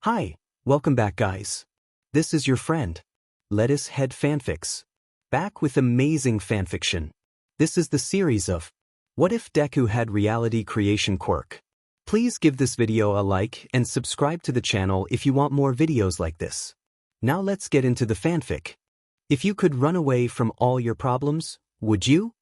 Hi, welcome back guys. This is your friend, Lettuce Head Fanfics. Back with amazing fanfiction. This is the series of What If Deku Had Reality Creation Quirk. Please give this video a like and subscribe to the channel if you want more videos like this. Now let's get into the fanfic. If you could run away from all your problems, would you?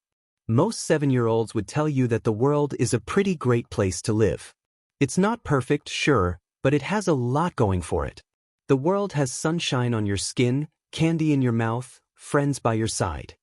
Most 7-year-olds would tell you that the world is a pretty great place to live. It's not perfect, sure, but it has a lot going for it. The world has sunshine on your skin, candy in your mouth, friends by your side.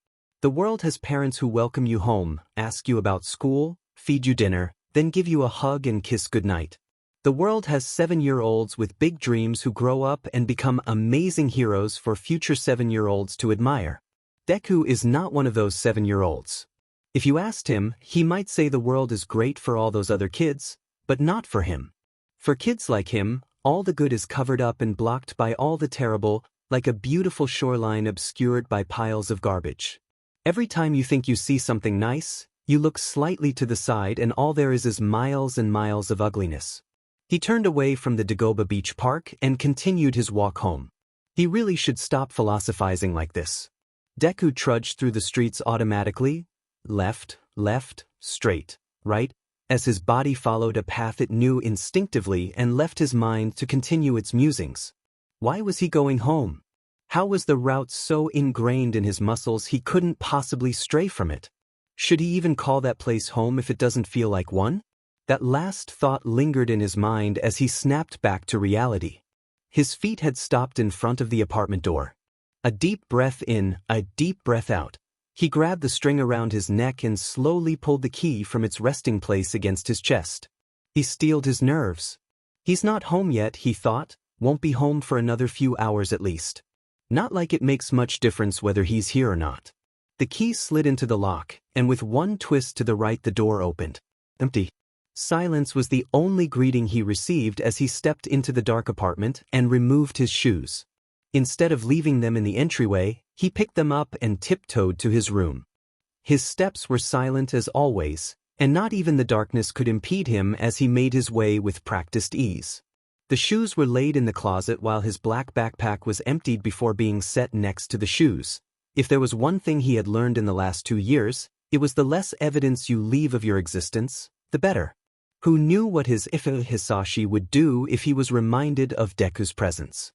The world has parents who welcome you home, ask you about school, feed you dinner, then give you a hug and kiss goodnight. The world has 7-year-olds with big dreams who grow up and become amazing heroes for future 7-year-olds to admire. Deku is not one of those 7-year-olds. If you asked him, he might say the world is great for all those other kids, but not for him. For kids like him, all the good is covered up and blocked by all the terrible, like a beautiful shoreline obscured by piles of garbage. Every time you think you see something nice, you look slightly to the side and all there is miles and miles of ugliness. He turned away from the Dagoba Beach Park and continued his walk home. He really should stop philosophizing like this. Deku trudged through the streets automatically, left, straight, right, as his body followed a path it knew instinctively and left his mind to continue its musings. Why was he going home? How was the route so ingrained in his muscles he couldn't possibly stray from it? Should he even call that place home if it doesn't feel like one? That last thought lingered in his mind as he snapped back to reality. His feet had stopped in front of the apartment door. A deep breath in, a deep breath out. He grabbed the string around his neck and slowly pulled the key from its resting place against his chest. He steeled his nerves. He's not home yet, he thought, won't be home for another few hours at least. Not like it makes much difference whether he's here or not. The key slid into the lock, and with one twist to the right the door opened. Empty. Silence was the only greeting he received as he stepped into the dark apartment and removed his shoes. Instead of leaving them in the entryway, he picked them up and tiptoed to his room. His steps were silent as always, and not even the darkness could impede him as he made his way with practiced ease. The shoes were laid in the closet while his black backpack was emptied before being set next to the shoes. If there was one thing he had learned in the last 2 years, it was the less evidence you leave of your existence, the better. Who knew what his Hisashi would do if he was reminded of Deku's presence?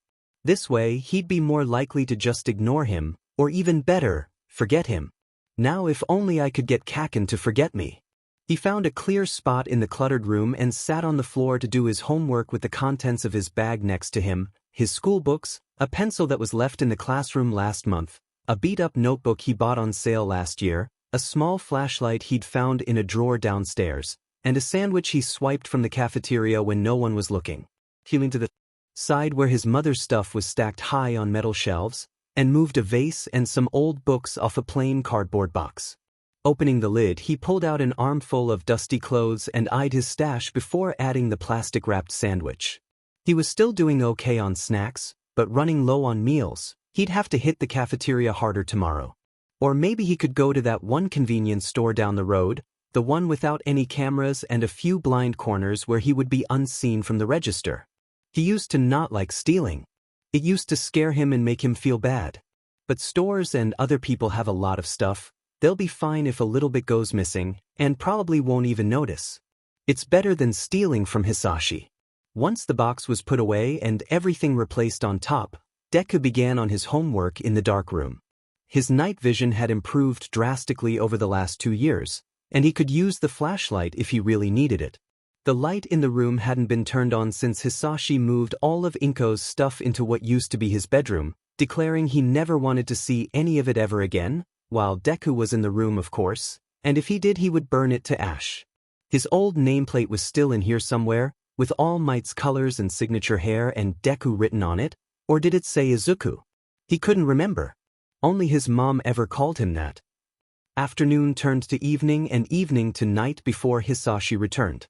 This way, he'd be more likely to just ignore him, or even better, forget him. Now if only I could get Kaken to forget me. He found a clear spot in the cluttered room and sat on the floor to do his homework with the contents of his bag next to him, his school books, a pencil that was left in the classroom last month, a beat-up notebook he bought on sale last year, a small flashlight he'd found in a drawer downstairs, and a sandwich he swiped from the cafeteria when no one was looking. He leaned to the side where his mother's stuff was stacked high on metal shelves, and moved a vase and some old books off a plain cardboard box. Opening the lid, he pulled out an armful of dusty clothes and eyed his stash before adding the plastic-wrapped sandwich. He was still doing okay on snacks, but running low on meals. He'd have to hit the cafeteria harder tomorrow. Or maybe he could go to that one convenience store down the road, the one without any cameras and a few blind corners where he would be unseen from the register. He used to not like stealing. It used to scare him and make him feel bad. But stores and other people have a lot of stuff. They'll be fine if a little bit goes missing, and probably won't even notice. It's better than stealing from Hisashi. Once the box was put away and everything replaced on top, Deku began on his homework in the dark room. His night vision had improved drastically over the last 2 years, and he could use the flashlight if he really needed it. The light in the room hadn't been turned on since Hisashi moved all of Inko's stuff into what used to be his bedroom, declaring he never wanted to see any of it ever again, while Deku was in the room of course, and if he did he would burn it to ash. His old nameplate was still in here somewhere, with All Might's colors and signature hair and Deku written on it, or did it say Izuku? He couldn't remember. Only his mom ever called him that. Afternoon turned to evening and evening to night before Hisashi returned.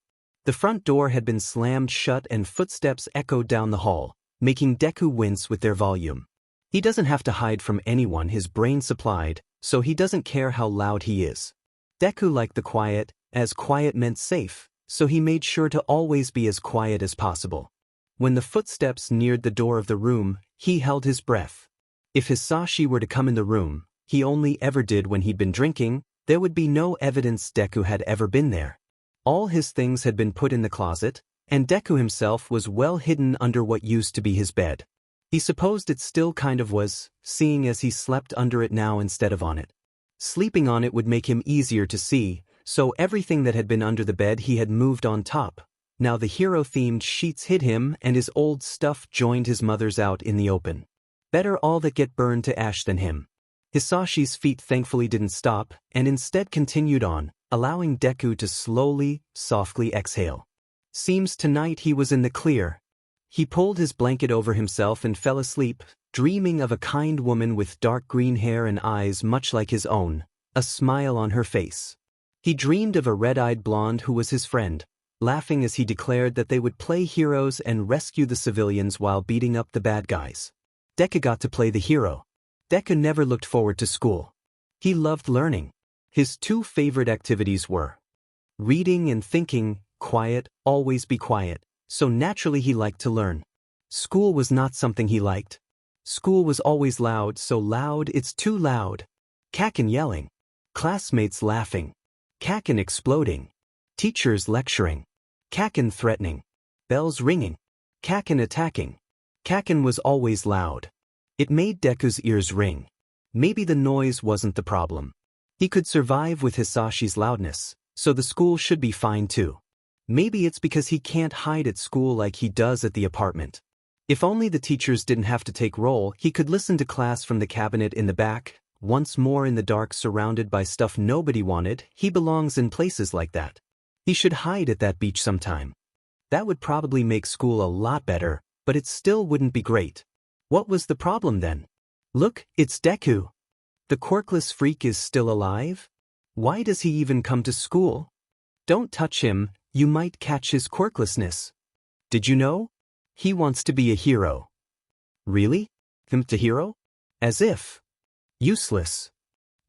The front door had been slammed shut and footsteps echoed down the hall, making Deku wince with their volume. He doesn't have to hide from anyone his brain supplied, so he doesn't care how loud he is. Deku liked the quiet, as quiet meant safe, so he made sure to always be as quiet as possible. When the footsteps neared the door of the room, he held his breath. If Hisashi were to come in the room, he only ever did when he'd been drinking, there would be no evidence Deku had ever been there. All his things had been put in the closet, and Deku himself was well hidden under what used to be his bed. He supposed it still kind of was, seeing as he slept under it now instead of on it. Sleeping on it would make him easier to see, so everything that had been under the bed he had moved on top. Now the hero-themed sheets hid him and his old stuff joined his mother's out in the open. Better all that get burned to ash than him. Hisashi's feet thankfully didn't stop, and instead continued on, allowing Deku to slowly, softly exhale. Seems tonight he was in the clear. He pulled his blanket over himself and fell asleep, dreaming of a kind woman with dark green hair and eyes much like his own, a smile on her face. He dreamed of a red-eyed blonde who was his friend, laughing as he declared that they would play heroes and rescue the civilians while beating up the bad guys. Deku got to play the hero. Deku never looked forward to school. He loved learning. His two favorite activities were reading and thinking, quiet, always be quiet, so naturally he liked to learn. School was not something he liked. School was always loud, so loud it's too loud. Kakin yelling. Classmates laughing. Kakin exploding. Teachers lecturing. Kakin threatening. Bells ringing. Kakin attacking. Kakin was always loud. It made Deku's ears ring. Maybe the noise wasn't the problem. He could survive with Hisashi's loudness, so the school should be fine too. Maybe it's because he can't hide at school like he does at the apartment. If only the teachers didn't have to take roll, he could listen to class from the cabinet in the back, once more in the dark surrounded by stuff nobody wanted. He belongs in places like that. He should hide at that beach sometime. That would probably make school a lot better, but it still wouldn't be great. What was the problem then? Look, it's Deku. The quirkless freak is still alive? Why does he even come to school? Don't touch him, you might catch his quirklessness. Did you know? He wants to be a hero. Really? Him to hero? As if. Useless.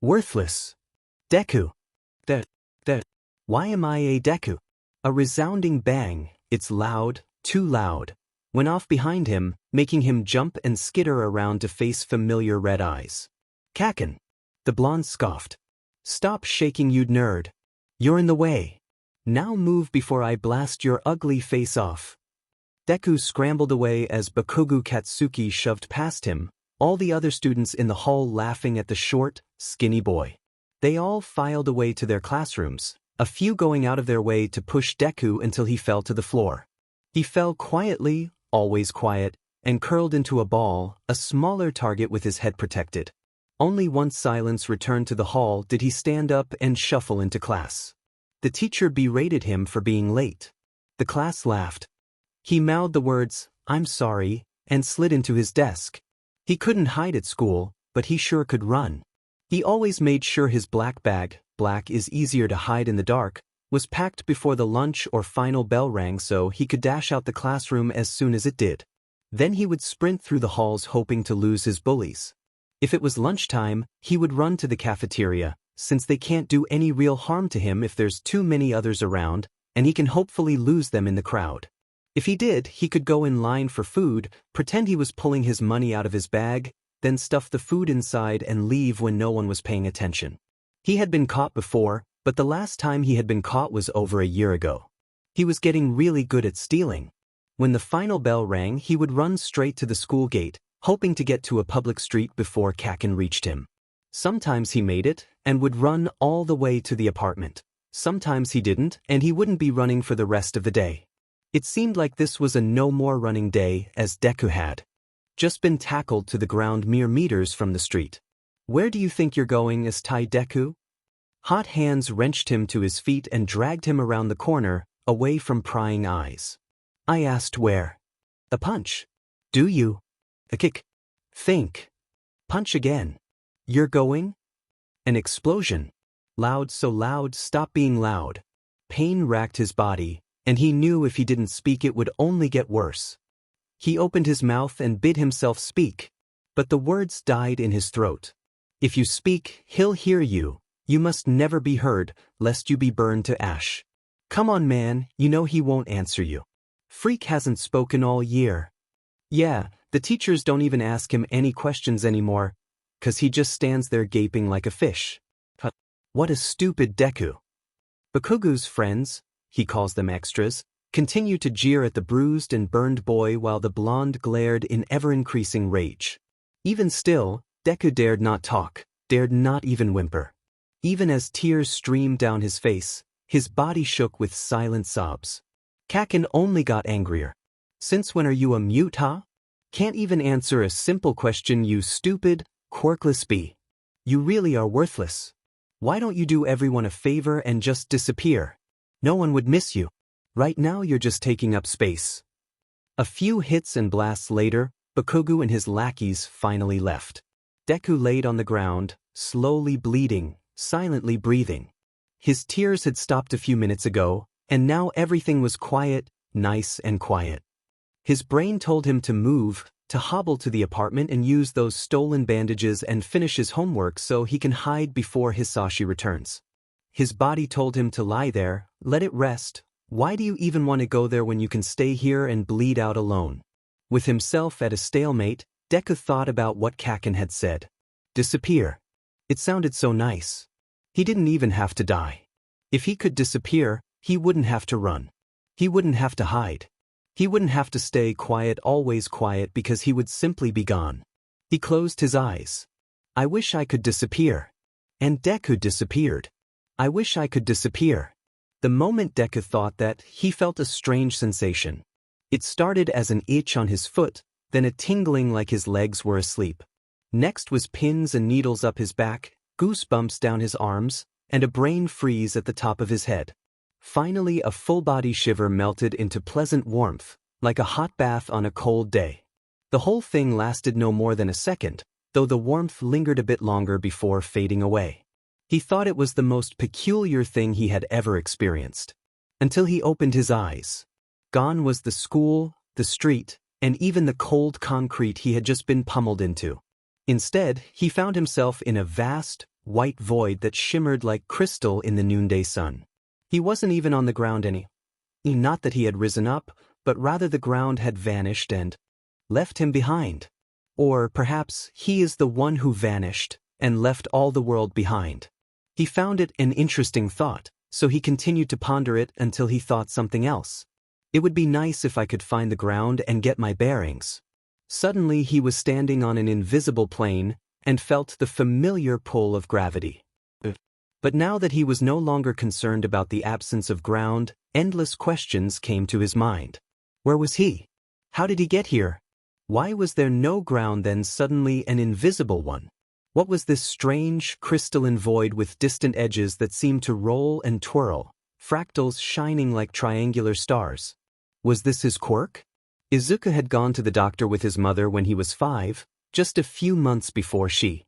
Worthless. Deku. Why am I a Deku? A resounding bang, it's loud, too loud, went off behind him, making him jump and skitter around to face familiar red eyes. Kakin. The blonde scoffed. Stop shaking, you nerd. You're in the way. Now move before I blast your ugly face off. Deku scrambled away as Bakugo Katsuki shoved past him, all the other students in the hall laughing at the short, skinny boy. They all filed away to their classrooms, a few going out of their way to push Deku until he fell to the floor. He fell quietly, always quiet, and curled into a ball, a smaller target with his head protected. Only once silence returned to the hall did he stand up and shuffle into class. The teacher berated him for being late. The class laughed. He mouthed the words, "I'm sorry," and slid into his desk. He couldn't hide at school, but he sure could run. He always made sure his black bag, black is easier to hide in the dark, was packed before the lunch or final bell rang so he could dash out the classroom as soon as it did. Then he would sprint through the halls hoping to lose his bullies. If it was lunchtime, he would run to the cafeteria, since they can't do any real harm to him if there's too many others around, and he can hopefully lose them in the crowd. If he did, he could go in line for food, pretend he was pulling his money out of his bag, then stuff the food inside and leave when no one was paying attention. He had been caught before, but the last time he had been caught was over a year ago. He was getting really good at stealing. When the final bell rang, he would run straight to the school gate, hoping to get to a public street before Kakin reached him. Sometimes he made it, and would run all the way to the apartment. Sometimes he didn't, and he wouldn't be running for the rest of the day. It seemed like this was a no more running day, as Deku had just been tackled to the ground mere meters from the street. Where do you think you're going, as Tai Deku? Hot hands wrenched him to his feet and dragged him around the corner, away from prying eyes. I asked where. A punch. Do you? A kick. Think. Punch again. You're going? An explosion. Loud, so loud, stop being loud. Pain racked his body, and he knew if he didn't speak it would only get worse. He opened his mouth and bid himself speak, but the words died in his throat. If you speak, he'll hear you. You must never be heard, lest you be burned to ash. Come on, man, you know he won't answer you. Freak hasn't spoken all year. Yeah, the teachers don't even ask him any questions anymore, 'cause he just stands there gaping like a fish. What a stupid Deku. Bakugu's friends, he calls them extras, continue to jeer at the bruised and burned boy while the blonde glared in ever-increasing rage. Even still, Deku dared not talk, dared not even whimper. Even as tears streamed down his face, his body shook with silent sobs. Kaken only got angrier. Since when are you a mute, huh? Can't even answer a simple question, you stupid, quirkless bee. You really are worthless. Why don't you do everyone a favor and just disappear? No one would miss you. Right now you're just taking up space. A few hits and blasts later, Bakugu and his lackeys finally left. Deku laid on the ground, slowly bleeding, silently breathing. His tears had stopped a few minutes ago, and now everything was quiet, nice and quiet. His brain told him to move, to hobble to the apartment and use those stolen bandages and finish his homework so he can hide before Hisashi returns. His body told him to lie there, let it rest. Why do you even want to go there when you can stay here and bleed out alone? With himself at a stalemate, Deku thought about what Kaken had said. Disappear. It sounded so nice. He didn't even have to die. If he could disappear, he wouldn't have to run. He wouldn't have to hide. He wouldn't have to stay quiet, always quiet, because he would simply be gone. He closed his eyes. I wish I could disappear. And Deku disappeared. I wish I could disappear. The moment Deku thought that, he felt a strange sensation. It started as an itch on his foot, then a tingling like his legs were asleep. Next was pins and needles up his back, goosebumps down his arms, and a brain freeze at the top of his head. Finally, a full-body shiver melted into pleasant warmth, like a hot bath on a cold day. The whole thing lasted no more than a second, though the warmth lingered a bit longer before fading away. He thought it was the most peculiar thing he had ever experienced. Until he opened his eyes. Gone was the school, the street, and even the cold concrete he had just been pummeled into. Instead, he found himself in a vast, white void that shimmered like crystal in the noonday sun. He wasn't even on the ground any. Not that he had risen up, but rather the ground had vanished and left him behind. Or perhaps he is the one who vanished and left all the world behind. He found it an interesting thought, so he continued to ponder it until he thought something else. It would be nice if I could find the ground and get my bearings. Suddenly he was standing on an invisible plane and felt the familiar pull of gravity. But now that he was no longer concerned about the absence of ground, endless questions came to his mind. Where was he? How did he get here? Why was there no ground then suddenly an invisible one? What was this strange, crystalline void with distant edges that seemed to roll and twirl, fractals shining like triangular stars? Was this his quirk? Izuku had gone to the doctor with his mother when he was 5, just a few months before she.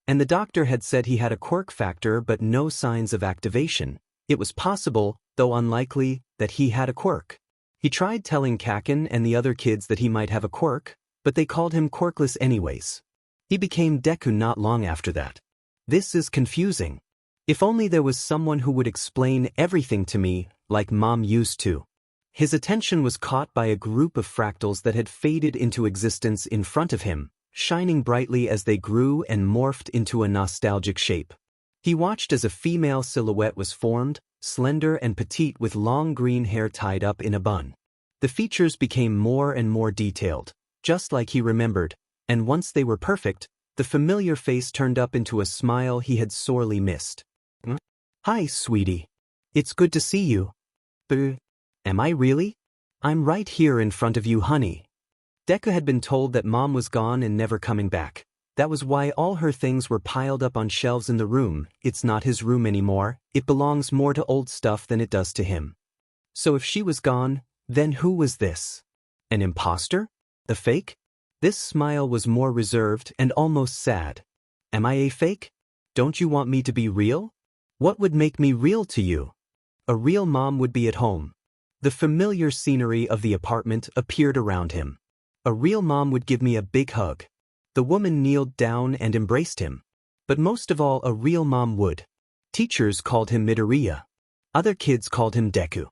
And the doctor had said he had a quirk factor but no signs of activation. It was possible, though unlikely, that he had a quirk. He tried telling Kaken and the other kids that he might have a quirk, but they called him quirkless anyways. He became Deku not long after that. This is confusing. If only there was someone who would explain everything to me, like Mom used to. His attention was caught by a group of fractals that had faded into existence in front of him, shining brightly as they grew and morphed into a nostalgic shape. He watched as a female silhouette was formed, slender and petite with long green hair tied up in a bun. The features became more and more detailed, just like he remembered, and once they were perfect, the familiar face turned up into a smile he had sorely missed. Hi, sweetie. It's good to see you. Am I really? I'm right here in front of you, honey. Deku had been told that Mom was gone and never coming back. That was why all her things were piled up on shelves in the room. It's not his room anymore. It belongs more to old stuff than it does to him. So if she was gone, then who was this? An imposter? A fake? This smile was more reserved and almost sad. Am I a fake? Don't you want me to be real? What would make me real to you? A real mom would be at home. The familiar scenery of the apartment appeared around him. A real mom would give me a big hug. The woman kneeled down and embraced him. But most of all, a real mom would. Teachers called him Midoriya. Other kids called him Deku.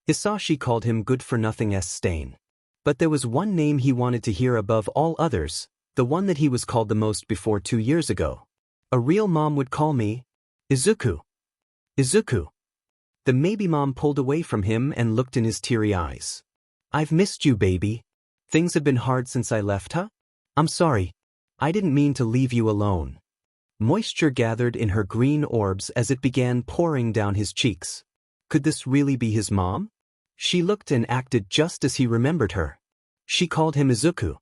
Hisashi called him good-for-nothing stain. But there was one name he wanted to hear above all others, the one that he was called the most before 2 years ago. A real mom would call me Izuku. Izuku. The maybe mom pulled away from him and looked in his teary eyes. I've missed you, baby. Things have been hard since I left, huh? I'm sorry. I didn't mean to leave you alone. Moisture gathered in her green orbs as it began pouring down his cheeks. Could this really be his mom? She looked and acted just as he remembered her. She called him Izuku.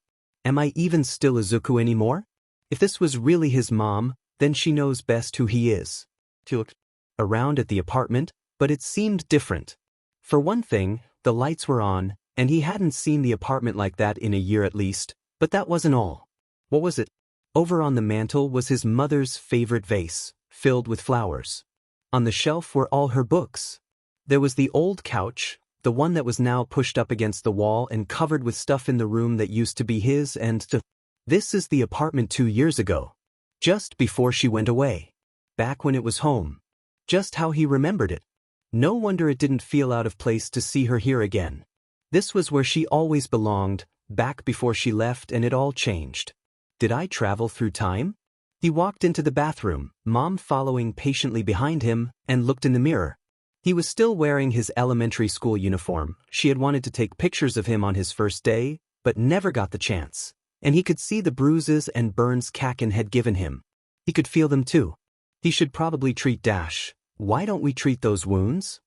Am I even still Izuku anymore? If this was really his mom, then she knows best who he is. He looked around at the apartment, but it seemed different. For one thing, the lights were on, and he hadn't seen the apartment like that in a year at least, but that wasn't all. What was it? Over on the mantel was his mother's favorite vase, filled with flowers. On the shelf were all her books. There was the old couch, the one that was now pushed up against the wall and covered with stuff in the room that used to be his and This is the apartment 2 years ago. Just before she went away. Back when it was home. Just how he remembered it. No wonder it didn't feel out of place to see her here again. This was where she always belonged, back before she left, and it all changed. Did I travel through time? He walked into the bathroom, Mom following patiently behind him, and looked in the mirror. He was still wearing his elementary school uniform. She had wanted to take pictures of him on his first day, but never got the chance. And he could see the bruises and burns Kaken had given him. He could feel them too. He should probably treat Dash. Why don't we treat those wounds?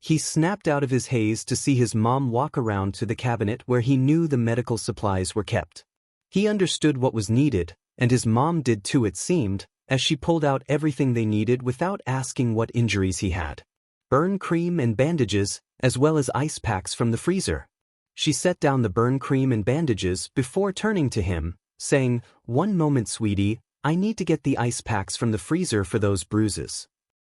He snapped out of his haze to see his mom walk around to the cabinet where he knew the medical supplies were kept. He understood what was needed, and his mom did too, it seemed, as she pulled out everything they needed without asking what injuries he had. Burn cream and bandages, as well as ice packs from the freezer. She set down the burn cream and bandages before turning to him, saying, "One moment, sweetie, I need to get the ice packs from the freezer for those bruises."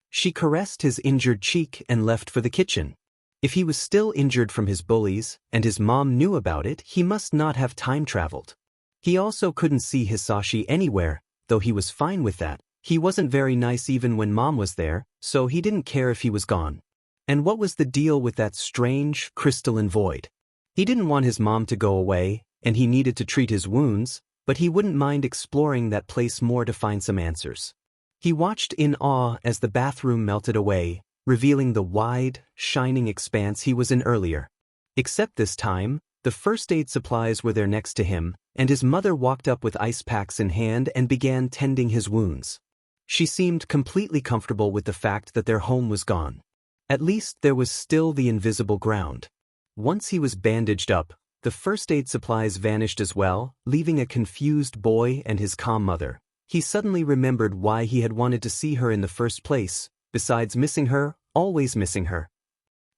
She caressed his injured cheek and left for the kitchen. If he was still injured from his bullies, and his mom knew about it, he must not have time traveled. He also couldn't see Hisashi anywhere, though he was fine with that. He wasn't very nice even when Mom was there, so he didn't care if he was gone. And what was the deal with that strange, crystalline void? He didn't want his mom to go away, and he needed to treat his wounds, but he wouldn't mind exploring that place more to find some answers. He watched in awe as the bathroom melted away, revealing the wide, shining expanse he was in earlier. Except this time, the first aid supplies were there next to him, and his mother walked up with ice packs in hand and began tending his wounds. She seemed completely comfortable with the fact that their home was gone. At least there was still the invisible ground. Once he was bandaged up, the first aid supplies vanished as well, leaving a confused boy and his calm mother. He suddenly remembered why he had wanted to see her in the first place. Besides missing her, always missing her.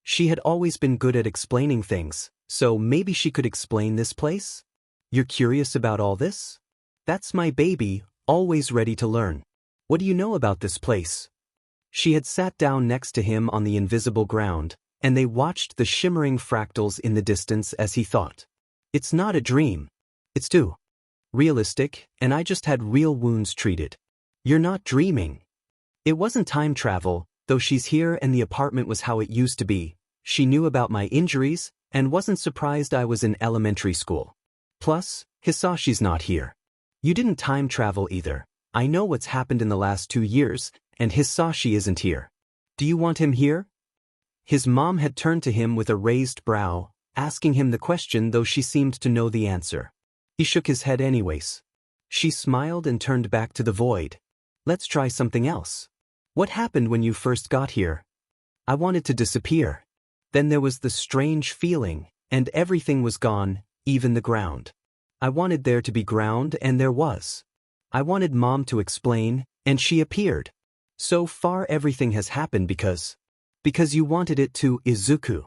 She had always been good at explaining things, so maybe she could explain this place? You're curious about all this? That's my baby, always ready to learn. What do you know about this place? She had sat down next to him on the invisible ground, and they watched the shimmering fractals in the distance as he thought. It's not a dream. It's too realistic, and I just had real wounds treated. You're not dreaming. It wasn't time travel, though she's here and the apartment was how it used to be. She knew about my injuries, and wasn't surprised I was in elementary school. Plus, Hisashi's not here. You didn't time travel either. I know what's happened in the last 2 years, and Hisashi isn't here. Do you want him here? His mom had turned to him with a raised brow, asking him the question though she seemed to know the answer. He shook his head anyways. She smiled and turned back to the void. Let's try something else. What happened when you first got here? I wanted to disappear. Then there was the strange feeling, and everything was gone, even the ground. I wanted there to be ground, and there was. I wanted Mom to explain, and she appeared. So far everything has happened because you wanted it to, Izuku.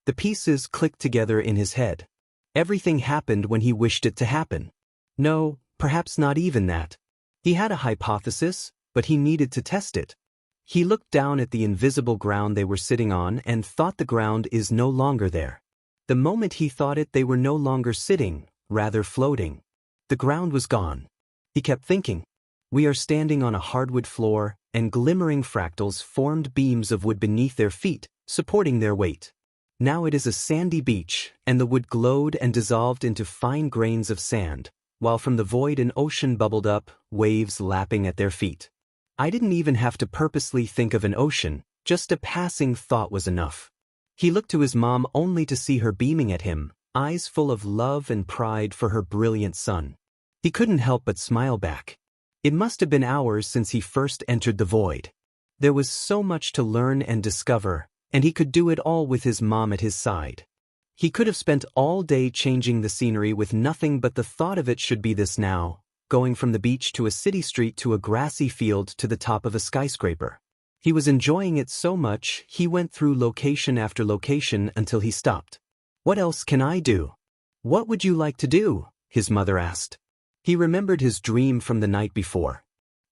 The pieces clicked together in his head. Everything happened when he wished it to happen. No, perhaps not even that. He had a hypothesis, but he needed to test it. He looked down at the invisible ground they were sitting on and thought the ground is no longer there. The moment he thought it, they were no longer sitting, rather floating. The ground was gone. He kept thinking. We are standing on a hardwood floor, and glimmering fractals formed beams of wood beneath their feet, supporting their weight. Now it is a sandy beach, and the wood glowed and dissolved into fine grains of sand, while from the void an ocean bubbled up, waves lapping at their feet. I didn't even have to purposely think of an ocean, just a passing thought was enough. He looked to his mom only to see her beaming at him, eyes full of love and pride for her brilliant son. He couldn't help but smile back. It must have been hours since he first entered the void. There was so much to learn and discover, and he could do it all with his mom at his side. He could have spent all day changing the scenery with nothing but the thought of it should be this now, going from the beach to a city street to a grassy field to the top of a skyscraper. He was enjoying it so much, he went through location after location until he stopped. "What else can I do?" "What would you like to do?" his mother asked. He remembered his dream from the night before.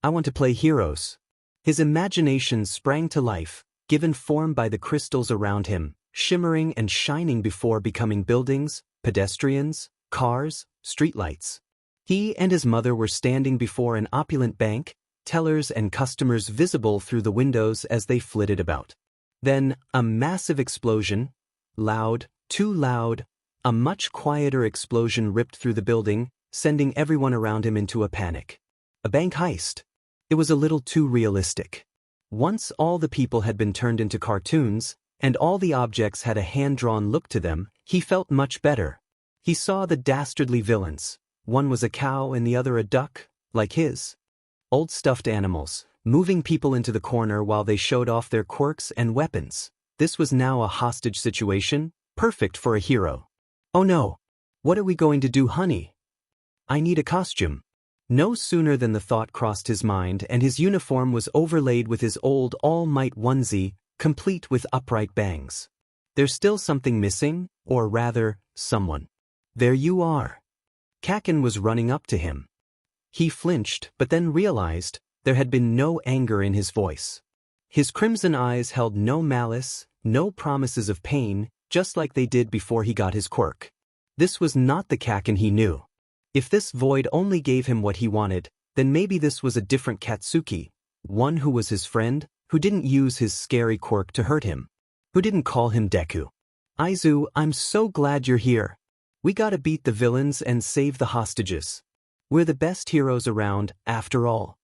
"I want to play heroes." His imagination sprang to life, given form by the crystals around him, shimmering and shining before becoming buildings, pedestrians, cars, streetlights. He and his mother were standing before an opulent bank, tellers and customers visible through the windows as they flitted about. Then, a massive explosion, loud, too loud, a much quieter explosion ripped through the building, sending everyone around him into a panic. A bank heist. It was a little too realistic. Once all the people had been turned into cartoons, and all the objects had a hand-drawn look to them, he felt much better. He saw the dastardly villains. One was a cow and the other a duck, like his. Old stuffed animals, moving people into the corner while they showed off their quirks and weapons. This was now a hostage situation, perfect for a hero. "Oh no! What are we going to do, honey? I need a costume." No sooner than the thought crossed his mind and his uniform was overlaid with his old All Might onesie, complete with upright bangs. There's still something missing, or rather, someone. "There you are." Kaken was running up to him. He flinched, but then realized there had been no anger in his voice. His crimson eyes held no malice, no promises of pain, just like they did before he got his quirk. This was not the Kaken he knew. If this void only gave him what he wanted, then maybe this was a different Katsuki, one who was his friend, who didn't use his scary quirk to hurt him, who didn't call him Deku. "Aizu, I'm so glad you're here. We gotta beat the villains and save the hostages. We're the best heroes around, after all."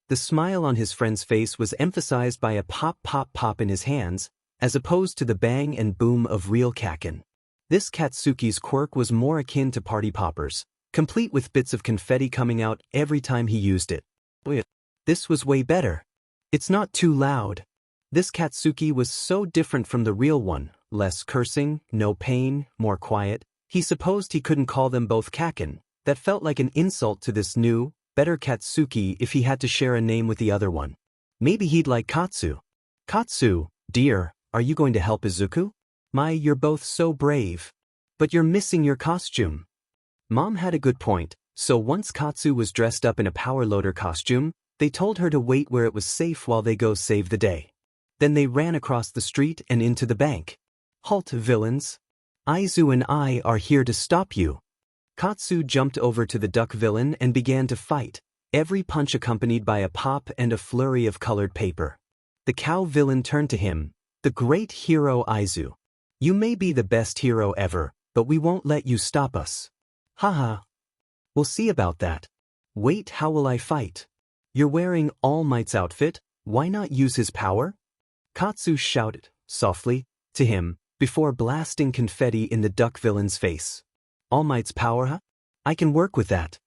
The smile on his friend's face was emphasized by a pop pop pop in his hands, as opposed to the bang and boom of real Kaken. This Katsuki's quirk was more akin to party poppers, complete with bits of confetti coming out every time he used it. This was way better. It's not too loud. This Katsuki was so different from the real one, less cursing, no pain, more quiet. He supposed he couldn't call them both Kaken. That felt like an insult to this new, better Katsuki if he had to share a name with the other one. Maybe he'd like Katsu. "Katsu, dear, are you going to help Izuku? You're both so brave. But you're missing your costume." Mom had a good point, so once Katsu was dressed up in a power loader costume, they told her to wait where it was safe while they go save the day. Then they ran across the street and into the bank. "Halt, villains. Aizu and I are here to stop you." Katsu jumped over to the duck villain and began to fight, every punch accompanied by a pop and a flurry of colored paper. The cow villain turned to him. "The great hero Aizu. You may be the best hero ever, but we won't let you stop us." "Haha. We'll see about that. Wait, how will I fight? You're wearing All Might's outfit, why not use his power?" Katsu shouted, softly, to him, before blasting confetti in the duck villain's face. "All Might's power, huh? I can work with that."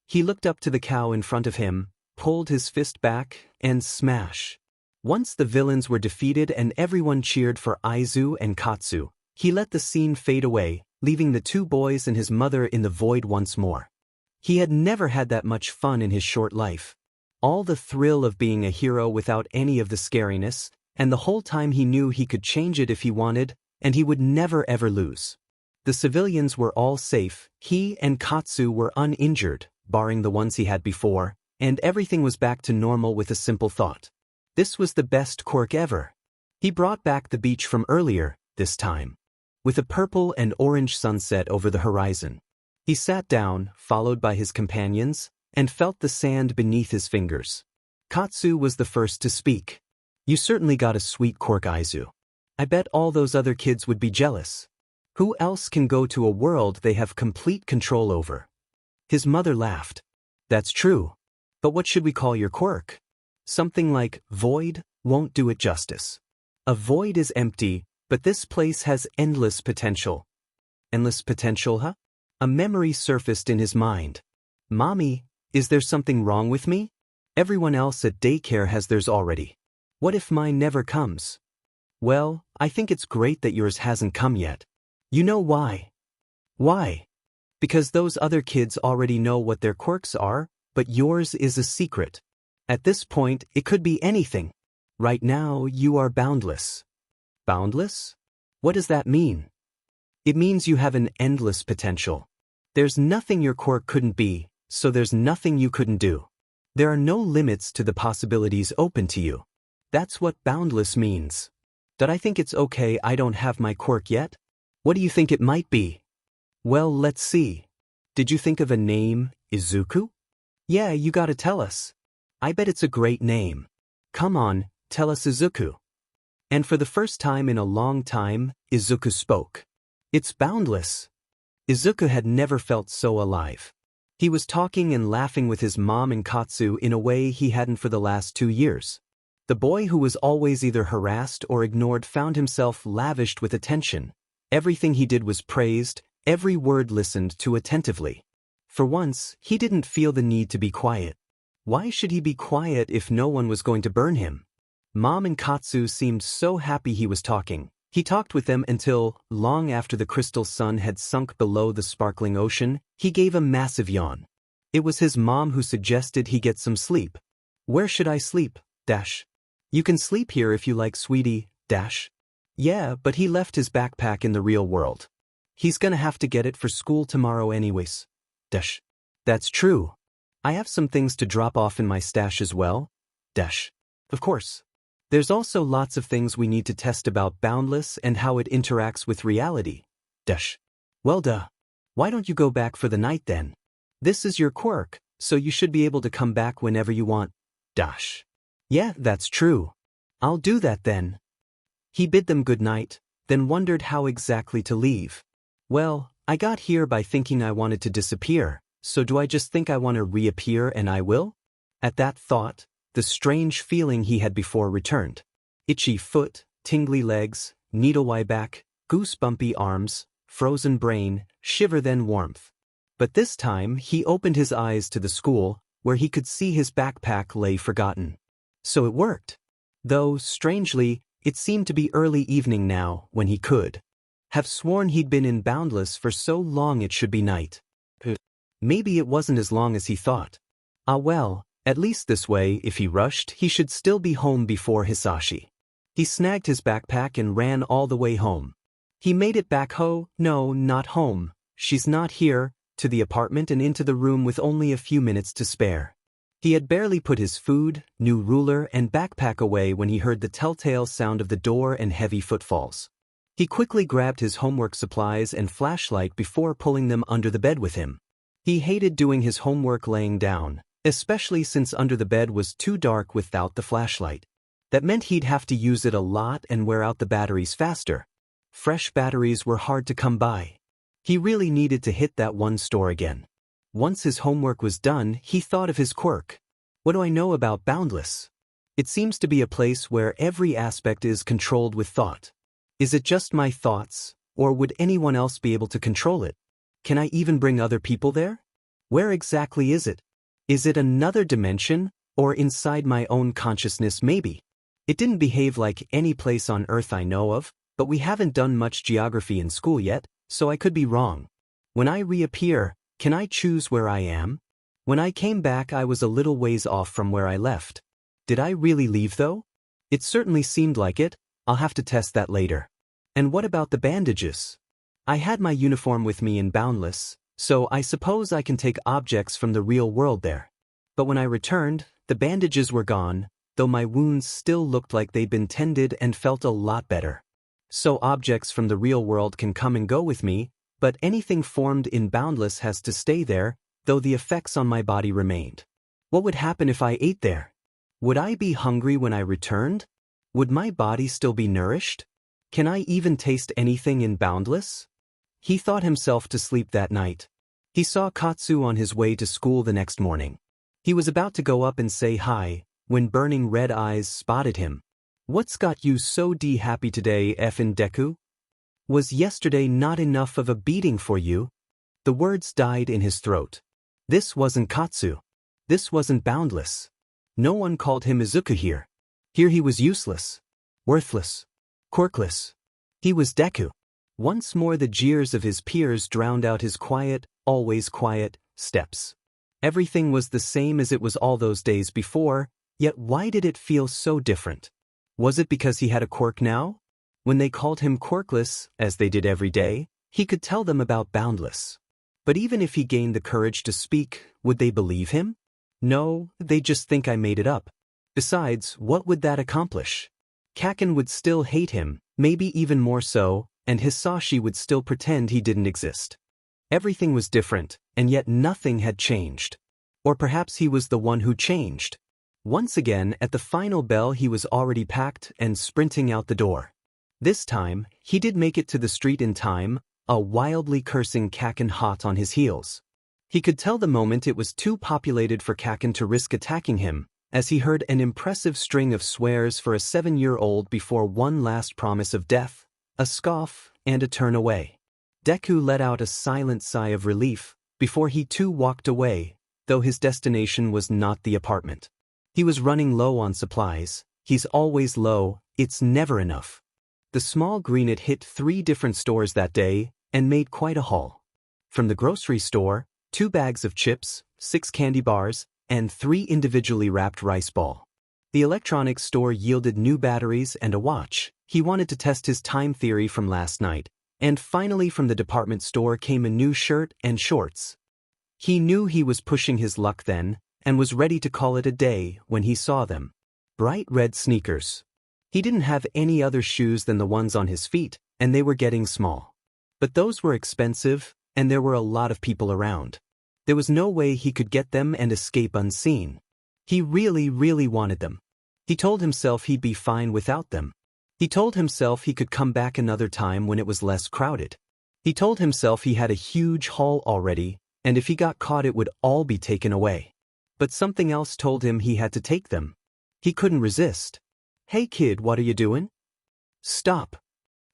He looked up to the cow in front of him, pulled his fist back, and smash. Once the villains were defeated and everyone cheered for Aizu and Katsu, he let the scene fade away, leaving the two boys and his mother in the void once more. He had never had that much fun in his short life. All the thrill of being a hero without any of the scariness, and the whole time he knew he could change it if he wanted, and he would never ever lose. The civilians were all safe, he and Katsu were uninjured, barring the ones he had before, and everything was back to normal with a simple thought. This was the best quirk ever. He brought back the beach from earlier, this time, with a purple and orange sunset over the horizon. He sat down, followed by his companions, and felt the sand beneath his fingers. Katsu was the first to speak. "You certainly got a sweet quirk, Aizu. I bet all those other kids would be jealous. Who else can go to a world they have complete control over? His mother laughed. That's true. But what should we call your quirk? Something like void won't do it justice. A void is empty, but this place has endless potential. Endless potential, huh? A memory surfaced in his mind. Mommy, is there something wrong with me? Everyone else at daycare has theirs already. What if mine never comes? Well, I think it's great that yours hasn't come yet. You know why? Why? Because those other kids already know what their quirks are, but yours is a secret. At this point, it could be anything. Right now, you are boundless. Boundless? What does that mean? It means you have an endless potential. There's nothing your quirk couldn't be, so there's nothing you couldn't do. There are no limits to the possibilities open to you. That's what boundless means. Did I think it's okay I don't have my quirk yet? What do you think it might be? Well, let's see. Did you think of a name, Izuku? Yeah, you gotta tell us. I bet it's a great name. Come on, tell us Izuku. And for the first time in a long time, Izuku spoke. It's boundless. Izuku had never felt so alive. He was talking and laughing with his mom and Katsu in a way he hadn't for the last 2 years. The boy who was always either harassed or ignored found himself lavished with attention. Everything he did was praised, every word listened to attentively. For once, he didn't feel the need to be quiet. Why should he be quiet if no one was going to burn him? Mom and Katsu seemed so happy he was talking. He talked with them until, long after the crystal sun had sunk below the sparkling ocean, he gave a massive yawn. It was his mom who suggested he get some sleep. Where should I sleep? You can sleep here if you like, sweetie. Yeah, but he left his backpack in the real world. He's gonna have to get it for school tomorrow anyways. That's true. I have some things to drop off in my stash as well. Of course. There's also lots of things we need to test about boundless and how it interacts with reality. Well duh. Why don't you go back for the night then? This is your quirk, so you should be able to come back whenever you want. Yeah, that's true. I'll do that then. He bid them good night, then wondered how exactly to leave. Well, I got here by thinking I wanted to disappear, so do I just think I want to reappear and I will? At that thought, the strange feeling he had before returned. Itchy foot, tingly legs, needle-eye back, goosebumpy arms, frozen brain, shiver then warmth. But this time he opened his eyes to the school, where he could see his backpack lay forgotten. So it worked. Though, strangely, it seemed to be early evening now when he could have sworn he'd been in Boundless for so long it should be night. Maybe it wasn't as long as he thought. Ah well, at least this way, if he rushed, he should still be home before Hisashi. He snagged his backpack and ran all the way home. He made it back no, not home, she's not here, to the apartment and into the room with only a few minutes to spare. He had barely put his food, new ruler, and backpack away when he heard the telltale sound of the door and heavy footfalls. He quickly grabbed his homework supplies and flashlight before pulling them under the bed with him. He hated doing his homework laying down, especially since under the bed was too dark without the flashlight. That meant he'd have to use it a lot and wear out the batteries faster. Fresh batteries were hard to come by. He really needed to hit that one store again. Once his homework was done, he thought of his quirk. What do I know about Boundless? It seems to be a place where every aspect is controlled with thought. Is it just my thoughts, or would anyone else be able to control it? Can I even bring other people there? Where exactly is it? Is it another dimension, or inside my own consciousness maybe? It didn't behave like any place on Earth I know of, but we haven't done much geography in school yet, so I could be wrong. When I reappear, can I choose where I am? When I came back I was a little ways off from where I left. Did I really leave though? It certainly seemed like it. I'll have to test that later. And what about the bandages? I had my uniform with me in Boundless, so I suppose I can take objects from the real world there. But when I returned, the bandages were gone, though my wounds still looked like they'd been tended and felt a lot better. So objects from the real world can come and go with me, but anything formed in Boundless has to stay there, though the effects on my body remained. What would happen if I ate there? Would I be hungry when I returned? Would my body still be nourished? Can I even taste anything in Boundless? He thought himself to sleep that night. He saw Katsu on his way to school the next morning. He was about to go up and say hi, when burning red eyes spotted him. What's got you so happy today, effin' Deku? Was yesterday not enough of a beating for you? The words died in his throat. This wasn't Katsu. This wasn't Boundless. No one called him Izuku here. Here he was useless. Worthless. Quirkless. He was Deku. Once more the jeers of his peers drowned out his quiet, always quiet, steps. Everything was the same as it was all those days before, yet why did it feel so different? Was it because he had a quirk now? When they called him quirkless, as they did every day, he could tell them about Boundless. But even if he gained the courage to speak, would they believe him? No, they'd just think I made it up. Besides, what would that accomplish? Kaken would still hate him, maybe even more so, and Hisashi would still pretend he didn't exist. Everything was different, and yet nothing had changed. Or perhaps he was the one who changed. Once again, at the final bell he was already packed and sprinting out the door. This time, he did make it to the street in time, a wildly cursing Kaken hot on his heels. He could tell the moment it was too populated for Kaken to risk attacking him, as he heard an impressive string of swears for a 7-year-old before one last promise of death, a scoff, and a turn away. Deku let out a silent sigh of relief, before he too walked away, though his destination was not the apartment. He was running low on supplies. He's always low, it's never enough. The small greenet hit 3 different stores that day, and made quite a haul. From the grocery store, 2 bags of chips, 6 candy bars, and 3 individually wrapped rice ball. The electronics store yielded new batteries and a watch. He wanted to test his time theory from last night, and finally from the department store came a new shirt and shorts. He knew he was pushing his luck then, and was ready to call it a day when he saw them. Bright red sneakers. He didn't have any other shoes than the ones on his feet, and they were getting small. But those were expensive, and there were a lot of people around. There was no way he could get them and escape unseen. He really wanted them. He told himself he'd be fine without them. He told himself he could come back another time when it was less crowded. He told himself he had a huge haul already, and if he got caught it would all be taken away. But something else told him he had to take them. He couldn't resist. Hey kid, what are you doing? Stop.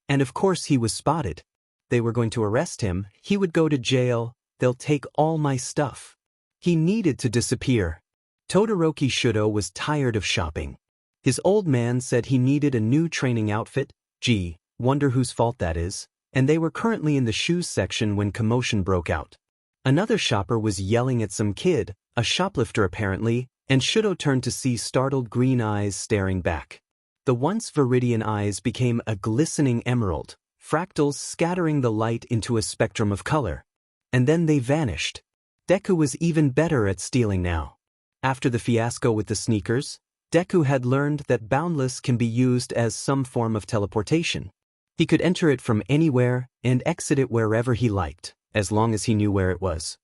And of course he was spotted. They were going to arrest him, he would go to jail, they'll take all my stuff. He needed to disappear. Todoroki Shouto was tired of shopping. His old man said he needed a new training outfit, gee, wonder whose fault that is, and they were currently in the shoes section when commotion broke out. Another shopper was yelling at some kid, a shoplifter apparently, and Shouto turned to see startled green eyes staring back. The once viridian eyes became a glistening emerald, fractals scattering the light into a spectrum of color. And then they vanished. Deku was even better at stealing now. After the fiasco with the sneakers, Deku had learned that Boundless can be used as some form of teleportation. He could enter it from anywhere and exit it wherever he liked, as long as he knew where it was.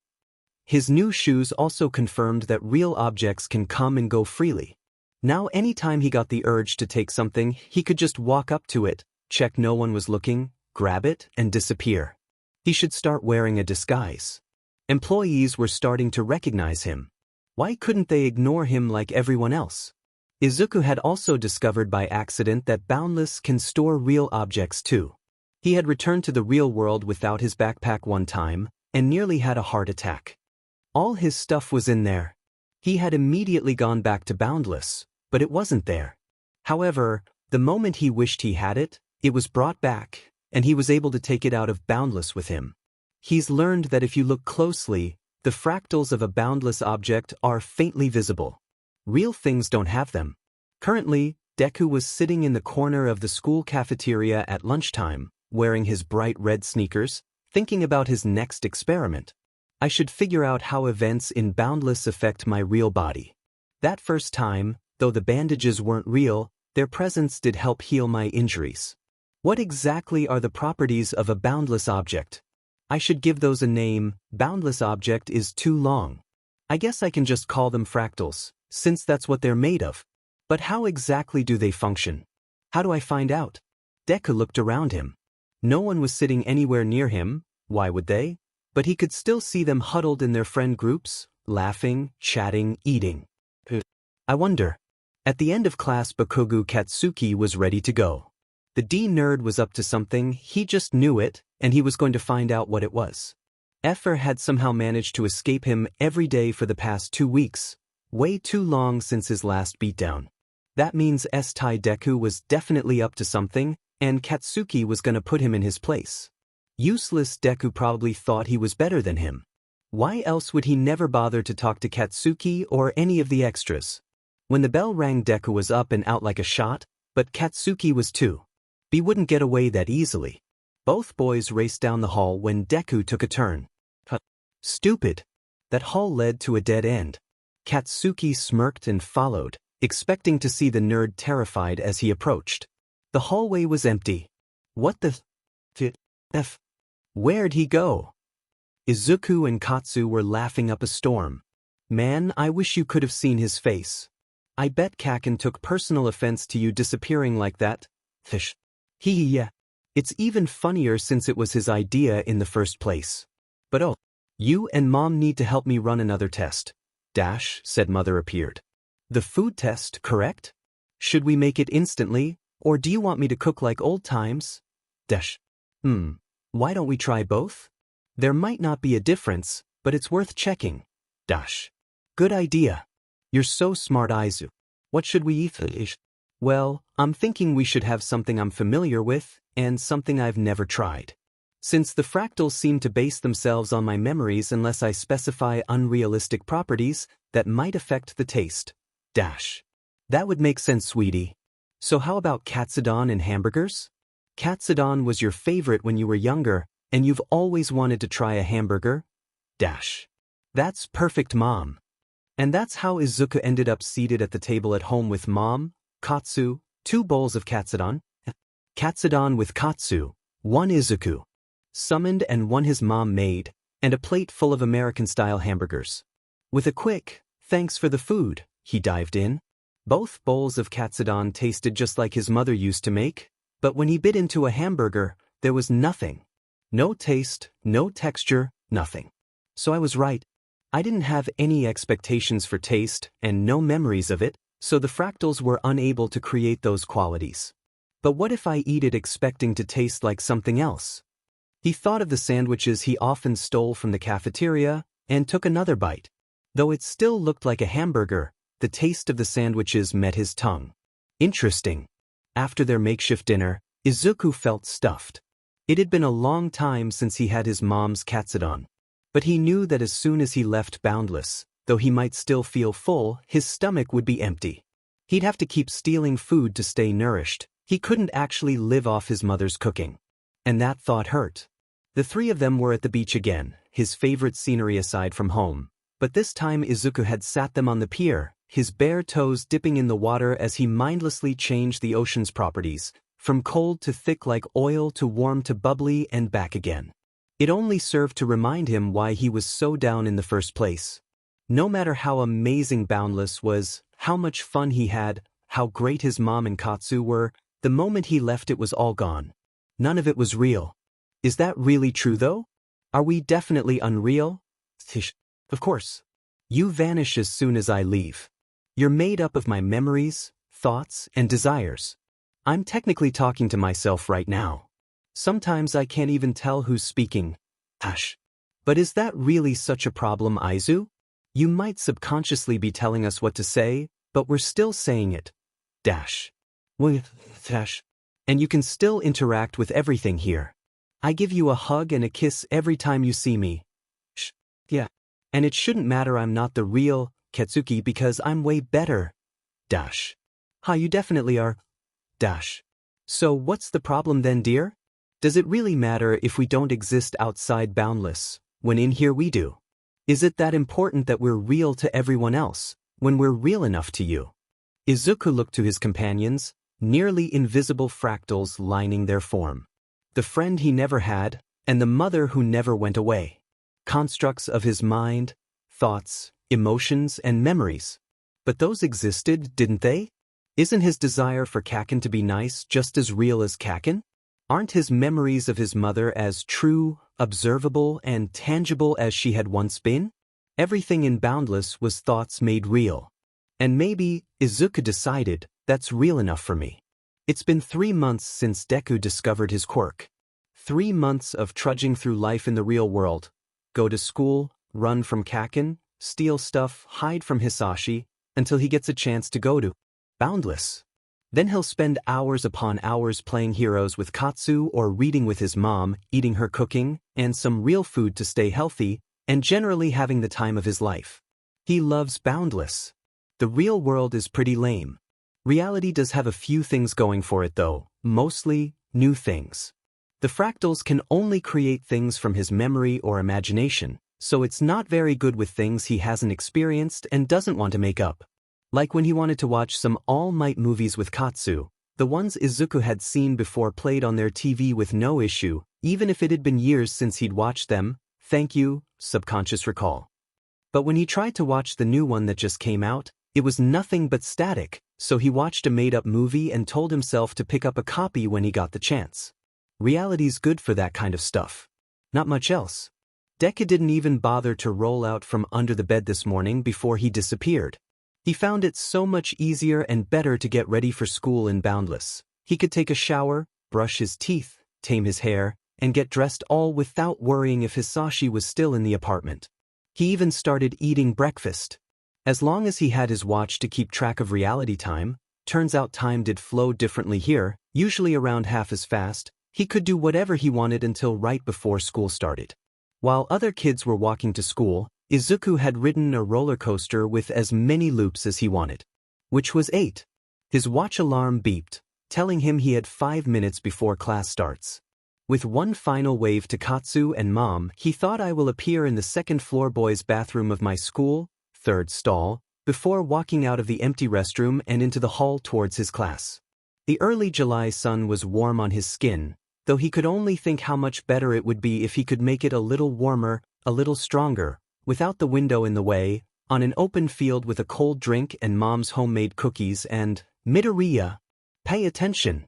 His new shoes also confirmed that real objects can come and go freely. Now anytime he got the urge to take something, he could just walk up to it, check no one was looking, grab it, and disappear. He should start wearing a disguise. Employees were starting to recognize him. Why couldn't they ignore him like everyone else? Izuku had also discovered by accident that Boundless can store real objects too. He had returned to the real world without his backpack one time, and nearly had a heart attack. All his stuff was in there. He had immediately gone back to Boundless, but it wasn't there. However, the moment he wished he had it, it was brought back, and he was able to take it out of Boundless with him. He's learned that if you look closely, the fractals of a boundless object are faintly visible. Real things don't have them. Currently, Deku was sitting in the corner of the school cafeteria at lunchtime, wearing his bright red sneakers, thinking about his next experiment. I should figure out how events in Boundless affect my real body. That first time, though the bandages weren't real, their presence did help heal my injuries. What exactly are the properties of a boundless object? I should give those a name. Boundless object is too long. I guess I can just call them fractals, since that's what they're made of. But how exactly do they function? How do I find out? Deku looked around him. No one was sitting anywhere near him, why would they? But he could still see them huddled in their friend groups, laughing, chatting, eating. I wonder. At the end of class, Bakugo Katsuki was ready to go. The D-nerd was up to something, he just knew it, and he was going to find out what it was. Effer had somehow managed to escape him every day for the past 2 weeks, way too long since his last beatdown. That means S-Tai Deku was definitely up to something, and Katsuki was gonna put him in his place. Useless Deku probably thought he was better than him. Why else would he never bother to talk to Katsuki or any of the extras? When the bell rang, Deku was up and out like a shot, but Katsuki was too. He wouldn't get away that easily. Both boys raced down the hall when Deku took a turn. Stupid. That hall led to a dead end. Katsuki smirked and followed, expecting to see the nerd terrified as he approached. The hallway was empty. What the f? Where'd he go? Izuku and Katsu were laughing up a storm. Man, I wish you could have seen his face. I bet Kaken took personal offense to you disappearing like that. Fish. Yeah. It's even funnier since it was his idea in the first place. But oh, you and Mom need to help me run another test. Said Mother appeared. The food test, correct? Should we make it instantly, or do you want me to cook like old times? Why don't we try both? There might not be a difference, but it's worth checking. Good idea. You're so smart, Aizu. What should we eat? Well, I'm thinking we should have something I'm familiar with, and something I've never tried. Since the fractals seem to base themselves on my memories unless I specify unrealistic properties that might affect the taste. That would make sense, sweetie. So how about katsudon and hamburgers? Katsudon was your favorite when you were younger, and you've always wanted to try a hamburger? That's perfect, Mom. And that's how Izuku ended up seated at the table at home with Mom, Katsu, 2 bowls of katsudon, katsudon with Katsu, 1 Izuku, summoned and 1 his mom made, and a plate full of American-style hamburgers. With a quick, thanks for the food, he dived in. Both bowls of katsudon tasted just like his mother used to make, but when he bit into a hamburger, there was nothing. No taste, no texture, nothing. So I was right. I didn't have any expectations for taste and no memories of it, so the fractals were unable to create those qualities. But what if I eat it expecting to taste like something else? He thought of the sandwiches he often stole from the cafeteria and took another bite. Though it still looked like a hamburger, the taste of the sandwiches met his tongue. Interesting. After their makeshift dinner, Izuku felt stuffed. It had been a long time since he had his mom's katsudon. But he knew that as soon as he left Boundless, though he might still feel full, his stomach would be empty. He'd have to keep stealing food to stay nourished. He couldn't actually live off his mother's cooking. And that thought hurt. The 3 of them were at the beach again, his favorite scenery aside from home. But this time Izuku had sat them on the pier, his bare toes dipping in the water as he mindlessly changed the ocean's properties, from cold to thick like oil to warm to bubbly and back again. It only served to remind him why he was so down in the first place. No matter how amazing Boundless was, how much fun he had, how great his mom and Katsu were, the moment he left it was all gone. None of it was real. Is that really true though? Are we definitely unreal? Of course. You vanish as soon as I leave. You're made up of my memories, thoughts, and desires. I'm technically talking to myself right now. Sometimes I can't even tell who's speaking. But is that really such a problem, Aizu? You might subconsciously be telling us what to say, but we're still saying it. And you can still interact with everything here. I give you a hug and a kiss every time you see me. Yeah. And it shouldn't matter I'm not the real Katsuki because I'm way better. You definitely are. So what's the problem then, dear? Does it really matter if we don't exist outside Boundless, when in here we do? Is it that important that we're real to everyone else, when we're real enough to you? Izuku looked to his companions, nearly invisible fractals lining their form. The friend he never had, and the mother who never went away. Constructs of his mind, thoughts, emotions, and memories. But those existed, didn't they? Isn't his desire for Kaken to be nice just as real as Kaken? Aren't his memories of his mother as true, observable, and tangible as she had once been? Everything in Boundless was thoughts made real. And maybe, Izuku decided, that's real enough for me. It's been 3 months since Deku discovered his quirk. 3 months of trudging through life in the real world. Go to school, run from Kaken, steal stuff, hide from Hisashi, until he gets a chance to go to Boundless. Then he'll spend hours upon hours playing heroes with Katsu or reading with his mom, eating her cooking, and some real food to stay healthy, and generally having the time of his life. He loves Boundless. The real world is pretty lame. Reality does have a few things going for it though, mostly new things. The fractals can only create things from his memory or imagination, so it's not very good with things he hasn't experienced and doesn't want to make up. Like when he wanted to watch some All Might movies with Katsu, the ones Izuku had seen before played on their TV with no issue, even if it had been years since he'd watched them. Thank you, subconscious recall. But when he tried to watch the new one that just came out, it was nothing but static, so he watched a made-up movie and told himself to pick up a copy when he got the chance. Reality's good for that kind of stuff. Not much else. Deku didn't even bother to roll out from under the bed this morning before he disappeared. He found it so much easier and better to get ready for school in Boundless. He could take a shower, brush his teeth, tame his hair, and get dressed all without worrying if Hisashi was still in the apartment. He even started eating breakfast. As long as he had his watch to keep track of reality time, turns out time did flow differently here, usually around half as fast. He could do whatever he wanted until right before school started. While other kids were walking to school, Izuku had ridden a roller coaster with as many loops as he wanted. Which was 8. His watch alarm beeped, telling him he had 5 minutes before class starts. With one final wave to Katsu and Mom, he thought I will appear in the second-floor boys' bathroom of my school, 3rd stall, before walking out of the empty restroom and into the hall towards his class. The early July sun was warm on his skin, though he could only think how much better it would be if he could make it a little warmer, a little stronger, without the window in the way, on an open field with a cold drink and Mom's homemade cookies and Midoriya. Pay attention.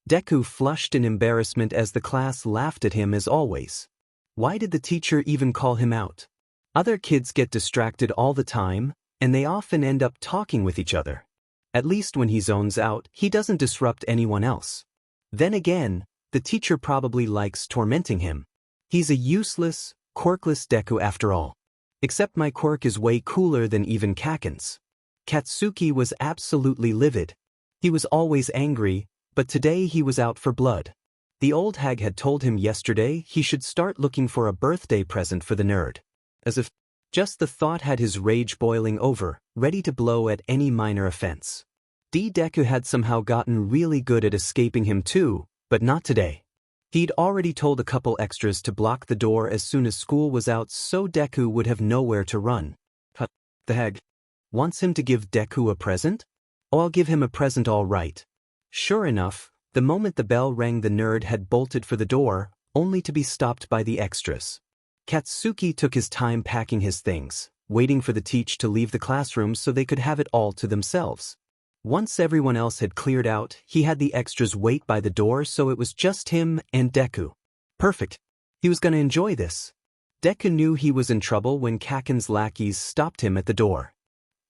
Deku flushed in embarrassment as the class laughed at him as always. Why did the teacher even call him out? Other kids get distracted all the time, and they often end up talking with each other. At least when he zones out, he doesn't disrupt anyone else. Then again, the teacher probably likes tormenting him. He's a useless, quirkless Deku after all. Except my quirk is way cooler than even Kaken's. Katsuki was absolutely livid. He was always angry, but today he was out for blood. The old hag had told him yesterday he should start looking for a birthday present for the nerd. As if just the thought had his rage boiling over, ready to blow at any minor offense. Deku had somehow gotten really good at escaping him too, but not today. He'd already told a couple extras to block the door as soon as school was out so Deku would have nowhere to run. The hag wants him to give Deku a present? Oh, I'll give him a present all right. Sure enough, the moment the bell rang the nerd had bolted for the door, only to be stopped by the extras. Katsuki took his time packing his things, waiting for the teacher to leave the classroom so they could have it all to themselves. Once everyone else had cleared out, he had the extras wait by the door so it was just him and Deku. Perfect. He was going to enjoy this. Deku knew he was in trouble when Kaken's lackeys stopped him at the door.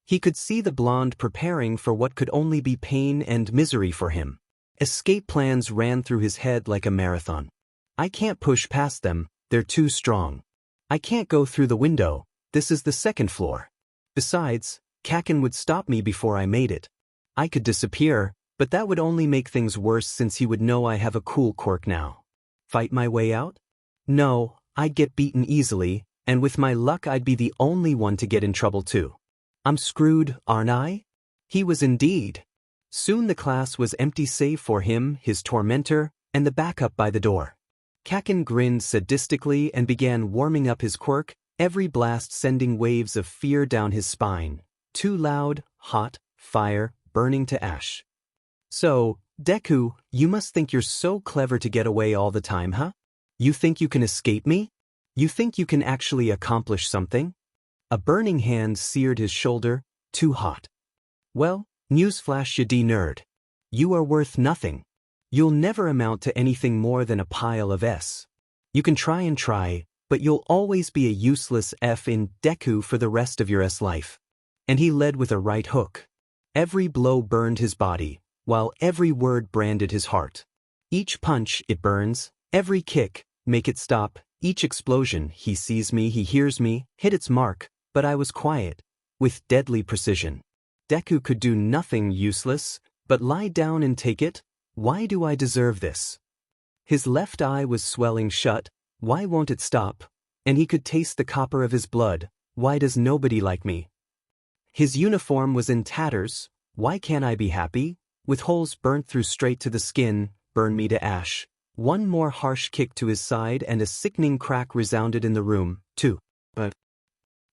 He could see the blonde preparing for what could only be pain and misery for him. Escape plans ran through his head like a marathon. I can't push past them, they're too strong. I can't go through the window, this is the 2nd floor. Besides, Kaken would stop me before I made it. I could disappear, but that would only make things worse since he would know I have a cool quirk now. Fight my way out? No, I'd get beaten easily, and with my luck I'd be the only one to get in trouble too. I'm screwed, aren't I? He was indeed. Soon the class was empty save for him, his tormentor, and the backup by the door. Kaken grinned sadistically and began warming up his quirk, every blast sending waves of fear down his spine. Too loud, hot, fire, burning to ash. So, Deku, you must think you're so clever to get away all the time, huh? You think you can escape me? You think you can actually accomplish something? A burning hand seared his shoulder, too hot. Well, Newsflash, you D-nerd. You are worth nothing. You'll never amount to anything more than a pile of S. You can try and try, but you'll always be a useless F in Deku for the rest of your S life. And he led with a right hook. Every blow burned his body, while every word branded his heart. Each punch, it burns. Every kick, make it stop. Each explosion, he sees me, he hears me, hit its mark, but I was quiet, with deadly precision. Deku could do nothing useless, but lie down and take it. Why do I deserve this? His left eye was swelling shut. Why won't it stop? And he could taste the copper of his blood. Why does nobody like me? His uniform was in tatters. Why can't I be happy? With holes burnt through straight to the skin, burn me to ash. One more harsh kick to his side and a sickening crack resounded in the room, too. But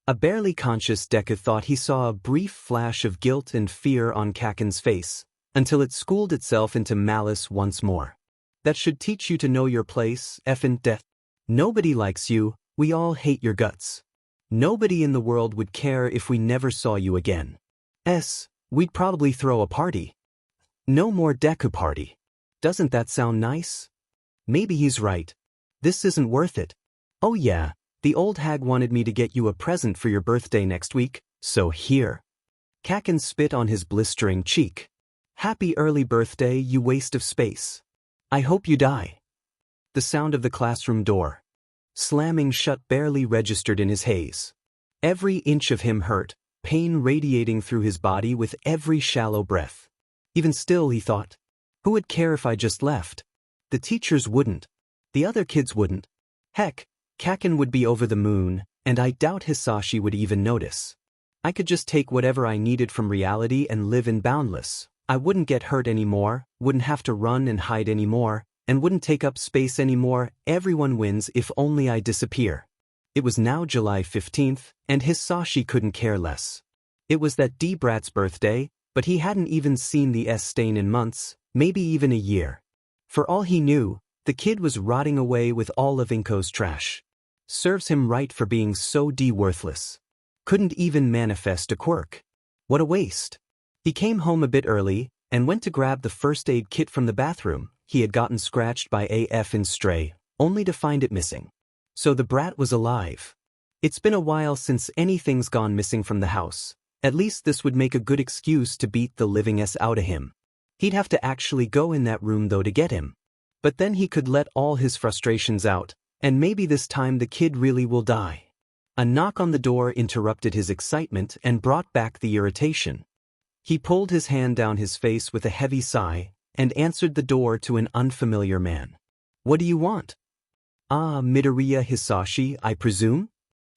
a barely conscious Deku thought he saw a brief flash of guilt and fear on Kaken's face, until it schooled itself into malice once more. That should teach you to know your place, effin' death. Nobody likes you, we all hate your guts. Nobody in the world would care if we never saw you again. We'd probably throw a party. No more Deku party. Doesn't that sound nice? Maybe he's right. This isn't worth it. Oh yeah, the old hag wanted me to get you a present for your birthday next week, so here. Kaken spit on his blistering cheek. Happy early birthday, you waste of space. I hope you die. The sound of the classroom door slamming shut barely registered in his haze. Every inch of him hurt, pain radiating through his body with every shallow breath. Even still, he thought, who would care if I just left? The teachers wouldn't. The other kids wouldn't. Heck, Kaken would be over the moon, and I doubt Hisashi would even notice. I could just take whatever I needed from reality and live in Boundless. I wouldn't get hurt anymore, wouldn't have to run and hide anymore, and wouldn't take up space anymore. Everyone wins if only I disappear. It was now July 15th, and Hisashi couldn't care less. It was that D-Brat's birthday, but he hadn't even seen the S stain in months, maybe even a year. For all he knew, the kid was rotting away with all of Inko's trash. Serves him right for being so D-worthless. Couldn't even manifest a quirk. What a waste. He came home a bit early, and went to grab the first aid kit from the bathroom. He had gotten scratched by AF in Stray, only to find it missing. So the brat was alive. It's been a while since anything's gone missing from the house. At least this would make a good excuse to beat the living S out of him. He'd have to actually go in that room though to get him. But then he could let all his frustrations out, and maybe this time the kid really will die. A knock on the door interrupted his excitement and brought back the irritation. He pulled his hand down his face with a heavy sigh, and answered the door to an unfamiliar man. What do you want? Ah, Midoriya Hisashi, I presume?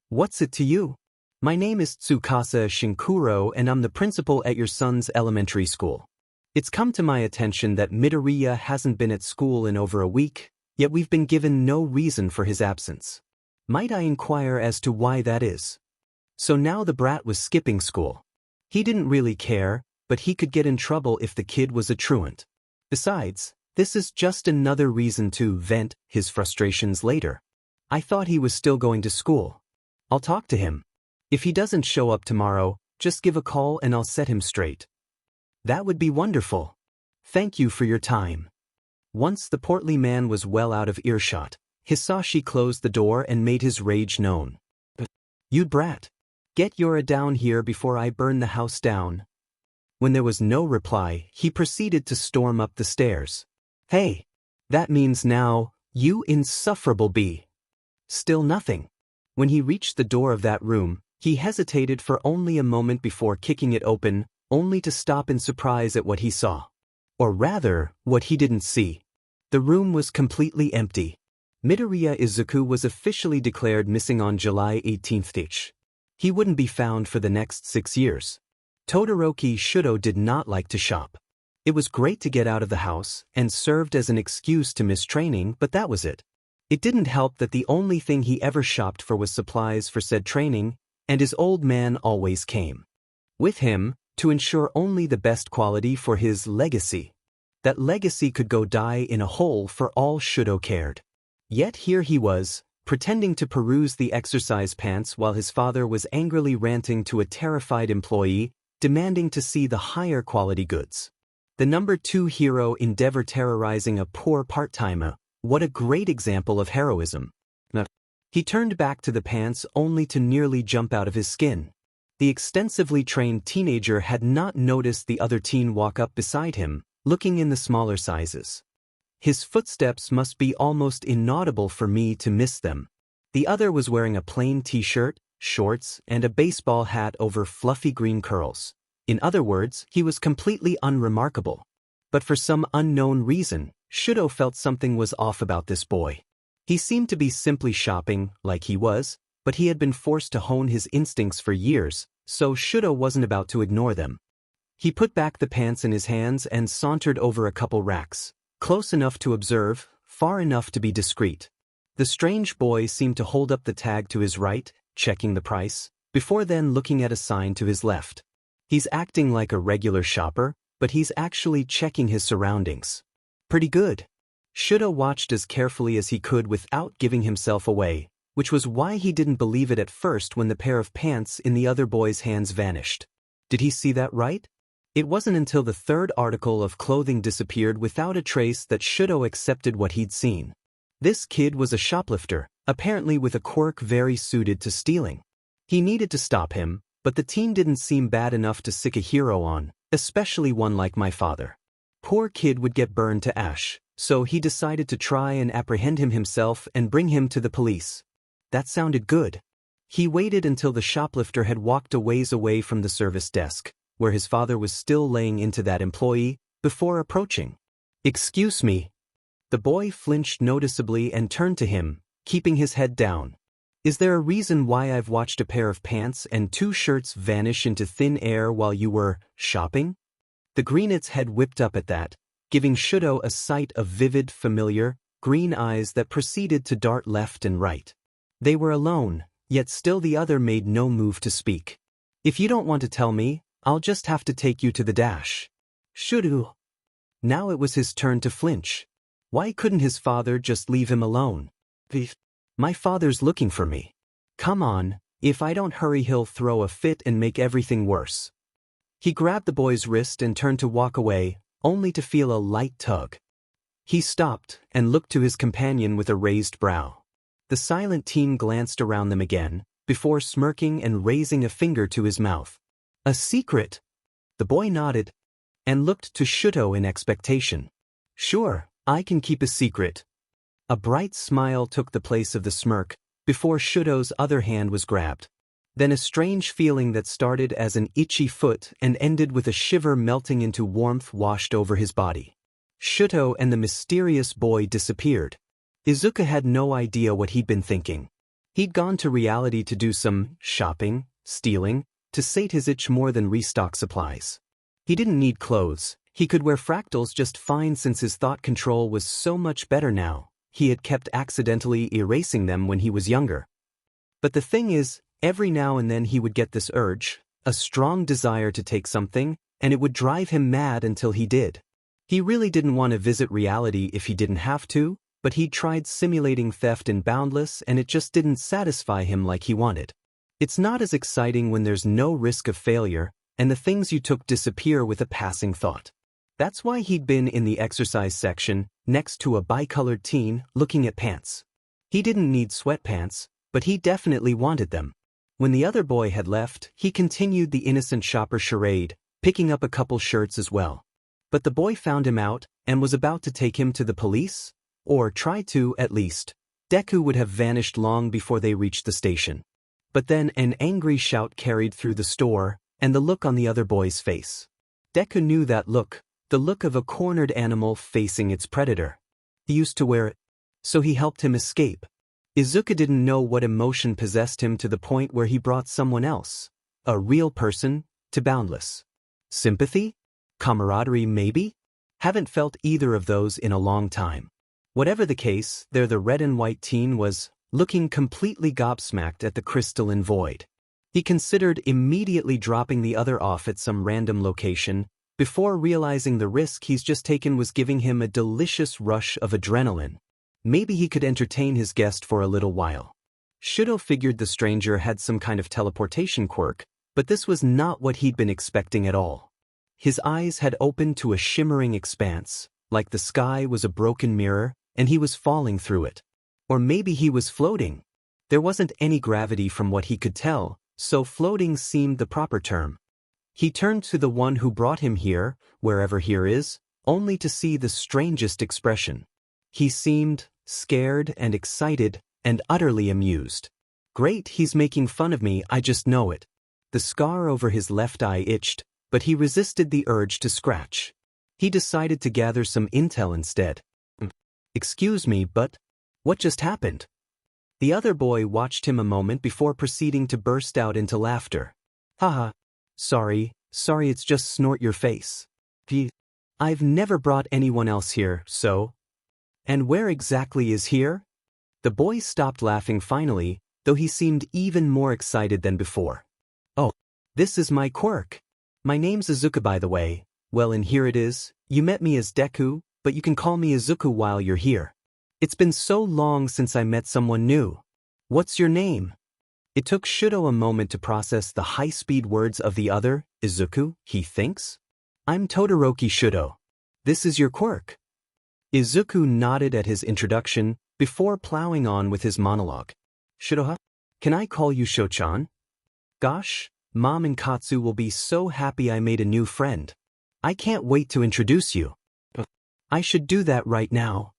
What's it to you? My name is Tsukasa Shinkuro and I'm the principal at your son's elementary school. It's come to my attention that Midoriya hasn't been at school in over a week, yet we've been given no reason for his absence. Might I inquire as to why that is? So now the brat was skipping school. He didn't really care, but he could get in trouble if the kid was a truant. Besides, this is just another reason to vent his frustrations later. I thought he was still going to school. I'll talk to him. If he doesn't show up tomorrow, just give a call and I'll set him straight. That would be wonderful. Thank you for your time. Once the portly man was well out of earshot, Hisashi closed the door and made his rage known. But, you brat. Get Yura down here before I burn the house down. When there was no reply, he proceeded to storm up the stairs. Hey! That means now, you insufferable bee. Still nothing. When he reached the door of that room, he hesitated for only a moment before kicking it open, only to stop in surprise at what he saw. Or rather, what he didn't see. The room was completely empty. Midoriya Izuku was officially declared missing on July 18th. He wouldn't be found for the next 6 years. Todoroki Shouto did not like to shop. It was great to get out of the house and served as an excuse to miss training, but that was it. It didn't help that the only thing he ever shopped for was supplies for said training, and his old man always came with him to ensure only the best quality for his legacy. That legacy could go die in a hole for all Shouto cared. Yet here he was, pretending to peruse the exercise pants while his father was angrily ranting to a terrified employee, demanding to see the higher quality goods. The number 2 hero endeavor terrorizing a poor part-timer. What a great example of heroism. He turned back to the pants only to nearly jump out of his skin. The extensively trained teenager had not noticed the other teen walk up beside him, looking in the smaller sizes. His footsteps must be almost inaudible for me to miss them. The other was wearing a plain t-shirt, shorts, and a baseball hat over fluffy green curls. In other words, he was completely unremarkable. But for some unknown reason, Shouto felt something was off about this boy. He seemed to be simply shopping, like he was, but he had been forced to hone his instincts for years, so Shouto wasn't about to ignore them. He put back the pants in his hands and sauntered over a couple racks, close enough to observe, far enough to be discreet. The strange boy seemed to hold up the tag to his right, checking the price, before then looking at a sign to his left. He's acting like a regular shopper, but he's actually checking his surroundings. Pretty good. Shouto watched as carefully as he could without giving himself away, which was why he didn't believe it at first when the pair of pants in the other boy's hands vanished. Did he see that right? It wasn't until the third article of clothing disappeared without a trace that Shouto accepted what he'd seen. This kid was a shoplifter, apparently with a quirk very suited to stealing. He needed to stop him, but the teen didn't seem bad enough to sick a hero on, especially one like my father. Poor kid would get burned to ash, so he decided to try and apprehend him himself and bring him to the police. That sounded good. He waited until the shoplifter had walked a ways away from the service desk, where his father was still laying into that employee, before approaching. "Excuse me." The boy flinched noticeably and turned to him, keeping his head down. "Is there a reason why I've watched a pair of pants and 2 shirts vanish into thin air while you were shopping?" The greenet's head whipped up at that, giving Shouto a sight of vivid, familiar, green eyes that proceeded to dart left and right. They were alone, yet still the other made no move to speak. "If you don't want to tell me, I'll just have to take you to the dash." Shouto. Now it was his turn to flinch. Why couldn't his father just leave him alone? "My father's looking for me. Come on, if I don't hurry he'll throw a fit and make everything worse." He grabbed the boy's wrist and turned to walk away, only to feel a light tug. He stopped and looked to his companion with a raised brow. The silent teen glanced around them again, before smirking and raising a finger to his mouth. "A secret?" The boy nodded, and looked to Shouto in expectation. "Sure, I can keep a secret." A bright smile took the place of the smirk, before Shouto's other hand was grabbed. Then a strange feeling that started as an itchy foot and ended with a shiver melting into warmth washed over his body. Shouto and the mysterious boy disappeared. Izuku had no idea what he'd been thinking. He'd gone to reality to do some shopping, stealing, to sate his itch more than restock supplies. He didn't need clothes. He could wear fractals just fine since his thought control was so much better now. He had kept accidentally erasing them when he was younger. But the thing is, every now and then he would get this urge, a strong desire to take something, and it would drive him mad until he did. He really didn't want to visit reality if he didn't have to, but he'd tried simulating theft in Boundless and it just didn't satisfy him like he wanted. It's not as exciting when there's no risk of failure, and the things you took disappear with a passing thought. That's why he'd been in the exercise section, next to a bicolored teen, looking at pants. He didn't need sweatpants, but he definitely wanted them. When the other boy had left, he continued the innocent shopper charade, picking up a couple shirts as well. But the boy found him out, and was about to take him to the police? Or try to, at least. Deku would have vanished long before they reached the station. But then an angry shout carried through the store, and the look on the other boy's face. Deku knew that look, the look of a cornered animal facing its predator. He used to wear it, so he helped him escape. Izuku didn't know what emotion possessed him to the point where he brought someone else, a real person, to Boundless. Sympathy? Camaraderie maybe? Haven't felt either of those in a long time. Whatever the case, there the red and white teen was, looking completely gobsmacked at the crystalline void. He considered immediately dropping the other off at some random location, before realizing the risk he's just taken was giving him a delicious rush of adrenaline. Maybe he could entertain his guest for a little while. Shouto figured the stranger had some kind of teleportation quirk, But this was not what he'd been expecting at all. His eyes had opened to a shimmering expanse, like the sky was a broken mirror, and he was falling through it. Or maybe he was floating. There wasn't any gravity from what he could tell, so floating seemed the proper term. He turned to the one who brought him here, wherever here is, only to see the strangest expression. He seemed scared and excited and utterly amused. Great, he's making fun of me, I just know it. The scar over his left eye itched, but he resisted the urge to scratch. He decided to gather some intel instead. Excuse me, but what just happened? The other boy watched him a moment before proceeding to burst out into laughter. Haha. Sorry, it's just snort your face. I've never brought anyone else here, so. And where exactly is here? The boy stopped laughing finally, though he seemed even more excited than before. Oh, this is my Quirk. My name's Izuku, by the way. Well, and here it is. You met me as Deku, but you can call me Izuku while you're here. It's been so long since I met someone new. What's your name? It took Shouto a moment to process the high-speed words of the other. Izuku, he thinks? I'm Todoroki Shouto. This is your Quirk. Izuku nodded at his introduction before plowing on with his monologue. Shouto, can I call you Shouchan? Gosh, Mom and Katsu will be so happy I made a new friend. I can't wait to introduce you. I should do that right now.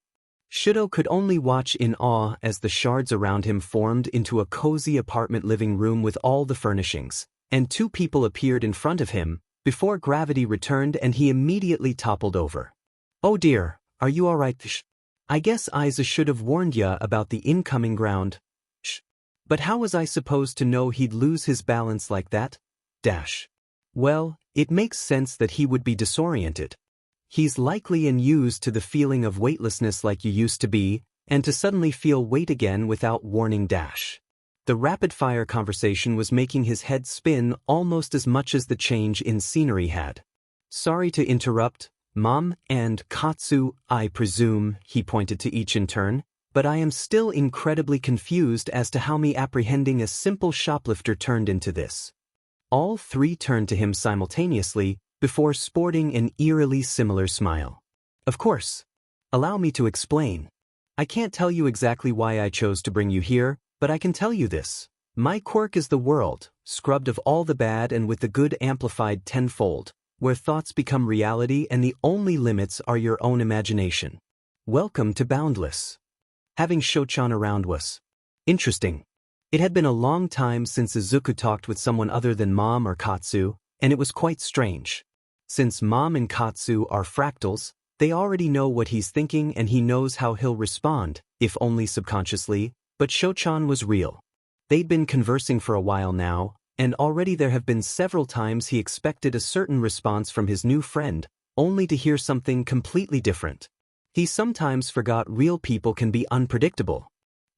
Shouto could only watch in awe as the shards around him formed into a cozy apartment living room with all the furnishings, and two people appeared in front of him, before gravity returned and he immediately toppled over. Oh dear, are you alright? I guess Aiza should have warned ya about the incoming ground. But how was I supposed to know he'd lose his balance like that? Well, it makes sense that he would be disoriented. He's likely unused to the feeling of weightlessness like you used to be, and to suddenly feel weight again without warning. The rapid-fire conversation was making his head spin almost as much as the change in scenery had. Sorry to interrupt, Mom and Katsu, I presume, he pointed to each in turn, but I am still incredibly confused as to how me apprehending a simple shoplifter turned into this. All three turned to him simultaneously, before sporting an eerily similar smile. Of course. Allow me to explain. I can't tell you exactly why I chose to bring you here, but I can tell you this. My Quirk is the world, scrubbed of all the bad and with the good amplified tenfold, where thoughts become reality and the only limits are your own imagination. Welcome to Boundless. Having Shouchan around was interesting. It had been a long time since Izuku talked with someone other than Mom or Katsu, and it was quite strange. Since Mom and Katsu are fractals, they already know what he's thinking and he knows how he'll respond, if only subconsciously, but Shouchan was real. They'd been conversing for a while now, and already there have been several times he expected a certain response from his new friend, only to hear something completely different. He sometimes forgot real people can be unpredictable.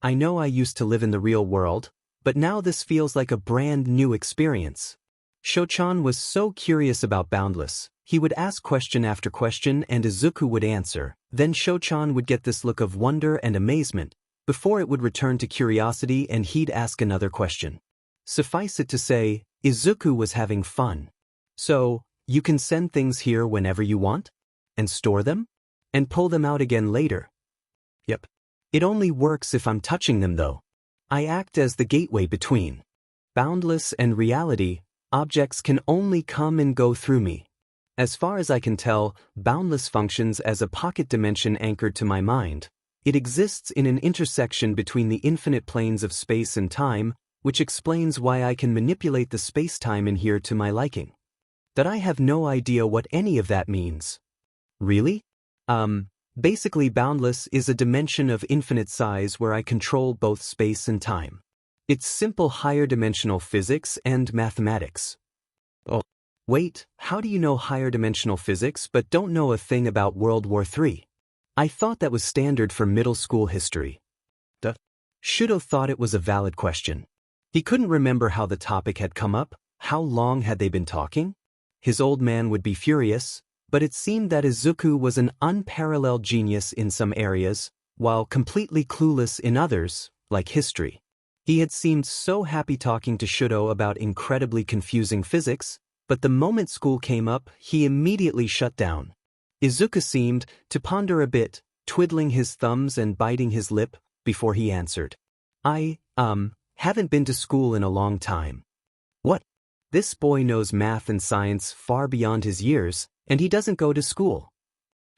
I know I used to live in the real world, but now this feels like a brand new experience. Shouchan was so curious about Boundless, he would ask question after question and Izuku would answer, then Shouchan would get this look of wonder and amazement, before it would return to curiosity and he'd ask another question. Suffice it to say, Izuku was having fun. So, you can send things here whenever you want? And store them? And pull them out again later? Yep. It only works if I'm touching them though. I act as the gateway between Boundless and reality. Objects can only come and go through me. As far as I can tell, Boundless functions as a pocket dimension anchored to my mind. It exists in an intersection between the infinite planes of space and time, which explains why I can manipulate the space-time in here to my liking. That I have no idea what any of that means. Really? Basically Boundless is a dimension of infinite size where I control both space and time. It's simple higher dimensional physics and mathematics. Oh, wait, how do you know higher dimensional physics but don't know a thing about World War III? I thought that was standard for middle school history. Shouto thought it was a valid question. He couldn't remember how the topic had come up, how long had they been talking? His old man would be furious, but it seemed that Izuku was an unparalleled genius in some areas, while completely clueless in others, like history. He had seemed so happy talking to Shouto about incredibly confusing physics, but the moment school came up, he immediately shut down. Izuku seemed to ponder a bit, twiddling his thumbs and biting his lip, before he answered. I haven't been to school in a long time. What? This boy knows math and science far beyond his years, and he doesn't go to school.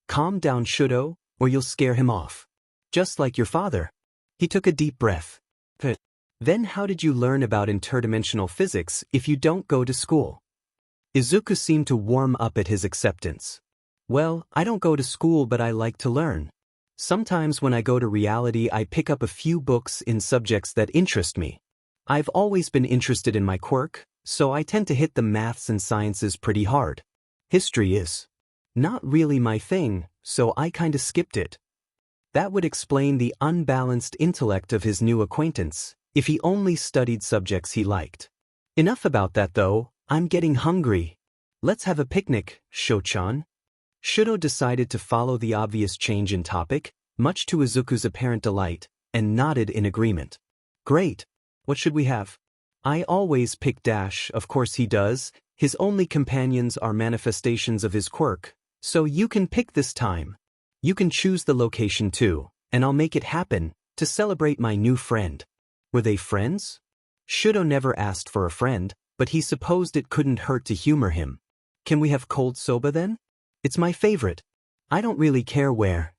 Calm down, Shouto, or you'll scare him off. Just like your father. He took a deep breath. Then how did you learn about interdimensional physics if you don't go to school? Izuku seemed to warm up at his acceptance. Well, I don't go to school, but I like to learn. Sometimes when I go to reality, I pick up a few books in subjects that interest me. I've always been interested in my quirk, so I tend to hit the maths and sciences pretty hard. History is not really my thing, so I kinda skipped it. That would explain the unbalanced intellect of his new acquaintance, if he only studied subjects he liked. Enough about that though, I'm getting hungry. Let's have a picnic, Shouchan. Shouto decided to follow the obvious change in topic, much to Izuku's apparent delight, and nodded in agreement. Great. What should we have? I always pick Dash, of course he does. His only companions are manifestations of his quirk, so you can pick this time. You can choose the location too, and I'll make it happen, to celebrate my new friend. Were they friends? Shouto never asked for a friend, but he supposed it couldn't hurt to humor him. Can we have cold soba then? It's my favorite. I don't really care where.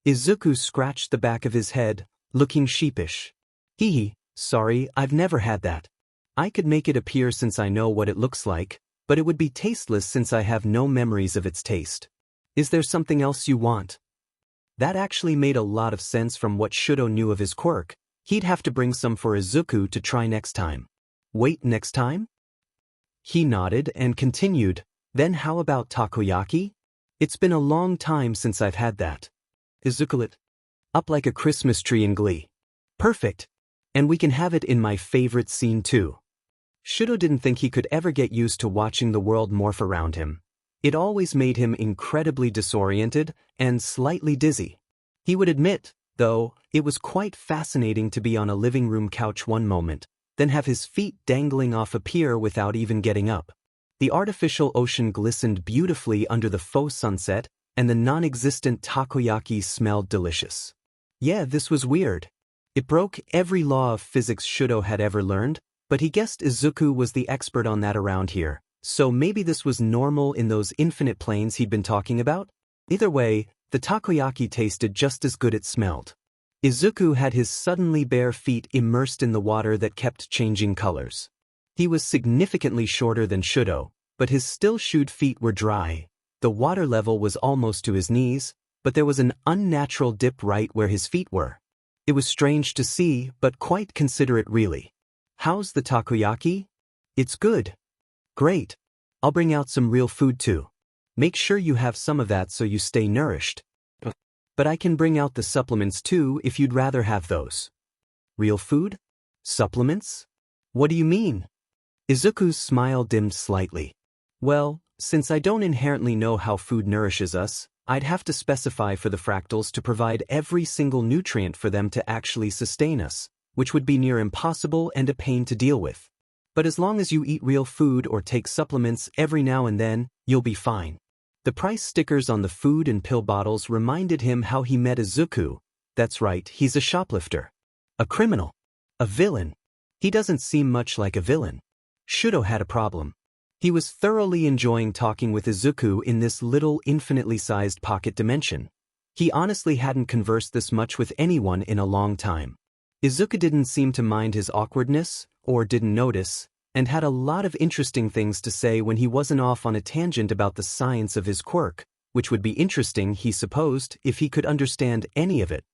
Izuku scratched the back of his head, looking sheepish. Hee, sorry, I've never had that. I could make it appear since I know what it looks like, but it would be tasteless since I have no memories of its taste. Is there something else you want? That actually made a lot of sense from what Shouto knew of his quirk. He'd have to bring some for Izuku to try next time. Wait, next time? He nodded and continued, then how about takoyaki? It's been a long time since I've had that. Izuku lit up like a Christmas tree in glee. Perfect. And we can have it in my favorite scene too. Shouto didn't think he could ever get used to watching the world morph around him. It always made him incredibly disoriented and slightly dizzy. He would admit, though, it was quite fascinating to be on a living room couch one moment, then have his feet dangling off a pier without even getting up. The artificial ocean glistened beautifully under the faux sunset, and the non-existent takoyaki smelled delicious. Yeah, this was weird. It broke every law of physics Shouto had ever learned, but he guessed Izuku was the expert on that around here, so maybe this was normal in those infinite planes he'd been talking about? Either way, the takoyaki tasted just as good it smelled. Izuku had his suddenly bare feet immersed in the water that kept changing colors. He was significantly shorter than Shouto, but his still-shoed feet were dry. The water level was almost to his knees, but there was an unnatural dip right where his feet were. It was strange to see, but quite considerate really. How's the takoyaki? It's good. Great. I'll bring out some real food too. Make sure you have some of that so you stay nourished. But I can bring out the supplements too if you'd rather have those. Real food? Supplements? What do you mean? Izuku's smile dimmed slightly. Well, since I don't inherently know how food nourishes us, I'd have to specify for the fractals to provide every single nutrient for them to actually sustain us, which would be near impossible and a pain to deal with. But as long as you eat real food or take supplements every now and then, you'll be fine. The price stickers on the food and pill bottles reminded him how he met Izuku. That's right, he's a shoplifter. A criminal. A villain. He doesn't seem much like a villain. Shouto had a problem. He was thoroughly enjoying talking with Izuku in this little infinitely sized pocket dimension. He honestly hadn't conversed this much with anyone in a long time. Izuku didn't seem to mind his awkwardness, or didn't notice, and had a lot of interesting things to say when he wasn't off on a tangent about the science of his quirk, which would be interesting, he supposed, if he could understand any of it.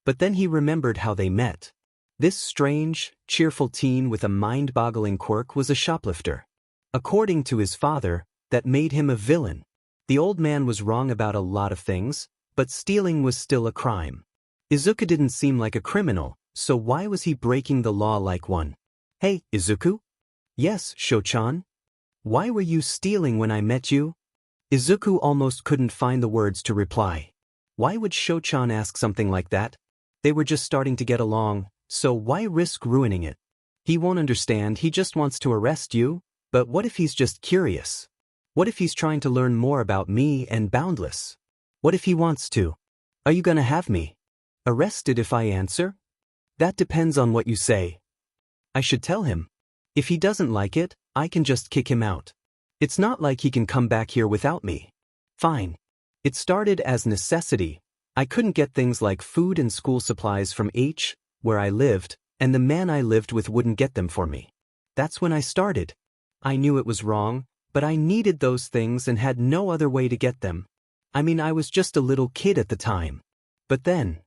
But then he remembered how they met. This strange, cheerful teen with a mind-boggling quirk was a shoplifter. According to his father, that made him a villain. The old man was wrong about a lot of things, but stealing was still a crime. Izuku didn't seem like a criminal, so why was he breaking the law like one? Hey, Izuku? Yes, Shouchan? Why were you stealing when I met you? Izuku almost couldn't find the words to reply. Why would Shouchan ask something like that? They were just starting to get along, So why risk ruining it? He won't understand, he just wants to arrest you, but what if he's just curious? What if he's trying to learn more about me and Boundless? What if he wants to? Are you gonna have me arrested if I answer? That depends on what you say. I should tell him. If he doesn't like it, I can just kick him out. It's not like he can come back here without me. Fine. It started as necessity. I couldn't get things like food and school supplies from where I lived, and the man I lived with wouldn't get them for me. That's when I started. I knew it was wrong, but I needed those things and had no other way to get them. I mean, I was just a little kid at the time. But then,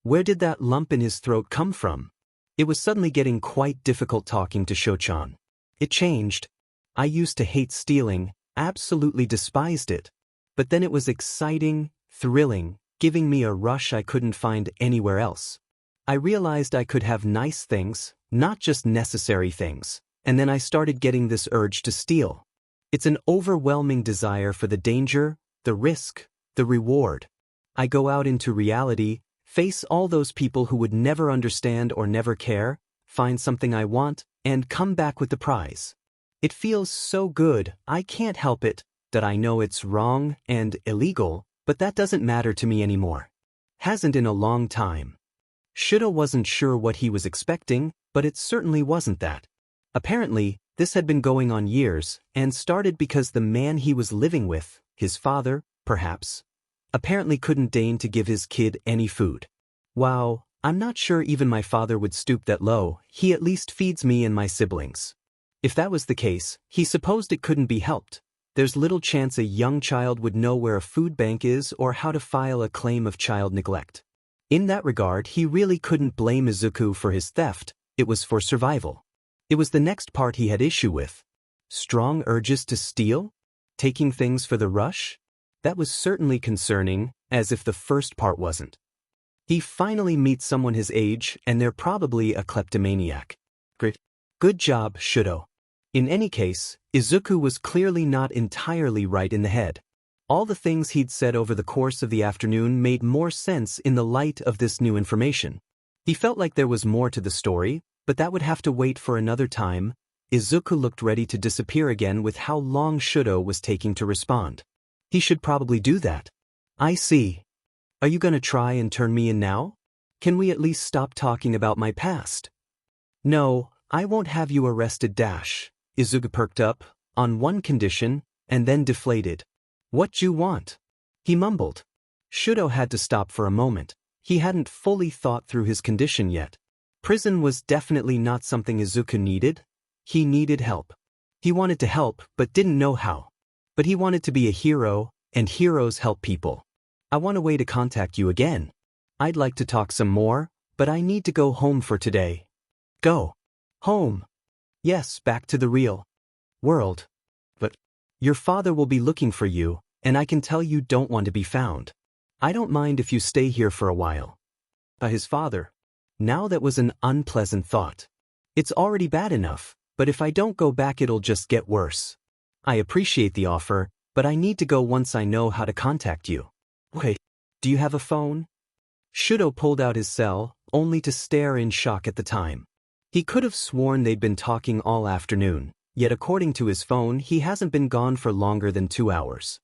where did that lump in his throat come from? It was suddenly getting quite difficult talking to Shouchan. It changed. I used to hate stealing, absolutely despised it. But then it was exciting, thrilling, giving me a rush I couldn't find anywhere else. I realized I could have nice things, not just necessary things, and then I started getting this urge to steal. It's an overwhelming desire for the danger, the risk, the reward. I go out into reality, face all those people who would never understand or never care, find something I want, and come back with the prize. It feels so good, I can't help it, that I know it's wrong and illegal, but that doesn't matter to me anymore. Hasn't in a long time. Shouto wasn't sure what he was expecting, but it certainly wasn't that. Apparently, this had been going on years, and started because the man he was living with, his father, perhaps, apparently couldn't deign to give his kid any food. Wow, I'm not sure even my father would stoop that low, he at least feeds me and my siblings. If that was the case, he supposed it couldn't be helped. There's little chance a young child would know where a food bank is or how to file a claim of child neglect. In that regard, he really couldn't blame Izuku for his theft, it was for survival. It was the next part he had issue with. Strong urges to steal? Taking things for the rush? That was certainly concerning, as if the first part wasn't. He finally meets someone his age, and they're probably a kleptomaniac. Great. Good job, Shouto. In any case, Izuku was clearly not entirely right in the head. All the things he'd said over the course of the afternoon made more sense in the light of this new information. He felt like there was more to the story, but that would have to wait for another time. Izuku looked ready to disappear again with how long Shouto was taking to respond. He should probably do that. I see. Are you gonna try and turn me in now? Can we at least stop talking about my past? No, I won't have you arrested. Izuku perked up, on one condition, and then deflated. What you want? He mumbled. Shouto had to stop for a moment. He hadn't fully thought through his condition yet. Prison was definitely not something Izuku needed. He needed help. He wanted to help, but didn't know how. But he wanted to be a hero, and heroes help people. I want a way to contact you again. I'd like to talk some more, but I need to go home for today. Go. Home. Yes, back to the real world. But your father will be looking for you, and I can tell you don't want to be found. I don't mind if you stay here for a while. His father. Now that was an unpleasant thought. It's already bad enough, but if I don't go back it'll just get worse. I appreciate the offer, but I need to go once I know how to contact you. Wait, do you have a phone? Shouto pulled out his cell, only to stare in shock at the time. He could have sworn they'd been talking all afternoon, yet according to his phone he hasn't been gone for longer than 2 hours.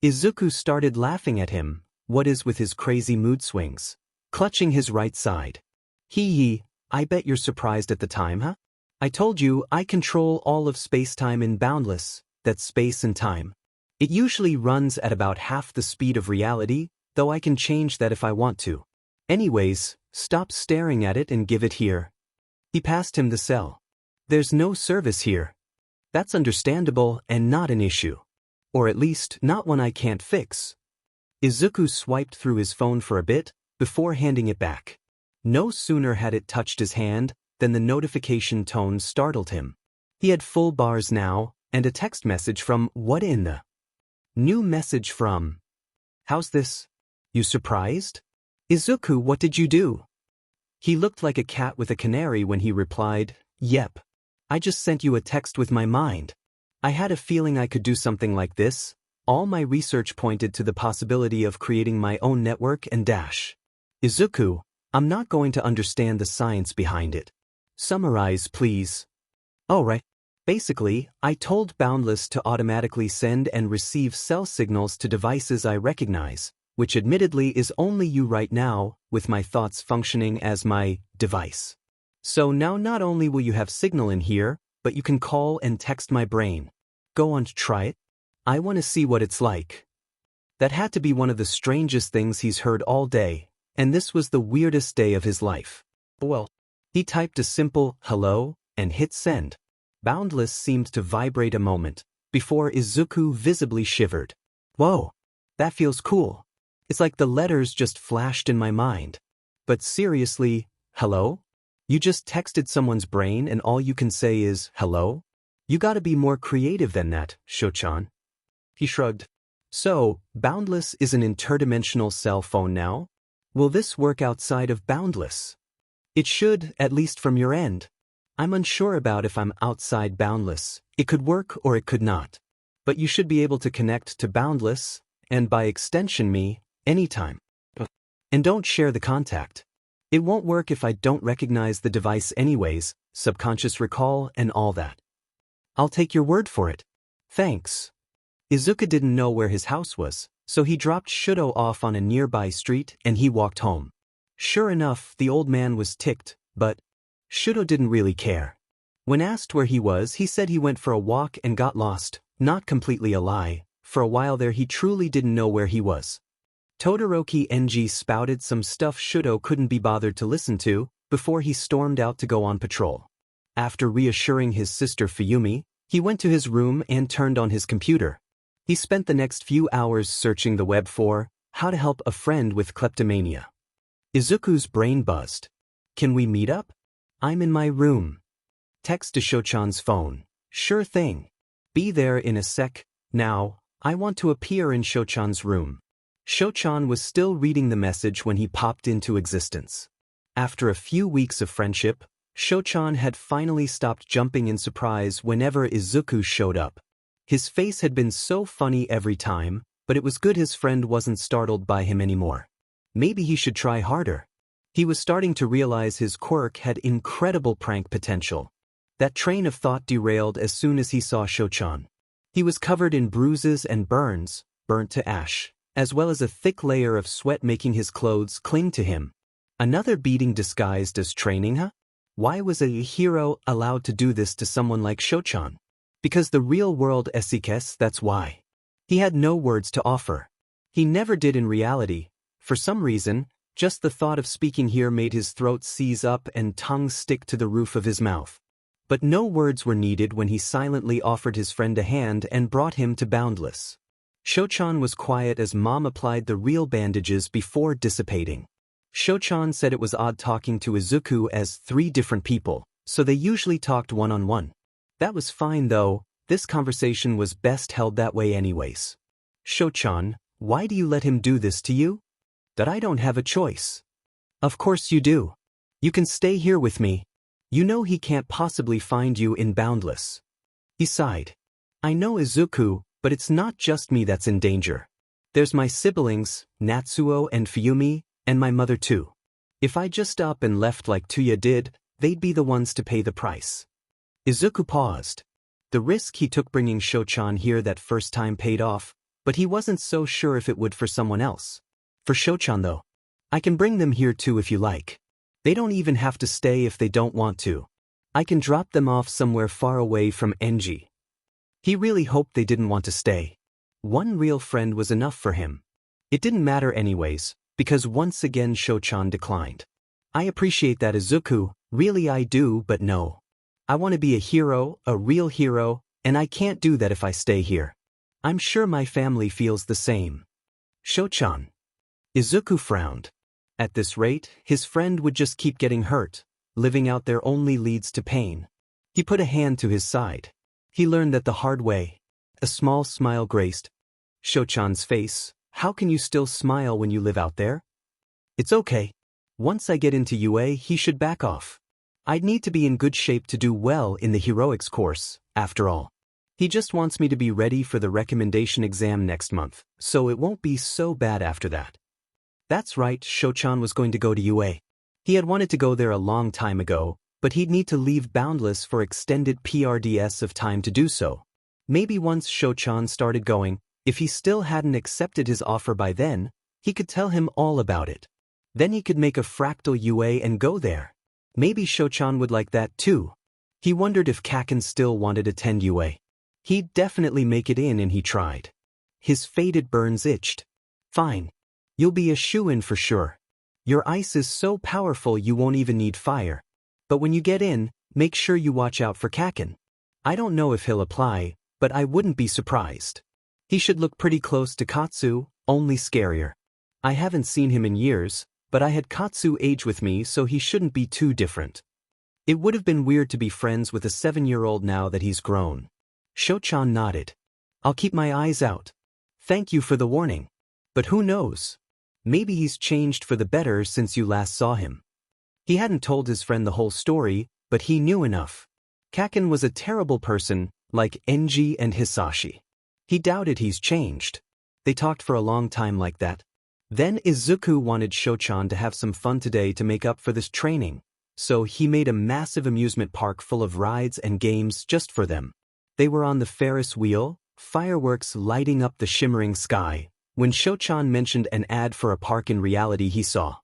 Izuku started laughing at him, what is with his crazy mood swings, clutching his right side. Hee, I bet you're surprised at the time, huh? I told you I control all of space-time in Boundless, that's space and time. It usually runs at about half the speed of reality, though I can change that if I want to. Anyways, stop staring at it and give it here. He passed him the cell. There's no service here. That's understandable and not an issue. Or at least not one I can't fix. Izuku swiped through his phone for a bit, before handing it back. No sooner had it touched his hand, than the notification tone startled him. He had full bars now, and a text message from what in the? New message from. How's this? You surprised? Izuku, what did you do? He looked like a cat with a canary when he replied, Yep. I just sent you a text with my mind. I had a feeling I could do something like this. All my research pointed to the possibility of creating my own network and Izuku, I'm not going to understand the science behind it. Summarize, please. Alright. Basically, I told Boundless to automatically send and receive cell signals to devices I recognize, which admittedly is only you right now, with my thoughts functioning as my device. So now not only will you have signal in here, but you can call and text my brain. Go on to try it. I want to see what it's like. That had to be one of the strangest things he's heard all day, and this was the weirdest day of his life. Well, he typed a simple hello and hit send. Boundless seemed to vibrate a moment, before Izuku visibly shivered. Whoa, that feels cool. It's like the letters just flashed in my mind. But seriously, hello? You just texted someone's brain and all you can say is hello? You gotta be more creative than that, Shouchan. He shrugged. So, Boundless is an interdimensional cell phone now? Will this work outside of Boundless? It should, at least from your end. I'm unsure about if I'm outside Boundless. It could work or it could not. But you should be able to connect to Boundless, and by extension me, anytime. And don't share the contact. It won't work if I don't recognize the device anyways, subconscious recall and all that. I'll take your word for it. Thanks. Izuku didn't know where his house was, so he dropped Shouto off on a nearby street and he walked home. Sure enough, the old man was ticked, but Shouto didn't really care. When asked where he was, he said he went for a walk and got lost, not completely a lie. For a while there he truly didn't know where he was. Todoroki NG spouted some stuff Shouto couldn't be bothered to listen to, before he stormed out to go on patrol. After reassuring his sister Fuyumi, he went to his room and turned on his computer. He spent the next few hours searching the web for how to help a friend with kleptomania. Izuku's brain buzzed. Can we meet up? I'm in my room. Text to Shouchan's phone. Sure thing. Be there in a sec. Now, I want to appear in Shouchan's room. Shouchan was still reading the message when he popped into existence. After a few weeks of friendship, Shouchan had finally stopped jumping in surprise whenever Izuku showed up. His face had been so funny every time, but it was good his friend wasn't startled by him anymore. Maybe he should try harder. He was starting to realize his quirk had incredible prank potential. That train of thought derailed as soon as he saw Shouchan. He was covered in bruises and burns, burnt to ash, as well as a thick layer of sweat making his clothes cling to him. Another beating disguised as training, huh? Why was a hero allowed to do this to someone like Shouchan? Because the real-world Escapist, that's why. He had no words to offer. He never did in reality. For some reason, just the thought of speaking here made his throat seize up and tongue stick to the roof of his mouth. But no words were needed when he silently offered his friend a hand and brought him to Boundless. Shouchan was quiet as Mom applied the real bandages before dissipating. Shouchan said it was odd talking to Izuku as 3 different people, so they usually talked one-on-one. That was fine though, this conversation was best held that way anyways. Shouchan, why do you let him do this to you? That I don't have a choice. Of course you do. You can stay here with me. You know he can't possibly find you in Boundless. He sighed. I know Izuku, but it's not just me that's in danger. There's my siblings, Natsuo and Fuyumi, and my mother too. If I just up and left like Tuya did, they'd be the ones to pay the price. Izuku paused. The risk he took bringing Shouchan here that first time paid off, but he wasn't so sure if it would for someone else. For Shouchan though, I can bring them here too if you like. They don't even have to stay if they don't want to. I can drop them off somewhere far away from Enji. He really hoped they didn't want to stay. One real friend was enough for him. It didn't matter anyways, because once again Shouchan declined. I appreciate that, Izuku, really I do, but no. I want to be a hero, a real hero, and I can't do that if I stay here. I'm sure my family feels the same. Shouchan. Izuku frowned. At this rate, his friend would just keep getting hurt. Living out there only leads to pain. He put a hand to his side. He learned that the hard way. A small smile graced Shouchan's face. How can you still smile when you live out there? It's okay. Once I get into UA, he should back off. I'd need to be in good shape to do well in the heroics course, after all. He just wants me to be ready for the recommendation exam next month, so it won't be so bad after that. That's right, Shouchan was going to go to UA. He had wanted to go there a long time ago, but he'd need to leave Boundless for extended PRDS of time to do so. Maybe once Shouchan started going, if he still hadn't accepted his offer by then, he could tell him all about it. Then he could make a fractal UA and go there. Maybe Shouchan would like that too. He wondered if Kaken still wanted a 10 UA. He'd definitely make it in, and he tried. His faded burns itched. Fine. You'll be a shoo-in for sure. Your ice is so powerful you won't even need fire. But when you get in, make sure you watch out for Kaken. I don't know if he'll apply, but I wouldn't be surprised. He should look pretty close to Katsu, only scarier. I haven't seen him in years, but I had Katsu age with me, so he shouldn't be too different. It would have been weird to be friends with a 7-year-old now that he's grown. Shouchan nodded. I'll keep my eyes out. Thank you for the warning. But who knows? Maybe he's changed for the better since you last saw him. He hadn't told his friend the whole story, but he knew enough. Kaken was a terrible person, like Enji and Hisashi. He doubted he's changed. They talked for a long time like that. Then Izuku wanted Shouchan to have some fun today to make up for this training, so he made a massive amusement park full of rides and games just for them. They were on the Ferris wheel, fireworks lighting up the shimmering sky, when Shouchan mentioned an ad for a park in reality he saw.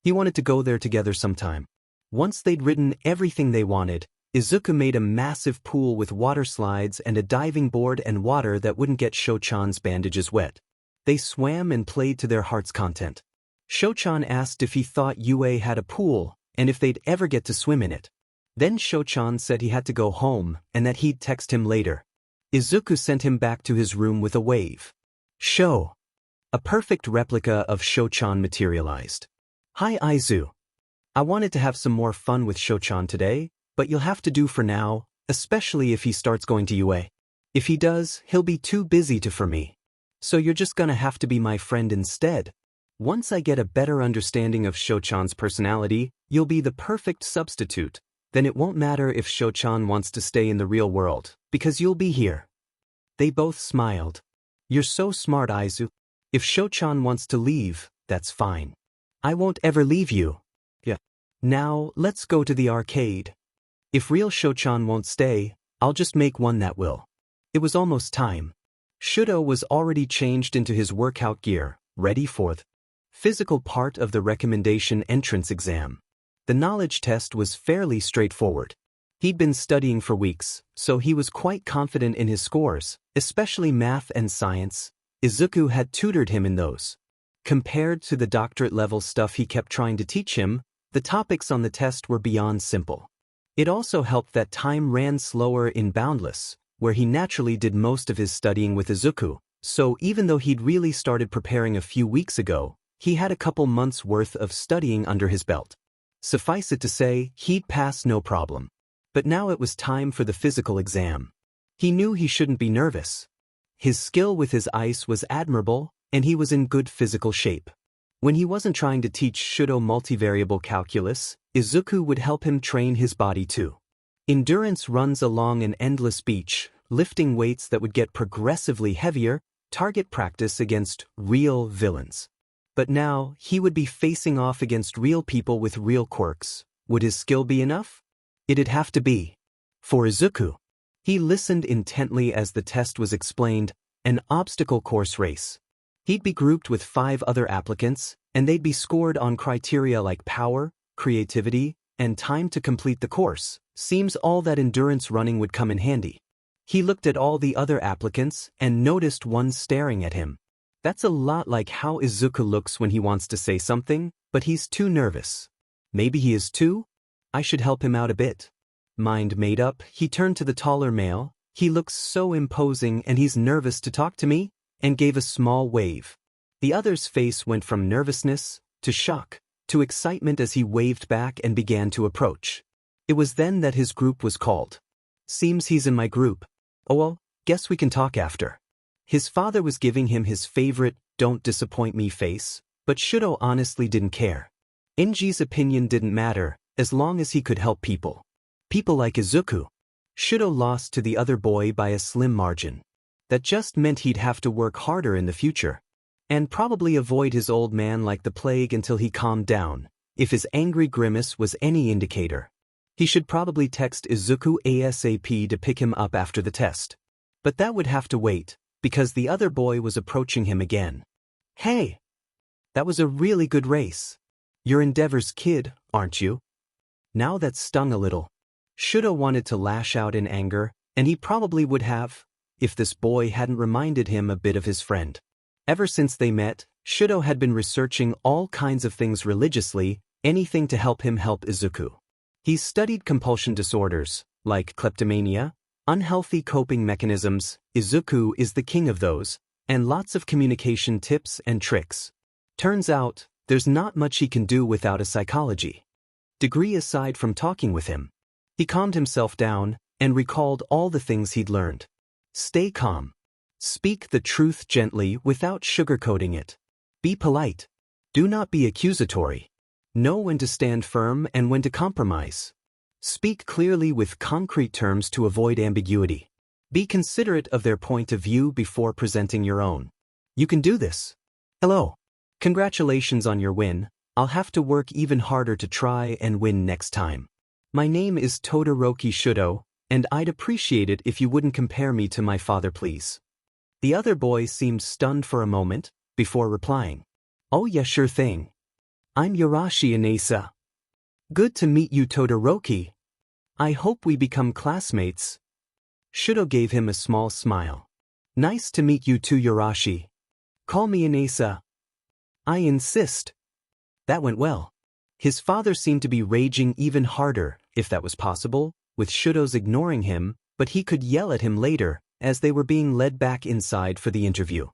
He wanted to go there together sometime. Once they'd ridden everything they wanted, Izuku made a massive pool with water slides and a diving board and water that wouldn't get Shouchan's bandages wet. They swam and played to their heart's content. Shouchan asked if he thought UA had a pool and if they'd ever get to swim in it. Then Shouchan said he had to go home and that he'd text him later. Izuku sent him back to his room with a wave. Sho. A perfect replica of Shouchan materialized. Hi Aizu. I wanted to have some more fun with Shouchan today, but you'll have to do for now, especially if he starts going to UA. If he does, he'll be too busy for me. So you're just gonna have to be my friend instead. Once I get a better understanding of Shouchan's personality, you'll be the perfect substitute. Then it won't matter if Shouchan wants to stay in the real world, because you'll be here. They both smiled. You're so smart, Aizu. If Shouchan wants to leave, that's fine. I won't ever leave you. Yeah. Now, let's go to the arcade. If real Shouchan won't stay, I'll just make one that will. It was almost time. Shouto was already changed into his workout gear, ready for the physical part of the recommendation entrance exam. The knowledge test was fairly straightforward. He'd been studying for weeks, so he was quite confident in his scores, especially math and science. Izuku had tutored him in those. Compared to the doctorate-level stuff he kept trying to teach him, the topics on the test were beyond simple. It also helped that time ran slower in Boundless, where he naturally did most of his studying with Izuku, so even though he'd really started preparing a few weeks ago, he had a couple months' worth of studying under his belt. Suffice it to say, he'd pass no problem. But now it was time for the physical exam. He knew he shouldn't be nervous. His skill with his ice was admirable, and he was in good physical shape. When he wasn't trying to teach Shouto multivariable calculus, Izuku would help him train his body too. Endurance runs along an endless beach, lifting weights that would get progressively heavier, target practice against real villains. But now, he would be facing off against real people with real quirks. Would his skill be enough? It'd have to be. For Izuku. He listened intently as the test was explained, an obstacle course race. He'd be grouped with 5 other applicants, and they'd be scored on criteria like power, creativity, and time to complete the course. Seems all that endurance running would come in handy. He looked at all the other applicants and noticed one staring at him. That's a lot like how Izuku looks when he wants to say something, but he's too nervous. Maybe he is too? I should help him out a bit. Mind made up, he turned to the taller male. He looks so imposing and he's nervous to talk to me, and gave a small wave. The other's face went from nervousness to shock to excitement as he waved back and began to approach. It was then that his group was called. Seems he's in my group. Oh well, guess we can talk after. His father was giving him his favorite, don't disappoint me face, but Shouto honestly didn't care. Enji's opinion didn't matter, as long as he could help people. People like Izuku. Shouto lost to the other boy by a slim margin. That just meant he'd have to work harder in the future. And probably avoid his old man like the plague until he calmed down, If his angry grimace was any indicator, he should probably text Izuku ASAP to pick him up after the test. But that would have to wait, because the other boy was approaching him again. Hey! That was a really good race. You're Endeavor's kid, aren't you? Now that stung a little. Shouto wanted to lash out in anger, and he probably would have, if this boy hadn't reminded him a bit of his friend. Ever since they met, Shouto had been researching all kinds of things religiously, anything to help him help Izuku. He's studied compulsion disorders, like kleptomania, unhealthy coping mechanisms, Izuku is the king of those, and lots of communication tips and tricks. Turns out, there's not much he can do without a psychology degree aside from talking with him. He calmed himself down and recalled all the things he'd learned. Stay calm. Speak the truth gently without sugarcoating it. Be polite. Do not be accusatory. Know when to stand firm and when to compromise. Speak clearly with concrete terms to avoid ambiguity. Be considerate of their point of view before presenting your own. You can do this. Hello. Congratulations on your win. I'll have to work even harder to try and win next time. My name is Todoroki Shouto, and I'd appreciate it if you wouldn't compare me to my father, please. The other boy seemed stunned for a moment, before replying. Oh yeah, sure thing. I'm Yorashi Inesa. Good to meet you, Todoroki. I hope we become classmates. Shouto gave him a small smile. Nice to meet you too, Yorashi. Call me Inesa. I insist. That went well. His father seemed to be raging even harder, if that was possible, with Shouto's ignoring him, but he could yell at him later, as they were being led back inside for the interview.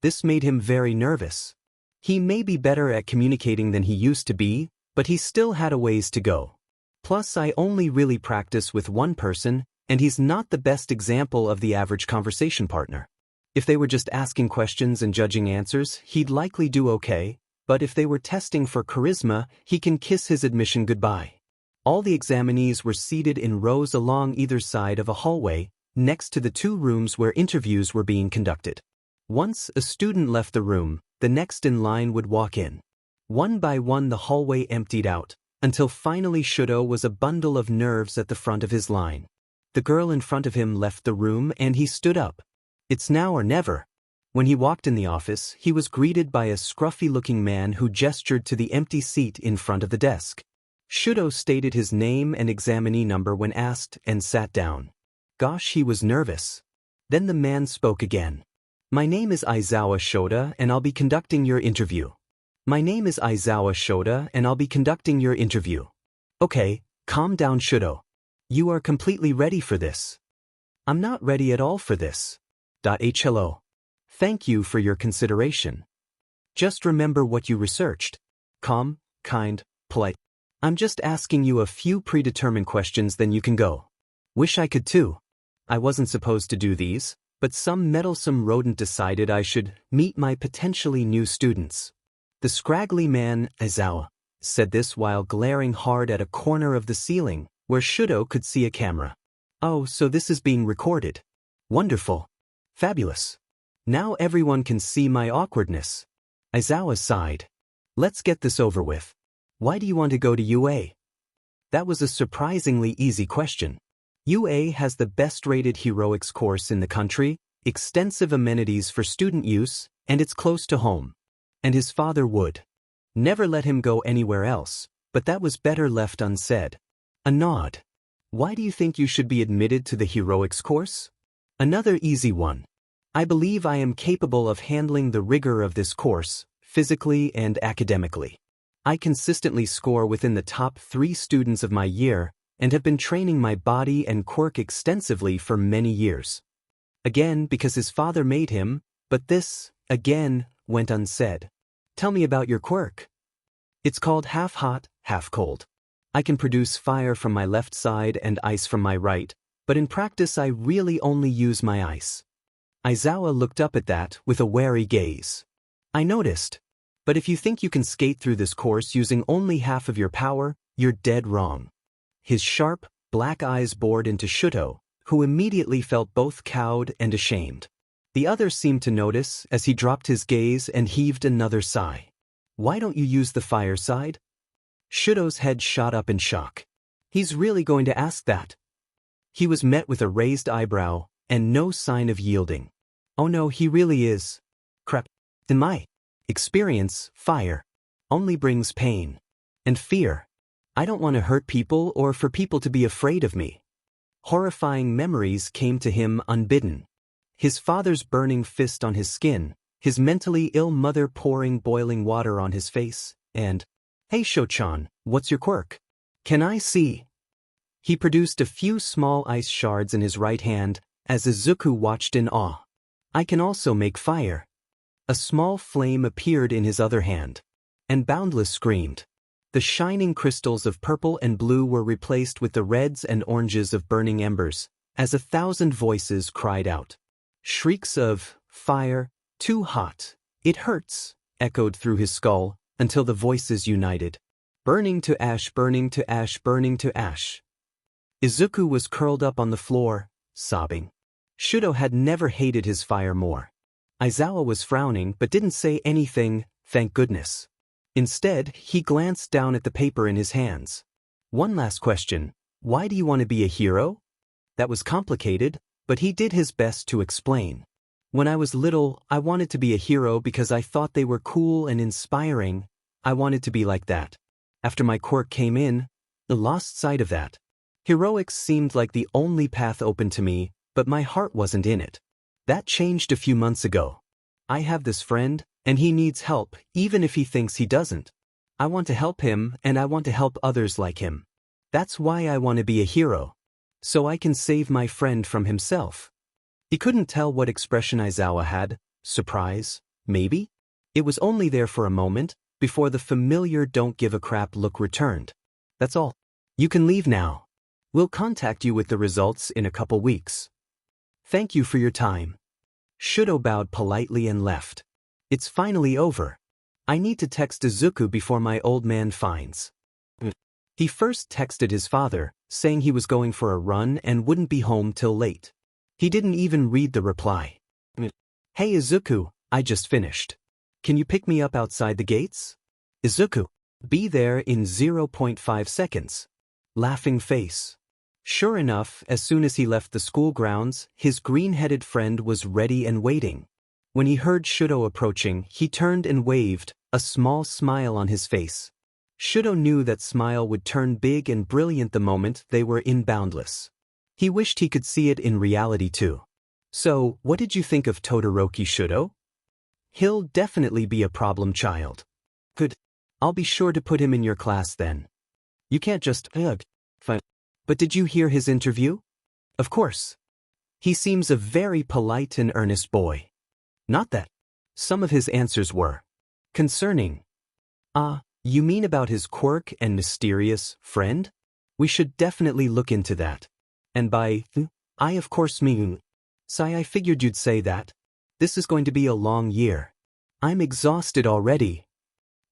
This made him very nervous. He may be better at communicating than he used to be, but he still had a ways to go. Plus, I only really practice with one person, and he's not the best example of the average conversation partner. If they were just asking questions and judging answers, he'd likely do okay, but if they were testing for charisma, he can kiss his admission goodbye. All the examinees were seated in rows along either side of a hallway, next to the two rooms where interviews were being conducted. Once a student left the room, the next in line would walk in. One by one the hallway emptied out, until finally Shouto was a bundle of nerves at the front of his line. The girl in front of him left the room and he stood up. It's now or never. When he walked in the office, he was greeted by a scruffy-looking man who gestured to the empty seat in front of the desk. Shouto stated his name and examinee number when asked and sat down. Gosh, he was nervous. Then the man spoke again. My name is Aizawa Shouto and I'll be conducting your interview. My name is Aizawa Shouto and I'll be conducting your interview. Okay, calm down, Shouto. You are completely ready for this. I'm not ready at all for this. Hello. Thank you for your consideration. Just remember what you researched. Calm, kind, polite. I'm just asking you a few predetermined questions, then you can go. Wish I could too. I wasn't supposed to do these, but some meddlesome rodent decided I should meet my potentially new students. The scraggly man, Aizawa, said this while glaring hard at a corner of the ceiling, where Shouto could see a camera. Oh, so this is being recorded. Wonderful. Fabulous. Now everyone can see my awkwardness. Aizawa sighed. Let's get this over with. Why do you want to go to UA? That was a surprisingly easy question. UA has the best-rated heroics course in the country, extensive amenities for student use, and it's close to home. And his father would never let him go anywhere else, but that was better left unsaid. A nod. Why do you think you should be admitted to the heroics course? Another easy one. I believe I am capable of handling the rigor of this course, physically and academically. I consistently score within the top 3 students of my year and have been training my body and quirk extensively for many years. Again, because his father made him, but this, again, went unsaid. Tell me about your quirk. It's called half hot, half cold. I can produce fire from my left side and ice from my right, but in practice I really only use my ice. Aizawa looked up at that with a wary gaze. I noticed. But if you think you can skate through this course using only half of your power, you're dead wrong. His sharp, black eyes bored into Shouto, who immediately felt both cowed and ashamed. The other seemed to notice as he dropped his gaze and heaved another sigh. Why don't you use the fire side? Shouto's head shot up in shock. He's really going to ask that? He was met with a raised eyebrow and no sign of yielding. Oh no, he really is. Crap. In my experience, fire only brings pain and fear. I don't want to hurt people or for people to be afraid of me. Horrifying memories came to him unbidden. His father's burning fist on his skin, his mentally ill mother pouring boiling water on his face, and, "Hey Shouchan, what's your quirk? Can I see?" He produced a few small ice shards in his right hand as Izuku watched in awe. "I can also make fire." A small flame appeared in his other hand. And Boundless screamed. The shining crystals of purple and blue were replaced with the reds and oranges of burning embers, as 1,000 voices cried out. Shrieks of, "Fire, too hot, it hurts," echoed through his skull, until the voices united. "Burning to ash, burning to ash, burning to ash." Izuku was curled up on the floor, sobbing. Shouto had never hated his fire more. Aizawa was frowning but didn't say anything, thank goodness. Instead, he glanced down at the paper in his hands. "One last question. Why do you want to be a hero?" That was complicated, but he did his best to explain. "When I was little, I wanted to be a hero because I thought they were cool and inspiring. I wanted to be like that. After my quirk came in, I lost sight of that. Heroics seemed like the only path open to me, but my heart wasn't in it. That changed a few months ago. I have this friend, and he needs help, even if he thinks he doesn't. I want to help him, and I want to help others like him. That's why I want to be a hero. So I can save my friend from himself." He couldn't tell what expression Aizawa had. Surprise? Maybe? It was only there for a moment, before the familiar don't give a crap look returned. "That's all. You can leave now. We'll contact you with the results in a couple weeks. Thank you for your time." Shouto bowed politely and left. "It's finally over. I need to text Izuku before my old man finds." He first texted his father, saying he was going for a run and wouldn't be home till late. He didn't even read the reply. "Hey Izuku, I just finished. Can you pick me up outside the gates?" Izuku, "Be there in 0.5 seconds. Laughing face. Sure enough, as soon as he left the school grounds, his green-headed friend was ready and waiting. When he heard Shouto approaching, he turned and waved, a small smile on his face. Shouto knew that smile would turn big and brilliant the moment they were in Boundless. He wished he could see it in reality too. "So, what did you think of Todoroki Shouto? He'll definitely be a problem child." "Good. I'll be sure to put him in your class then. You can't just, fine. But did you hear his interview?" "Of course. He seems a very polite and earnest boy." "Not that." Some of his answers were concerning. "Ah, you mean about his quirk and mysterious friend? We should definitely look into that. And by I of course mean. Sai, I figured you'd say that. This is going to be a long year. I'm exhausted already."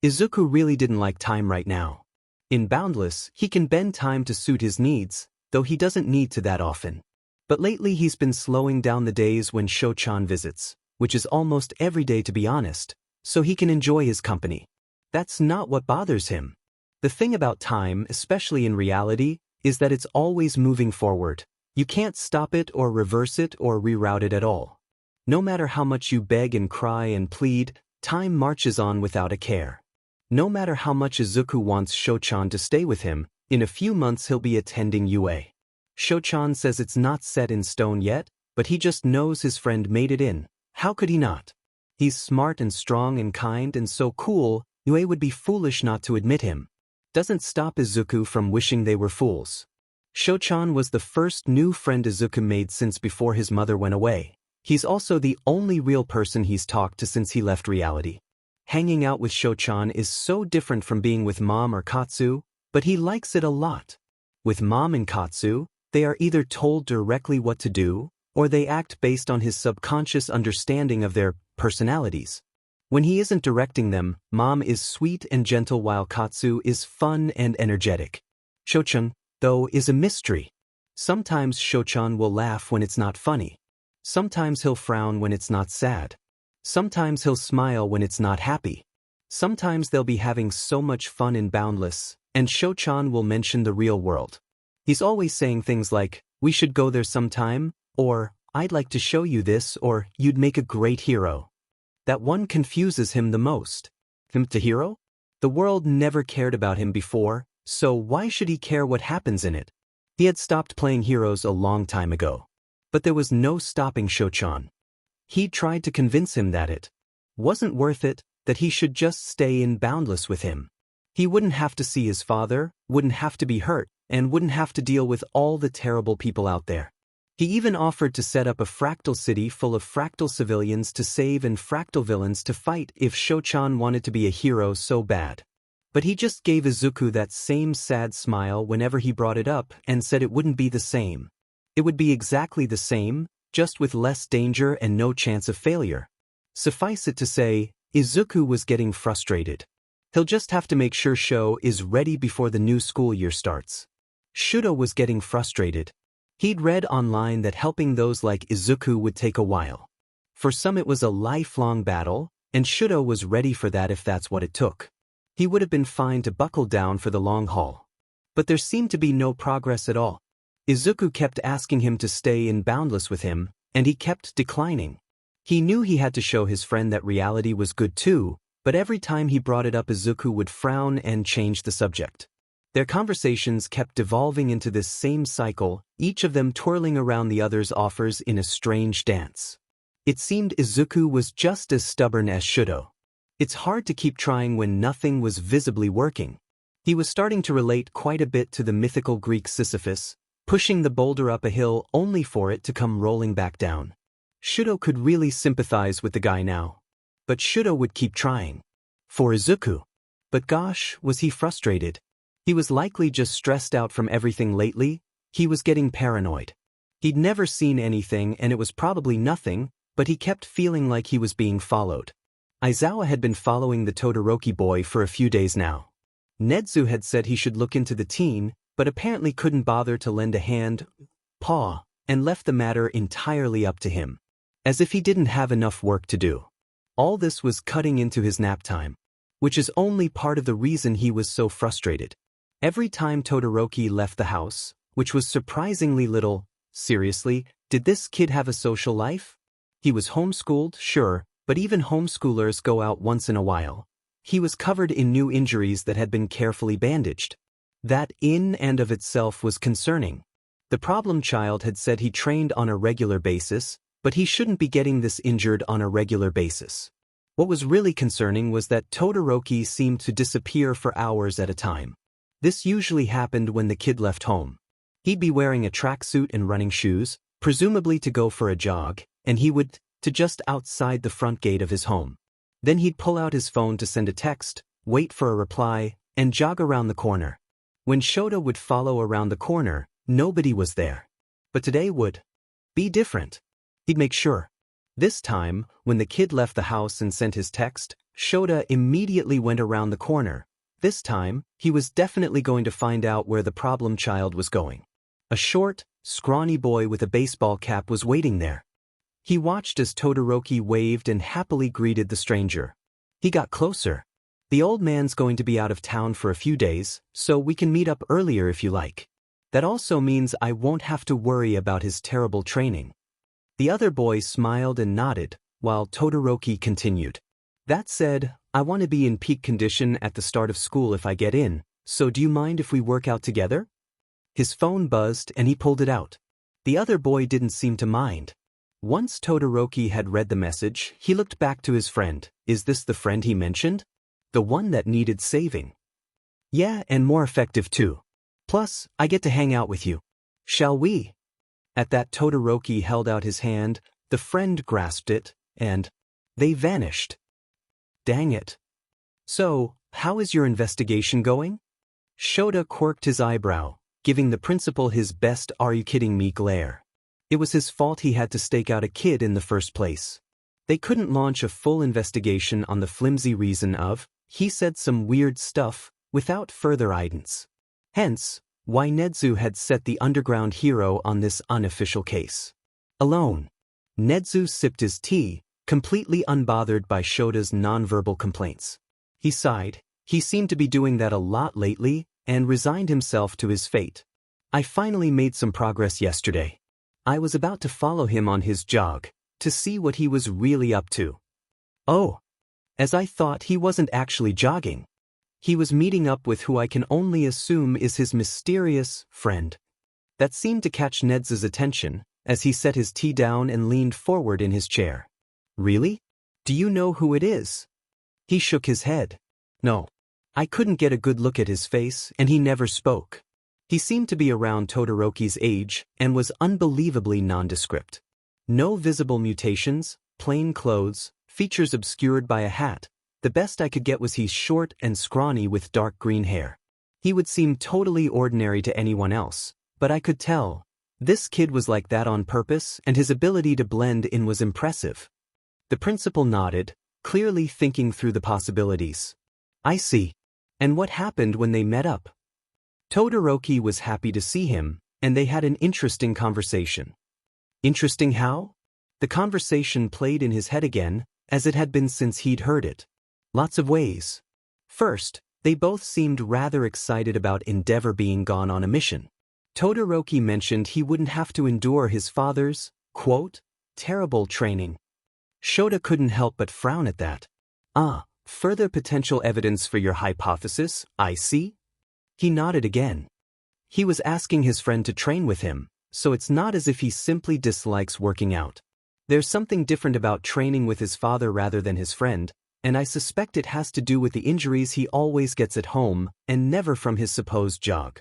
Izuku really didn't like time right now. In Boundless, he can bend time to suit his needs, though he doesn't need to that often. But lately he's been slowing down the days when Shouchan visits, which is almost every day to be honest, so he can enjoy his company. That's not what bothers him. The thing about time, especially in reality, is that it's always moving forward. You can't stop it or reverse it or reroute it at all. No matter how much you beg and cry and plead, time marches on without a care. No matter how much Izuku wants Shouchan to stay with him, in a few months he'll be attending UA. Shouchan says it's not set in stone yet, but he just knows his friend made it in. How could he not? He's smart and strong and kind and so cool, UA would be foolish not to admit him. Doesn't stop Izuku from wishing they were fools. Shouchan was the first new friend Izuku made since before his mother went away. He's also the only real person he's talked to since he left reality. Hanging out with Shouchan is so different from being with Mom or Katsu, but he likes it a lot. With Mom and Katsu, they are either told directly what to do, or they act based on his subconscious understanding of their personalities. When he isn't directing them, Mom is sweet and gentle while Katsu is fun and energetic. Shouchan, though, is a mystery. Sometimes Shouchan will laugh when it's not funny. Sometimes he'll frown when it's not sad. Sometimes he'll smile when it's not happy. Sometimes they'll be having so much fun in Boundless, and Shouchan will mention the real world. He's always saying things like, "We should go there sometime," or "I'd like to show you this," or "You'd make a great hero." That one confuses him the most. Him to hero? The world never cared about him before, so why should he care what happens in it? He had stopped playing heroes a long time ago. But there was no stopping Shouchan. He tried to convince him that it wasn't worth it, that he should just stay in Boundless with him. He wouldn't have to see his father, wouldn't have to be hurt, and wouldn't have to deal with all the terrible people out there. He even offered to set up a fractal city full of fractal civilians to save and fractal villains to fight if Shouchan wanted to be a hero so bad. But he just gave Izuku that same sad smile whenever he brought it up and said it wouldn't be the same. It would be exactly the same, just with less danger and no chance of failure. Suffice it to say, Izuku was getting frustrated. He'll just have to make sure Sho is ready before the new school year starts. Shouto was getting frustrated. He'd read online that helping those like Izuku would take a while. For some it was a lifelong battle, and Shouto was ready for that if that's what it took. He would have been fine to buckle down for the long haul. But there seemed to be no progress at all. Izuku kept asking him to stay in Boundless with him, and he kept declining. He knew he had to show his friend that reality was good too, but every time he brought it up Izuku would frown and change the subject. Their conversations kept devolving into this same cycle, each of them twirling around the other's offers in a strange dance. It seemed Izuku was just as stubborn as Shouto. It's hard to keep trying when nothing was visibly working. He was starting to relate quite a bit to the mythical Greek Sisyphus, pushing the boulder up a hill only for it to come rolling back down. Shouto could really sympathize with the guy now. But Shouto would keep trying. For Izuku. But gosh, was he frustrated. He was likely just stressed out from everything lately. He was getting paranoid. He'd never seen anything and it was probably nothing, but he kept feeling like he was being followed. Aizawa had been following the Todoroki boy for a few days now. Nedzu had said he should look into the teen, but apparently couldn't bother to lend a hand, paw, and left the matter entirely up to him. As if he didn't have enough work to do. All this was cutting into his nap time. Which is only part of the reason he was so frustrated. Every time Todoroki left the house, which was surprisingly little, seriously, did this kid have a social life? He was homeschooled, sure, but even homeschoolers go out once in a while. He was covered in new injuries that had been carefully bandaged. That in and of itself was concerning. The problem child had said he trained on a regular basis, but he shouldn't be getting this injured on a regular basis. What was really concerning was that Todoroki seemed to disappear for hours at a time. This usually happened when the kid left home. He'd be wearing a tracksuit and running shoes, presumably to go for a jog, and he would to just outside the front gate of his home. Then he'd pull out his phone to send a text, wait for a reply, and jog around the corner. When Shouto would follow around the corner, nobody was there. But today would be different. He'd make sure. This time, when the kid left the house and sent his text, Shouto immediately went around the corner. This time, he was definitely going to find out where the problem child was going. A short, scrawny boy with a baseball cap was waiting there. He watched as Todoroki waved and happily greeted the stranger. He got closer. "The old man's going to be out of town for a few days, so we can meet up earlier if you like. That also means I won't have to worry about his terrible training." The other boy smiled and nodded, while Todoroki continued. "That said, I want to be in peak condition at the start of school if I get in, so do you mind if we work out together?" His phone buzzed and he pulled it out. The other boy didn't seem to mind. Once Todoroki had read the message, he looked back to his friend. Is this the friend he mentioned? The one that needed saving? Yeah, and more effective too. Plus, I get to hang out with you. Shall we? At that Todoroki held out his hand, the friend grasped it, and they vanished. Dang it. So, how is your investigation going? Shouto quirked his eyebrow, giving the principal his best "are you kidding me" glare. It was his fault he had to stake out a kid in the first place. They couldn't launch a full investigation on the flimsy reason of, he said some weird stuff, without further evidence. Hence, why Nedzu had set the underground hero on this unofficial case. Alone. Nedzu sipped his tea, completely unbothered by Shouto's nonverbal complaints. He sighed. He seemed to be doing that a lot lately, and resigned himself to his fate. I finally made some progress yesterday. I was about to follow him on his jog, to see what he was really up to. Oh, as I thought, he wasn't actually jogging. He was meeting up with who I can only assume is his mysterious friend. That seemed to catch Ned's attention, as he set his tea down and leaned forward in his chair. Really? Do you know who it is? He shook his head. No. I couldn't get a good look at his face, and he never spoke. He seemed to be around Todoroki's age, and was unbelievably nondescript. No visible mutations, plain clothes, features obscured by a hat. The best I could get was he's short and scrawny with dark green hair. He would seem totally ordinary to anyone else, but I could tell. This kid was like that on purpose, and his ability to blend in was impressive. The principal nodded, clearly thinking through the possibilities. I see. And what happened when they met up? Todoroki was happy to see him, and they had an interesting conversation. Interesting how? The conversation played in his head again, as it had been since he'd heard it. Lots of ways. First, they both seemed rather excited about Endeavor being gone on a mission. Todoroki mentioned he wouldn't have to endure his father's, quote, terrible training. Shouto couldn't help but frown at that. Further potential evidence for your hypothesis, I see? He nodded again. He was asking his friend to train with him, so it's not as if he simply dislikes working out. There's something different about training with his father rather than his friend, and I suspect it has to do with the injuries he always gets at home and never from his supposed jog.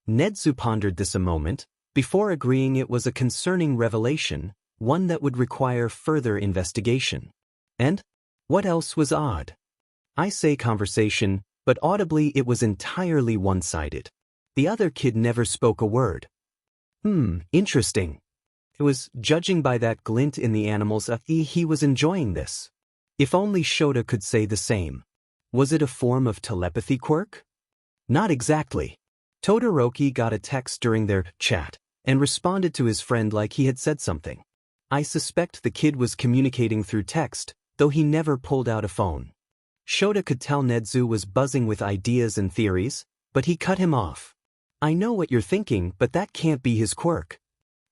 Nedzu pondered this a moment, before agreeing it was a concerning revelation, one that would require further investigation. And what else was odd? I say conversation, but audibly it was entirely one-sided. The other kid never spoke a word. Interesting. It was, judging by that glint in the animal's eye, he was enjoying this. If only Shouto could say the same. Was it a form of telepathy quirk? Not exactly. Todoroki got a text during their chat, and responded to his friend like he had said something. I suspect the kid was communicating through text, though he never pulled out a phone. Shouto could tell Nedzu was buzzing with ideas and theories, but he cut him off. I know what you're thinking, but that can't be his quirk.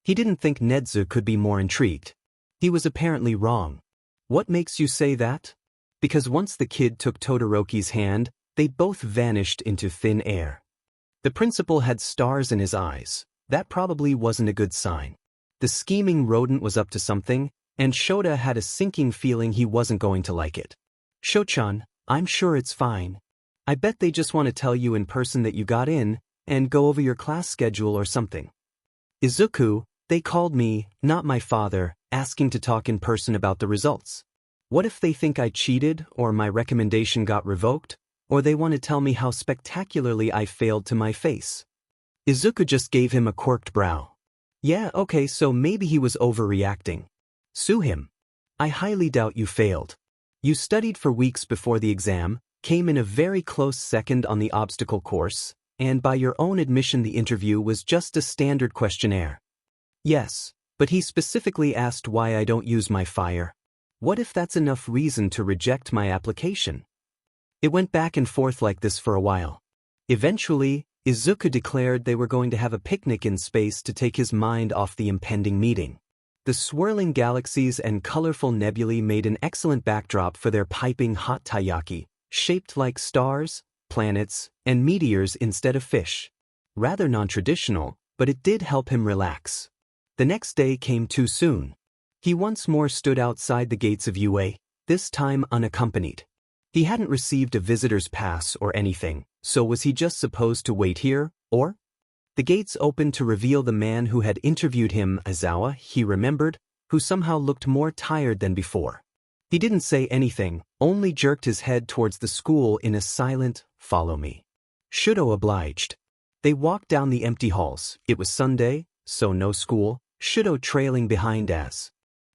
He didn't think Nedzu could be more intrigued. He was apparently wrong. What makes you say that? Because once the kid took Todoroki's hand, they both vanished into thin air. The principal had stars in his eyes. That probably wasn't a good sign. The scheming rodent was up to something, and Shouto had a sinking feeling he wasn't going to like it. Shochan, I'm sure it's fine. I bet they just want to tell you in person that you got in, and go over your class schedule or something. Izuku, they called me, not my father, asking to talk in person about the results. What if they think I cheated, or my recommendation got revoked, or they want to tell me how spectacularly I failed to my face? Izuku just gave him a quirked brow. Yeah, okay, so maybe he was overreacting. Sue him. I highly doubt you failed. You studied for weeks before the exam, came in a very close second on the obstacle course, and by your own admission the interview was just a standard questionnaire. Yes, but he specifically asked why I don't use my fire. What if that's enough reason to reject my application? It went back and forth like this for a while. Eventually, Izuku declared they were going to have a picnic in space to take his mind off the impending meeting. The swirling galaxies and colorful nebulae made an excellent backdrop for their piping hot taiyaki, shaped like stars, planets, and meteors instead of fish. Rather non-traditional, but it did help him relax. The next day came too soon. He once more stood outside the gates of UA, this time unaccompanied. He hadn't received a visitor's pass or anything, so was he just supposed to wait here, or? The gates opened to reveal the man who had interviewed him, Aizawa, he remembered, who somehow looked more tired than before. He didn't say anything, only jerked his head towards the school in a silent, "Follow me." Shouto obliged. They walked down the empty halls. It was Sunday, so no school, Shouto trailing behind as.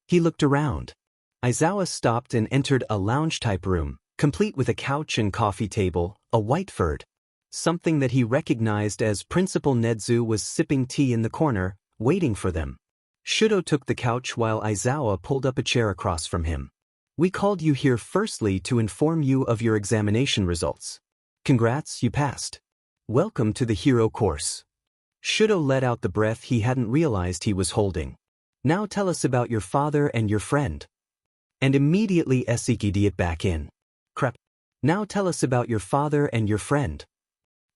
He looked around. Aizawa stopped and entered a lounge-type room, complete with a couch and coffee table, a white-furred. Something that he recognized as Principal Nedzu was sipping tea in the corner, waiting for them. Shouto took the couch while Aizawa pulled up a chair across from him. We called you here firstly to inform you of your examination results. Congrats, you passed. Welcome to the hero course. Shouto let out the breath he hadn't realized he was holding. Now tell us about your father and your friend. And immediately Escapist it back in. Crap. Now tell us about your father and your friend.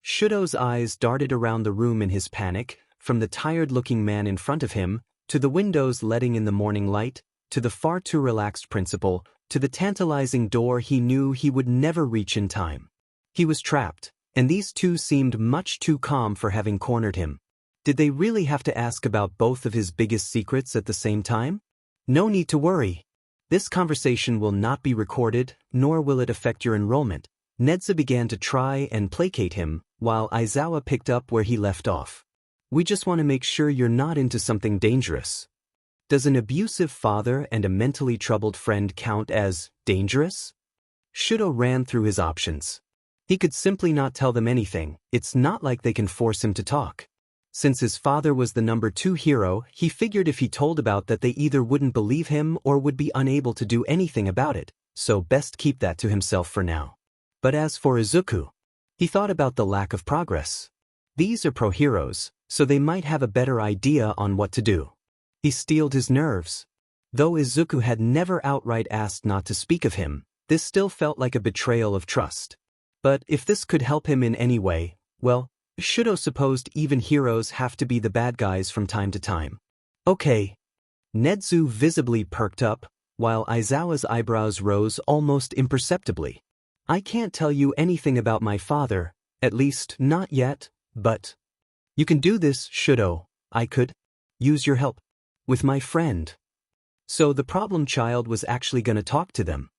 Shuto's eyes darted around the room in his panic, from the tired-looking man in front of him, to the windows letting in the morning light, to the far too relaxed principal, to the tantalizing door he knew he would never reach in time. He was trapped, and these two seemed much too calm for having cornered him. Did they really have to ask about both of his biggest secrets at the same time? No need to worry. This conversation will not be recorded, nor will it affect your enrollment. Nedza began to try and placate him, while Aizawa picked up where he left off. We just want to make sure you're not into something dangerous. Does an abusive father and a mentally troubled friend count as dangerous? Shouto ran through his options. He could simply not tell them anything. It's not like they can force him to talk. Since his father was the number 2 hero, he figured if he told about that they either wouldn't believe him or would be unable to do anything about it, so best keep that to himself for now. But as for Izuku, he thought about the lack of progress. These are pro-heroes, so they might have a better idea on what to do. He steeled his nerves. Though Izuku had never outright asked not to speak of him, this still felt like a betrayal of trust. But if this could help him in any way, well, Shouto supposed even heroes have to be the bad guys from time to time. Okay. Nedzu visibly perked up, while Aizawa's eyebrows rose almost imperceptibly. I can't tell you anything about my father, at least not yet, but you can do this, Shouto. I could use your help with my friend. So the problem child was actually going to talk to them.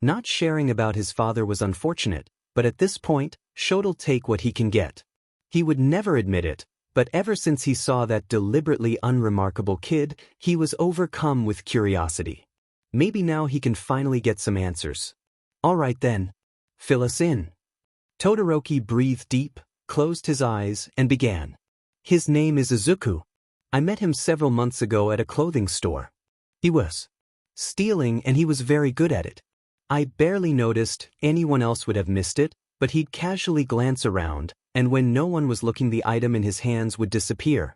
Not sharing about his father was unfortunate, but at this point, Shouto'll take what he can get. He would never admit it, but ever since he saw that deliberately unremarkable kid, he was overcome with curiosity. Maybe now he can finally get some answers. All right then. Fill us in. Todoroki breathed deep, closed his eyes, and began. His name is Izuku. I met him several months ago at a clothing store. He was stealing and he was very good at it. I barely noticed, anyone else would have missed it, but he'd casually glance around, and when no one was looking the item in his hands would disappear.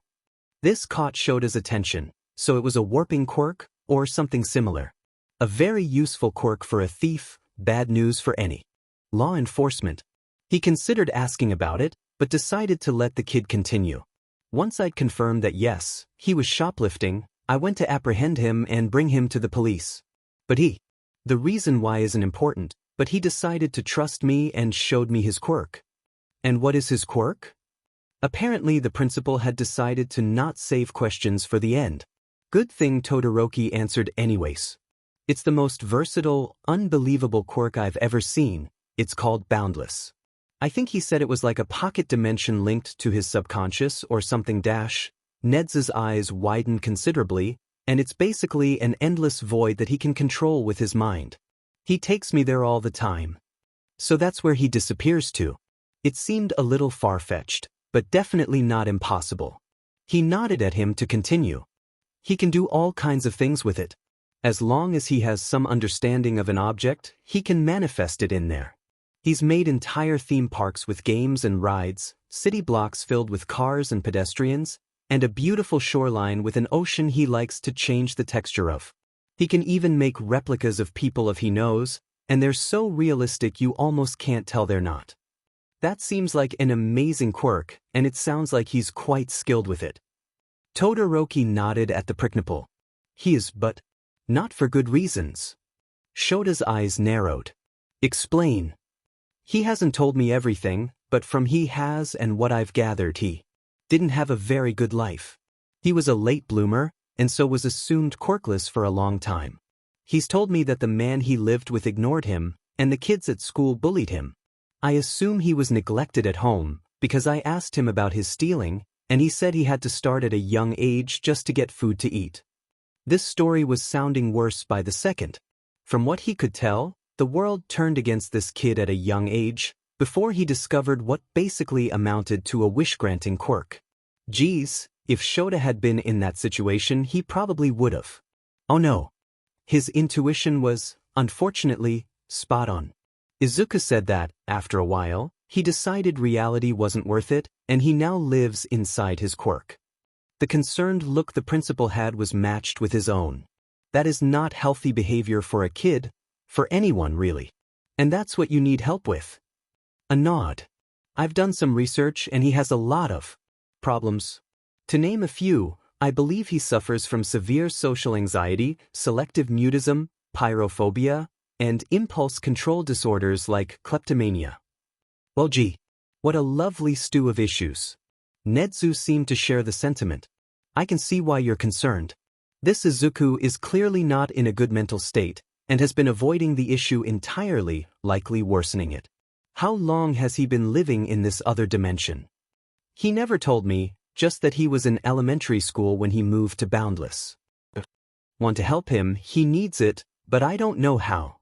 This caught Shota's attention, so it was a warping quirk, or something similar. A very useful quirk for a thief, bad news for any law enforcement. He considered asking about it, but decided to let the kid continue. Once I'd confirmed that yes, he was shoplifting, I went to apprehend him and bring him to the police. But the reason why isn't important, but he decided to trust me and showed me his quirk. And what is his quirk? Apparently the principal had decided to not save questions for the end. Good thing Todoroki answered anyways. It's the most versatile, unbelievable quirk I've ever seen. It's called Boundless. I think he said it was like a pocket dimension linked to his subconscious or something dash. Ned's eyes widened considerably, and it's basically an endless void that he can control with his mind. He takes me there all the time. So that's where he disappears to. It seemed a little far-fetched, but definitely not impossible. He nodded at him to continue. He can do all kinds of things with it. As long as he has some understanding of an object, he can manifest it in there. He's made entire theme parks with games and rides, city blocks filled with cars and pedestrians, and a beautiful shoreline with an ocean he likes to change the texture of. He can even make replicas of people if he knows, and they're so realistic you almost can't tell they're not. That seems like an amazing quirk, and it sounds like he's quite skilled with it. Todoroki nodded at the principal. He is, but not for good reasons. Shota's eyes narrowed. Explain. He hasn't told me everything, but from he has and what I've gathered he didn't have a very good life. He was a late bloomer, and so was assumed quirkless for a long time. He's told me that the man he lived with ignored him, and the kids at school bullied him. I assume he was neglected at home, because I asked him about his stealing, and he said he had to start at a young age just to get food to eat. This story was sounding worse by the second. From what he could tell, the world turned against this kid at a young age, before he discovered what basically amounted to a wish-granting quirk. Geez, if Shouto had been in that situation he probably would've. Oh no. His intuition was, unfortunately, spot on. Izuku said that, after a while, He decided reality wasn't worth it, and he now lives inside his quirk. The concerned look the principal had was matched with his own. That is not healthy behavior for a kid, for anyone really. And that's what you need help with. A nod. I've done some research and he has a lot of problems. To name a few, I believe he suffers from severe social anxiety, selective mutism, pyrophobia, and impulse control disorders like kleptomania. Well gee, what a lovely stew of issues. Nedzu seemed to share the sentiment. I can see why you're concerned. This Izuku is clearly not in a good mental state, and has been avoiding the issue entirely, likely worsening it. How long has he been living in this other dimension? He never told me, just that he was in elementary school when he moved to Boundless. Want to help him, he needs it, but I don't know how.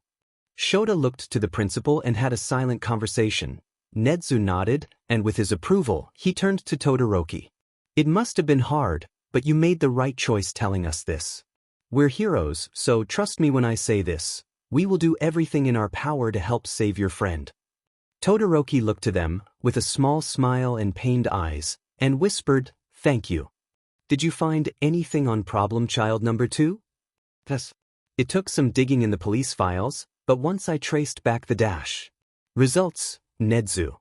Shouto looked to the principal and had a silent conversation. Nedzu nodded, and with his approval, he turned to Todoroki. It must have been hard, but you made the right choice telling us this. We're heroes, so trust me when I say this. We will do everything in our power to help save your friend. Todoroki looked to them, with a small smile and pained eyes, and whispered, "Thank you. Did you find anything on problem child number 2? Yes. It took some digging in the police files, but once I traced back the dash. Results, Nedzu.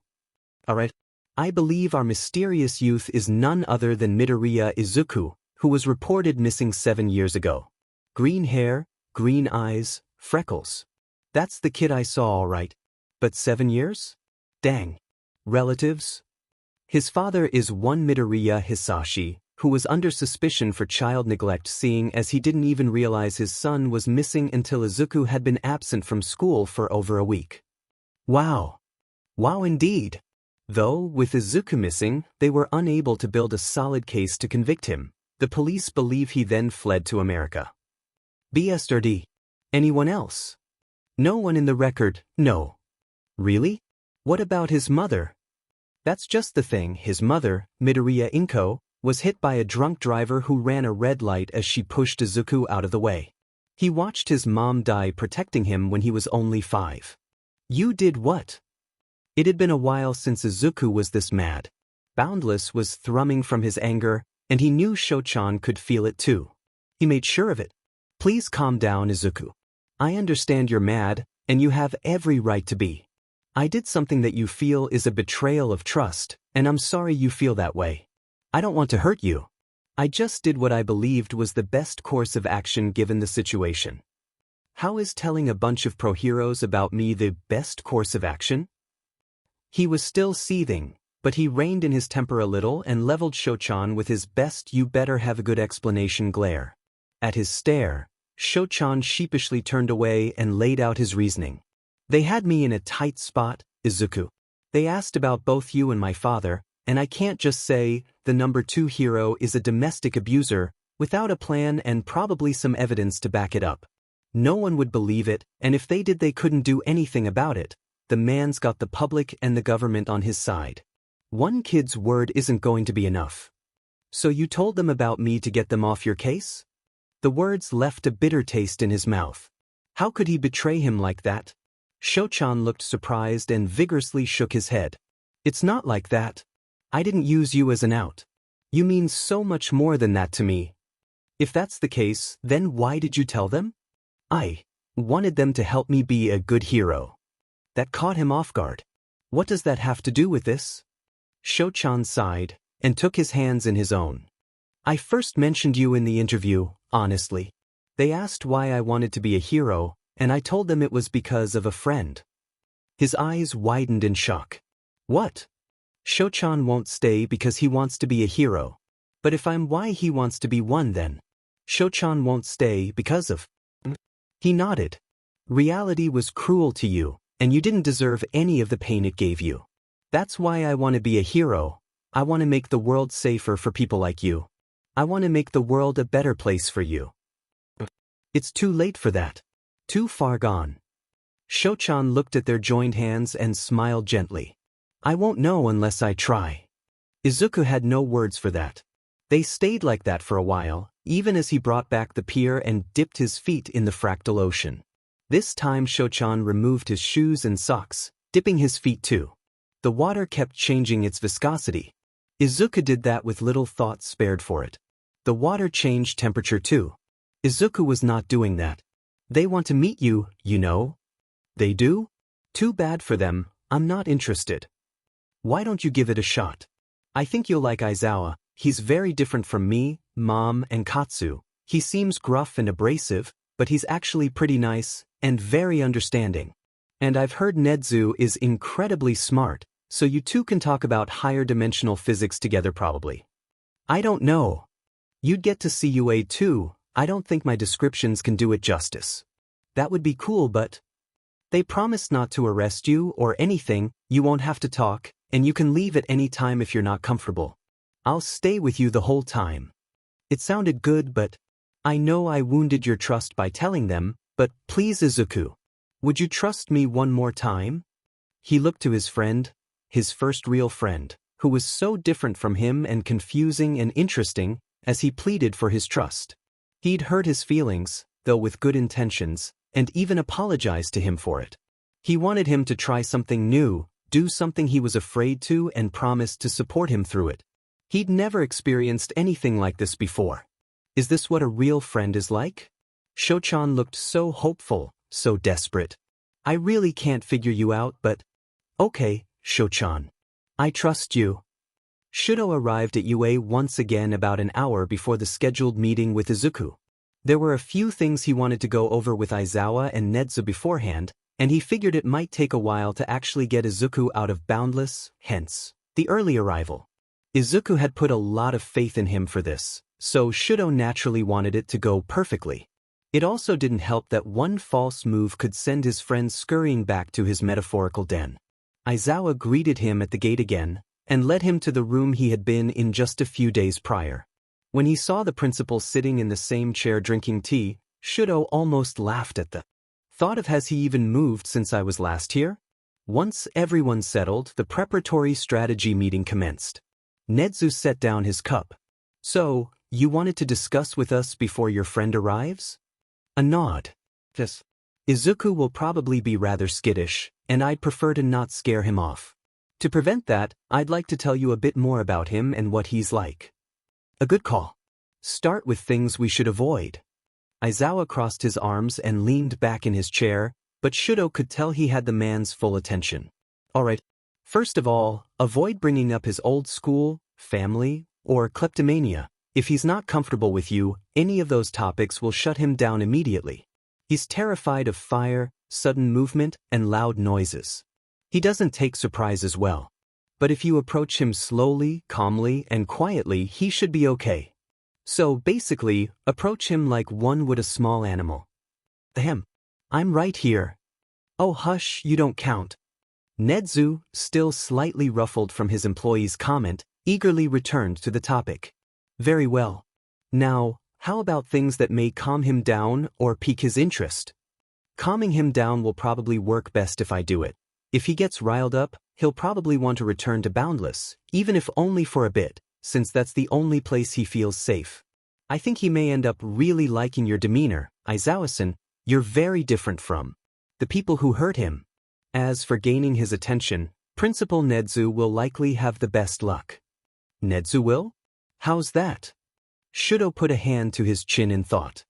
Alright. I believe our mysterious youth is none other than Midoriya Izuku, who was reported missing 7 years ago. Green hair, green eyes, freckles. That's the kid I saw all right. But 7 years? Dang. Relatives? His father is one Midoriya Hisashi, who was under suspicion for child neglect, seeing as he didn't even realize his son was missing until Izuku had been absent from school for over a week. Wow. Wow indeed. Though, with Izuku missing, they were unable to build a solid case to convict him. The police believe he then fled to America. BSRD. Anyone else? No one in the record, no. Really? What about his mother? That's just the thing. His mother, Midoriya Inko, was hit by a drunk driver who ran a red light as she pushed Izuku out of the way. He watched his mom die protecting him when he was only 5. You did what? It had been a while since Izuku was this mad. Boundless was thrumming from his anger, and he knew Shouchan could feel it too. He made sure of it. Please calm down, Izuku. I understand you're mad, and you have every right to be. I did something that you feel is a betrayal of trust, and I'm sorry you feel that way. I don't want to hurt you. I just did what I believed was the best course of action given the situation. How is telling a bunch of pro-heroes about me the best course of action? He was still seething, but he reined in his temper a little and leveled Shouchan with his best "you better have a good explanation" glare. At his stare, Shouchan sheepishly turned away and laid out his reasoning. They had me in a tight spot, Izuku. They asked about both you and my father, and I can't just say, the number 2 hero is a domestic abuser, without a plan and probably some evidence to back it up. No one would believe it, and if they did they couldn't do anything about it. The man's got the public and the government on his side. One kid's word isn't going to be enough. So you told them about me to get them off your case? The words left a bitter taste in his mouth. How could he betray him like that? Shouchan looked surprised and vigorously shook his head. It's not like that. I didn't use you as an out. You mean so much more than that to me. If that's the case, then why did you tell them? I wanted them to help me be a good hero. That caught him off guard. What does that have to do with this? Shouchan sighed and took his hands in his own. I first mentioned you in the interview, honestly. They asked why I wanted to be a hero, and I told them it was because of a friend. His eyes widened in shock. What? Shouchan won't stay because he wants to be a hero. But if I'm why he wants to be one then? Shouchan won't stay because of... He nodded. Reality was cruel to you, and you didn't deserve any of the pain it gave you. That's why I want to be a hero. I want to make the world safer for people like you. I want to make the world a better place for you. It's too late for that. Too far gone. Shouchan looked at their joined hands and smiled gently. I won't know unless I try. Izuku had no words for that. They stayed like that for a while, even as he brought back the pier and dipped his feet in the fractal ocean. This time Shouchan removed his shoes and socks, dipping his feet too. The water kept changing its viscosity. Izuku did that with little thought spared for it. The water changed temperature too. Izuku was not doing that. They want to meet you, you know. They do? Too bad for them, I'm not interested. Why don't you give it a shot? I think you'll like Aizawa. He's very different from me, Mom, and Katsu. He seems gruff and abrasive, but he's actually pretty nice and very understanding. And I've heard Nedzu is incredibly smart, so you two can talk about higher dimensional physics together probably. I don't know. You'd get to see UA too. I don't think my descriptions can do it justice. That would be cool, but they promised not to arrest you or anything. You won't have to talk, and you can leave at any time if you're not comfortable. I'll stay with you the whole time. It sounded good, but I know I wounded your trust by telling them, but please Izuku, would you trust me one more time? He looked to his friend, his first real friend, who was so different from him and confusing and interesting, as he pleaded for his trust. He'd hurt his feelings, though with good intentions, and even apologized to him for it. He wanted him to try something new, do something he was afraid to, and promised to support him through it. He'd never experienced anything like this before. Is this what a real friend is like? Shouchan looked so hopeful, so desperate. I really can't figure you out, but okay, Shouchan. I trust you. Shudo arrived at UA once again about an hour before the scheduled meeting with Izuku. There were a few things he wanted to go over with Aizawa and Nedzu beforehand, and he figured it might take a while to actually get Izuku out of Boundless, hence the early arrival. Izuku had put a lot of faith in him for this, so Shudo naturally wanted it to go perfectly. It also didn't help that one false move could send his friend scurrying back to his metaphorical den. Aizawa greeted him at the gate again, and led him to the room he had been in just a few days prior. When he saw the principal sitting in the same chair drinking tea, Shudo almost laughed at the thought of has he even moved since I was last here? Once everyone settled, the preparatory strategy meeting commenced. Nedzu set down his cup. So, you wanted to discuss with us before your friend arrives? A nod. Yes. Izuku will probably be rather skittish, and I'd prefer to not scare him off. To prevent that, I'd like to tell you a bit more about him and what he's like. A good call. Start with things we should avoid. Aizawa crossed his arms and leaned back in his chair, but Shudo could tell he had the man's full attention. Alright. First of all, avoid bringing up his old school, family, or kleptomania. If he's not comfortable with you, any of those topics will shut him down immediately. He's terrified of fire, sudden movement, and loud noises. He doesn't take surprises well. But if you approach him slowly, calmly, and quietly, he should be okay. So basically, approach him like one would a small animal. Ahem. I'm right here. Oh hush, you don't count. Nedzu, still slightly ruffled from his employee's comment, eagerly returned to the topic. Very well. Now, how about things that may calm him down or pique his interest? Calming him down will probably work best if I do it. If he gets riled up, he'll probably want to return to Boundless, even if only for a bit, since that's the only place he feels safe. I think he may end up really liking your demeanor, Aizawa-san. You're very different from the people who hurt him. As for gaining his attention, Principal Nedzu will likely have the best luck. Nedzu will? How's that? Shudo put a hand to his chin in thought.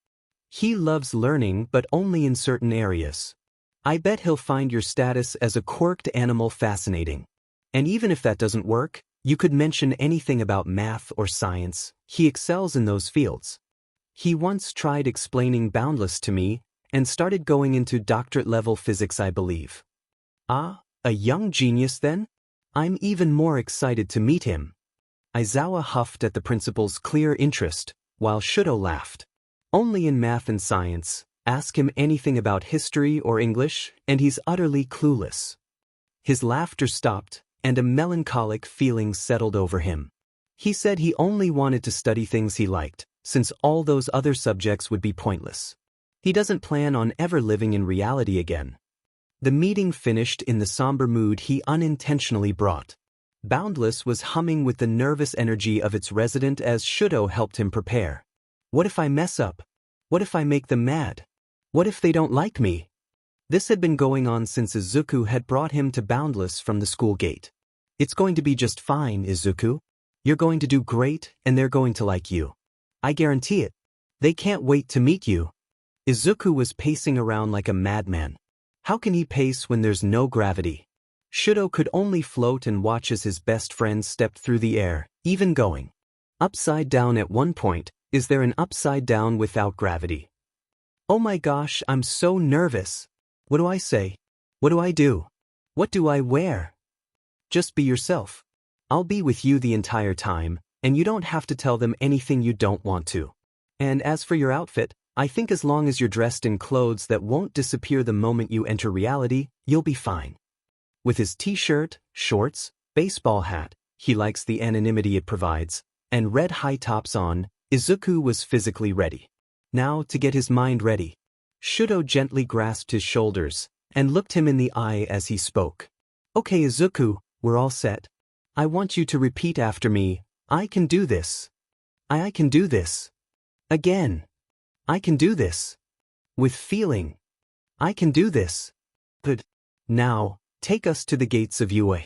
He loves learning, but only in certain areas. I bet he'll find your status as a quirked animal fascinating. And even if that doesn't work, you could mention anything about math or science. He excels in those fields. He once tried explaining Boundless to me and started going into doctorate-level physics, I believe. Ah, a young genius then? I'm even more excited to meet him. Aizawa huffed at the principal's clear interest, while Shudo laughed. Only in math and science. Ask him anything about history or English, and he's utterly clueless. His laughter stopped, and a melancholic feeling settled over him. He said he only wanted to study things he liked, since all those other subjects would be pointless. He doesn't plan on ever living in reality again. The meeting finished in the somber mood he unintentionally brought. Boundless was humming with the nervous energy of its resident as Shudo helped him prepare. What if I mess up? What if I make them mad? What if they don't like me? This had been going on since Izuku had brought him to Boundless from the school gate. It's going to be just fine, Izuku. You're going to do great, and they're going to like you. I guarantee it. They can't wait to meet you. Izuku was pacing around like a madman. How can he pace when there's no gravity? Shouto could only float and watch as his best friend stepped through the air, even going upside down at one point. Is there an upside down without gravity? Oh my gosh, I'm so nervous. What do I say? What do I do? What do I wear? Just be yourself. I'll be with you the entire time, and you don't have to tell them anything you don't want to. And as for your outfit, I think as long as you're dressed in clothes that won't disappear the moment you enter reality, you'll be fine. With his t-shirt, shorts, baseball hat, he likes the anonymity it provides, and red high tops on, Izuku was physically ready. Now to get his mind ready. Shouto gently grasped his shoulders, and looked him in the eye as he spoke. Okay Izuku, we're all set. I want you to repeat after me, I can do this. I can do this. Again. I can do this. With feeling. I can do this. Good. Now, take us to the gates of Yue.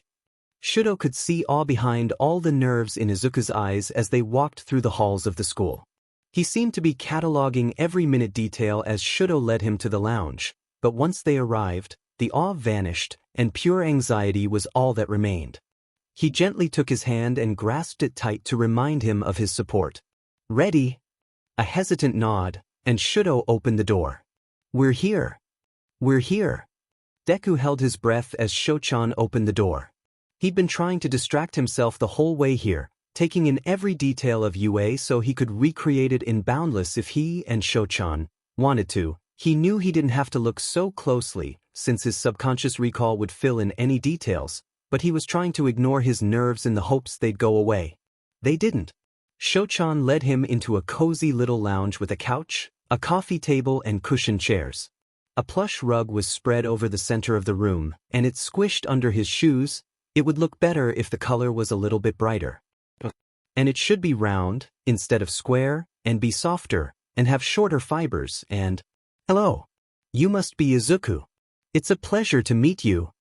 Shouto could see awe behind all the nerves in Izuku's eyes as they walked through the halls of the school. He seemed to be cataloging every minute detail as Shouto led him to the lounge, but once they arrived, the awe vanished, and pure anxiety was all that remained. He gently took his hand and grasped it tight to remind him of his support. Ready? A hesitant nod, and Shouto opened the door. We're here. We're here. Deku held his breath as Shouchan opened the door. He'd been trying to distract himself the whole way here, taking in every detail of Yue so he could recreate it in Boundless if he and Shouchan wanted to. He knew he didn't have to look so closely, since his subconscious recall would fill in any details, but he was trying to ignore his nerves in the hopes they'd go away. They didn't. Shouchan led him into a cozy little lounge with a couch, a coffee table and cushioned chairs. A plush rug was spread over the center of the room, and it squished under his shoes. It would look better if the color was a little bit brighter. And it should be round, instead of square, and be softer, and have shorter fibers, and… Hello. You must be Izuku. It's a pleasure to meet you.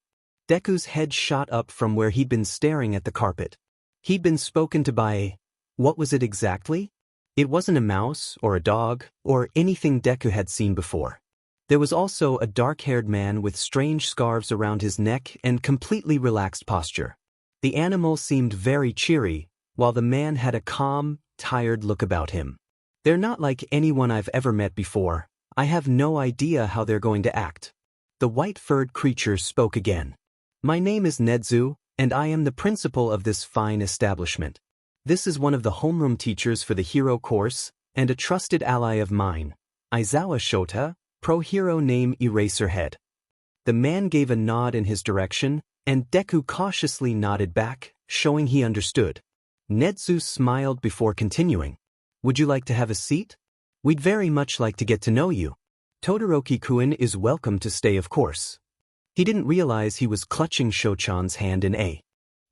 Deku's head shot up from where he'd been staring at the carpet. He'd been spoken to by a… What was it exactly? It wasn't a mouse, or a dog, or anything Deku had seen before. There was also a dark-haired man with strange scarves around his neck and completely relaxed posture. The animal seemed very cheery, while the man had a calm, tired look about him. They're not like anyone I've ever met before. I have no idea how they're going to act. The white-furred creature spoke again. My name is Nedzu, and I am the principal of this fine establishment. This is one of the homeroom teachers for the hero course, and a trusted ally of mine, Aizawa Shouta, pro-hero name Eraserhead. The man gave a nod in his direction, and Deku cautiously nodded back, showing he understood. Nedzu smiled before continuing. Would you like to have a seat? We'd very much like to get to know you. Todoroki-kun is welcome to stay, of course. He didn't realize he was clutching Shouchan's hand in a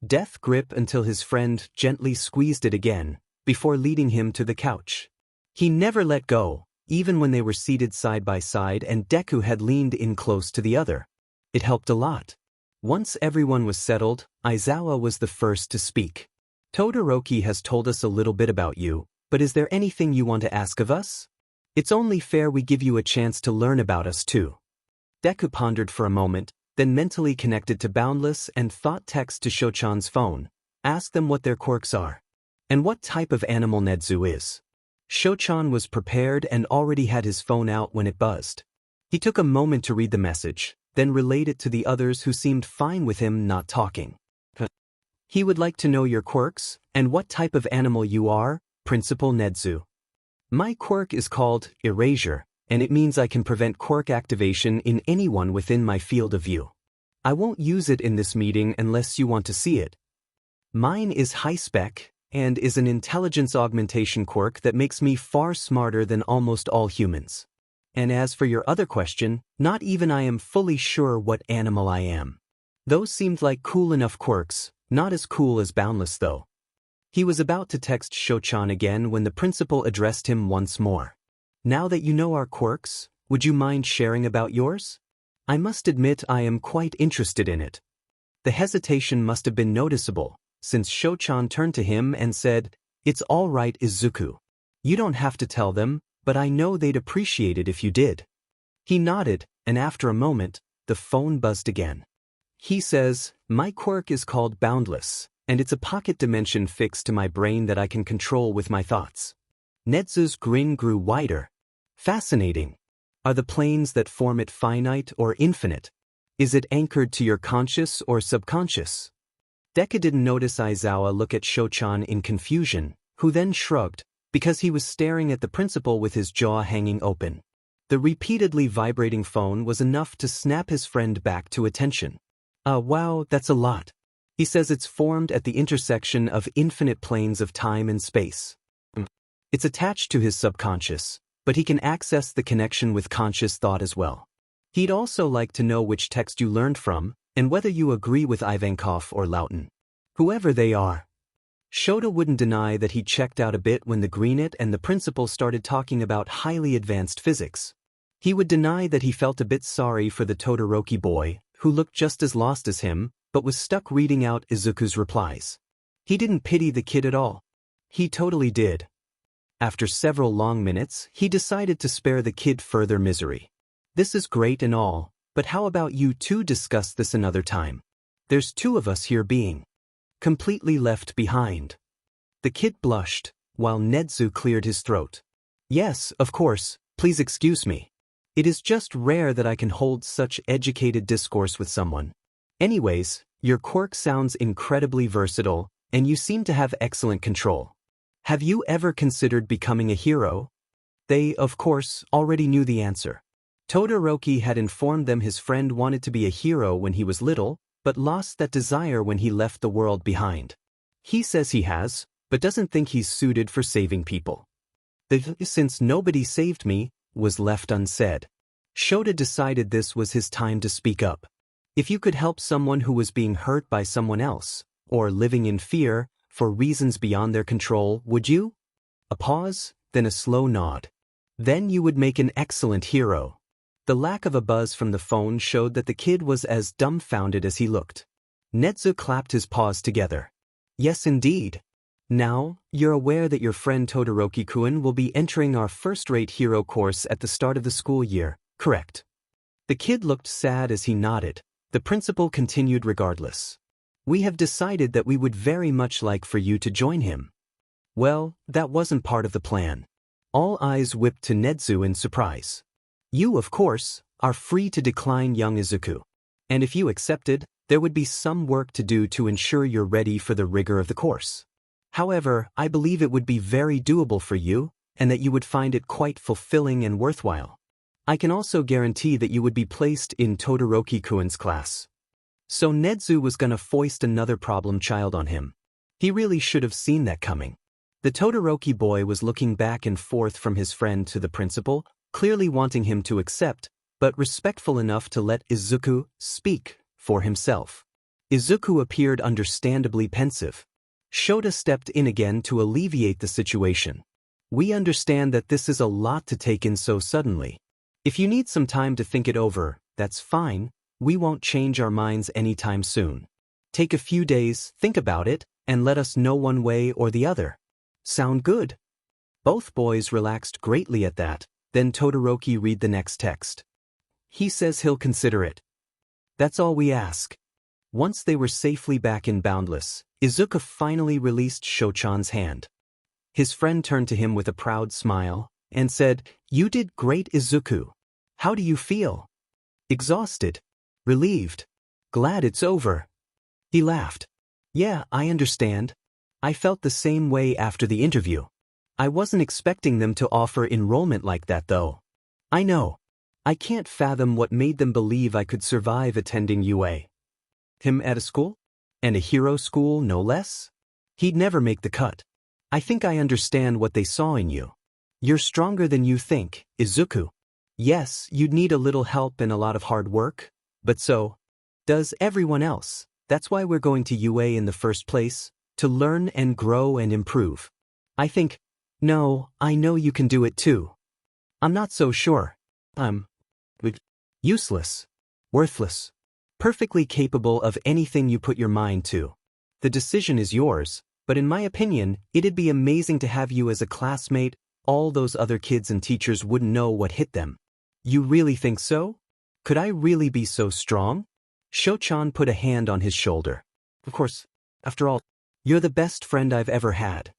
death grip until his friend gently squeezed it again, before leading him to the couch. He never let go, even when they were seated side by side and Deku had leaned in close to the other. It helped a lot. Once everyone was settled, Aizawa was the first to speak. Todoroki has told us a little bit about you, but is there anything you want to ask of us? It's only fair we give you a chance to learn about us too. Deku pondered for a moment, then mentally connected to Boundless and thought text to Shouchan's phone. Ask them what their quirks are. And what type of animal Nedzu is. Shouchan was prepared and already had his phone out when it buzzed. He took a moment to read the message, then relayed it to the others who seemed fine with him not talking. He would like to know your quirks, and what type of animal you are, Principal Nedzu. My quirk is called Erasure, and it means I can prevent quirk activation in anyone within my field of view. I won't use it in this meeting unless you want to see it. Mine is high spec, and is an intelligence augmentation quirk that makes me far smarter than almost all humans. And as for your other question, not even I am fully sure what animal I am. Those seemed like cool enough quirks, not as cool as Boundless though. He was about to text Shouchan again when the principal addressed him once more. Now that you know our quirks, would you mind sharing about yours? I must admit I am quite interested in it. The hesitation must have been noticeable, since Shouchan turned to him and said, "It's all right, Izuku. You don't have to tell them, but I know they'd appreciate it if you did." He nodded, and after a moment, the phone buzzed again. He says, "My quirk is called Boundless, and it's a pocket dimension fixed to my brain that I can control with my thoughts." Nezu's grin grew wider. "Fascinating. Are the planes that form it finite or infinite? Is it anchored to your conscious or subconscious?" Deku didn't notice Aizawa look at Shouchan in confusion, who then shrugged, because he was staring at the principal with his jaw hanging open. The repeatedly vibrating phone was enough to snap his friend back to attention. Wow, that's a lot. He says it's formed at the intersection of infinite planes of time and space. It's attached to his subconscious, but he can access the connection with conscious thought as well. He'd also like to know which text you learned from, and whether you agree with Ivankov or Lauten. Whoever they are. Shouto wouldn't deny that he checked out a bit when the Greenit and the principal started talking about highly advanced physics. He would deny that he felt a bit sorry for the Todoroki boy, who looked just as lost as him, but was stuck reading out Izuku's replies. He didn't pity the kid at all. He totally did. After several long minutes, he decided to spare the kid further misery. "This is great and all, but how about you two discuss this another time? There's two of us here being completely left behind." The kid blushed, while Nezu cleared his throat. "Yes, of course, please excuse me. It is just rare that I can hold such educated discourse with someone. Anyways, your quirk sounds incredibly versatile, and you seem to have excellent control. Have you ever considered becoming a hero?" They, of course, already knew the answer. Todoroki had informed them his friend wanted to be a hero when he was little, but lost that desire when he left the world behind. He says he has, but doesn't think he's suited for saving people. The "since nobody saved me" was left unsaid. Shouto decided this was his time to speak up. If you could help someone who was being hurt by someone else, or living in fear, for reasons beyond their control, would you? A pause, then a slow nod. Then you would make an excellent hero. The lack of a buzz from the phone showed that the kid was as dumbfounded as he looked. Nezu clapped his paws together. "Yes, indeed. Now, you're aware that your friend Todoroki-kun will be entering our first-rate hero course at the start of the school year, correct?" The kid looked sad as he nodded. The principal continued regardless. "We have decided that we would very much like for you to join him." Well, that wasn't part of the plan. All eyes whipped to Nezu in surprise. "You, of course, are free to decline young Izuku. And if you accepted, there would be some work to do to ensure you're ready for the rigor of the course. However, I believe it would be very doable for you, and that you would find it quite fulfilling and worthwhile. I can also guarantee that you would be placed in Todoroki-kun's class." So Nezu was gonna foist another problem child on him. He really should have seen that coming. The Todoroki boy was looking back and forth from his friend to the principal, clearly wanting him to accept, but respectful enough to let Izuku speak for himself. Izuku appeared understandably pensive. Shouto stepped in again to alleviate the situation. "We understand that this is a lot to take in so suddenly. If you need some time to think it over, that's fine. We won't change our minds anytime soon. Take a few days, think about it, and let us know one way or the other. Sound good?" Both boys relaxed greatly at that. Then Todoroki read the next text. "He says he'll consider it. That's all we ask." Once they were safely back in Boundless, Izuku finally released Shouchan's hand. His friend turned to him with a proud smile and said, "You did great, Izuku. How do you feel?" "Exhausted. Relieved. Glad it's over." He laughed. "Yeah, I understand. I felt the same way after the interview. I wasn't expecting them to offer enrollment like that though. I know. I can't fathom what made them believe I could survive attending UA. Him at a school? And a hero school, no less? He'd never make the cut. I think I understand what they saw in you. You're stronger than you think, Izuku. Yes, you'd need a little help and a lot of hard work, but so does everyone else. That's why we're going to UA in the first place, to learn and grow and improve. I think, no, I know you can do it too. I'm not so sure. I'm useless. Worthless. Perfectly capable of anything you put your mind to. The decision is yours, but in my opinion, it'd be amazing to have you as a classmate. All those other kids and teachers wouldn't know what hit them. You really think so? Could I really be so strong? Shouchan put a hand on his shoulder. Of course, after all, you're the best friend I've ever had.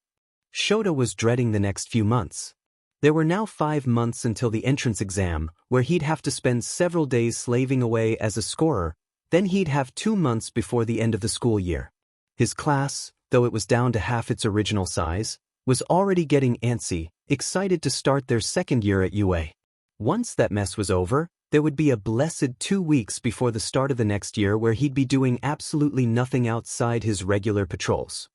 Shouto was dreading the next few months. There were now 5 months until the entrance exam, where he'd have to spend several days slaving away as a scorer, then he'd have 2 months before the end of the school year. His class, though it was down to half its original size, was already getting antsy, excited to start their second year at UA. Once that mess was over, there would be a blessed 2 weeks before the start of the next year where he'd be doing absolutely nothing outside his regular patrols.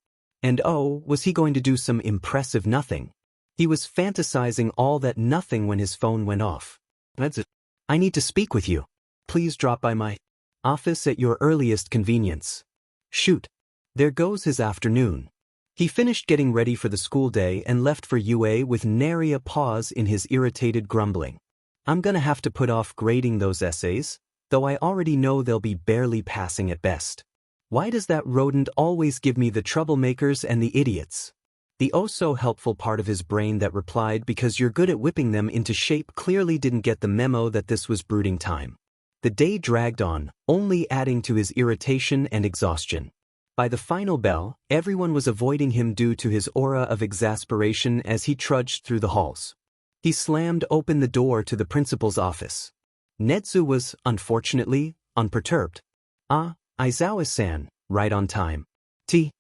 And oh, was he going to do some impressive nothing? He was fantasizing all that nothing when his phone went off. That's it. I need to speak with you. Please drop by my office at your earliest convenience. Shoot. There goes his afternoon. He finished getting ready for the school day and left for UA with nary a pause in his irritated grumbling. I'm gonna have to put off grading those essays, though I already know they'll be barely passing at best. Why does that rodent always give me the troublemakers and the idiots? The oh-so-helpful part of his brain that replied because you're good at whipping them into shape clearly didn't get the memo that this was brooding time. The day dragged on, only adding to his irritation and exhaustion. By the final bell, everyone was avoiding him due to his aura of exasperation as he trudged through the halls. He slammed open the door to the principal's office. Netsu was, unfortunately, unperturbed. Ah, Aizawa-san, right on time. Tea.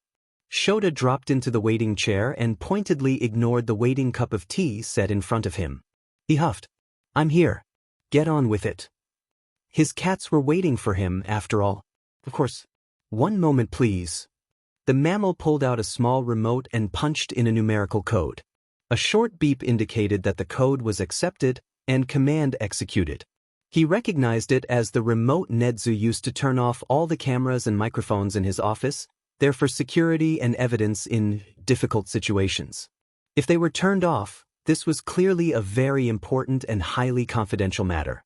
Shouto dropped into the waiting chair and pointedly ignored the waiting cup of tea set in front of him. He huffed. I'm here. Get on with it. His cats were waiting for him, after all. Of course. One moment, please. The mammal pulled out a small remote and punched in a numerical code. A short beep indicated that the code was accepted and command executed. He recognized it as the remote Netsu used to turn off all the cameras and microphones in his office, there for security and evidence in difficult situations. If they were turned off, this was clearly a very important and highly confidential matter.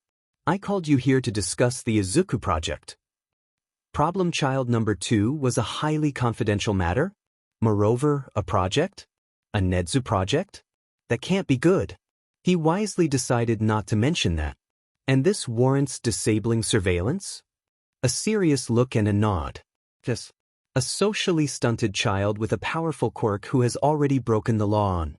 I called you here to discuss the Izuku project. Problem child number 2 was a highly confidential matter? Moreover, a project? A Netsu project? That can't be good. He wisely decided not to mention that. And this warrants disabling surveillance? A serious look and a nod. Just a socially stunted child with a powerful quirk who has already broken the law on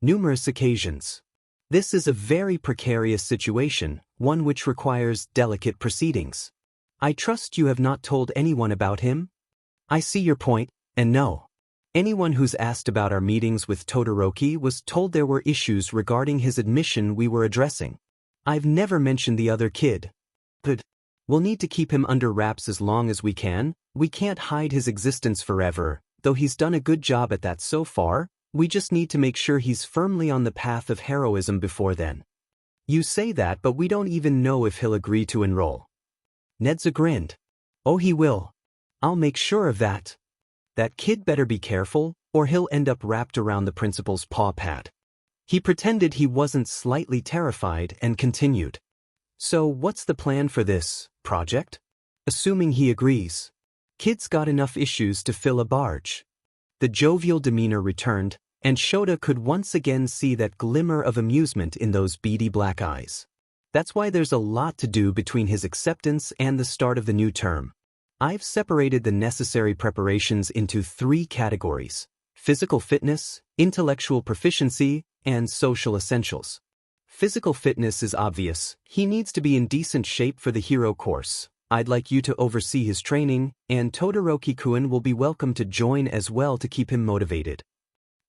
numerous occasions. This is a very precarious situation, one which requires delicate proceedings. I trust you have not told anyone about him? I see your point, and no. Anyone who's asked about our meetings with Todoroki was told there were issues regarding his admission we were addressing. I've never mentioned the other kid. But we'll need to keep him under wraps as long as we can. We can't hide his existence forever, though he's done a good job at that so far. We just need to make sure he's firmly on the path of heroism before then. You say that, but we don't even know if he'll agree to enroll. Netsu grinned. Oh, he will. I'll make sure of that. That kid better be careful, or he'll end up wrapped around the principal's paw pad. He pretended he wasn't slightly terrified and continued. So what's the plan for this project? Assuming he agrees. Kid's got enough issues to fill a barge. The jovial demeanor returned, and Shouto could once again see that glimmer of amusement in those beady black eyes. That's why there's a lot to do between his acceptance and the start of the new term. I've separated the necessary preparations into 3 categories: physical fitness, intellectual proficiency, and social essentials. Physical fitness is obvious. He needs to be in decent shape for the hero course. I'd like you to oversee his training, and Todoroki-kun will be welcome to join as well to keep him motivated.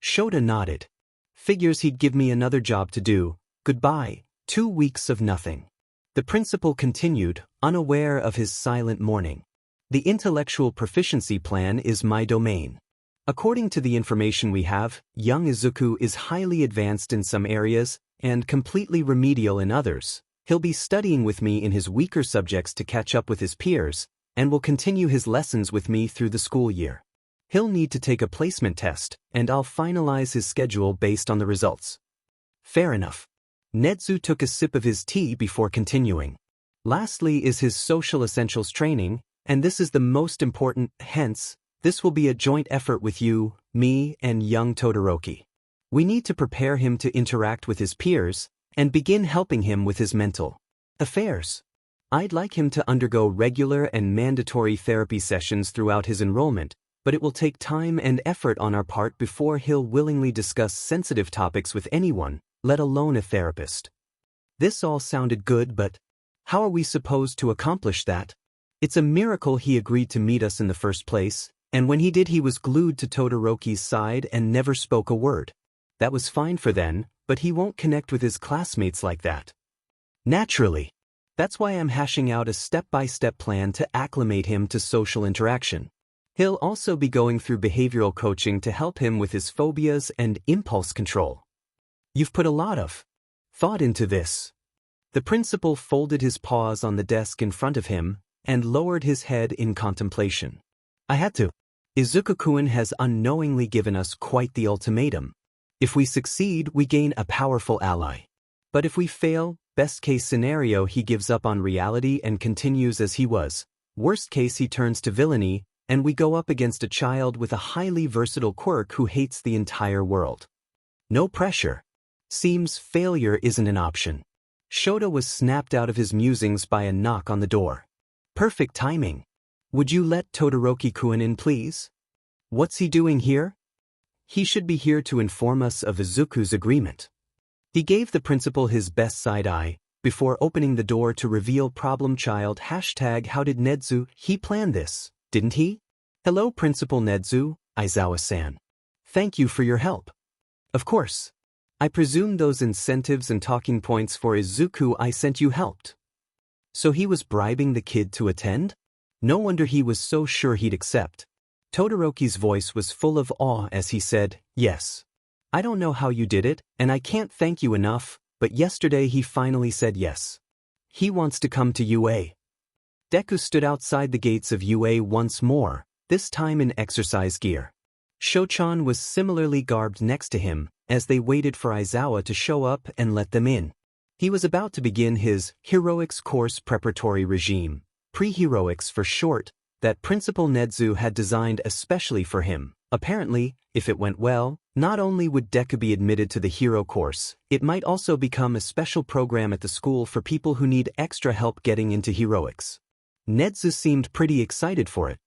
Shouto nodded. Figures he'd give me another job to do. Goodbye, 2 weeks of nothing. The principal continued, unaware of his silent mourning. The intellectual proficiency plan is my domain. According to the information we have, young Izuku is highly advanced in some areas and completely remedial in others. He'll be studying with me in his weaker subjects to catch up with his peers, and will continue his lessons with me through the school year. He'll need to take a placement test, and I'll finalize his schedule based on the results. Fair enough. Netsu took a sip of his tea before continuing. Lastly is his social essentials training, and this is the most important, hence, this will be a joint effort with you, me, and young Todoroki. We need to prepare him to interact with his peers, and begin helping him with his mental affairs. I'd like him to undergo regular and mandatory therapy sessions throughout his enrollment, but it will take time and effort on our part before he'll willingly discuss sensitive topics with anyone, let alone a therapist. This all sounded good, but how are we supposed to accomplish that? It's a miracle he agreed to meet us in the first place, and when he did he was glued to Todoroki's side and never spoke a word. That was fine for then, but he won't connect with his classmates like that. Naturally. That's why I'm hashing out a step-by-step plan to acclimate him to social interaction. He'll also be going through behavioral coaching to help him with his phobias and impulse control. You've put a lot of thought into this. The principal folded his paws on the desk in front of him and lowered his head in contemplation. I had to. Izuku-kun has unknowingly given us quite the ultimatum. If we succeed, we gain a powerful ally. But if we fail, best case scenario he gives up on reality and continues as he was. Worst case he turns to villainy, and we go up against a child with a highly versatile quirk who hates the entire world. No pressure. Seems failure isn't an option. Shouto was snapped out of his musings by a knock on the door. Perfect timing. Would you let Todoroki-kun in, please? What's he doing here? He should be here to inform us of Izuku's agreement. He gave the principal his best side eye, before opening the door to reveal problem child # how did Nedzu, he planned this, didn't he? Hello Principal Nedzu, Aizawa-san. Thank you for your help. Of course. I presume those incentives and talking points for Izuku I sent you helped. So he was bribing the kid to attend? No wonder he was so sure he'd accept. Todoroki's voice was full of awe as he said, yes. I don't know how you did it, and I can't thank you enough, but yesterday he finally said yes. He wants to come to UA. Deku stood outside the gates of UA once more, this time in exercise gear. Shochan was similarly garbed next to him, as they waited for Aizawa to show up and let them in. He was about to begin his heroics course preparatory regime, pre-heroics for short, that Principal Nedzu had designed especially for him. Apparently, if it went well, not only would Deku be admitted to the hero course, it might also become a special program at the school for people who need extra help getting into heroics. Nedzu seemed pretty excited for it.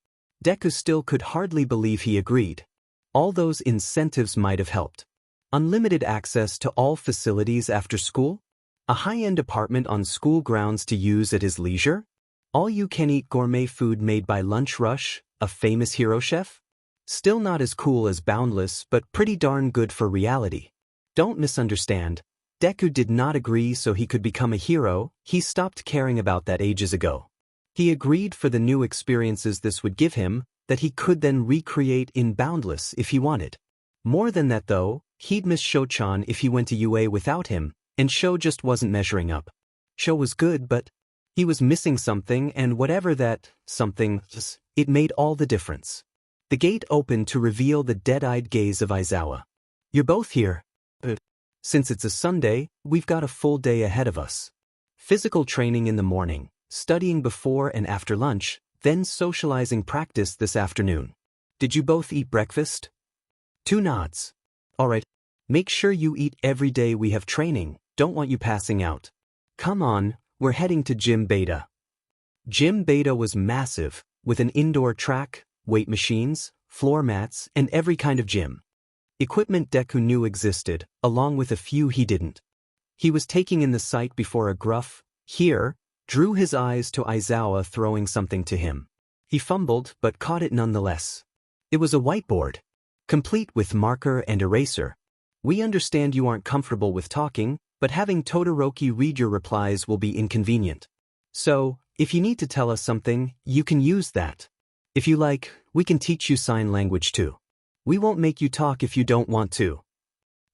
Deku still could hardly believe he agreed. All those incentives might have helped. Unlimited access to all facilities after school? A high-end apartment on school grounds to use at his leisure? All-you-can-eat gourmet food made by Lunch Rush, a famous hero chef? Still not as cool as Boundless, but pretty darn good for reality. Don't misunderstand. Deku did not agree so he could become a hero, he stopped caring about that ages ago. He agreed for the new experiences this would give him, that he could then recreate in Boundless if he wanted. More than that though, he'd miss Shochan if he went to UA without him, and Sho just wasn't measuring up. Sho was good, but he was missing something, and whatever that something was, it made all the difference. The gate opened to reveal the dead-eyed gaze of Aizawa. You're both here. But since it's a Sunday, we've got a full day ahead of us. Physical training in the morning, studying before and after lunch, then socializing practice this afternoon. Did you both eat breakfast? 2 nods. All right. Make sure you eat every day we have training, don't want you passing out. Come on, we're heading to Gym Beta. Gym Beta was massive, with an indoor track, weight machines, floor mats, and every kind of gym. Equipment Deku knew existed, along with a few he didn't. He was taking in the sight before a gruff, here, drew his eyes to Aizawa throwing something to him. He fumbled but caught it nonetheless. It was a whiteboard, complete with marker and eraser. We understand you aren't comfortable with talking, but having Todoroki read your replies will be inconvenient. So, if you need to tell us something, you can use that. If you like, we can teach you sign language too. We won't make you talk if you don't want to.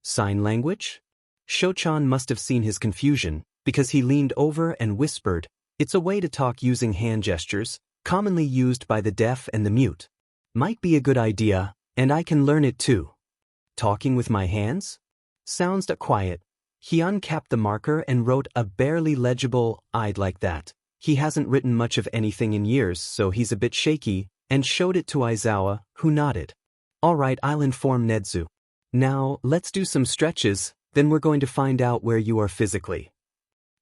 Sign language? Shochan must have seen his confusion, because he leaned over and whispered, it's a way to talk using hand gestures, commonly used by the deaf and the mute. Might be a good idea, and I can learn it too. Talking with my hands? Sounds quiet. He uncapped the marker and wrote a barely legible, I'd like that. he hasn't written much of anything in years, so he's a bit shaky, and showed it to Aizawa, who nodded. Alright, I'll inform Nedzu. Now, let's do some stretches, then we're going to find out where you are physically.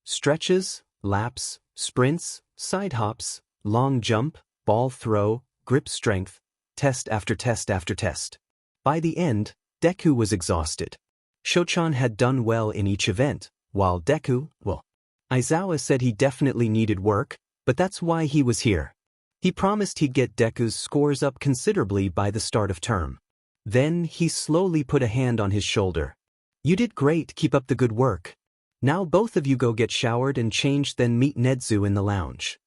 Stretches, laps, sprints, side hops, long jump, ball throw, grip strength, test after test after test. By the end, Deku was exhausted. Shouchan had done well in each event, while Deku, Aizawa said he definitely needed work, but that's why he was here. He promised he'd get Deku's scores up considerably by the start of term. Then he slowly put a hand on his shoulder. You did great, keep up the good work. Now both of you go get showered and changed, then meet Nedzu in the lounge.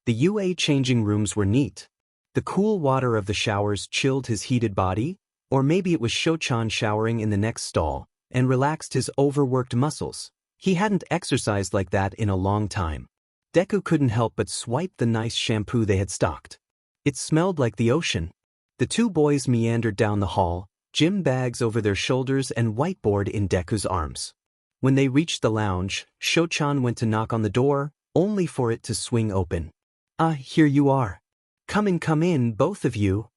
The UA changing rooms were neat. The cool water of the showers chilled his heated body, or maybe it was Shouchan showering in the next stall, and relaxed his overworked muscles. He hadn't exercised like that in a long time. Deku couldn't help but swipe the nice shampoo they had stocked. It smelled like the ocean. The two boys meandered down the hall, gym bags over their shoulders and whiteboard in Deku's arms. When they reached the lounge, Shouchan went to knock on the door, only for it to swing open. Here you are. Come in, both of you.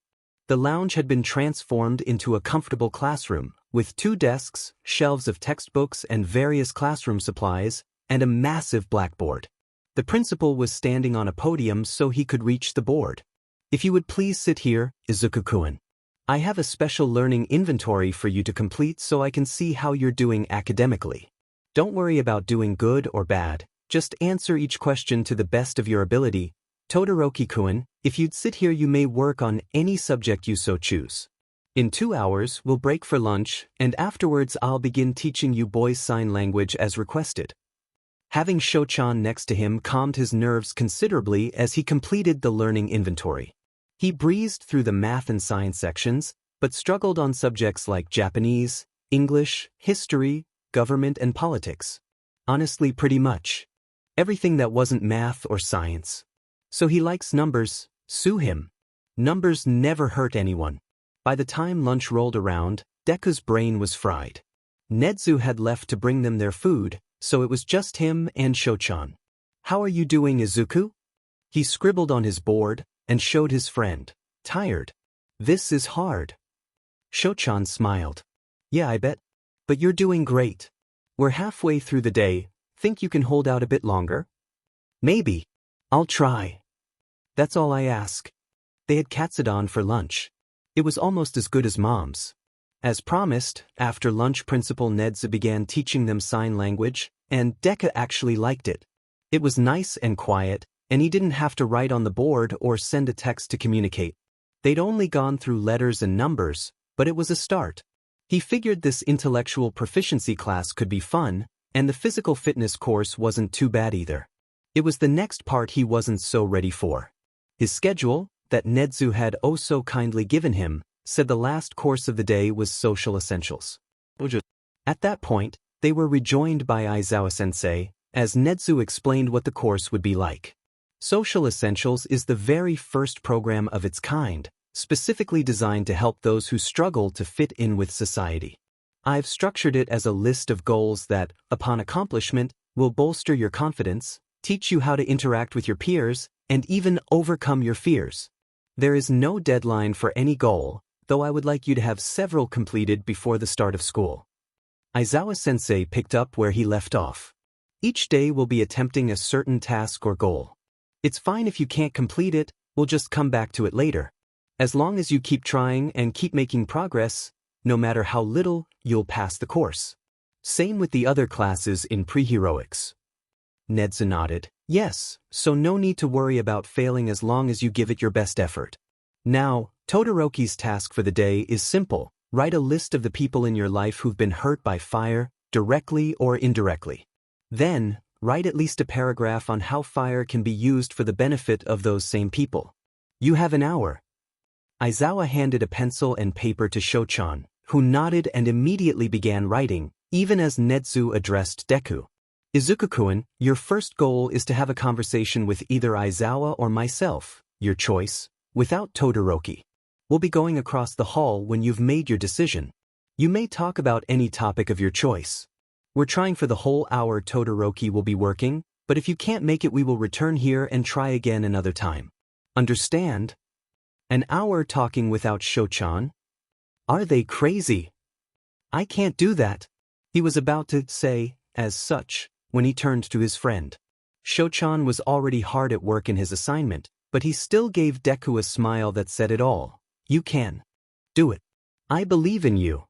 The lounge had been transformed into a comfortable classroom, with 2 desks, shelves of textbooks and various classroom supplies, and a massive blackboard. The principal was standing on a podium so he could reach the board. If you would please sit here, Izuku-kun. I have a special learning inventory for you to complete so I can see how you're doing academically. Don't worry about doing good or bad, just answer each question to the best of your ability. Todoroki-kun, if you'd sit here you may work on any subject you so choose. In 2 hours, we'll break for lunch, and afterwards I'll begin teaching you boys sign language as requested. Having Shouchan next to him calmed his nerves considerably as he completed the learning inventory. He breezed through the math and science sections, but struggled on subjects like Japanese, English, history, government and politics. Honestly, pretty much everything that wasn't math or science. So he likes numbers, sue him. Numbers never hurt anyone. By the time lunch rolled around, Deku's brain was fried. Nedzu had left to bring them their food, so it was just him and Shouchan. How are you doing, Izuku? He scribbled on his board and showed his friend. Tired. This is hard. Shouchan smiled. Yeah, I bet. But you're doing great. We're halfway through the day. Think you can hold out a bit longer? Maybe. I'll try. That's all I ask. They had katsudon for lunch. It was almost as good as Mom's. As promised, after lunch Principal Nedzu began teaching them sign language, and Deku actually liked it. It was nice and quiet, and he didn't have to write on the board or send a text to communicate. They'd only gone through letters and numbers, but it was a start. He figured this intellectual proficiency class could be fun, and the physical fitness course wasn't too bad either. It was the next part he wasn't so ready for. His schedule, that Nedzu had oh so kindly given him, said the last course of the day was social essentials. At that point, they were rejoined by Aizawa-sensei, as Nedzu explained what the course would be like. Social Essentials is the very first program of its kind, specifically designed to help those who struggle to fit in with society. I've structured it as a list of goals that, upon accomplishment, will bolster your confidence, teach you how to interact with your peers, and even overcome your fears. There is no deadline for any goal, though I would like you to have several completed before the start of school. Aizawa-sensei picked up where he left off. Each day will be attempting a certain task or goal. It's fine if you can't complete it, we'll just come back to it later. As long as you keep trying and keep making progress, no matter how little, you'll pass the course. Same with the other classes in pre-heroics. Nedzu nodded. Yes, so no need to worry about failing as long as you give it your best effort. Now, Todoroki's task for the day is simple. Write a list of the people in your life who've been hurt by fire, directly or indirectly. Then, write at least a paragraph on how fire can be used for the benefit of those same people. You have an hour. Aizawa handed a pencil and paper to Shouchan, who nodded and immediately began writing, even as Nedzu addressed Deku. Izuku-kun, your first goal is to have a conversation with either Aizawa or myself, your choice, without Todoroki. We'll be going across the hall when you've made your decision. You may talk about any topic of your choice. We're trying for the whole hour Todoroki will be working, But if you can't make it, we will return here and try again another time. Understand? An hour talking without Shouchan? Are they crazy? I can't do that. He was about to say, as such, when he turned to his friend. Shouchan was already hard at work in his assignment, but he still gave Deku a smile that said it all. You can. Do it. I believe in you.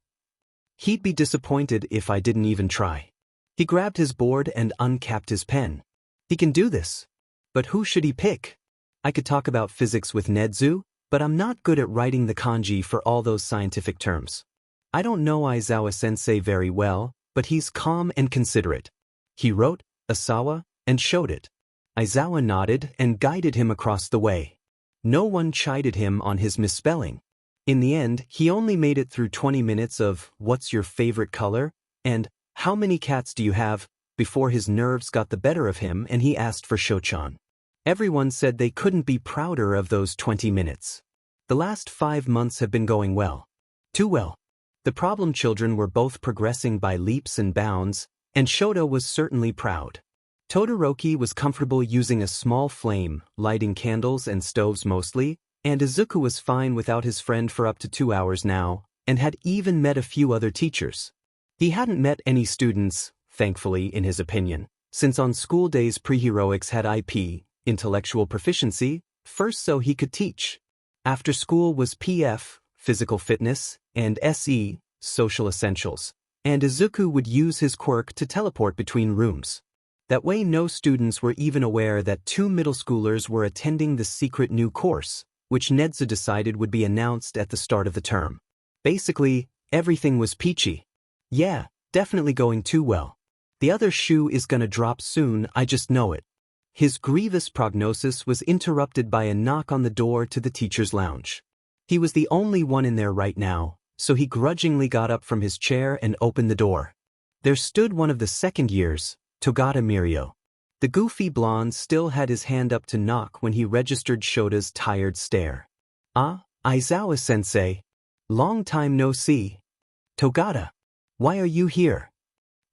He'd be disappointed if I didn't even try. He grabbed his board and uncapped his pen. He can do this. But who should he pick? I could talk about physics with Nedzu, but I'm not good at writing the kanji for all those scientific terms. I don't know Aizawa-sensei very well, but he's calm and considerate. He wrote, Aizawa, and showed it. Aizawa nodded and guided him across the way. No one chided him on his misspelling. In the end, he only made it through 20 minutes of, what's your favorite color? And, how many cats do you have? Before his nerves got the better of him and he asked for Shouchan. Everyone said they couldn't be prouder of those 20 minutes. The last 5 months have been going well. Too well. The problem children were both progressing by leaps and bounds, and Shouto was certainly proud. Todoroki was comfortable using a small flame, lighting candles and stoves mostly, and Izuku was fine without his friend for up to 2 hours now, and had even met a few other teachers. He hadn't met any students, thankfully in his opinion, since on school days preheroics had IP, intellectual proficiency, first so he could teach. After school was PF, physical fitness, and SE, social essentials, and Izuku would use his quirk to teleport between rooms. That way no students were even aware that 2 middle schoolers were attending the secret new course, which Nedzu decided would be announced at the start of the term. Basically, everything was peachy. Yeah, definitely going too well. The other shoe is gonna drop soon, I just know it. His grievous prognosis was interrupted by a knock on the door to the teacher's lounge. He was the only one in there right now, so he grudgingly got up from his chair and opened the door. There stood one of the second years, Togata Mirio. The goofy blonde still had his hand up to knock when he registered Shota's tired stare. Ah, Aizawa-sensei. Long time no see. Togata. Why are you here?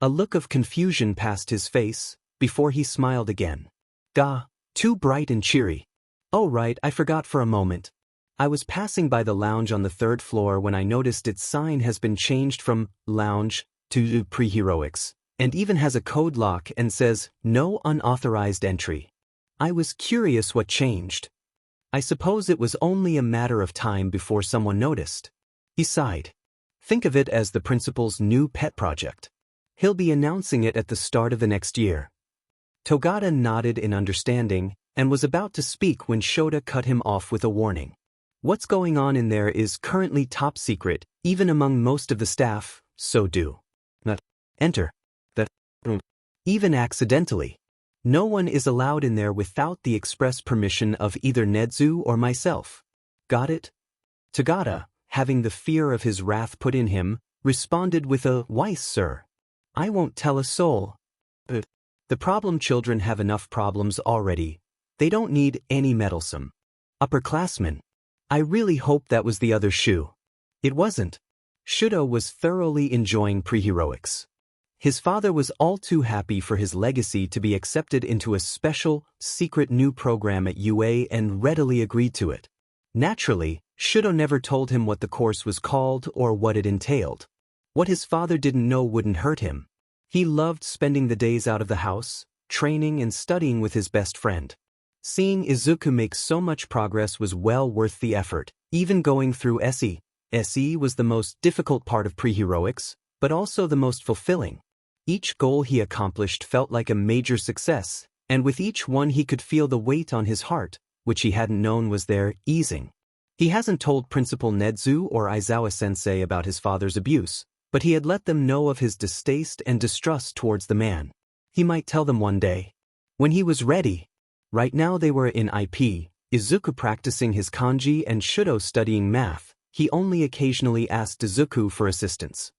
A look of confusion passed his face, before he smiled again. Gah, too bright and cheery. Oh right, I forgot for a moment. I was passing by the lounge on the 3rd floor when I noticed its sign has been changed from lounge to preheroics, and even has a code lock and says, no unauthorized entry. I was curious what changed. I suppose it was only a matter of time before someone noticed. He sighed. Think of it as the principal's new pet project. He'll be announcing it at the start of the next year. Togata nodded in understanding, and was about to speak when Shouta cut him off with a warning. What's going on in there is currently top secret, even among most of the staff, so do not enter the room, even accidentally. No one is allowed in there without the express permission of either Nedzu or myself. Got it? Togata, having the fear of his wrath put in him, responded with a, "Why, sir? I won't tell a soul." The problem children have enough problems already. They don't need any meddlesome upperclassmen. I really hope that was the other shoe. It wasn't. Shouto was thoroughly enjoying preheroics. His father was all too happy for his legacy to be accepted into a special, secret new program at UA and readily agreed to it. Naturally, Shouto never told him what the course was called or what it entailed. What his father didn't know wouldn't hurt him. He loved spending the days out of the house, training and studying with his best friend. Seeing Izuku make so much progress was well worth the effort, even going through SE. SE was the most difficult part of preheroics, but also the most fulfilling. Each goal he accomplished felt like a major success, and with each one he could feel the weight on his heart, which he hadn't known was there, easing. He hasn't told Principal Nedzu or Aizawa-sensei about his father's abuse, but he had let them know of his distaste and distrust towards the man. He might tell them one day. When he was ready. Right now they were in IP, Izuku practicing his kanji and Shouto studying math. He only occasionally asked Izuku for assistance.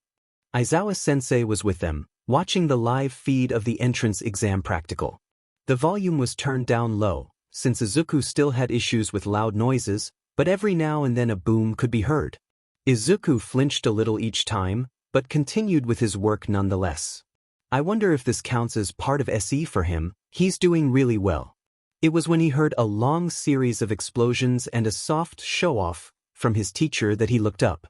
Aizawa-sensei was with them, watching the live feed of the entrance exam practical. The volume was turned down low, since Izuku still had issues with loud noises, but every now and then a boom could be heard. Izuku flinched a little each time, but continued with his work nonetheless. I wonder if this counts as part of SE for him. He's doing really well. It was when he heard a long series of explosions and a soft show-off from his teacher that he looked up.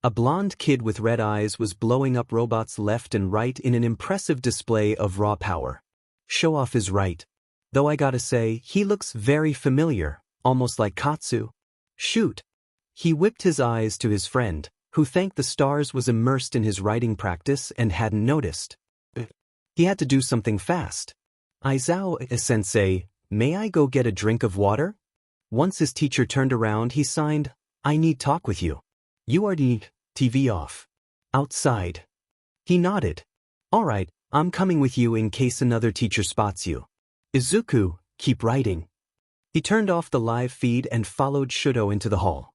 A blonde kid with red eyes was blowing up robots left and right in an impressive display of raw power. Show-off is right. Though I gotta say, he looks very familiar, almost like Katsu. Shoot. He whipped his eyes to his friend, who thanked the stars was immersed in his writing practice and hadn't noticed. He had to do something fast. Aizawa-sensei, may I go get a drink of water? Once his teacher turned around, he signed, I need talk with you. You are the TV off. Outside. He nodded. All right, I'm coming with you in case another teacher spots you. Izuku, keep writing. He turned off the live feed and followed Shouto into the hall.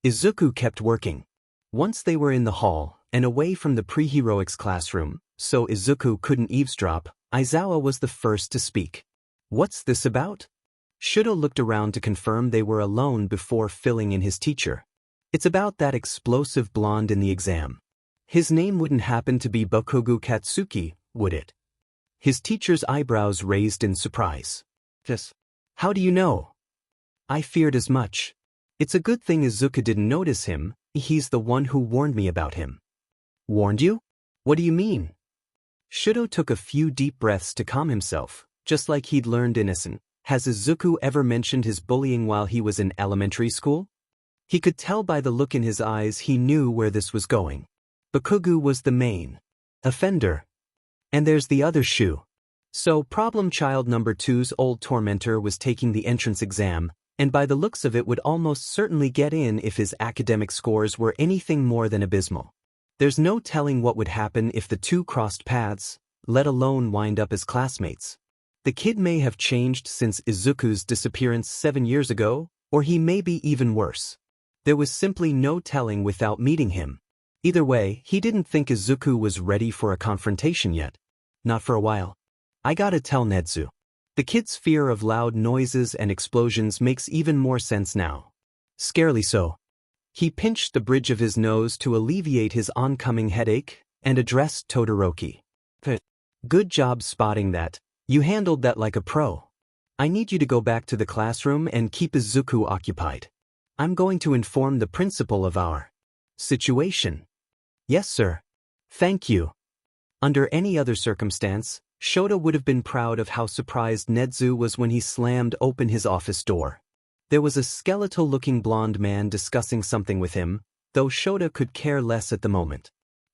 Izuku kept working. Once they were in the hall and away from the pre-heroics classroom, so Izuku couldn't eavesdrop, Aizawa was the first to speak. What's this about? Shouto looked around to confirm they were alone before filling in his teacher. It's about that explosive blonde in the exam. His name wouldn't happen to be Bokugu Katsuki, would it? His teacher's eyebrows raised in surprise. Yes. How do you know? I feared as much. It's a good thing Izuku didn't notice him, he's the one who warned me about him. Warned you? What do you mean? Shouto took a few deep breaths to calm himself, just like he'd learned innocent. Has Izuku ever mentioned his bullying while he was in elementary school? He could tell by the look in his eyes he knew where this was going. Bokugu was the main offender. And there's the other shoe. So problem child number 2's old tormentor was taking the entrance exam, and by the looks of it would almost certainly get in if his academic scores were anything more than abysmal. There's no telling what would happen if the two crossed paths, let alone wind up as classmates. The kid may have changed since Izuku's disappearance 7 years ago, or he may be even worse. There was simply no telling without meeting him. Either way, he didn't think Izuku was ready for a confrontation yet. Not for a while. I gotta tell Nedzu. The kid's fear of loud noises and explosions makes even more sense now. Scarily so. He pinched the bridge of his nose to alleviate his oncoming headache and addressed Todoroki. Good job spotting that. You handled that like a pro. I need you to go back to the classroom and keep Izuku occupied. I'm going to inform the principal of our situation. Yes, sir. Thank you. Under any other circumstance, Shouto would have been proud of how surprised Nedzu was when he slammed open his office door. There was a skeletal-looking blonde man discussing something with him, though Shouto could care less at the moment.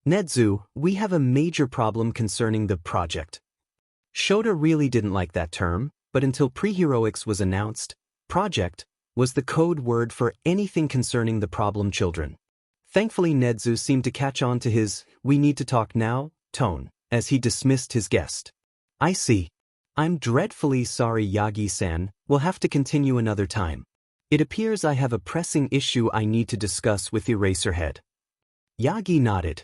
Nedzu, we have a major problem concerning the project. Shouto really didn't like that term, but until pre-heroics was announced, project was the code word for anything concerning the problem children. Thankfully Nedzu seemed to catch on to his, we need to talk now, tone, as he dismissed his guest. I see. I'm dreadfully sorry Yagi-san, we'll have to continue another time. It appears I have a pressing issue I need to discuss with Eraserhead. Yagi nodded.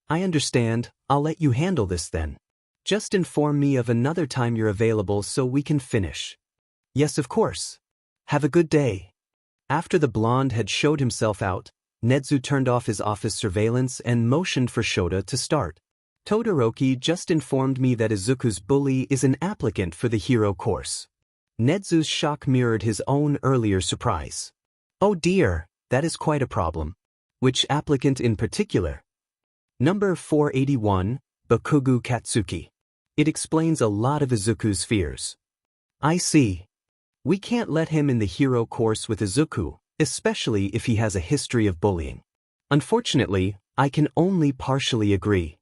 I understand, I'll let you handle this then. Just inform me of another time you're available so we can finish. Yes, of course. Have a good day. After the blonde had showed himself out, Nedzu turned off his office surveillance and motioned for Shouto to start. Todoroki just informed me that Izuku's bully is an applicant for the hero course. Nedzu's shock mirrored his own earlier surprise. Oh dear, that is quite a problem. Which applicant in particular? Number 481, Bokugu Katsuki. It explains a lot of Izuku's fears. I see. We can't let him in the hero course with Izuku, especially if he has a history of bullying. Unfortunately, I can only partially agree.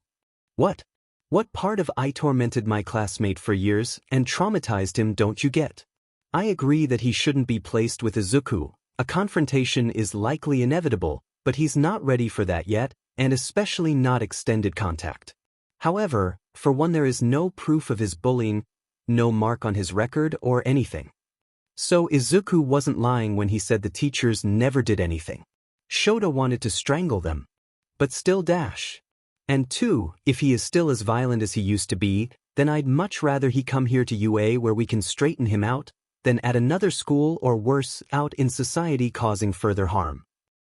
What? What part of I tormented my classmate for years and traumatized him don't you get? I agree that he shouldn't be placed with Izuku. A confrontation is likely inevitable, but he's not ready for that yet, and especially not extended contact. However, for one there is no proof of his bullying, no mark on his record or anything. So Izuku wasn't lying when he said the teachers never did anything. Shouto wanted to strangle them. But still dash. And 2, if he is still as violent as he used to be, then I'd much rather he come here to UA where we can straighten him out, than at another school or worse, out in society causing further harm.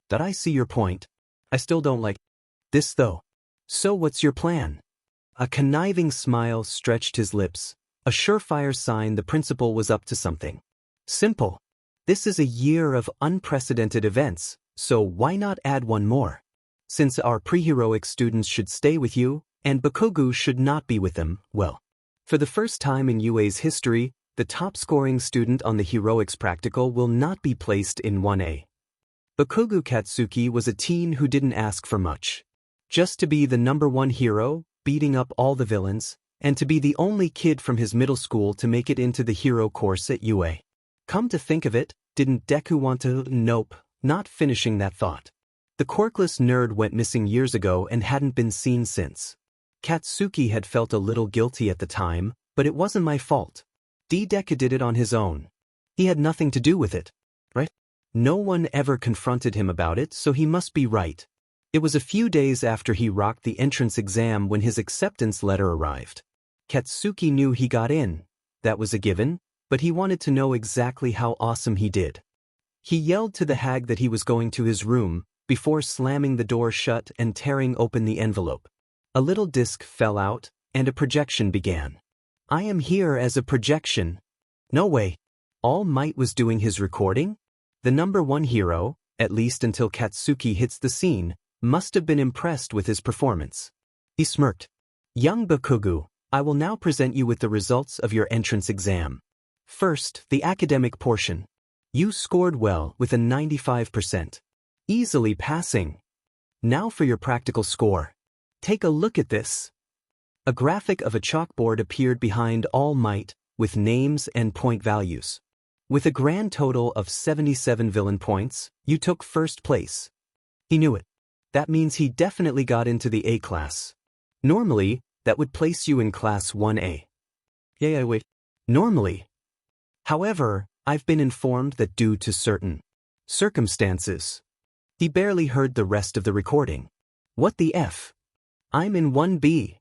Did I see your point? I still don't like this though. So what's your plan? A conniving smile stretched his lips, A surefire sign the principal was up to something. Simple. This is a year of unprecedented events, so why not add one more? Since our pre-heroic students should stay with you, and Bakugo should not be with them, well. For the first time in UA's history, the top-scoring student on the heroics practical will not be placed in 1A. Bakugo Katsuki was a teen who didn't ask for much. Just to be the #1 hero, beating up all the villains, and to be the only kid from his middle school to make it into the hero course at UA. Come to think of it, didn't Deku want to? Nope, not finishing that thought. The quirkless nerd went missing years ago and hadn't been seen since. Katsuki had felt a little guilty at the time, but it wasn't my fault. Deku did it on his own. He had nothing to do with it, right? No one ever confronted him about it, so he must be right. It was a few days after he rocked the entrance exam when his acceptance letter arrived. Katsuki knew he got in. That was a given, but he wanted to know exactly how awesome he did. He yelled to the hag that he was going to his room, before slamming the door shut and tearing open the envelope. A little disc fell out, and a projection began. I am here as a projection. No way. All Might was doing his recording? The #1 hero, at least until Katsuki hits the scene, must have been impressed with his performance. He smirked. Young Bakugo, I will now present you with the results of your entrance exam. First, the academic portion. You scored well with a 95%. Easily passing. Now for your practical score. Take a look at this. A graphic of a chalkboard appeared behind All Might, with names and point values. With a grand total of 77 villain points, you took first place. He knew it. That means he definitely got into the A class. Normally, that would place you in class 1A. Yeah, wait. Normally. However, I've been informed that due to certain circumstances. He barely heard the rest of the recording. What the F? I'm in 1B.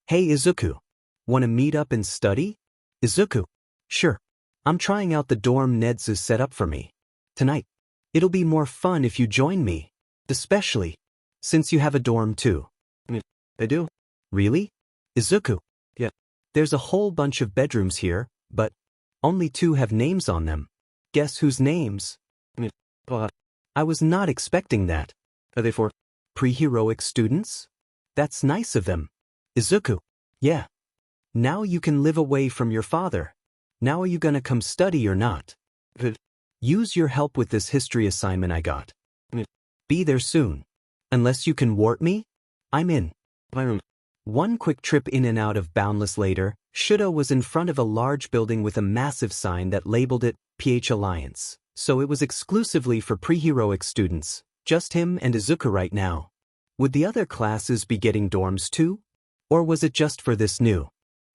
Hey Izuku. Wanna meet up and study? Izuku. Sure. I'm trying out the dorm Nedzu set up for me. Tonight. It'll be more fun if you join me. Especially since you have a dorm too. I do. Really? Izuku. Yeah. There's a whole bunch of bedrooms here, but only 2 have names on them. Guess whose names? I was not expecting that. Are they for pre-heroic students? That's nice of them. Izuku. Yeah. Now you can live away from your father. Now are you gonna come study or not? Use your help with this history assignment I got. Be there soon. Unless you can warp me? I'm in. One quick trip in and out of Boundless later, Shouto was in front of a large building with a massive sign that labeled it PH Alliance. So it was exclusively for pre-heroic students. Just him and Izuku right now. Would the other classes be getting dorms too? Or was it just for this new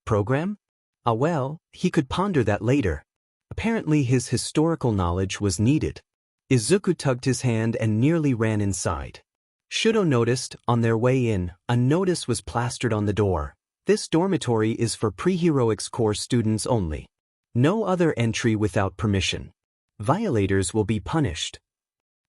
program? Ah well, he could ponder that later. Apparently his historical knowledge was needed. Izuku tugged his hand and nearly ran inside. Shouto noticed, on their way in, a notice was plastered on the door. This dormitory is for pre-heroics core students only. No other entry without permission. Violators will be punished.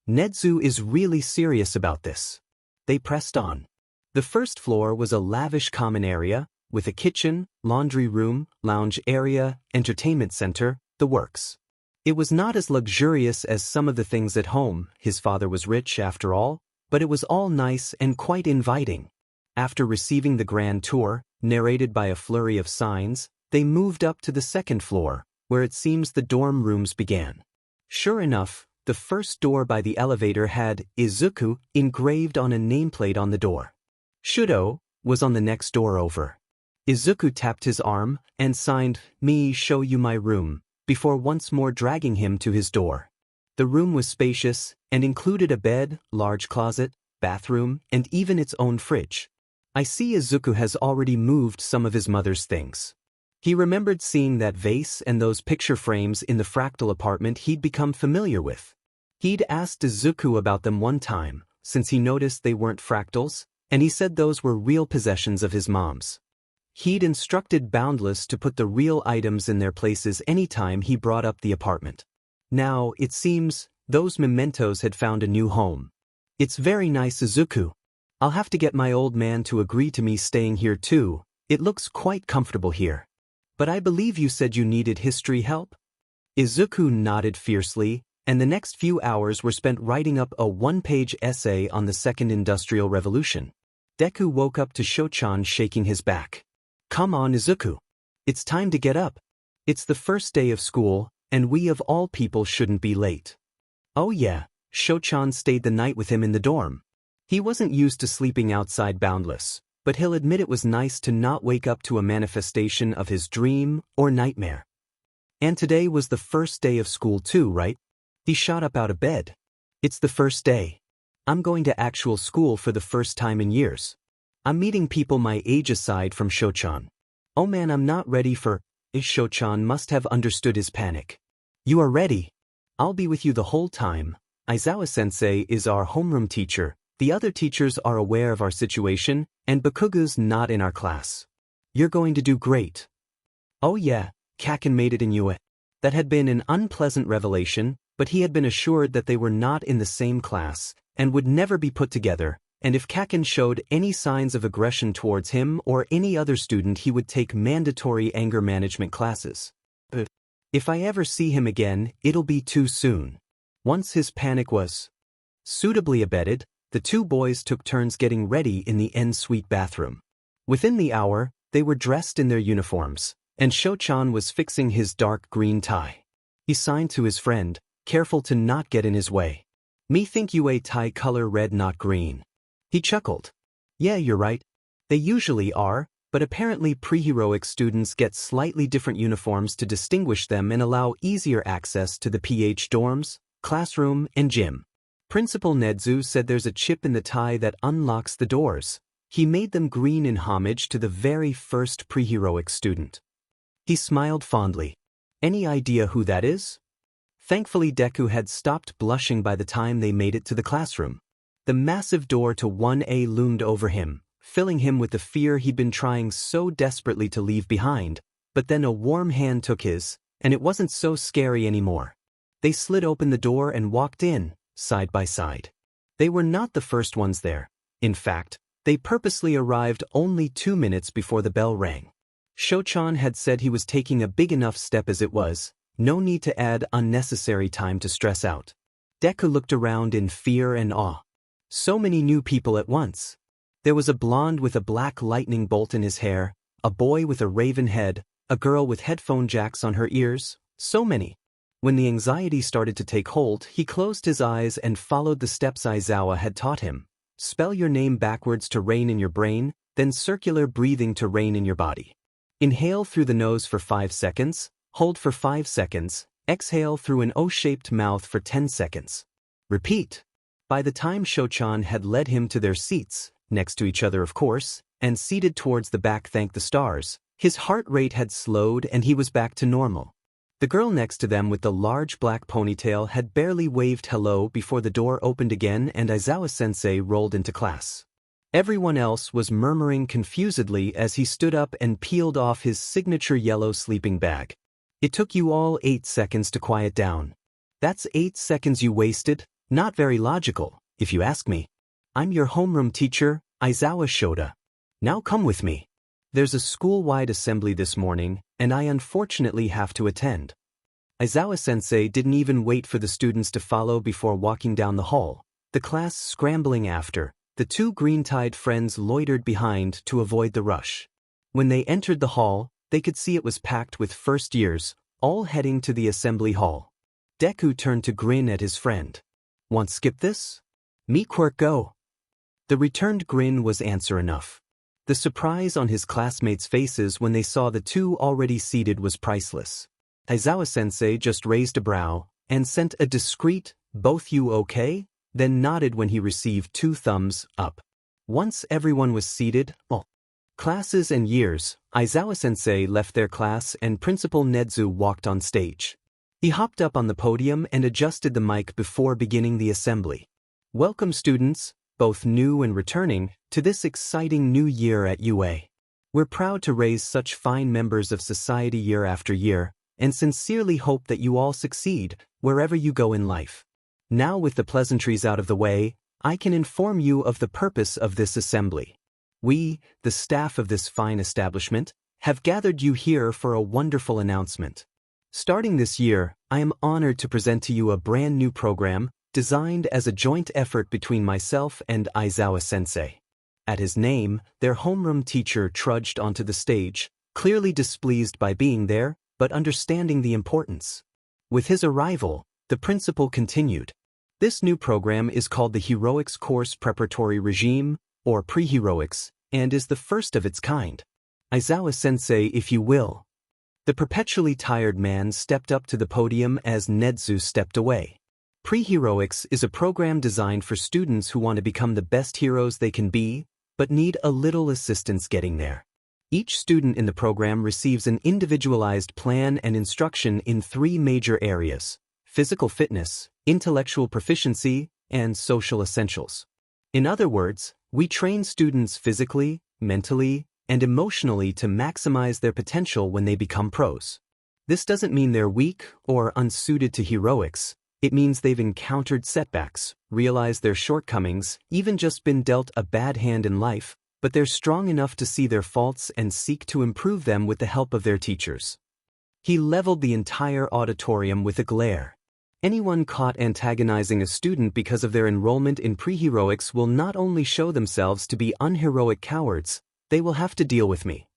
Nedzu is really serious about this. They pressed on. The first floor was a lavish common area, with a kitchen, laundry room, lounge area, entertainment center, the works. It was not as luxurious as some of the things at home, his father was rich after all, but it was all nice and quite inviting. After receiving the grand tour, narrated by a flurry of signs, they moved up to the second floor, where it seems the dorm rooms began. Sure enough, the first door by the elevator had Izuku engraved on a nameplate on the door. Shouto was on the next door over. Izuku tapped his arm and signed, "Me show you my room," before once more dragging him to his door. The room was spacious and included a bed, large closet, bathroom, and even its own fridge. I see Izuku has already moved some of his mother's things. He remembered seeing that vase and those picture frames in the fractal apartment he'd become familiar with. He'd asked Izuku about them one time, since he noticed they weren't fractals, and he said those were real possessions of his mom's. He'd instructed Boundless to put the real items in their places anytime he brought up the apartment. Now, it seems, those mementos had found a new home. It's very nice, Izuku. I'll have to get my old man to agree to me staying here too. It looks quite comfortable here. But I believe you said you needed history help? Izuku nodded fiercely, and the next few hours were spent writing up a one-page essay on the Second Industrial Revolution. Deku woke up to Shouchan shaking his back. Come on, Izuku. It's time to get up. It's the first day of school, and we of all people shouldn't be late. Oh yeah, Shouchan stayed the night with him in the dorm. He wasn't used to sleeping outside boundless, but he'll admit it was nice to not wake up to a manifestation of his dream or nightmare. And today was the first day of school too, right? He shot up out of bed. It's the first day. I'm going to actual school for the first time in years. I'm meeting people my age aside from Shouchan. Oh man, I'm not ready for... Shouchan must have understood his panic. You are ready. I'll be with you the whole time. Aizawa-sensei is our homeroom teacher. The other teachers are aware of our situation, and Bakuga's not in our class. You're going to do great. Oh yeah, Kaken made it in UA. That had been an unpleasant revelation, but he had been assured that they were not in the same class, and would never be put together, and if Kaken showed any signs of aggression towards him or any other student he would take mandatory anger management classes. But if I ever see him again, it'll be too soon. Once his panic was suitably abated, the two boys took turns getting ready in the en-suite bathroom. Within the hour, they were dressed in their uniforms, and Shouchan was fixing his dark green tie. He signed to his friend, careful to not get in his way. Me think you a tie color red not green. He chuckled. Yeah, you're right. They usually are, but apparently pre-heroic students get slightly different uniforms to distinguish them and allow easier access to the PH dorms, classroom, and gym. Principal Nedzu said there's a chip in the tie that unlocks the doors. He made them green in homage to the very first pre-heroic student. He smiled fondly. Any idea who that is? Thankfully Deku had stopped blushing by the time they made it to the classroom. The massive door to 1A loomed over him, filling him with the fear he'd been trying so desperately to leave behind, but then a warm hand took his, and it wasn't so scary anymore. They slid open the door and walked in, side by side. They were not the first ones there. In fact, they purposely arrived only 2 minutes before the bell rang. Shouchan had said he was taking a big enough step as it was, no need to add unnecessary time to stress out. Deku looked around in fear and awe. So many new people at once. There was a blonde with a black lightning bolt in his hair, a boy with a raven head, a girl with headphone jacks on her ears, so many. When the anxiety started to take hold, he closed his eyes and followed the steps Aizawa had taught him. Spell your name backwards to reign in your brain, then circular breathing to reign in your body. Inhale through the nose for 5 seconds, hold for 5 seconds, exhale through an O-shaped mouth for 10 seconds. Repeat. By the time Shouchan had led him to their seats, next to each other of course, and seated towards the back thank the stars, his heart rate had slowed and he was back to normal. The girl next to them with the large black ponytail had barely waved hello before the door opened again and Aizawa-sensei rolled into class. Everyone else was murmuring confusedly as he stood up and peeled off his signature yellow sleeping bag. It took you all 8 seconds to quiet down. That's 8 seconds you wasted? Not very logical, if you ask me. I'm your homeroom teacher, Aizawa Shouto. Now come with me. There's a school-wide assembly this morning, and I unfortunately have to attend. Aizawa-sensei didn't even wait for the students to follow before walking down the hall, the class scrambling after. The two green-tied friends loitered behind to avoid the rush. When they entered the hall, they could see it was packed with first years, all heading to the assembly hall. Deku turned to grin at his friend. Want skip this? Meet Quirk go. The returned grin was answer enough. The surprise on his classmates' faces when they saw the two already seated was priceless. Aizawa-sensei just raised a brow and sent a discreet, "Both you okay?" then nodded when he received 2 thumbs up. Once everyone was seated, classes and years, Aizawa-sensei left their class and Principal Nedzu walked on stage. He hopped up on the podium and adjusted the mic before beginning the assembly. Welcome students, both new and returning, to this exciting new year at UA. We're proud to raise such fine members of society year after year, and sincerely hope that you all succeed, wherever you go in life. Now with the pleasantries out of the way, I can inform you of the purpose of this assembly. We, the staff of this fine establishment, have gathered you here for a wonderful announcement. Starting this year, I am honored to present to you a brand new program designed as a joint effort between myself and Aizawa sensei. At his name, their homeroom teacher trudged onto the stage, clearly displeased by being there, but understanding the importance. With his arrival, the principal continued. This new program is called the Heroics Course Preparatory Regime, or Pre-Heroics, and is the first of its kind. Aizawa sensei, if you will. The perpetually tired man stepped up to the podium as Nedzu stepped away. Pre-Heroics is a program designed for students who want to become the best heroes they can be, but need a little assistance getting there. Each student in the program receives an individualized plan and instruction in 3 major areas: physical fitness, intellectual proficiency, and social essentials. In other words, we train students physically, mentally, and emotionally to maximize their potential when they become pros. This doesn't mean they're weak or unsuited to heroics. It means they've encountered setbacks, realized their shortcomings, even just been dealt a bad hand in life, but they're strong enough to see their faults and seek to improve them with the help of their teachers. He leveled the entire auditorium with a glare. Anyone caught antagonizing a student because of their enrollment in pre-heroics will not only show themselves to be unheroic cowards, they will have to deal with me.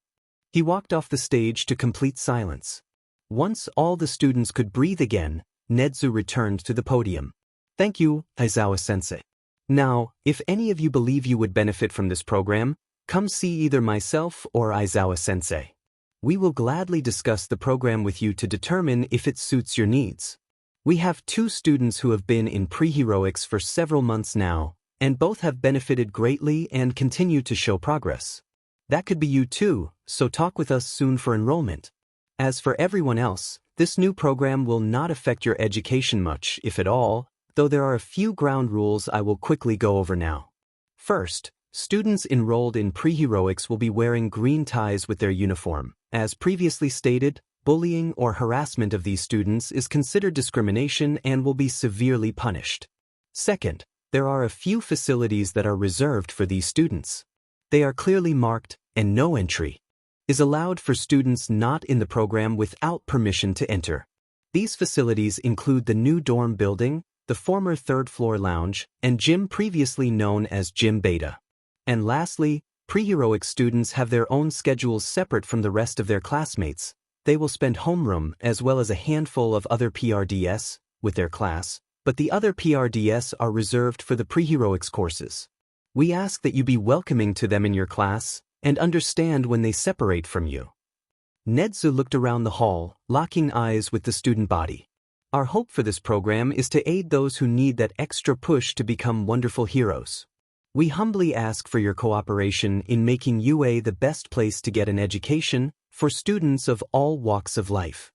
He walked off the stage to complete silence. Once all the students could breathe again, Nedzu returned to the podium. Thank you, Aizawa-sensei. Now, if any of you believe you would benefit from this program, come see either myself or Aizawa-sensei. We will gladly discuss the program with you to determine if it suits your needs. We have 2 students who have been in pre-heroics for several months now, and both have benefited greatly and continue to show progress. That could be you too, so talk with us soon for enrollment. As for everyone else, this new program will not affect your education much, if at all, though there are a few ground rules I will quickly go over now. First, students enrolled in pre-heroics will be wearing green ties with their uniform. As previously stated, bullying or harassment of these students is considered discrimination and will be severely punished. Second, there are a few facilities that are reserved for these students. They are clearly marked, and no entry is allowed for students not in the program without permission to enter. These facilities include the new dorm building, the former 3rd floor lounge, and gym previously known as Gym Beta. And lastly, pre-heroic students have their own schedules separate from the rest of their classmates. They will spend homeroom as well as a handful of other PRDS with their class, but the other PRDS are reserved for the pre-heroics courses. We ask that you be welcoming to them in your class and understand when they separate from you. Nedzu looked around the hall, locking eyes with the student body. Our hope for this program is to aid those who need that extra push to become wonderful heroes. We humbly ask for your cooperation in making UA the best place to get an education for students of all walks of life.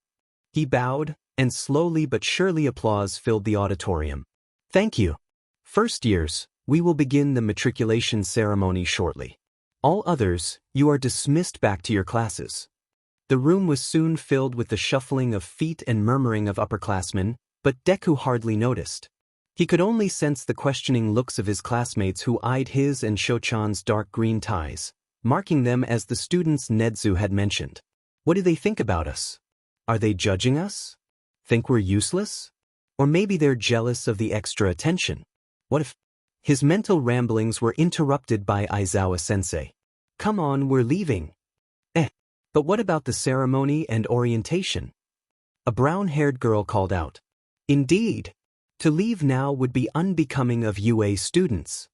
He bowed, and slowly but surely applause filled the auditorium. Thank you. First years, we will begin the matriculation ceremony shortly. All others, you are dismissed back to your classes. The room was soon filled with the shuffling of feet and murmuring of upperclassmen, but Deku hardly noticed. He could only sense the questioning looks of his classmates who eyed his and Shochan's dark green ties, marking them as the students Nedzu had mentioned. What do they think about us? Are they judging us? Think we're useless? Or maybe they're jealous of the extra attention? What if... His mental ramblings were interrupted by Aizawa-sensei. Come on, we're leaving. But what about the ceremony and orientation? A brown-haired girl called out. Indeed. To leave now would be unbecoming of UA students.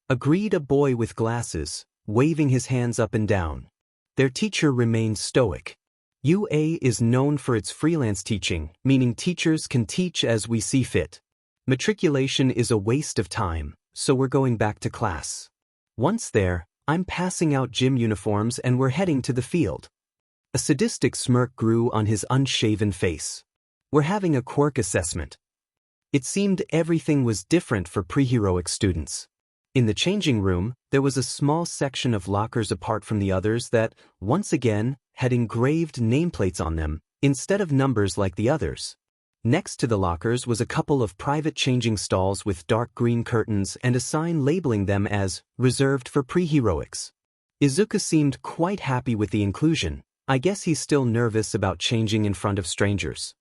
Agreed a boy with glasses, waving his hands up and down. Their teacher remained stoic. UA is known for its freelance teaching, meaning teachers can teach as we see fit. Matriculation is a waste of time, so we're going back to class. Once there, I'm passing out gym uniforms and we're heading to the field. A sadistic smirk grew on his unshaven face. We're having a quirk assessment. It seemed everything was different for pre-heroic students. In the changing room, there was a small section of lockers apart from the others that, once again, had engraved nameplates on them, instead of numbers like the others. Next to the lockers was a couple of private changing stalls with dark green curtains and a sign labeling them as reserved for pre-heroics. Izuku seemed quite happy with the inclusion, I guess he's still nervous about changing in front of strangers.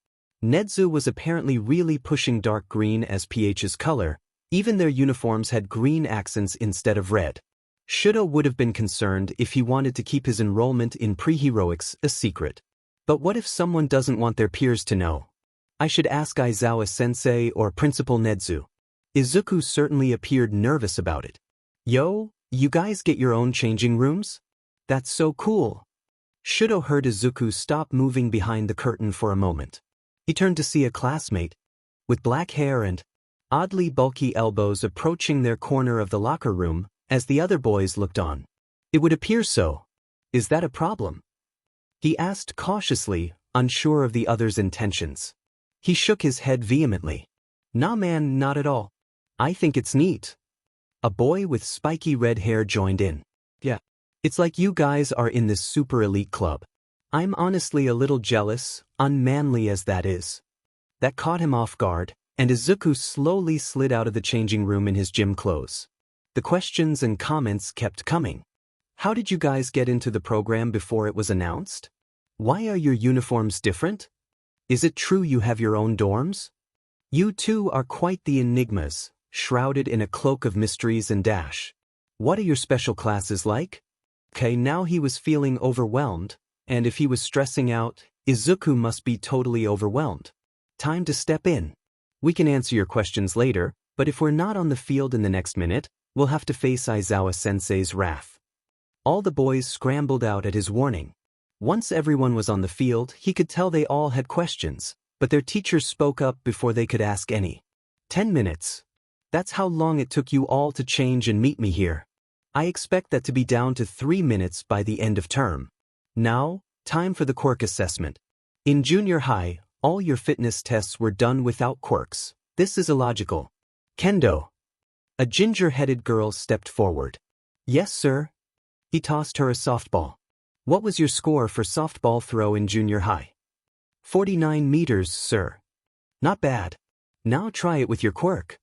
Nedzu was apparently really pushing dark green as PH's color. Even their uniforms had green accents instead of red. Shouto would have been concerned if he wanted to keep his enrollment in pre-heroics a secret. But what if someone doesn't want their peers to know? I should ask Aizawa-sensei or Principal Nedzu. Izuku certainly appeared nervous about it. Yo, you guys get your own changing rooms? That's so cool. Shouto heard Izuku stop moving behind the curtain for a moment. He turned to see a classmate, with black hair and oddly bulky elbows approaching their corner of the locker room as the other boys looked on. It would appear so. Is that a problem? He asked cautiously, unsure of the other's intentions. He shook his head vehemently. Nah man, not at all. I think it's neat. A boy with spiky red hair joined in. Yeah. It's like you guys are in this super elite club. I'm honestly a little jealous, unmanly as that is. That caught him off guard, and Izuku slowly slid out of the changing room in his gym clothes. The questions and comments kept coming. How did you guys get into the program before it was announced? Why are your uniforms different? Is it true you have your own dorms? You two are quite the enigmas, shrouded in a cloak of mysteries and dash. What are your special classes like? Okay, now he was feeling overwhelmed, and if he was stressing out, Izuku must be totally overwhelmed. Time to step in. We can answer your questions later, but if we're not on the field in the next minute, we'll have to face Aizawa-sensei's wrath. All the boys scrambled out at his warning. Once everyone was on the field, he could tell they all had questions, but their teacher spoke up before they could ask any. 10 minutes. That's how long it took you all to change and meet me here. I expect that to be down to 3 minutes by the end of term. Now, time for the quirk assessment. In junior high, all your fitness tests were done without quirks. This is illogical. Kendo. A ginger-headed girl stepped forward. Yes, sir. He tossed her a softball. What was your score for softball throw in junior high? 49 meters, sir. Not bad. Now try it with your quirk.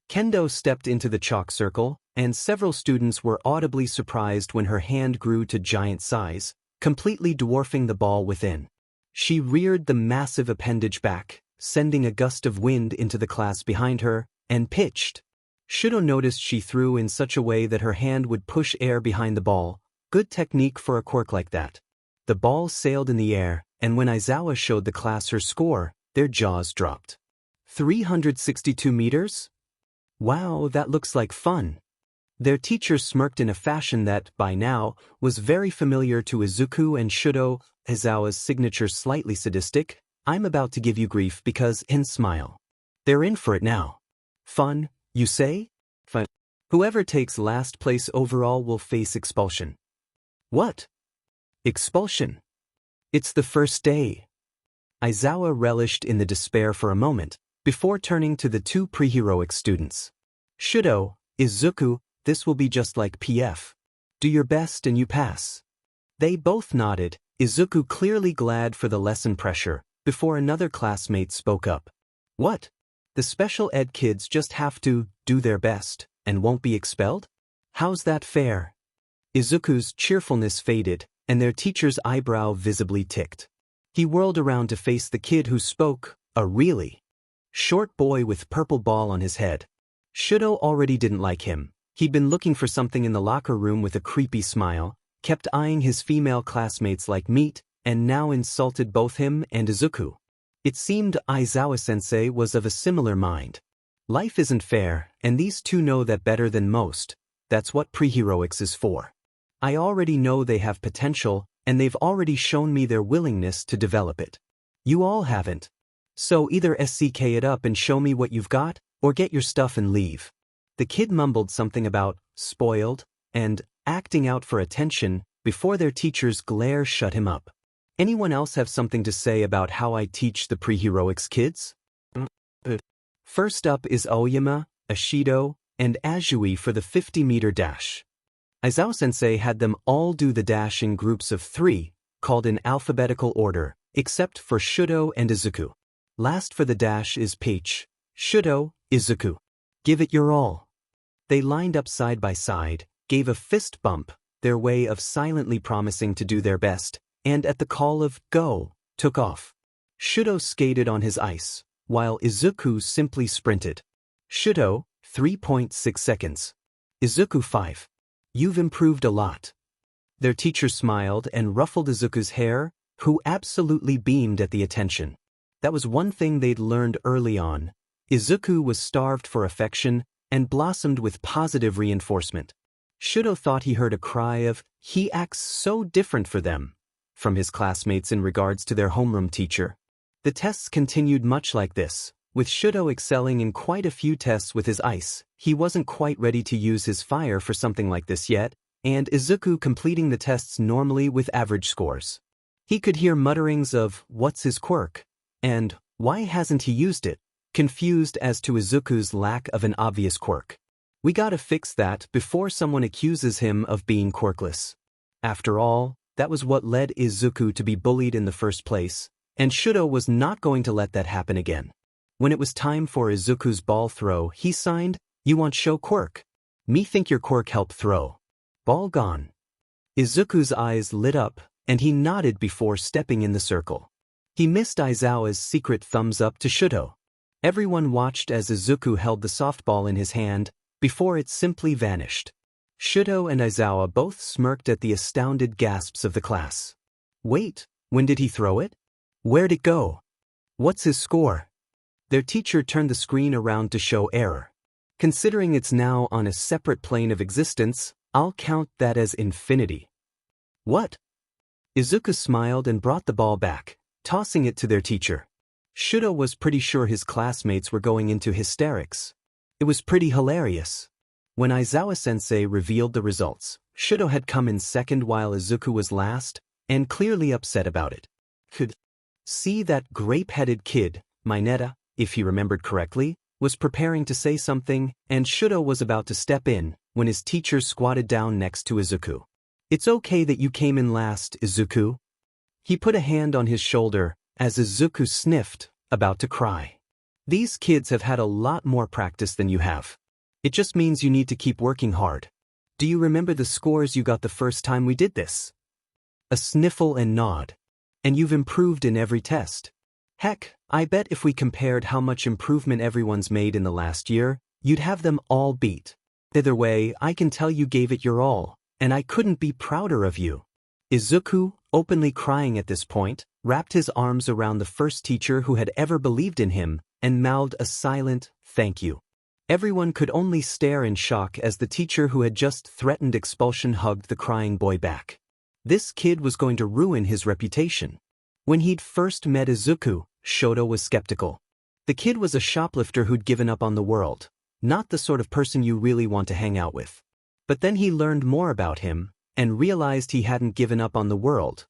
Kendo stepped into the chalk circle, and several students were audibly surprised when her hand grew to giant size, completely dwarfing the ball within. She reared the massive appendage back, sending a gust of wind into the class behind her, and pitched. Shouto noticed she threw in such a way that her hand would push air behind the ball. Good technique for a quirk like that. The ball sailed in the air, and when Aizawa showed the class her score, their jaws dropped. 362 meters? Wow, that looks like fun. Their teacher smirked in a fashion that, by now, was very familiar to Izuku and Shouto. Aizawa's signature slightly sadistic, I'm about to give you grief because, and smile. They're in for it now. Fun, you say? Fun. Whoever takes last place overall will face expulsion. What? Expulsion? It's the first day. Aizawa relished in the despair for a moment, before turning to the two pre-heroic students. Shouto, Izuku, this will be just like PF. Do your best and you pass. They both nodded, Izuku clearly glad for the lesson pressure, before another classmate spoke up. What? The special ed kids just have to do their best, and won't be expelled? How's that fair? Izuku's cheerfulness faded, and their teacher's eyebrow visibly ticked. He whirled around to face the kid who spoke, a really short boy with purple ball on his head. Shouto already didn't like him. He'd been looking for something in the locker room with a creepy smile, kept eyeing his female classmates like meat, and now insulted both him and Izuku. It seemed Aizawa-sensei was of a similar mind. Life isn't fair, and these two know that better than most. That's what pre-heroics is for. I already know they have potential, and they've already shown me their willingness to develop it. You all haven't. So either SCK it up and show me what you've got, or get your stuff and leave. The kid mumbled something about spoiled and acting out for attention before their teacher's glare shut him up. Anyone else have something to say about how I teach the pre-heroics kids? First up is Aoyama, Ashido, and Azui for the 50-meter dash. Aizawa-sensei had them all do the dash in groups of 3, called in alphabetical order, except for Shouto and Izuku. Last for the dash is Peach. Shouto, Izuku. Give it your all. They lined up side by side, gave a fist bump, their way of silently promising to do their best, and at the call of "Go," took off. Shouto skated on his ice, while Izuku simply sprinted. Shouto, 3.6 seconds. Izuku 5. You've improved a lot. Their teacher smiled and ruffled Izuku's hair, who absolutely beamed at the attention. That was one thing they'd learned early on. Izuku was starved for affection and blossomed with positive reinforcement. Shouto thought he heard a cry of, "He acts so different for them," from his classmates in regards to their homeroom teacher. The tests continued much like this, with Shouto excelling in quite a few tests with his ice. He wasn't quite ready to use his fire for something like this yet, and Izuku completing the tests normally with average scores. He could hear mutterings of, "What's his quirk?" and "Why hasn't he used it?" confused as to Izuku's lack of an obvious quirk. We gotta fix that before someone accuses him of being quirkless. After all, that was what led Izuku to be bullied in the first place, and Shouto was not going to let that happen again. When it was time for Izuku's ball throw, he signed, "You want show quirk? Me think your quirk help throw." Ball gone. Izuku's eyes lit up, and he nodded before stepping in the circle. He missed Aizawa's secret thumbs up to Shouto. Everyone watched as Izuku held the softball in his hand, before it simply vanished. Shouto and Aizawa both smirked at the astounded gasps of the class. "Wait, when did he throw it? Where'd it go? What's his score?" Their teacher turned the screen around to show error. Considering it's now on a separate plane of existence, I'll count that as infinity. "What?" Izuku smiled and brought the ball back, tossing it to their teacher. Shouto was pretty sure his classmates were going into hysterics. It was pretty hilarious. When Aizawa-sensei revealed the results, Shouto had come in second while Izuku was last, and clearly upset about it. Could see that grape-headed kid, Mineta, if he remembered correctly, was preparing to say something, and Shouto was about to step in, when his teacher squatted down next to Izuku. "It's okay that you came in last, Izuku." He put a hand on his shoulder, as Izuku sniffed, about to cry. "These kids have had a lot more practice than you have. It just means you need to keep working hard. Do you remember the scores you got the first time we did this?" A sniffle and nod. "And you've improved in every test. Heck, I bet if we compared how much improvement everyone's made in the last year, you'd have them all beat. Either way, I can tell you gave it your all, and I couldn't be prouder of you." Izuku, openly crying at this point, wrapped his arms around the first teacher who had ever believed in him, and mouthed a silent, "Thank you." Everyone could only stare in shock as the teacher who had just threatened expulsion hugged the crying boy back. This kid was going to ruin his reputation. When he'd first met Izuku, Shouto was skeptical. The kid was a shoplifter who'd given up on the world, not the sort of person you really want to hang out with. But then he learned more about him, and realized he hadn't given up on the world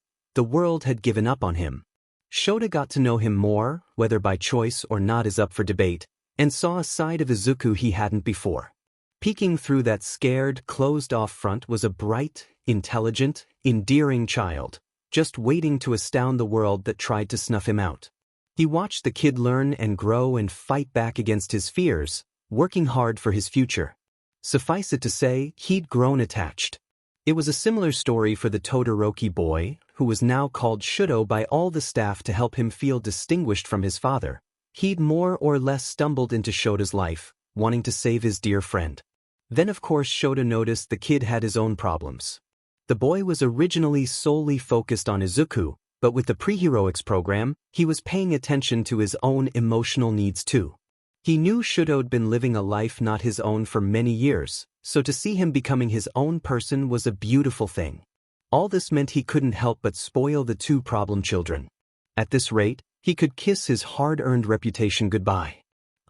had given up on him. Shouto got to know him more, whether by choice or not is up for debate, and saw a side of Izuku he hadn't before. Peeking through that scared, closed-off front was a bright, intelligent, endearing child, just waiting to astound the world that tried to snuff him out. He watched the kid learn and grow and fight back against his fears, working hard for his future. Suffice it to say, he'd grown attached. It was a similar story for the Todoroki boy, who was now called Shouto by all the staff to help him feel distinguished from his father. He'd more or less stumbled into Shouto's life, wanting to save his dear friend. Then of course Shouto noticed the kid had his own problems. The boy was originally solely focused on Izuku, but with the pre-heroics program, he was paying attention to his own emotional needs too. He knew Shouto'd been living a life not his own for many years, so to see him becoming his own person was a beautiful thing. All this meant he couldn't help but spoil the two problem children. At this rate, he could kiss his hard-earned reputation goodbye.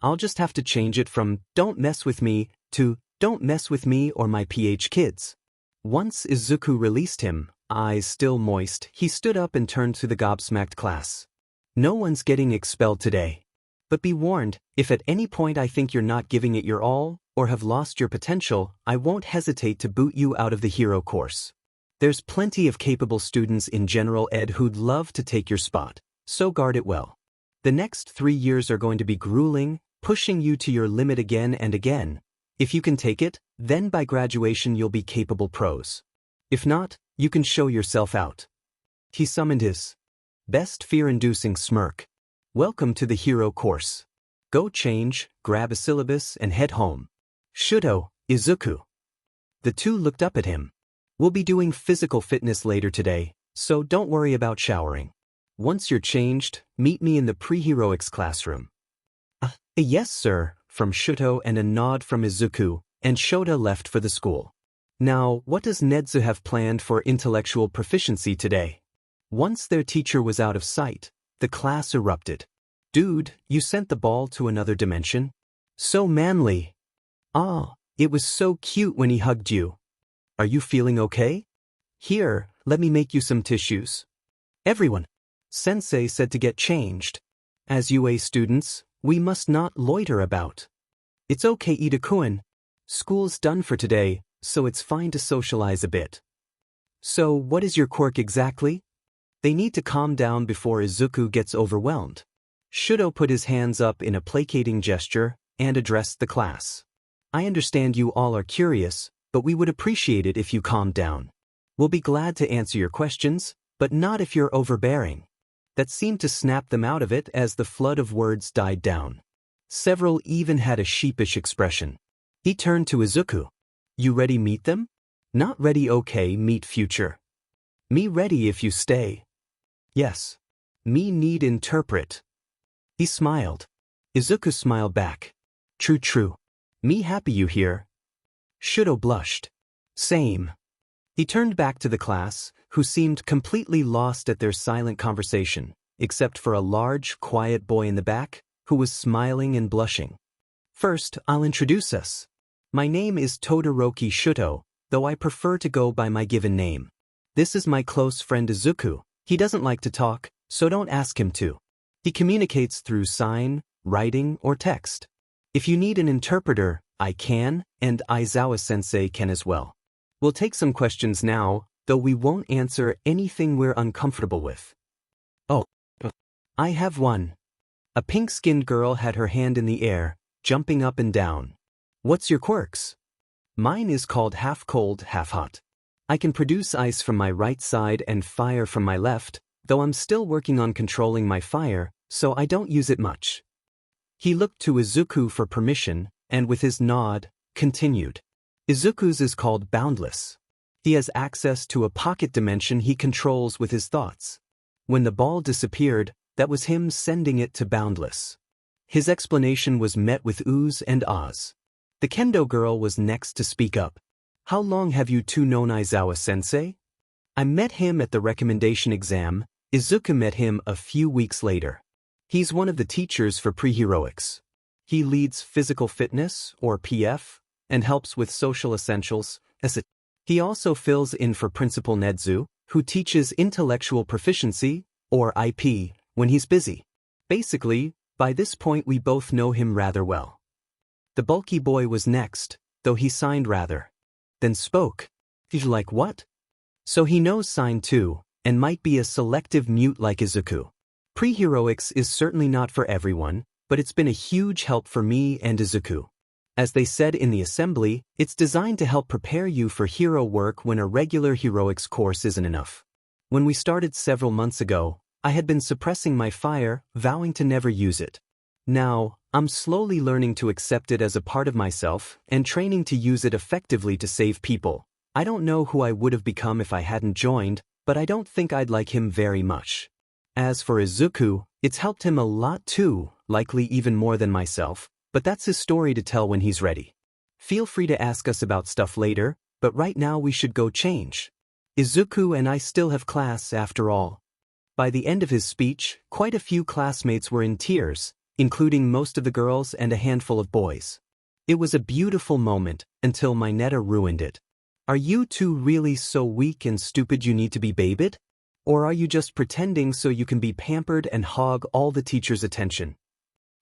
I'll just have to change it from "don't mess with me" to "don't mess with me or my PH kids." Once Izuku released him, eyes still moist, he stood up and turned to the gobsmacked class. "No one's getting expelled today. But be warned, if at any point I think you're not giving it your all, or have lost your potential, I won't hesitate to boot you out of the hero course. There's plenty of capable students in general ed who'd love to take your spot, so guard it well. The next 3 years are going to be grueling, pushing you to your limit again and again. If you can take it, then by graduation you'll be capable pros. If not, you can show yourself out." He summoned his best fear-inducing smirk. Welcome to the hero course. Go change, grab a syllabus, and head home. Shouto, Izuku. The two looked up at him. We'll be doing physical fitness later today, so don't worry about showering. Once you're changed, meet me in the pre-heroics classroom. Yes, sir, from Shouto and a nod from Izuku, and Shouto left for the school. Now, what does Nezu have planned for intellectual proficiency today? Once their teacher was out of sight, the class erupted. Dude, you sent the ball to another dimension? So manly. It was so cute when he hugged you. Are you feeling okay? Here, let me make you some tissues. Everyone. Sensei said to get changed. As UA students, we must not loiter about. It's okay, Ida-kun. School's done for today, so it's fine to socialize a bit. So, what is your quirk exactly? They need to calm down before Izuku gets overwhelmed. Shouto put his hands up in a placating gesture and addressed the class. I understand you all are curious, but we would appreciate it if you calmed down. We'll be glad to answer your questions, but not if you're overbearing. That seemed to snap them out of it as the flood of words died down. Several even had a sheepish expression. He turned to Izuku. You ready meet them? Not ready, okay, meet future. Me ready if you stay. Yes. Me need interpret. He smiled. Izuku smiled back. True. Me happy you here. Shouto blushed. Same. He turned back to the class, who seemed completely lost at their silent conversation, except for a large, quiet boy in the back, who was smiling and blushing. First, I'll introduce us. My name is Todoroki Shouto, though I prefer to go by my given name. This is my close friend Izuku. He doesn't like to talk, so don't ask him to. He communicates through sign, writing, or text. If you need an interpreter, I can, and Aizawa-sensei can as well. We'll take some questions now, though we won't answer anything we're uncomfortable with. I have one. A pink-skinned girl had her hand in the air, jumping up and down. What's your quirks? Mine is called half cold, half hot. I can produce ice from my right side and fire from my left, though I'm still working on controlling my fire, so I don't use it much. He looked to Izuku for permission, and with his nod, continued. Izuku's is called boundless. He has access to a pocket dimension he controls with his thoughts. When the ball disappeared, that was him sending it to boundless. His explanation was met with oohs and ahs. The kendo girl was next to speak up. How long have you two known Aizawa-sensei? I met him at the recommendation exam. Izuku met him a few weeks later. He's one of the teachers for pre-heroics. He leads physical fitness, or PF, and helps with social essentials. He also fills in for Principal Nezu, who teaches intellectual proficiency, or IP, when he's busy. Basically, by this point we both know him rather well. The bulky boy was next, though he signed rather. Then spoke. He's like what? So he knows sign too, and might be a selective mute like Izuku. Pre-heroics is certainly not for everyone, but it's been a huge help for me and Izuku. As they said in the assembly, it's designed to help prepare you for hero work when a regular heroics course isn't enough. When we started several months ago, I had been suppressing my fire, vowing to never use it. Now, I'm slowly learning to accept it as a part of myself and training to use it effectively to save people. I don't know who I would have become if I hadn't joined, but I don't think I'd like him very much. As for Izuku, it's helped him a lot too, likely even more than myself, but that's his story to tell when he's ready. Feel free to ask us about stuff later, but right now we should go change. Izuku and I still have class after all. By the end of his speech, quite a few classmates were in tears, including most of the girls and a handful of boys. It was a beautiful moment, until Mineta ruined it. Are you two really so weak and stupid you need to be babied? Or are you just pretending so you can be pampered and hog all the teacher's attention?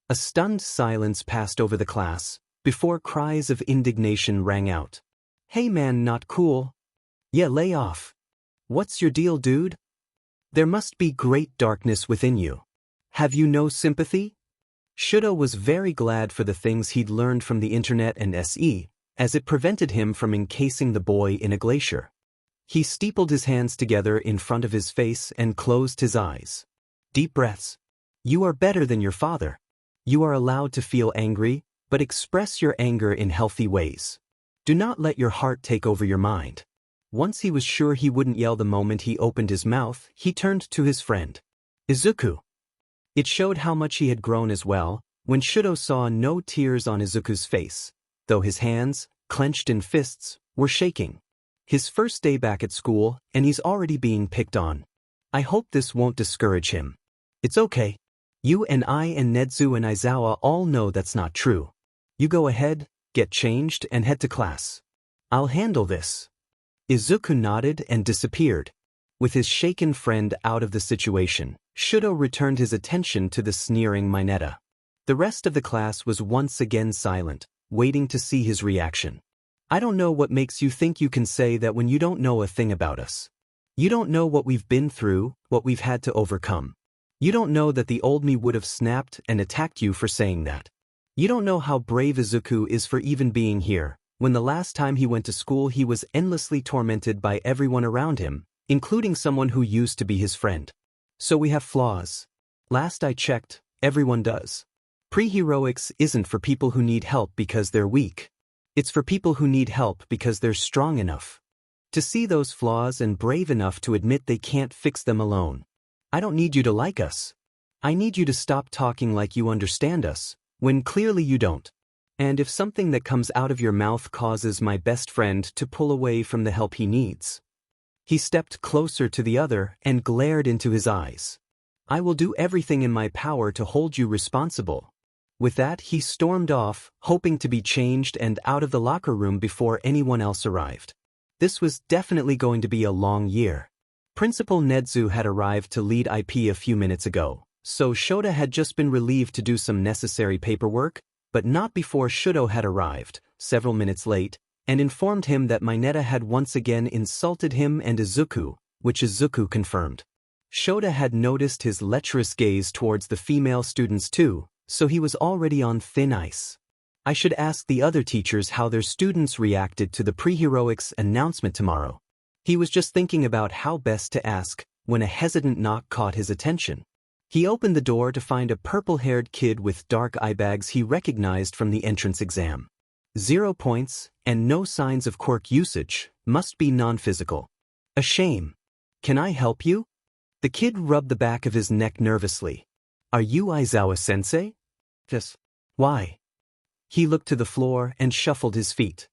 A stunned silence passed over the class, before cries of indignation rang out. Hey man, not cool. Yeah, lay off. What's your deal, dude? There must be great darkness within you. Have you no sympathy? Shouto was very glad for the things he'd learned from the internet and SE, as it prevented him from encasing the boy in a glacier. He steepled his hands together in front of his face and closed his eyes. Deep breaths. You are better than your father. You are allowed to feel angry, but express your anger in healthy ways. Do not let your heart take over your mind. Once he was sure he wouldn't yell the moment he opened his mouth, he turned to his friend. Izuku. It showed how much he had grown as well, when Shouto saw no tears on Izuku's face, though his hands, clenched in fists, were shaking. His first day back at school, and he's already being picked on. I hope this won't discourage him. It's okay. You and I and Nedzu and Aizawa all know that's not true. You go ahead, get changed, and head to class. I'll handle this. Izuku nodded and disappeared. With his shaken friend out of the situation, Shouto returned his attention to the sneering Mineta. The rest of the class was once again silent, waiting to see his reaction. I don't know what makes you think you can say that when you don't know a thing about us. You don't know what we've been through, what we've had to overcome. You don't know that the old me would have snapped and attacked you for saying that. You don't know how brave Izuku is for even being here, when the last time he went to school he was endlessly tormented by everyone around him, including someone who used to be his friend. So we have flaws. Last I checked, everyone does. Pre-heroics isn't for people who need help because they're weak. It's for people who need help because they're strong enough to see those flaws and brave enough to admit they can't fix them alone. I don't need you to like us. I need you to stop talking like you understand us, when clearly you don't. And if something that comes out of your mouth causes my best friend to pull away from the help he needs. He stepped closer to the other and glared into his eyes. I will do everything in my power to hold you responsible. With that, he stormed off, hoping to be changed and out of the locker room before anyone else arrived. This was definitely going to be a long year. Principal Nedzu had arrived to lead IP a few minutes ago, so Shouto had just been relieved to do some necessary paperwork, but not before Shouto had arrived, several minutes late, and informed him that Mineta had once again insulted him and Izuku, which Izuku confirmed. Shouto had noticed his lecherous gaze towards the female students too, so he was already on thin ice. I should ask the other teachers how their students reacted to the pre-heroics announcement tomorrow. He was just thinking about how best to ask, when a hesitant knock caught his attention. He opened the door to find a purple-haired kid with dark eye bags he recognized from the entrance exam. 0 points, and no signs of quirk usage, must be non-physical. A shame. Can I help you? The kid rubbed the back of his neck nervously. Are you Aizawa-sensei? Yes. Why? He looked to the floor and shuffled his feet.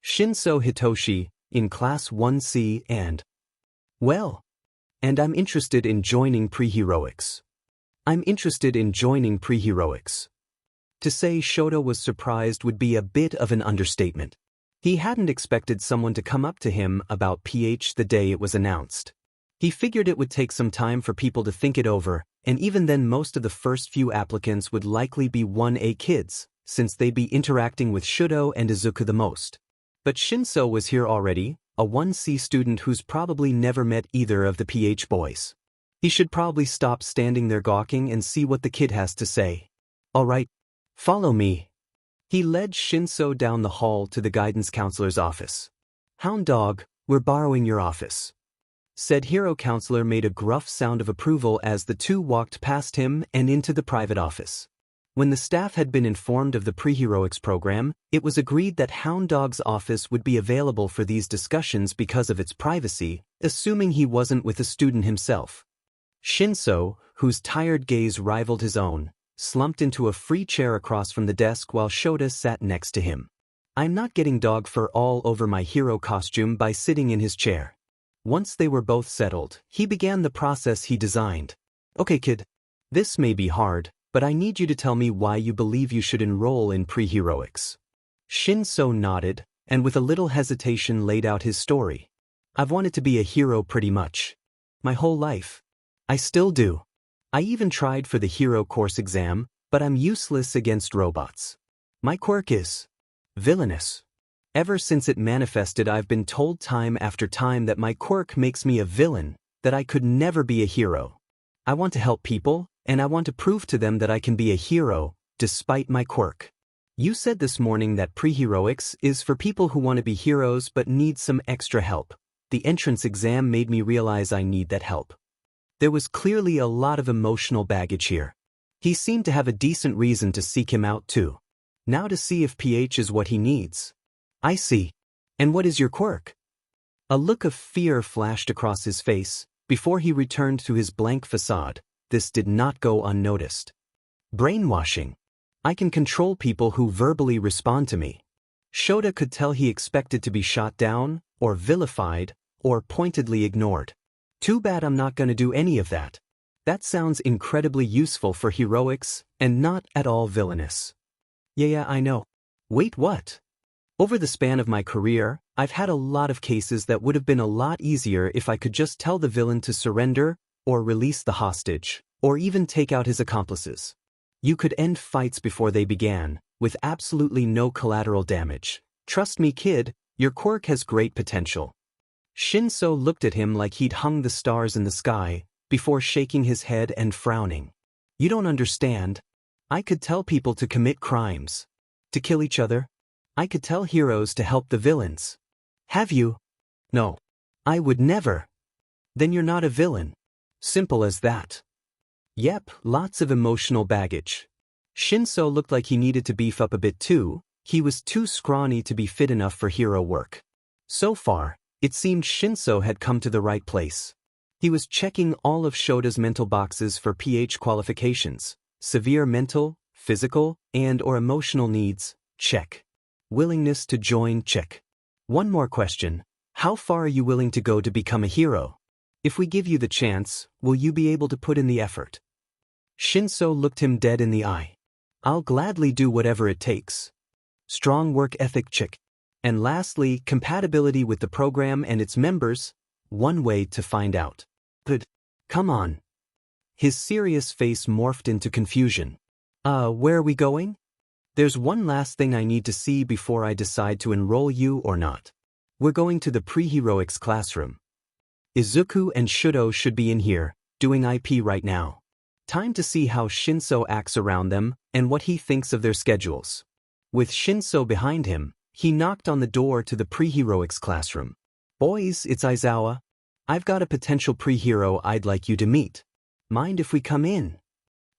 Shinso Hitoshi, in Class 1C and... Well. And I'm interested in joining pre-heroics. I'm interested in joining pre-heroics. To say Shouto was surprised would be a bit of an understatement. He hadn't expected someone to come up to him about PH the day it was announced. He figured it would take some time for people to think it over, and even then most of the first few applicants would likely be 1A kids, since they'd be interacting with Shouto and Izuku the most. But Shinso was here already, a 1C student who's probably never met either of the PH boys. He should probably stop standing there gawking and see what the kid has to say. Alright, follow me. He led Shinso down the hall to the guidance counselor's office. Hound dog, we're borrowing your office. Said hero counselor made a gruff sound of approval as the two walked past him and into the private office. When the staff had been informed of the pre-heroics program, it was agreed that Hound Dog's office would be available for these discussions because of its privacy, assuming he wasn't with a student himself. Shinso, whose tired gaze rivaled his own, slumped into a free chair across from the desk while Shouto sat next to him. I'm not getting dog fur all over my hero costume by sitting in his chair. Once they were both settled, he began the process he designed. Okay kid. This may be hard, but I need you to tell me why you believe you should enroll in pre-heroics. Shinso nodded, and with a little hesitation laid out his story. I've wanted to be a hero pretty much. My whole life. I still do. I even tried for the hero course exam, but I'm useless against robots. My quirk is villainous. Ever since it manifested, I've been told time after time that my quirk makes me a villain, that I could never be a hero. I want to help people, and I want to prove to them that I can be a hero, despite my quirk. You said this morning that pre-heroics is for people who want to be heroes but need some extra help. the entrance exam made me realize I need that help. There was clearly a lot of emotional baggage here. He seemed to have a decent reason to seek him out too. Now to see if PH is what he needs. I see. And what is your quirk? A look of fear flashed across his face, before he returned to his blank facade. This did not go unnoticed. Brainwashing. I can control people who verbally respond to me. Shouto could tell he expected to be shot down, or vilified, or pointedly ignored. Too bad I'm not gonna do any of that. That sounds incredibly useful for heroics, and not at all villainous. Yeah, I know. Wait, what? Over the span of my career, I've had a lot of cases that would have been a lot easier if I could just tell the villain to surrender, or release the hostage, or even take out his accomplices. You could end fights before they began, with absolutely no collateral damage. Trust me, kid, your quirk has great potential. Shinso looked at him like he'd hung the stars in the sky, before shaking his head and frowning. You don't understand. I could tell people to commit crimes. To kill each other. I could tell heroes to help the villains. Have you? No. I would never. Then you're not a villain. Simple as that. Yep, lots of emotional baggage. Shinso looked like he needed to beef up a bit too. He was too scrawny to be fit enough for hero work. So far, it seemed Shinso had come to the right place. He was checking all of Shouto's mental boxes for PH qualifications. Severe mental, physical, and/or emotional needs, check. Willingness to join, check. One more question. How far are you willing to go to become a hero? If we give you the chance, will you be able to put in the effort? Shinso looked him dead in the eye. I'll gladly do whatever it takes. Strong work ethic, check. And lastly, compatibility with the program and its members. One way to find out. Good. Come on. His serious face morphed into confusion. Where are we going? There's one last thing I need to see before I decide to enroll you or not. We're going to the pre-heroics classroom. Izuku and Shouto should be in here, doing IP right now. Time to see how Shinso acts around them and what he thinks of their schedules. With Shinso behind him, he knocked on the door to the pre-heroics classroom. Boys, it's Aizawa. I've got a potential pre-hero I'd like you to meet. Mind if we come in?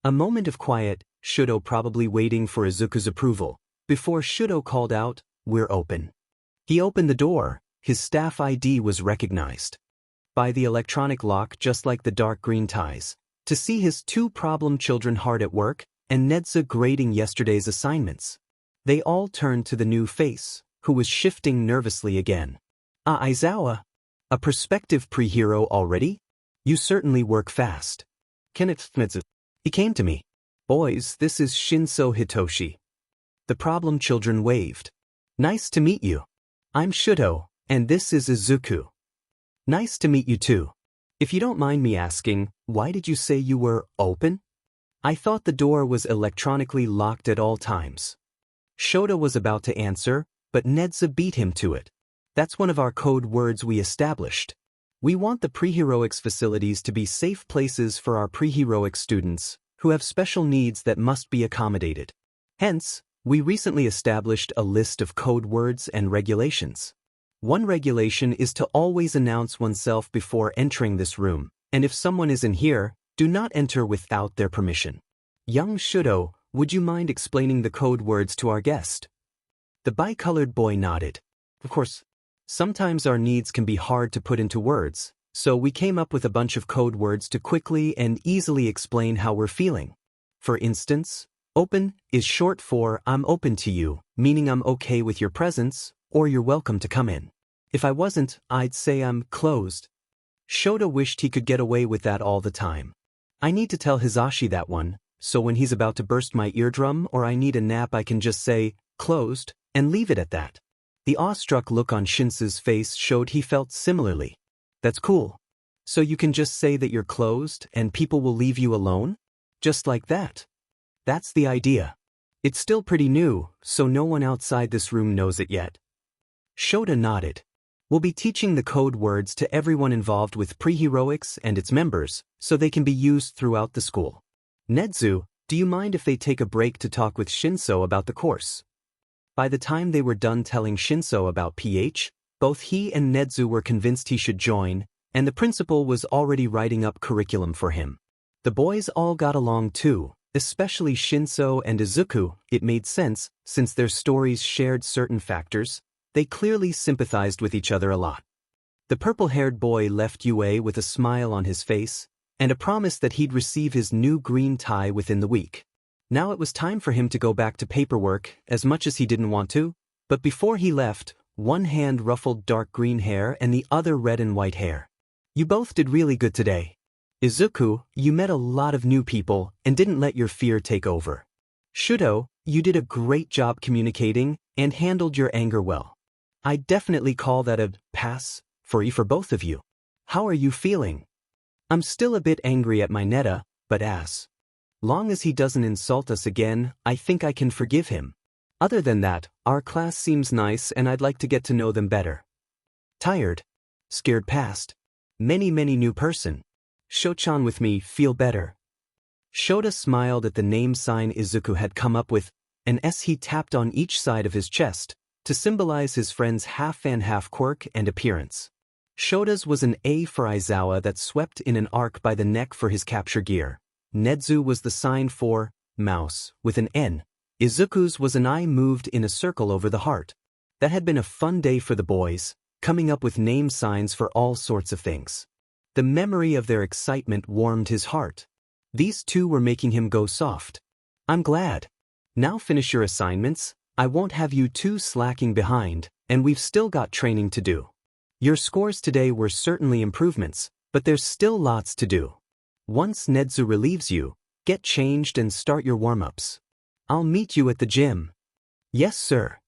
A moment of quiet, Shouto probably waiting for Izuku's approval, before Shouto called out, "We're open." He opened the door, his staff ID was recognized. By the electronic lock just like the dark green ties, to see his two problem children hard at work, and Nedza grading yesterday's assignments. They all turned to the new face, who was shifting nervously again. Aizawa? A prospective pre-hero already? You certainly work fast. Kenneth Nedza. He came to me. Boys, this is Shinso Hitoshi. The problem children waved. Nice to meet you. I'm Shouto, and this is Izuku. Nice to meet you too. If you don't mind me asking, why did you say you were open? I thought the door was electronically locked at all times. Shouto was about to answer, but Nedza beat him to it. That's one of our code words we established. We want the pre-heroics facilities to be safe places for our pre-heroics students, who have special needs that must be accommodated. Hence, we recently established a list of code words and regulations. One regulation is to always announce oneself before entering this room, and if someone isn't here, do not enter without their permission. Young Shouto, would you mind explaining the code words to our guest? The bicolored boy nodded. Of course, sometimes our needs can be hard to put into words, so we came up with a bunch of code words to quickly and easily explain how we're feeling. For instance, open is short for I'm open to you, meaning I'm okay with your presence, or you're welcome to come in. If I wasn't, I'd say I'm closed. Shouto wished he could get away with that all the time. I need to tell Hisashi that one, so when he's about to burst my eardrum or I need a nap I can just say, closed, and leave it at that. The awestruck look on Shinso's face showed he felt similarly. That's cool. So you can just say that you're closed and people will leave you alone? Just like that. That's the idea. It's still pretty new, so no one outside this room knows it yet. Shouto nodded. We'll be teaching the code words to everyone involved with pre-heroics and its members, so they can be used throughout the school. Nedzu, do you mind if they take a break to talk with Shinso about the course? By the time they were done telling Shinso about PH, Both he and Nezu were convinced he should join, and the principal was already writing up curriculum for him. The boys all got along too, especially Shinso and Izuku. It made sense, since their stories shared certain factors. They clearly sympathized with each other a lot. The purple-haired boy left UA with a smile on his face, and a promise that he'd receive his new green tie within the week. Now it was time for him to go back to paperwork, as much as he didn't want to, but before he left, one hand ruffled dark green hair and the other red and white hair. You both did really good today. Izuku, you met a lot of new people and didn't let your fear take over. Shouto, you did a great job communicating and handled your anger well. I definitely call that a pass for both of you. How are you feeling? I'm still a bit angry at my Neta, but as long as he doesn't insult us again, I think I can forgive him. Other than that, our class seems nice and I'd like to get to know them better. Tired? Scared past? Many new person. Shochan with me, feel better. Shota smiled at the name sign Izuku had come up with, an S he tapped on each side of his chest, to symbolize his friend's half-fan-half quirk and appearance. Shota's was an A for Aizawa that swept in an arc by the neck for his capture gear. Nezu was the sign for mouse, with an N. Izuku's was an I moved in a circle over the heart. That had been a fun day for the boys, coming up with name signs for all sorts of things. The memory of their excitement warmed his heart. These two were making him go soft. I'm glad. Now finish your assignments, I won't have you two slacking behind, and we've still got training to do. Your scores today were certainly improvements, but there's still lots to do. Once Nezu relieves you, get changed and start your warm-ups. I'll meet you at the gym. Yes, sir.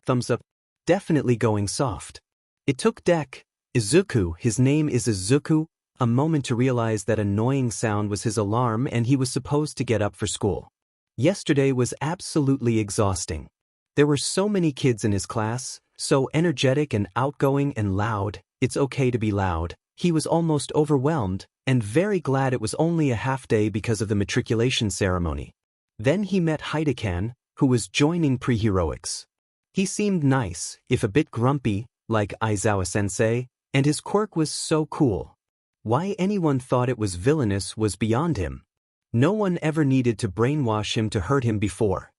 Thumbs up. Definitely going soft. It took Izuku, his name is Izuku, a moment to realize that annoying sound was his alarm and he was supposed to get up for school. Yesterday was absolutely exhausting. There were so many kids in his class, so energetic and outgoing and loud. It's okay to be loud. He was almost overwhelmed, and very glad it was only a half-day because of the matriculation ceremony. Then he met Hidekan, who was joining pre-heroics. He seemed nice, if a bit grumpy, like Aizawa-sensei, and his quirk was so cool. Why anyone thought it was villainous was beyond him. No one ever needed to brainwash him to hurt him before.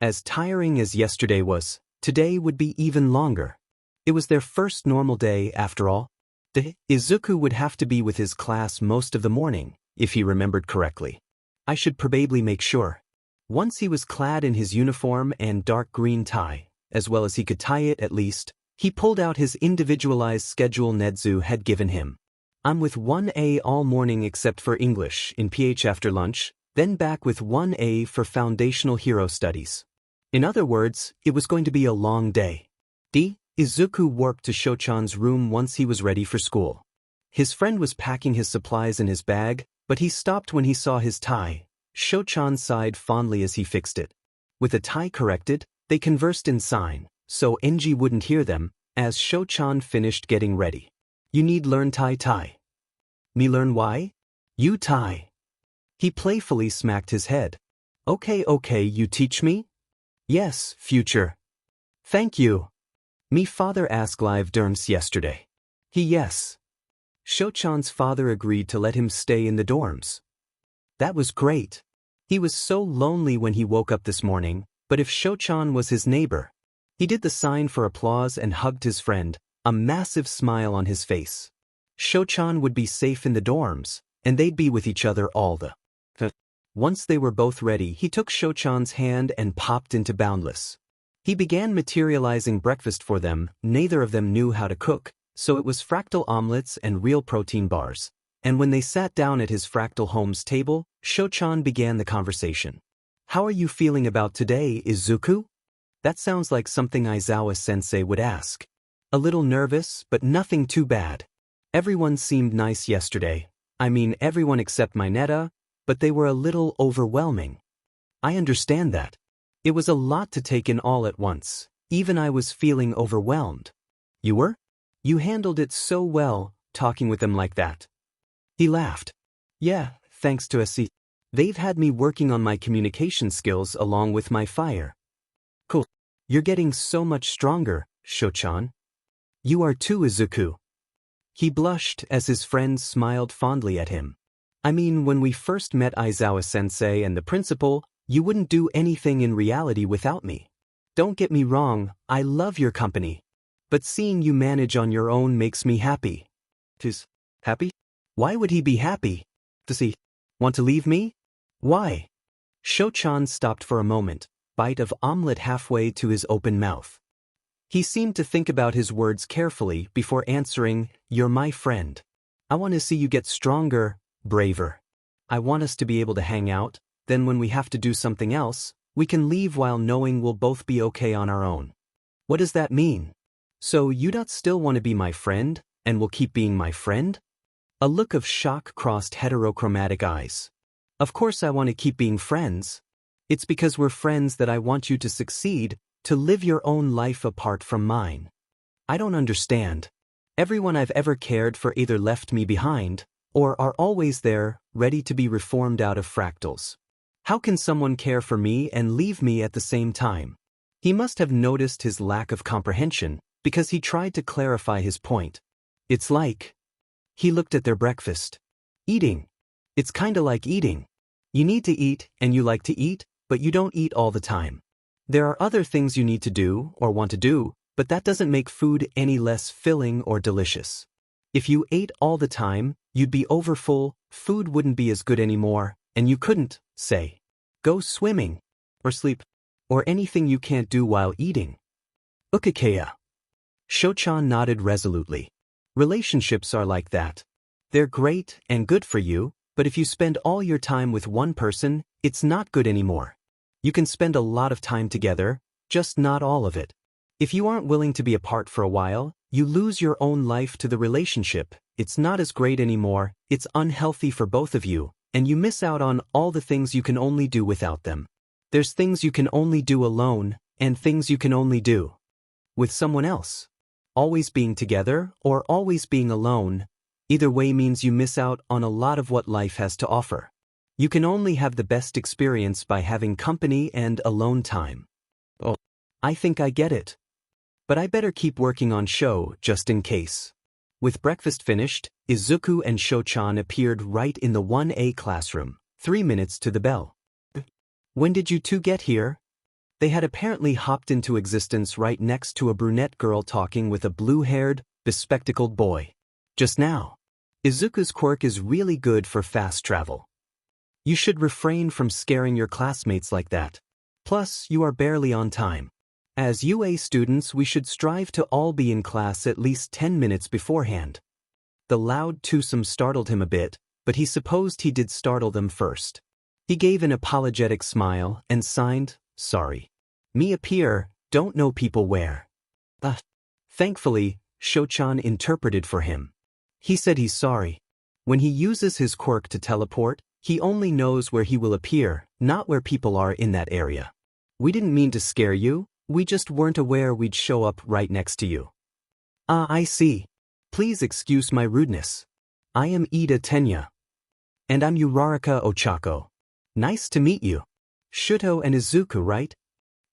As tiring as yesterday was, today would be even longer. It was their first normal day after all. Izuku would have to be with his class most of the morning, if he remembered correctly. I should probably make sure. Once he was clad in his uniform and dark green tie, as well as he could tie it at least, he pulled out his individualized schedule Nezu had given him. I'm with 1A all morning except for English in PH after lunch, then back with 1A for foundational hero studies. In other words, it was going to be a long day. Izuku warped to Shochan's room once he was ready for school. His friend was packing his supplies in his bag, but he stopped when he saw his tie. Shochan sighed fondly as he fixed it. With the tie corrected, they conversed in sign, so Enji wouldn't hear them, as Shochan finished getting ready. You need learn tie. Me learn why? You tie. He playfully smacked his head. Okay, you teach me? Yes, future. Thank you. Me father asked live dorms yesterday. He yes. Shochan's father agreed to let him stay in the dorms. That was great. He was so lonely when he woke up this morning, but if Shochan was his neighbor. He did the sign for applause and hugged his friend, a massive smile on his face. Shochan would be safe in the dorms, and they'd be with each other all the. Once they were both ready, he took Shochan's hand and popped into Boundless. He began materializing breakfast for them. Neither of them knew how to cook, so it was fractal omelets and real protein bars. And when they sat down at his fractal home's table, Shochan began the conversation. How are you feeling about today, Izuku? That sounds like something Aizawa-sensei would ask. A little nervous, but nothing too bad. Everyone seemed nice yesterday. I mean everyone except my Neta, but they were a little overwhelming. I understand that. It was a lot to take in all at once. Even I was feeling overwhelmed. You were? You handled it so well, talking with them like that. He laughed. Yeah, thanks to SC. They've had me working on my communication skills along with my fire. Cool. You're getting so much stronger, Shochan. You are too, Izuku. He blushed as his friends smiled fondly at him. I mean, when we first met Aizawa-sensei and the principal, you wouldn't do anything in reality without me. Don't get me wrong, I love your company. But seeing you manage on your own makes me happy. Happy? Why would he be happy? Does he want to leave me? Why? Shouchan stopped for a moment, bite of omelette halfway to his open mouth. He seemed to think about his words carefully before answering, "You're my friend. I want to see you get stronger, braver. I want us to be able to hang out, then when we have to do something else, we can leave while knowing we'll both be okay on our own." What does that mean? So you don't still want to be my friend, and will keep being my friend? A look of shock crossed heterochromatic eyes. Of course I want to keep being friends. It's because we're friends that I want you to succeed, to live your own life apart from mine. I don't understand. Everyone I've ever cared for either left me behind, or are always there, ready to be reformed out of fractals. How can someone care for me and leave me at the same time? He must have noticed his lack of comprehension, because he tried to clarify his point. It's like... He looked at their breakfast. Eating. It's kinda like eating. You need to eat, and you like to eat, but you don't eat all the time. There are other things you need to do, or want to do, but that doesn't make food any less filling or delicious. If you ate all the time, you'd be overfull, food wouldn't be as good anymore, and you couldn't, say, go swimming, or sleep, or anything you can't do while eating. Ukikeya. Shouchan nodded resolutely. Relationships are like that. They're great and good for you, but if you spend all your time with one person, it's not good anymore. You can spend a lot of time together, just not all of it. If you aren't willing to be apart for a while, you lose your own life to the relationship. It's not as great anymore, it's unhealthy for both of you, and you miss out on all the things you can only do without them. There's things you can only do alone, and things you can only do with someone else. Always being together, or always being alone, either way means you miss out on a lot of what life has to offer. You can only have the best experience by having company and alone time. Oh, I think I get it. But I better keep working on show, just in case. With breakfast finished, Izuku and Shouchan appeared right in the 1A classroom, 3 minutes to the bell. When did you two get here? They had apparently hopped into existence right next to a brunette girl talking with a blue-haired, bespectacled boy. Just now. Izuku's quirk is really good for fast travel. You should refrain from scaring your classmates like that. Plus, you are barely on time. As UA students, we should strive to all be in class at least 10 minutes beforehand. The loud twosome startled him a bit, but he supposed he did startle them first. He gave an apologetic smile and signed, "Sorry. Me appear, don't know people where." Thankfully, Shouchan interpreted for him. He said he's sorry. When he uses his quirk to teleport, he only knows where he will appear, not where people are in that area. We didn't mean to scare you, we just weren't aware we'd show up right next to you. I see. Please excuse my rudeness. I am Ida Tenya. And I'm Uraraka Ochako. Nice to meet you. Shouto and Izuku, right?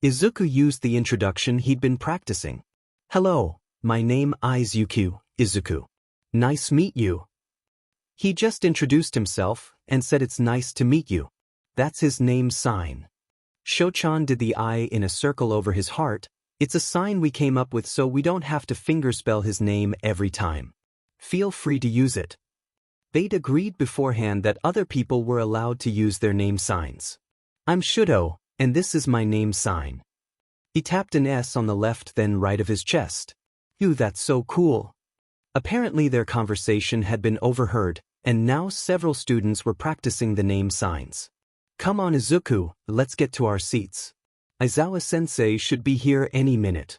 Izuku used the introduction he'd been practicing. Hello, my name Izuku, Izuku. Nice meet you. He just introduced himself and said it's nice to meet you. That's his name sign. Shouchan did the eye in a circle over his heart. It's a sign we came up with so we don't have to fingerspell his name every time. Feel free to use it. They'd agreed beforehand that other people were allowed to use their name signs. I'm Shouto, and this is my name sign. He tapped an S on the left then right of his chest. Ew, that's so cool. Apparently their conversation had been overheard, and now several students were practicing the name signs. Come on Izuku, let's get to our seats. Aizawa-sensei should be here any minute.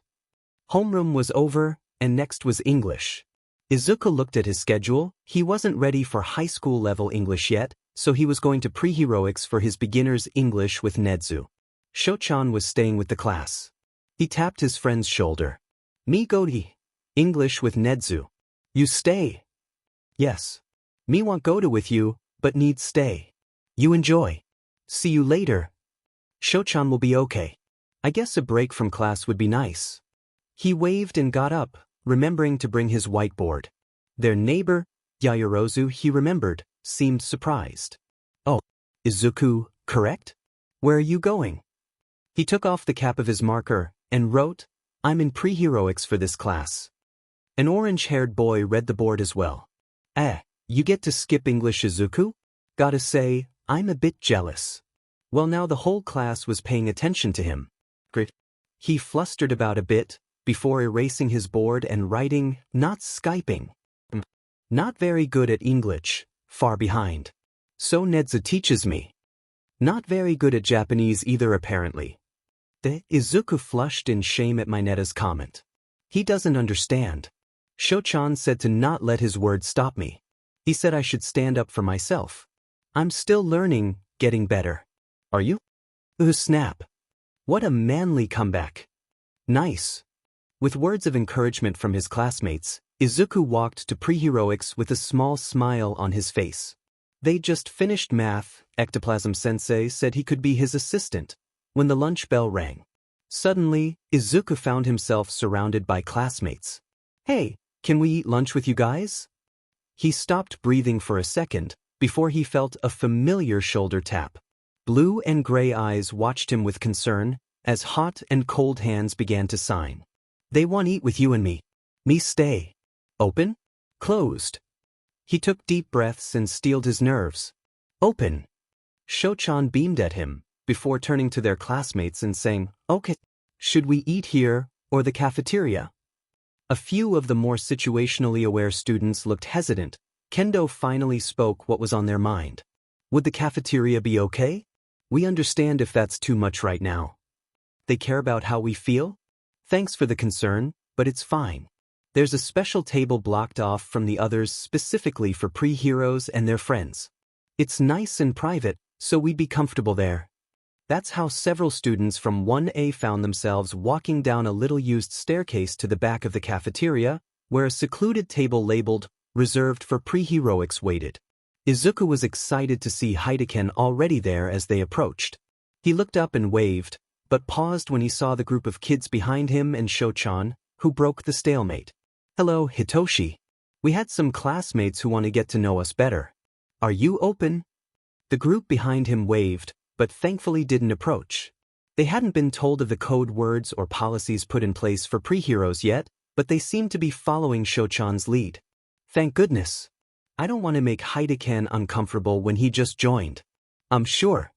Homeroom was over, and next was English. Izuku looked at his schedule. He wasn't ready for high school level English yet, so he was going to pre-heroics for his beginner's English with Nedzu. Shouchan was staying with the class. He tapped his friend's shoulder. Me go to English with Nedzu. You stay? Yes. Me want go to with you, but need stay. You enjoy. See you later. Shouchan will be okay. I guess a break from class would be nice. He waved and got up, remembering to bring his whiteboard. Their neighbor, Yaoyorozu, he remembered, seemed surprised. Oh, Izuku, correct? Where are you going? He took off the cap of his marker and wrote, I'm in pre-heroics for this class. An orange-haired boy read the board as well. You get to skip English, Izuku? Gotta say, I'm a bit jealous. Well, now the whole class was paying attention to him. He flustered about a bit, before erasing his board and writing, not Skyping. Not very good at English, far behind. So Nedza teaches me. Not very good at Japanese either apparently. Izuku flushed in shame at Mineta's comment. He doesn't understand. Shouchan said to not let his words stop me. He said I should stand up for myself. I'm still learning, getting better. Are you? Snap. What a manly comeback. Nice. With words of encouragement from his classmates, Izuku walked to pre-heroics with a small smile on his face. They just finished math. Ectoplasm Sensei said he could be his assistant. When the lunch bell rang. Suddenly, Izuku found himself surrounded by classmates. Hey, can we eat lunch with you guys? He stopped breathing for a second, before he felt a familiar shoulder tap. Blue and gray eyes watched him with concern, as hot and cold hands began to sign. They want to eat with you and me. Me stay. Open? Closed. He took deep breaths and steeled his nerves. Open. Shouchan beamed at him, before turning to their classmates and saying, okay, should we eat here, or the cafeteria? A few of the more situationally aware students looked hesitant. Kendo finally spoke what was on their mind. Would the cafeteria be okay? We understand if that's too much right now. They care about how we feel? Thanks for the concern, but it's fine. There's a special table blocked off from the others specifically for pre-heroes and their friends. It's nice and private, so we'd be comfortable there. That's how several students from 1A found themselves walking down a little-used staircase to the back of the cafeteria, where a secluded table labeled, reserved for pre-heroics waited. Izuku was excited to see Hideken already there as they approached. He looked up and waved, but paused when he saw the group of kids behind him and Shouchan, who broke the stalemate. Hello, Hitoshi. We had some classmates who want to get to know us better. Are you open? The group behind him waved, but thankfully didn't approach. They hadn't been told of the code words or policies put in place for pre-heroes yet, but they seemed to be following Shouchan's lead. Thank goodness. I don't want to make Hideken uncomfortable when he just joined. I'm sure.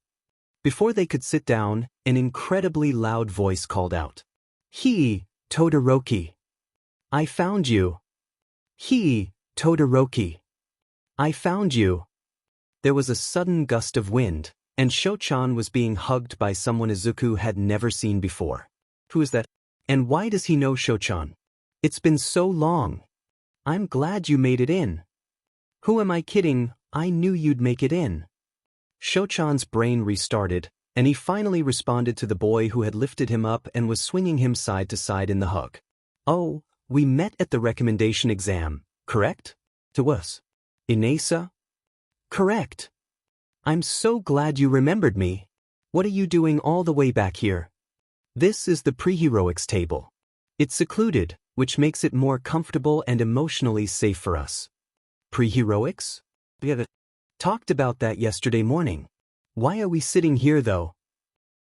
Before they could sit down, an incredibly loud voice called out. Todoroki. I found you. Todoroki. I found you. There was a sudden gust of wind, and Shouchan was being hugged by someone Izuku had never seen before. Who is that? And why does he know Shouchan? It's been so long. I'm glad you made it in. Who am I kidding? I knew you'd make it in. Shouchan's brain restarted, and he finally responded to the boy who had lifted him up and was swinging him side to side in the hug. Oh, we met at the recommendation exam, correct? To us. Inesa? Correct. I'm so glad you remembered me. What are you doing all the way back here? This is the pre-heroics table. It's secluded, which makes it more comfortable and emotionally safe for us. Pre-heroics? We have talked about that yesterday morning. Why are we sitting here though?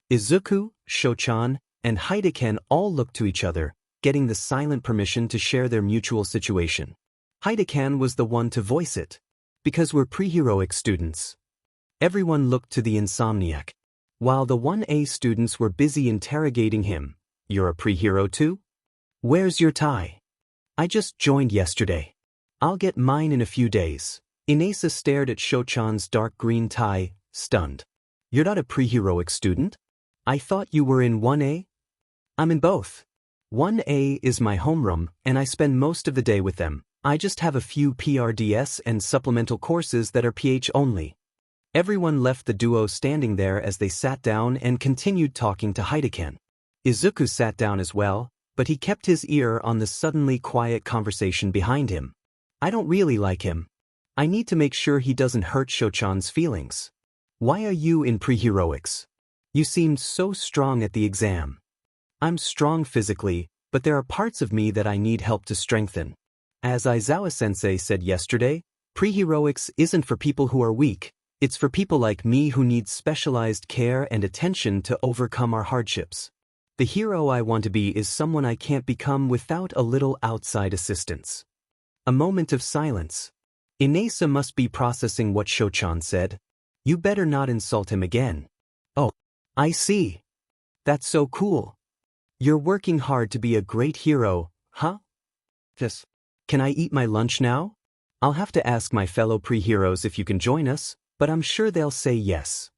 Izuku, Shouchan, and Hideken all looked to each other, getting the silent permission to share their mutual situation. Hideken was the one to voice it. Because we're pre-heroic students. Everyone looked to the insomniac. While the 1A students were busy interrogating him. You're a pre-hero too? Where's your tie? I just joined yesterday. I'll get mine in a few days. Inesa stared at Shouchan's dark green tie, stunned. You're not a pre-heroic student? I thought you were in 1A? I'm in both. 1A is my homeroom, and I spend most of the day with them. I just have a few PRDS and supplemental courses that are PH only. Everyone left the duo standing there as they sat down and continued talking to Hideken. Izuku sat down as well, but he kept his ear on the suddenly quiet conversation behind him. I don't really like him. I need to make sure he doesn't hurt Shouchan's feelings. Why are you in pre-heroics? You seemed so strong at the exam. I'm strong physically, but there are parts of me that I need help to strengthen. As Aizawa-sensei said yesterday, pre-heroics isn't for people who are weak, it's for people like me who need specialized care and attention to overcome our hardships. The hero I want to be is someone I can't become without a little outside assistance. A moment of silence. Inesa must be processing what Shouchan said. You better not insult him again. Oh, I see. That's so cool. You're working hard to be a great hero, huh? Yes. Can I eat my lunch now? I'll have to ask my fellow pre-heroes if you can join us, but I'm sure they'll say yes.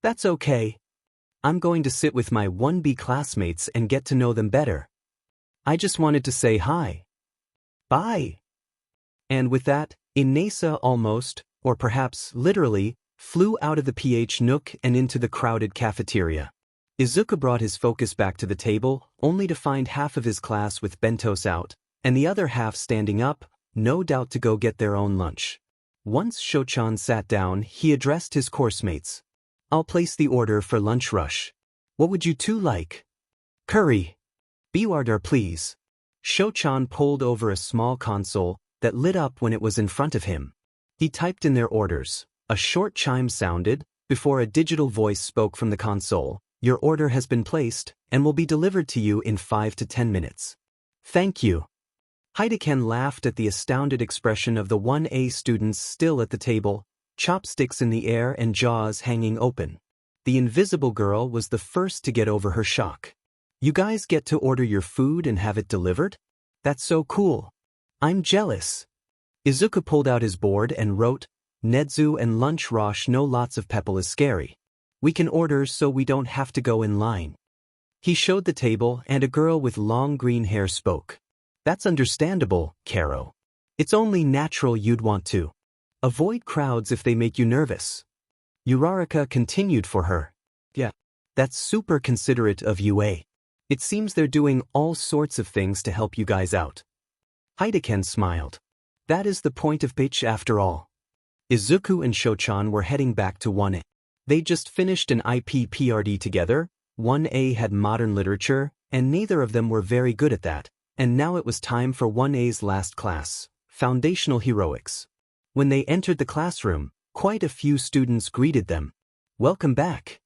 That's okay. I'm going to sit with my 1B classmates and get to know them better. I just wanted to say hi. Bye. And with that, Inesa almost, or perhaps literally, flew out of the PH Nook and into the crowded cafeteria. Izuku brought his focus back to the table, only to find half of his class with bentos out, and the other half standing up, no doubt to go get their own lunch. Once Shouchan sat down, he addressed his coursemates. I'll place the order for lunch rush. What would you two like? Curry. Biwardar, please. Shouchan pulled over a small console that lit up when it was in front of him. He typed in their orders. A short chime sounded, before a digital voice spoke from the console. Your order has been placed, and will be delivered to you in 5 to 10 minutes. Thank you. Heidecken laughed at the astounded expression of the 1A students still at the table, chopsticks in the air and jaws hanging open. The invisible girl was the first to get over her shock. You guys get to order your food and have it delivered? That's so cool. I'm jealous. Izuku pulled out his board and wrote, Nedzu and lunch rosh no lots of pepple is scary. We can order so we don't have to go in line. He showed the table and a girl with long green hair spoke. That's understandable, Karo. It's only natural you'd want to. Avoid crowds if they make you nervous. Uraraka continued for her. Yeah, that's super considerate of UA. It seems they're doing all sorts of things to help you guys out. Heidecken smiled. That is the point of pitch after all. Izuku and Shouchan were heading back to 1A. They just finished an IPPRD together, 1A had modern literature, and neither of them were very good at that, and now it was time for 1A's last class, Foundational Heroics. When they entered the classroom, quite a few students greeted them. Welcome back.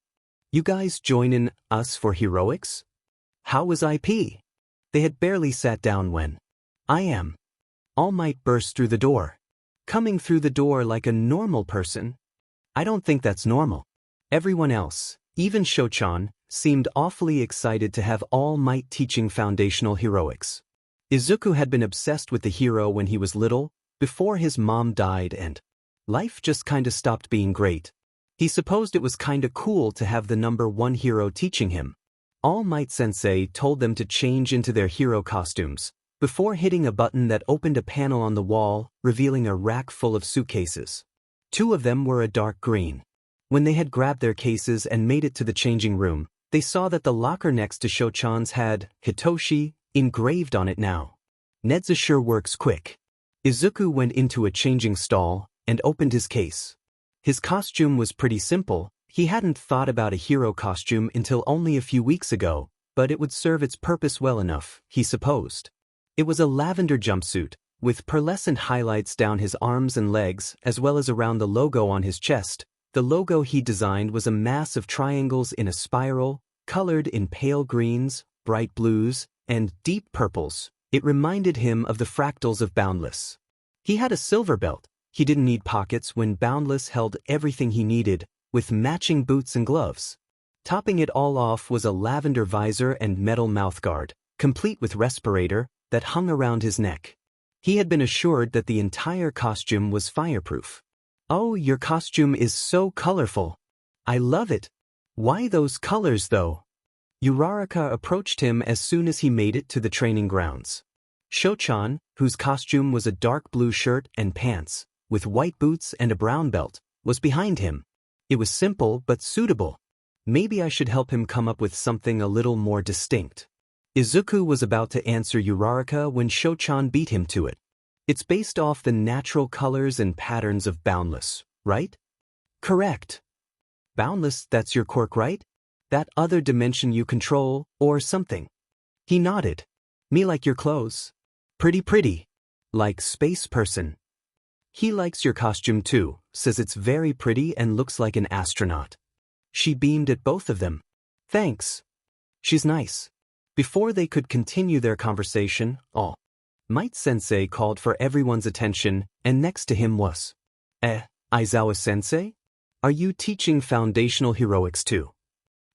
You guys joinin' us for heroics? How was IP? They had barely sat down when I am. All Might burst through the door. Coming through the door like a normal person? I don't think that's normal. Everyone else, even Shouchan, seemed awfully excited to have All Might teaching foundational heroics. Izuku had been obsessed with the hero when he was little, before his mom died and life just kinda stopped being great. He supposed it was kinda cool to have the number 1 hero teaching him. All Might Sensei told them to change into their hero costumes, before hitting a button that opened a panel on the wall, revealing a rack full of suitcases. 2 of them were a dark green. When they had grabbed their cases and made it to the changing room, they saw that the locker next to Shouchan's had Hitoshi engraved on it now. Nedza sure works quick. Izuku went into a changing stall and opened his case. His costume was pretty simple. He hadn't thought about a hero costume until only a few weeks ago, but it would serve its purpose well enough, he supposed. It was a lavender jumpsuit, with pearlescent highlights down his arms and legs as well as around the logo on his chest. The logo he designed was a mass of triangles in a spiral, colored in pale greens, bright blues, and deep purples. It reminded him of the fractals of Boundless. He had a silver belt. He didn't need pockets when Boundless held everything he needed, with matching boots and gloves. Topping it all off was a lavender visor and metal mouthguard, complete with respirator, that hung around his neck. He had been assured that the entire costume was fireproof. Oh, your costume is so colorful. I love it. Why those colors though? Uraraka approached him as soon as he made it to the training grounds. Shouchan, whose costume was a dark blue shirt and pants, with white boots and a brown belt, was behind him. It was simple but suitable. Maybe I should help him come up with something a little more distinct. Izuku was about to answer Uraraka when Shouchan beat him to it. It's based off the natural colors and patterns of Boundless, right? Correct. Boundless, that's your quirk, right? That other dimension you control, or something. He nodded. Me like your clothes. Pretty. Like space person. He likes your costume too, says it's very pretty and looks like an astronaut. She beamed at both of them. Thanks. She's nice. Before they could continue their conversation, All Might Sensei called for everyone's attention, and next to him was, Aizawa Sensei? Are you teaching foundational heroics too?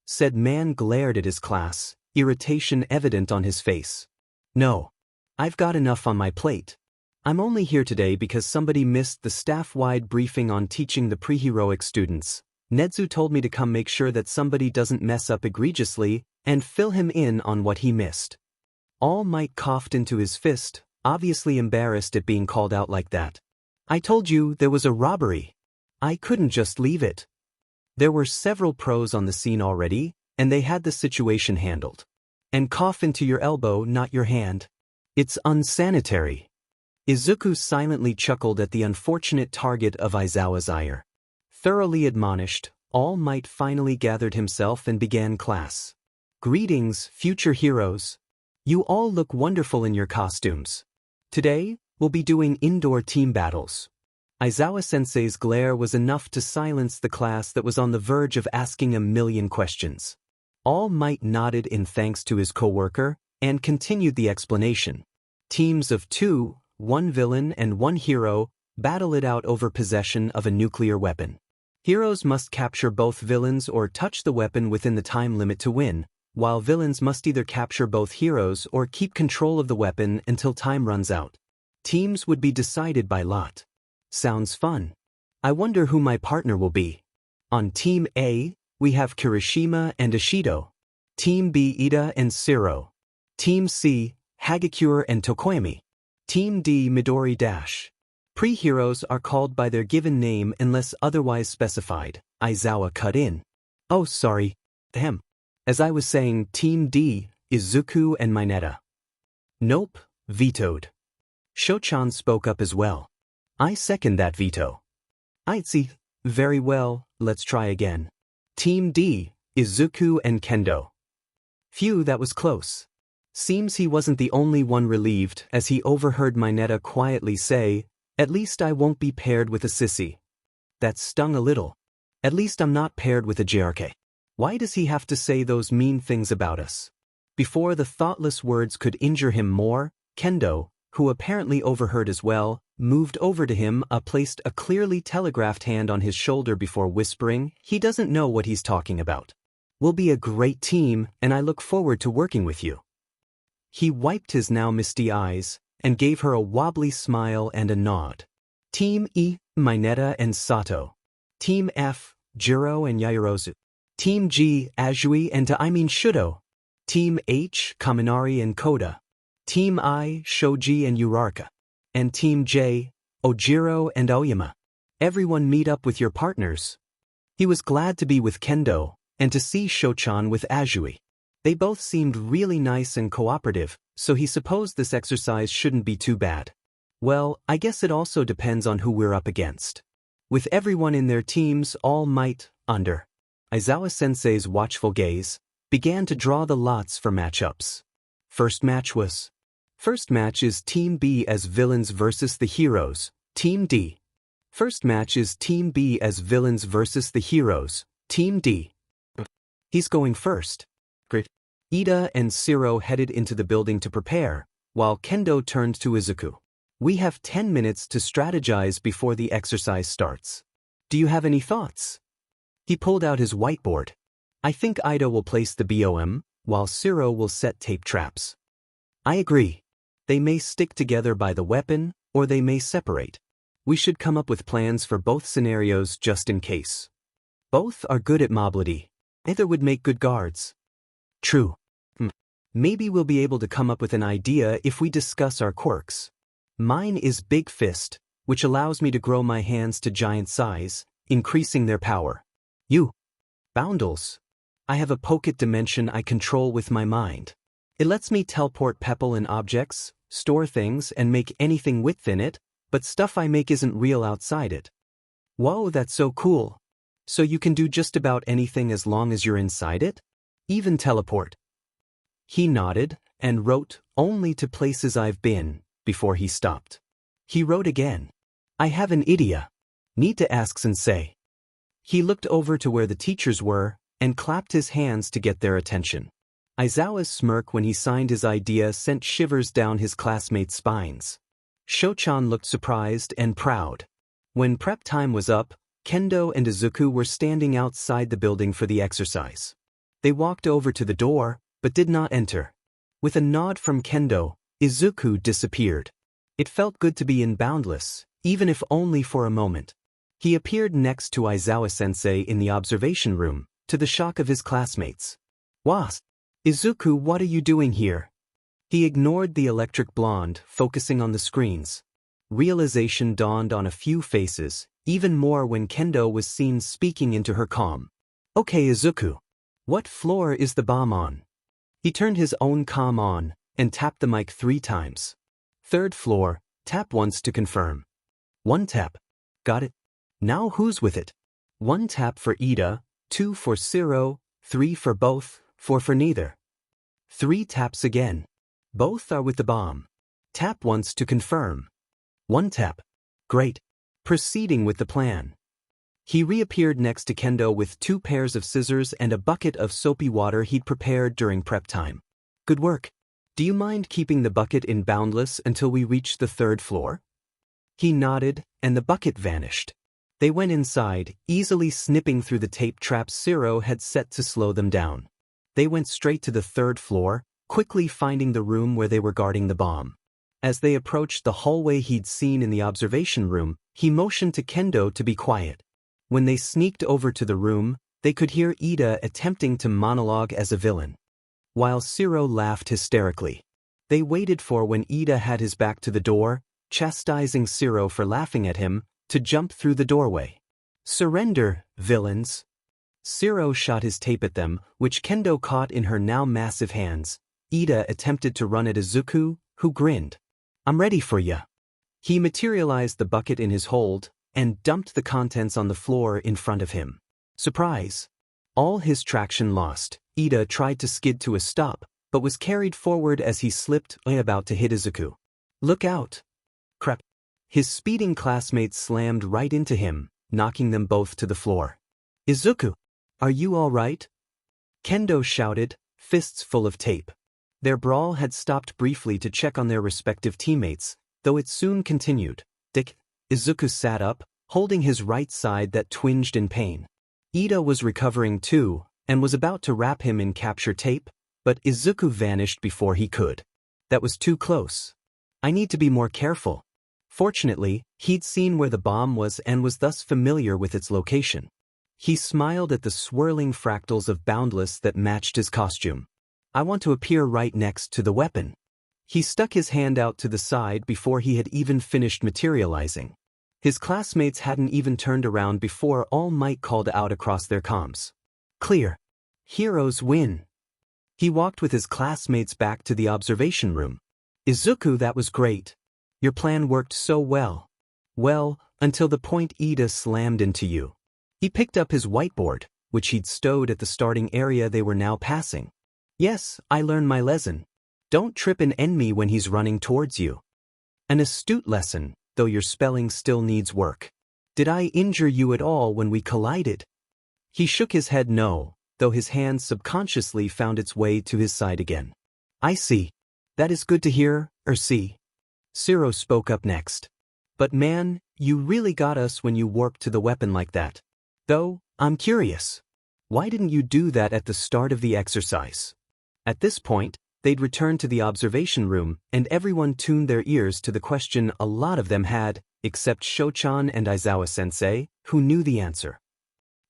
Said man glared at his class, irritation evident on his face. No. I've got enough on my plate. I'm only here today because somebody missed the staff-wide briefing on teaching the pre-heroic students. Nedzu told me to come make sure that somebody doesn't mess up egregiously and fill him in on what he missed. All Might coughed into his fist, obviously embarrassed at being called out like that. I told you there was a robbery. I couldn't just leave it. There were several pros on the scene already, and they had the situation handled. And cough into your elbow, not your hand. It's unsanitary. Izuku silently chuckled at the unfortunate target of Aizawa's ire. Thoroughly admonished, All Might finally gathered himself and began class. Greetings, future heroes. You all look wonderful in your costumes. Today, we'll be doing indoor team battles. Aizawa-sensei's glare was enough to silence the class that was on the verge of asking a million questions. All Might nodded in thanks to his co-worker, and continued the explanation. Teams of 2, 1 villain and 1 hero, battle it out over possession of a nuclear weapon. Heroes must capture both villains or touch the weapon within the time limit to win, while villains must either capture both heroes or keep control of the weapon until time runs out. Teams would be decided by lot. Sounds fun. I wonder who my partner will be. On Team A, we have Kirishima and Ishido. Team B, Ida and Siro. Team C, Hagakure and Tokoyami. Team D, Midori Dash. Pre-heroes are called by their given name unless otherwise specified. Aizawa cut in. Oh, sorry. Ahem. As I was saying, Team D, Izuku and Mineta. Nope, vetoed. Shochan spoke up as well. I second that veto. I'd see. Very well, let's try again. Team D, Izuku and Kendo. Phew, that was close. Seems he wasn't the only one relieved as he overheard Mineta quietly say, at least I won't be paired with a sissy. That stung a little. At least I'm not paired with a JRK. Why does he have to say those mean things about us? Before the thoughtless words could injure him more, Kendo, who apparently overheard as well, moved over to him, placed a clearly telegraphed hand on his shoulder before whispering, he doesn't know what he's talking about. We'll be a great team, and I look forward to working with you. He wiped his now misty eyes, and gave her a wobbly smile and a nod. Team E, Mineta and Sato. Team F, Jiro and Yaoyorozu. Team G, Azui and Shudo. Team H, Kaminari and Koda. Team I, Shoji and Uraraka. And Team J, Ojiro and Aoyama. Everyone meet up with your partners. He was glad to be with Kendo, and to see Shochan with Azui. They both seemed really nice and cooperative, so he supposed this exercise shouldn't be too bad. Well, I guess it also depends on who we're up against. With everyone in their teams, All Might, under Aizawa-sensei's watchful gaze, began to draw the lots for matchups. First match is Team B as villains versus the heroes, Team D. First match is Team B as villains versus the heroes, Team D. He's going first. Great. Ida and Siro headed into the building to prepare, while Kendo turned to Izuku. We have 10 minutes to strategize before the exercise starts. Do you have any thoughts? He pulled out his whiteboard. I think Ida will place the BOM, while Siro will set tape traps. I agree. They may stick together by the weapon, or they may separate. We should come up with plans for both scenarios just in case. Both are good at mobility. Either would make good guards. True. Maybe we'll be able to come up with an idea if we discuss our quirks. Mine is Big Fist, which allows me to grow my hands to giant size, increasing their power. You. Boundles. I have a pocket dimension I control with my mind. It lets me teleport people and objects, store things and make anything within it, but stuff I make isn't real outside it. Whoa, that's so cool. So you can do just about anything as long as you're inside it? Even teleport. He nodded, and wrote, "Only to places I've been," before he stopped. He wrote again. "I have an idea. Need to ask sensei." He looked over to where the teachers were, and clapped his hands to get their attention. Aizawa's smirk when he signed his idea sent shivers down his classmates' spines. Shouchan looked surprised and proud. When prep time was up, Kendo and Izuku were standing outside the building for the exercise. They walked over to the door, but did not enter. With a nod from Kendo, Izuku disappeared. It felt good to be in Boundless, even if only for a moment. He appeared next to Aizawa-sensei in the observation room, to the shock of his classmates. "Was, Izuku, what are you doing here?" He ignored the electric blonde, focusing on the screens. Realization dawned on a few faces, even more when Kendo was seen speaking into her comm. "Okay, Izuku. What floor is the bomb on?" He turned his own comm on, and tapped the mic 3 times. "Third floor, tap once to confirm." 1 tap. "Got it. Now who's with it?" 1 tap for Ida, 2 for Zero, 3 for both, 4 for neither. 3 taps again. "Both are with the bomb. Tap once to confirm." 1 tap. "Great. Proceeding with the plan." He reappeared next to Kendo with 2 pairs of scissors and a bucket of soapy water he'd prepared during prep time. "Good work. Do you mind keeping the bucket in Boundless until we reach the 3rd floor?" He nodded, and the bucket vanished. They went inside, easily snipping through the tape traps Zero had set to slow them down. They went straight to the 3rd floor, quickly finding the room where they were guarding the bomb. As they approached the hallway he'd seen in the observation room, he motioned to Kendo to be quiet. When they sneaked over to the room, they could hear Ida attempting to monologue as a villain, while Zero laughed hysterically. They waited for when Ida had his back to the door, chastising Zero for laughing at him, to jump through the doorway. "Surrender, villains." Zero shot his tape at them, which Kendo caught in her now massive hands. Ida attempted to run at Izuku, who grinned. "I'm ready for ya." He materialized the bucket in his hold, and dumped the contents on the floor in front of him. Surprise! All his traction lost, Ida tried to skid to a stop, but was carried forward as he slipped, about to hit Izuku. "Look out!" Crap! His speeding classmates slammed right into him, knocking them both to the floor. "Izuku, are you all right?" Kendo shouted, fists full of tape. Their brawl had stopped briefly to check on their respective teammates, though it soon continued. "Dick." Izuku sat up, holding his right side that twinged in pain. Ida was recovering too, and was about to wrap him in capture tape, but Izuku vanished before he could. "That was too close. I need to be more careful." Fortunately, he'd seen where the bomb was and was thus familiar with its location. He smiled at the swirling fractals of Boundless that matched his costume. "I want to appear right next to the weapon." He stuck his hand out to the side before he had even finished materializing. His classmates hadn't even turned around before All Might called out across their comms. "Clear. Heroes win." He walked with his classmates back to the observation room. "Izuku, that was great. Your plan worked so well." "Well, until the point Ida slammed into you." He picked up his whiteboard, which he'd stowed at the starting area they were now passing. "Yes, I learned my lesson. Don't trip an enemy when he's running towards you." "An astute lesson, though your spelling still needs work. Did I injure you at all when we collided?" He shook his head no, though his hand subconsciously found its way to his side again. "I see. That is good to hear, see." Zero spoke up next. "But man, you really got us when you warped to the weapon like that. Though, I'm curious. Why didn't you do that at the start of the exercise?" At this point, they'd returned to the observation room, and everyone tuned their ears to the question a lot of them had, except Shouchan and Aizawa-sensei, who knew the answer.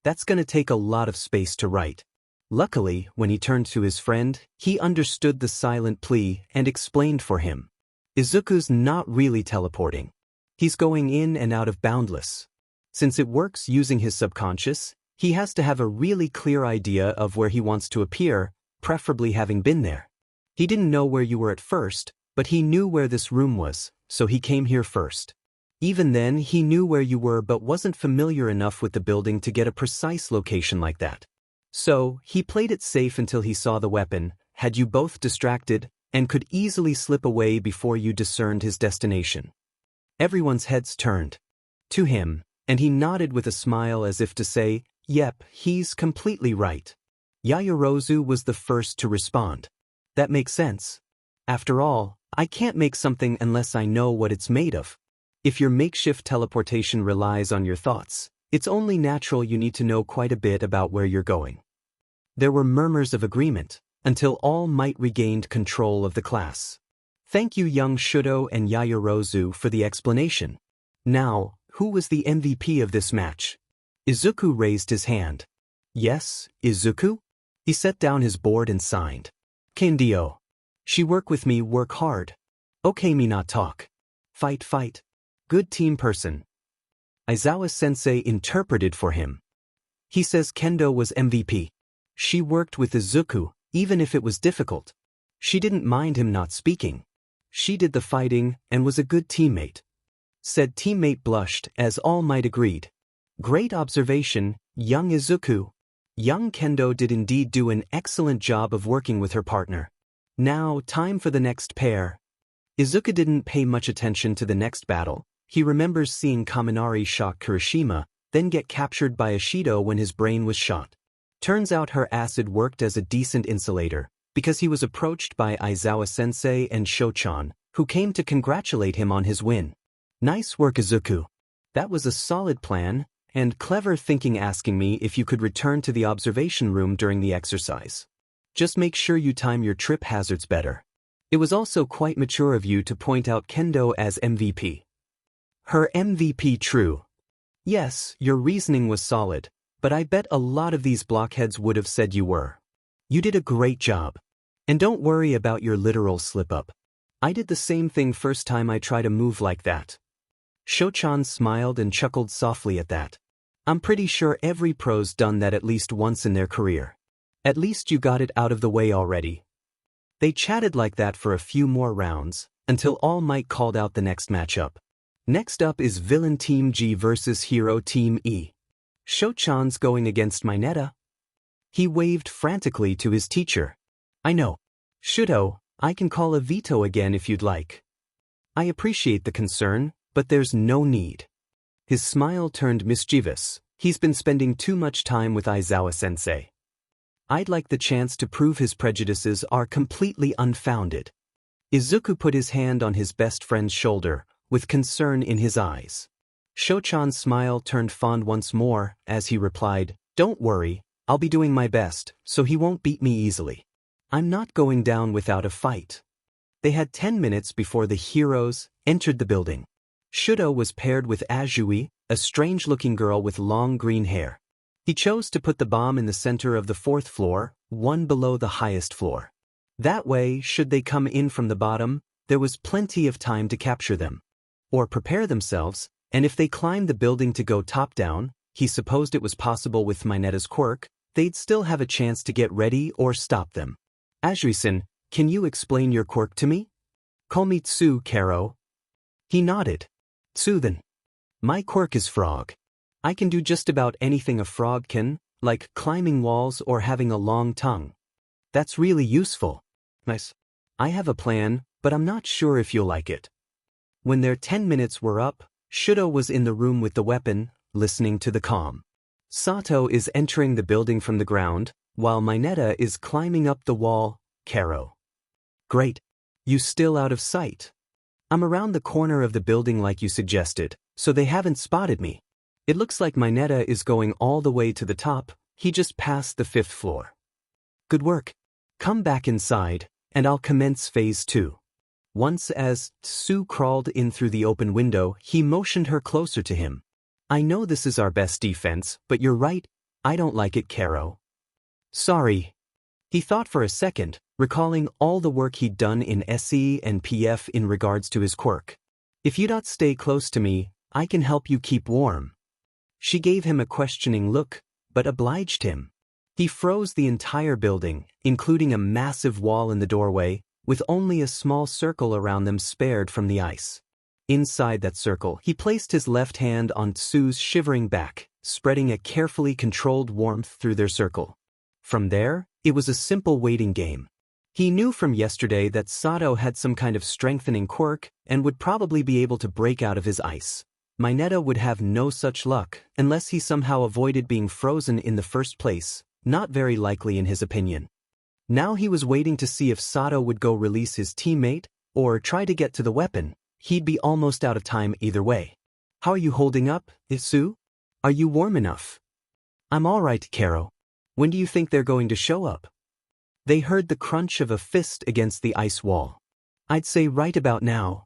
"That's gonna take a lot of space to write." Luckily, when he turned to his friend, he understood the silent plea and explained for him. "Izuku's not really teleporting. He's going in and out of Boundless. Since it works using his subconscious, he has to have a really clear idea of where he wants to appear, preferably having been there. He didn't know where you were at first, but he knew where this room was, so he came here first. Even then, he knew where you were but wasn't familiar enough with the building to get a precise location like that. So, he played it safe until he saw the weapon, had you both distracted, and could easily slip away before you discerned his destination. Everyone's heads turned to him, and he nodded with a smile as if to say, "Yep, he's completely right." Yaoyorozu was the first to respond. "That makes sense. After all, I can't make something unless I know what it's made of. If your makeshift teleportation relies on your thoughts, it's only natural you need to know quite a bit about where you're going." There were murmurs of agreement, until All Might regained control of the class. "Thank you, young Shouto and Yaoyorozu, for the explanation. Now, who was the MVP of this match?" Izuku raised his hand. "Yes, Izuku?" He set down his board and signed. "Kindio. She work with me, work hard. Okay, me not talk. Fight, fight. Good team person." Aizawa-sensei interpreted for him. "He says Kendo was MVP. She worked with Izuku, even if it was difficult. She didn't mind him not speaking. She did the fighting and was a good teammate." Said teammate blushed as All Might agreed. "Great observation, young Izuku. Young Kendo did indeed do an excellent job of working with her partner. Now, time for the next pair." Izuku didn't pay much attention to the next battle. He remembers seeing Kaminari shock Kirishima, then get captured by Ashido when his brain was shot. Turns out her acid worked as a decent insulator, because he was approached by Aizawa-sensei and Shochan, who came to congratulate him on his win. "Nice work, Izuku. That was a solid plan, and clever thinking asking me if you could return to the observation room during the exercise. Just make sure you time your trip hazards better. It was also quite mature of you to point out Kendo as MVP." "Her MVP, true. Yes, your reasoning was solid, but I bet a lot of these blockheads would have said you were. You did a great job. And don't worry about your literal slip-up. I did the same thing first time I tried a move like that." Shochan smiled and chuckled softly at that. "I'm pretty sure every pro's done that at least once in their career. At least you got it out of the way already." They chatted like that for a few more rounds, until All Might called out the next matchup. Next up is Villain Team G versus Hero Team E. "Shochan's going against Mineta." He waved frantically to his teacher. "I know. Shouto, I can call a veto again if you'd like." "I appreciate the concern, but there's no need." His smile turned mischievous. "He's been spending too much time with Aizawa-sensei. I'd like the chance to prove his prejudices are completely unfounded." Izuku put his hand on his best friend's shoulder, with concern in his eyes. Shochan's smile turned fond once more as he replied, "Don't worry, I'll be doing my best, so he won't beat me easily. I'm not going down without a fight." They had 10 minutes before the heroes entered the building. Shouto was paired with Azui, a strange-looking girl with long green hair. He chose to put the bomb in the center of the 4th floor, one below the highest floor. That way, should they come in from the bottom, there was plenty of time to capture them. Or prepare themselves, and if they climbed the building to go top-down, he supposed it was possible with Mineta's quirk, they'd still have a chance to get ready or stop them. "Azui-san, can you explain your quirk to me?" "Call me Tsu, Karo." He nodded. "Tsu then. My quirk is frog. I can do just about anything a frog can, like climbing walls or having a long tongue. That's really useful." "Nice. I have a plan, but I'm not sure if you'll like it." When their 10 minutes were up, Shouto was in the room with the weapon, listening to the comm. Sato is entering the building from the ground, while Mineta is climbing up the wall. Karo. "Great. You still out of sight?" "I'm around the corner of the building like you suggested, so they haven't spotted me. It looks like Mineta is going all the way to the top, he just passed the 5th floor." "Good work. Come back inside, and I'll commence phase 2. Once as Tsu crawled in through the open window, he motioned her closer to him. "I know this is our best defense, but you're right, I don't like it, Karo." "Sorry." He thought for a second, recalling all the work he'd done in SE and PF in regards to his quirk. "If you don't stay close to me, I can help you keep warm." She gave him a questioning look, but obliged him. He froze the entire building, including a massive wall in the doorway, with only a small circle around them spared from the ice. Inside that circle, he placed his left hand on Tsu's shivering back, spreading a carefully controlled warmth through their circle. From there, it was a simple waiting game. He knew from yesterday that Shouto had some kind of strengthening quirk and would probably be able to break out of his ice. Mineta would have no such luck unless he somehow avoided being frozen in the first place, not very likely in his opinion. Now he was waiting to see if Shouto would go release his teammate or try to get to the weapon. He'd be almost out of time either way. How are you holding up, Isu? Are you warm enough? I'm alright, Karo. When do you think they're going to show up? They heard the crunch of a fist against the ice wall. I'd say right about now.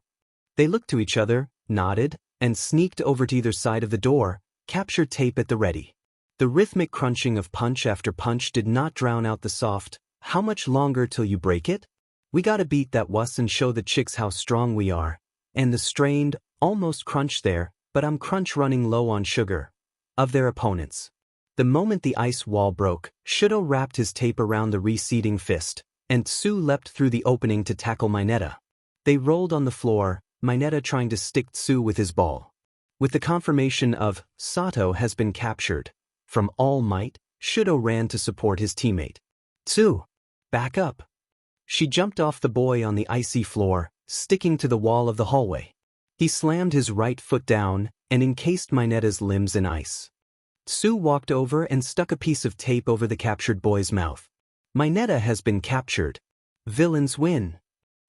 They looked to each other, nodded, and sneaked over to either side of the door, capture tape at the ready. The rhythmic crunching of punch after punch did not drown out the soft, "How much longer till you break it? We gotta beat that wuss and show the chicks how strong we are," and the strained, almost crunch there, but I'm crunch running low on sugar, of their opponents. The moment the ice wall broke, Shouto wrapped his tape around the receding fist, and Tsu leapt through the opening to tackle Mineta. They rolled on the floor, Mineta trying to stick Tsu with his ball. With the confirmation of "Shouto has been captured" from All Might, Shouto ran to support his teammate. "Tsu, back up." She jumped off the boy on the icy floor, sticking to the wall of the hallway. He slammed his right foot down and encased Mineta's limbs in ice. Tsu walked over and stuck a piece of tape over the captured boy's mouth. "Mineta has been captured. Villains win."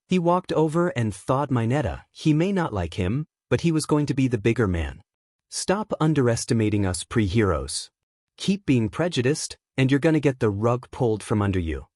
He walked over and thawed Mineta. He may not like him, but he was going to be the bigger man. "Stop underestimating us pre-heroes. Keep being prejudiced, and you're gonna get the rug pulled from under you."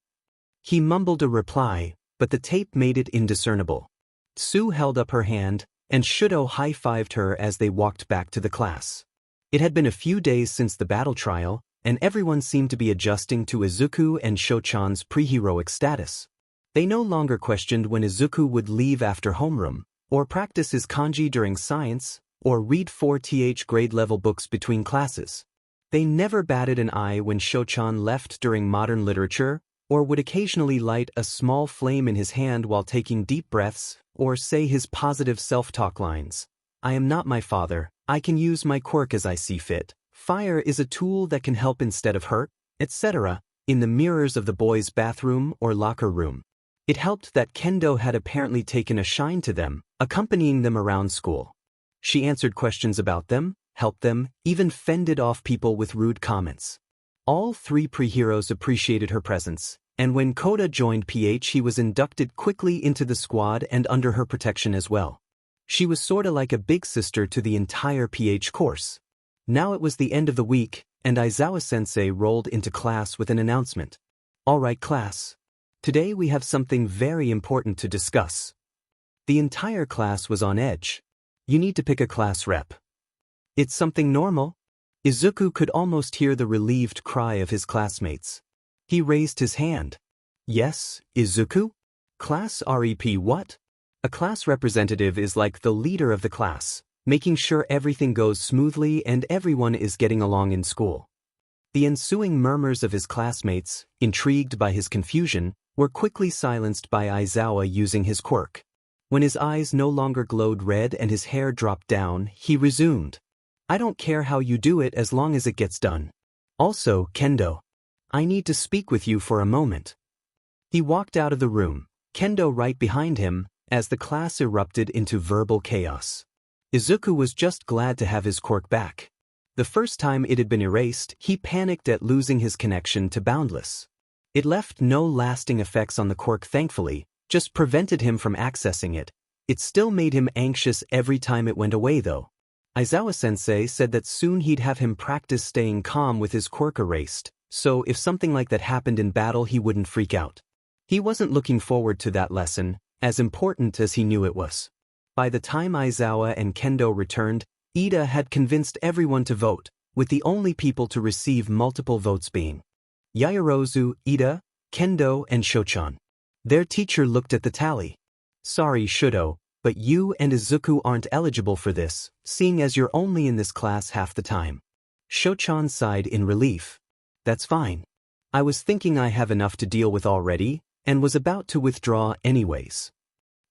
He mumbled a reply, but the tape made it indiscernible. Tsu held up her hand, and Shouto high-fived her as they walked back to the class. It had been a few days since the battle trial, and everyone seemed to be adjusting to Izuku and Shochan's pre-heroic status. They no longer questioned when Izuku would leave after homeroom, or practice his kanji during science, or read 4th grade-level books between classes. They never batted an eye when Shochan left during modern literature, or would occasionally light a small flame in his hand while taking deep breaths, or say his positive self-talk lines. "I am not my father, I can use my quirk as I see fit, fire is a tool that can help instead of hurt," etc., in the mirrors of the boys' bathroom or locker room. It helped that Kendo had apparently taken a shine to them, accompanying them around school. She answered questions about them, helped them, even fended off people with rude comments. All three pre-heroes appreciated her presence, and when Kota joined PH he was inducted quickly into the squad and under her protection as well. She was sorta like a big sister to the entire PH course. Now it was the end of the week, and Aizawa-sensei rolled into class with an announcement. "Alright class. Today we have something very important to discuss." The entire class was on edge. "You need to pick a class rep." "It's something normal?" Izuku could almost hear the relieved cry of his classmates. He raised his hand. "Yes, Izuku? Class rep what?" A class representative is like the leader of the class, making sure everything goes smoothly and everyone is getting along in school. The ensuing murmurs of his classmates, intrigued by his confusion, were quickly silenced by Aizawa using his quirk. When his eyes no longer glowed red and his hair dropped down, he resumed. "I don't care how you do it as long as it gets done. Also, Kendo, I need to speak with you for a moment." He walked out of the room, Kendo right behind him, as the class erupted into verbal chaos. Izuku was just glad to have his quirk back. The first time it had been erased, he panicked at losing his connection to Boundless. It left no lasting effects on the quirk thankfully, just prevented him from accessing it. It still made him anxious every time it went away though. Aizawa-sensei said that soon he'd have him practice staying calm with his quirk erased, so if something like that happened in battle he wouldn't freak out. He wasn't looking forward to that lesson, as important as he knew it was. By the time Aizawa and Kendo returned, Ida had convinced everyone to vote, with the only people to receive multiple votes being Yaoyorozu, Ida, Kendo, and Shochan. Their teacher looked at the tally. "Sorry, Shouto, but you and Izuku aren't eligible for this, seeing as you're only in this class half the time." Shochan sighed in relief. "That's fine. I was thinking I have enough to deal with already, and was about to withdraw anyways."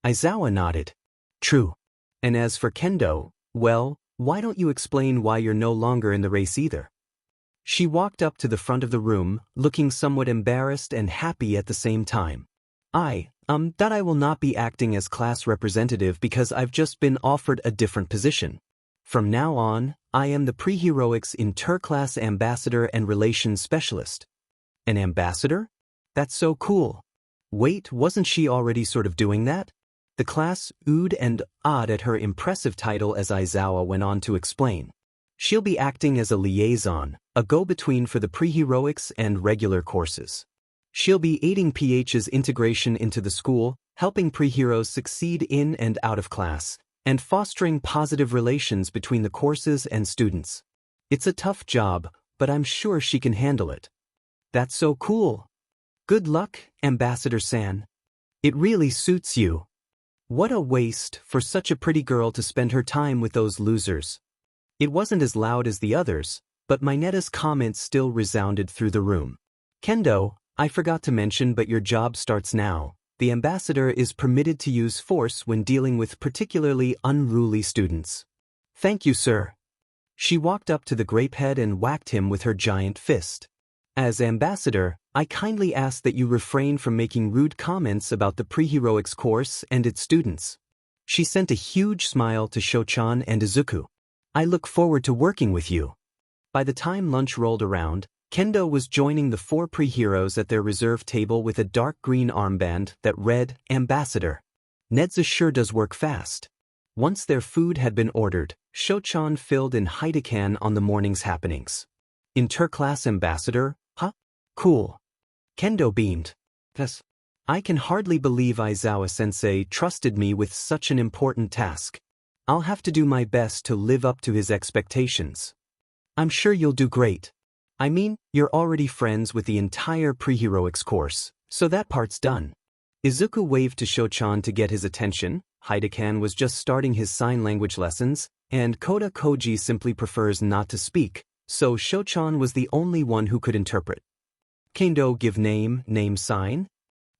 Aizawa nodded. "True. And as for Kendo, well, why don't you explain why you're no longer in the race either?" She walked up to the front of the room, looking somewhat embarrassed and happy at the same time. That I will not be acting as class representative because I've just been offered a different position. From now on, I am the Pre-Heroics Interclass Ambassador and Relations Specialist. An ambassador? That's so cool. Wait, wasn't she already sort of doing that? The class oohed and awed at her impressive title as Aizawa went on to explain. She'll be acting as a liaison, a go-between for the pre-heroics and regular courses. She'll be aiding PH's integration into the school, helping pre-heroes succeed in and out of class, and fostering positive relations between the courses and students. It's a tough job, but I'm sure she can handle it. That's so cool. Good luck, Ambassador San. It really suits you. What a waste for such a pretty girl to spend her time with those losers. It wasn't as loud as the others, but Mineta's comments still resounded through the room. Kendo, I forgot to mention, but your job starts now. The ambassador is permitted to use force when dealing with particularly unruly students. Thank you, sir. She walked up to the grapehead and whacked him with her giant fist. As ambassador, I kindly ask that you refrain from making rude comments about the pre-heroics course and its students. She sent a huge smile to Shochan and Izuku. I look forward to working with you. By the time lunch rolled around, Kendo was joining the 4 pre-heroes at their reserve table with a dark green armband that read, Ambassador. Nedza sure does work fast. Once their food had been ordered, Shochan filled in Heidekan on the morning's happenings. Interclass ambassador? Huh? Cool. Kendo beamed. Yes. I can hardly believe Aizawa-sensei trusted me with such an important task. I'll have to do my best to live up to his expectations. I'm sure you'll do great. I mean, you're already friends with the entire pre-heroics course, so that part's done. Izuku waved to Shochan to get his attention. Heidekan was just starting his sign language lessons, and Koda Koji simply prefers not to speak, so Shochan was the only one who could interpret. Kendo give name sign?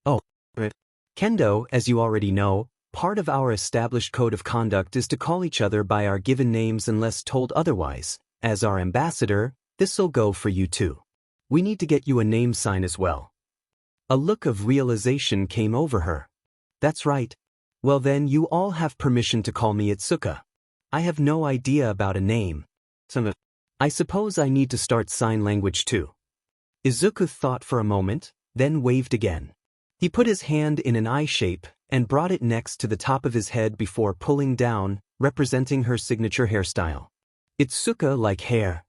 Oh, right. Kendo, as you already know, part of our established code of conduct is to call each other by our given names unless told otherwise. As our ambassador, this'll go for you too. We need to get you a name sign as well. A look of realization came over her. That's right. Well then, you all have permission to call me Itsuka. I have no idea about a name. I suppose I need to start sign language too. Izuku thought for a moment, then waved again. He put his hand in an eye shape and brought it next to the top of his head before pulling down, representing her signature hairstyle. Itsuka-like hair.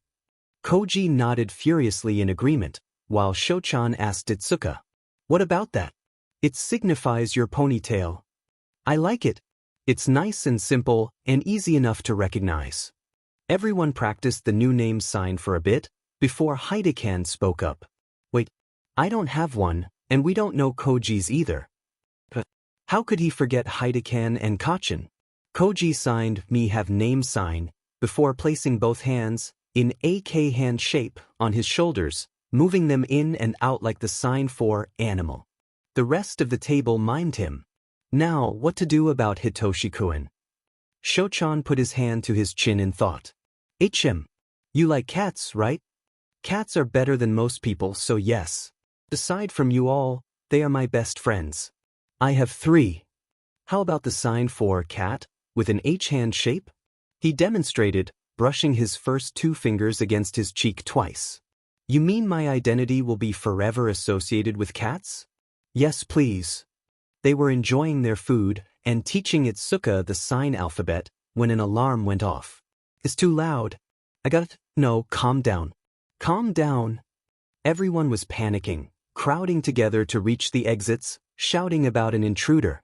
Koji nodded furiously in agreement, while Shochan asked Itsuka, what about that? It signifies your ponytail. I like it. It's nice and simple and easy enough to recognize. Everyone practiced the new name sign for a bit, before Heidekan spoke up. Wait, I don't have one, and we don't know Koji's either. But how could he forget Heidekan and Kachin? Koji signed me have name sign, before placing both hands, in AK hand shape, on his shoulders, moving them in and out like the sign for animal. The rest of the table mimed him. Now, what to do about Hitoshi-kun? Shochan put his hand to his chin in thought. HM. You like cats, right? Cats are better than most people, so yes. Aside from you all, they are my best friends. I have 3. How about the sign for cat, with an H hand shape? He demonstrated, brushing his first 2 fingers against his cheek twice. You mean my identity will be forever associated with cats? Yes, please. They were enjoying their food and teaching Itsuka the sign alphabet when an alarm went off. It's too loud. I got it. No, calm down. Calm down. Everyone was panicking, crowding together to reach the exits, shouting about an intruder.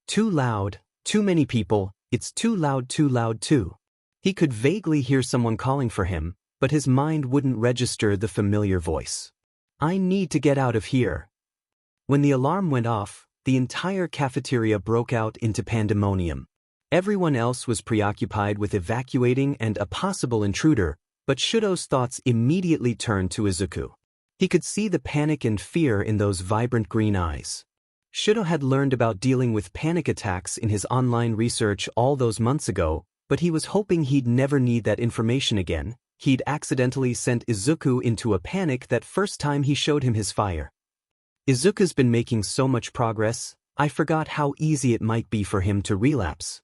Too loud, too many people, it's too loud too. He could vaguely hear someone calling for him, but his mind wouldn't register the familiar voice. I need to get out of here. When the alarm went off, the entire cafeteria broke out into pandemonium. Everyone else was preoccupied with evacuating and a possible intruder, but Shudo's thoughts immediately turned to Izuku. He could see the panic and fear in those vibrant green eyes. Shudo had learned about dealing with panic attacks in his online research all those months ago, but he was hoping he'd never need that information again. He'd accidentally sent Izuku into a panic that first time he showed him his fire. Izuku's been making so much progress, I forgot how easy it might be for him to relapse.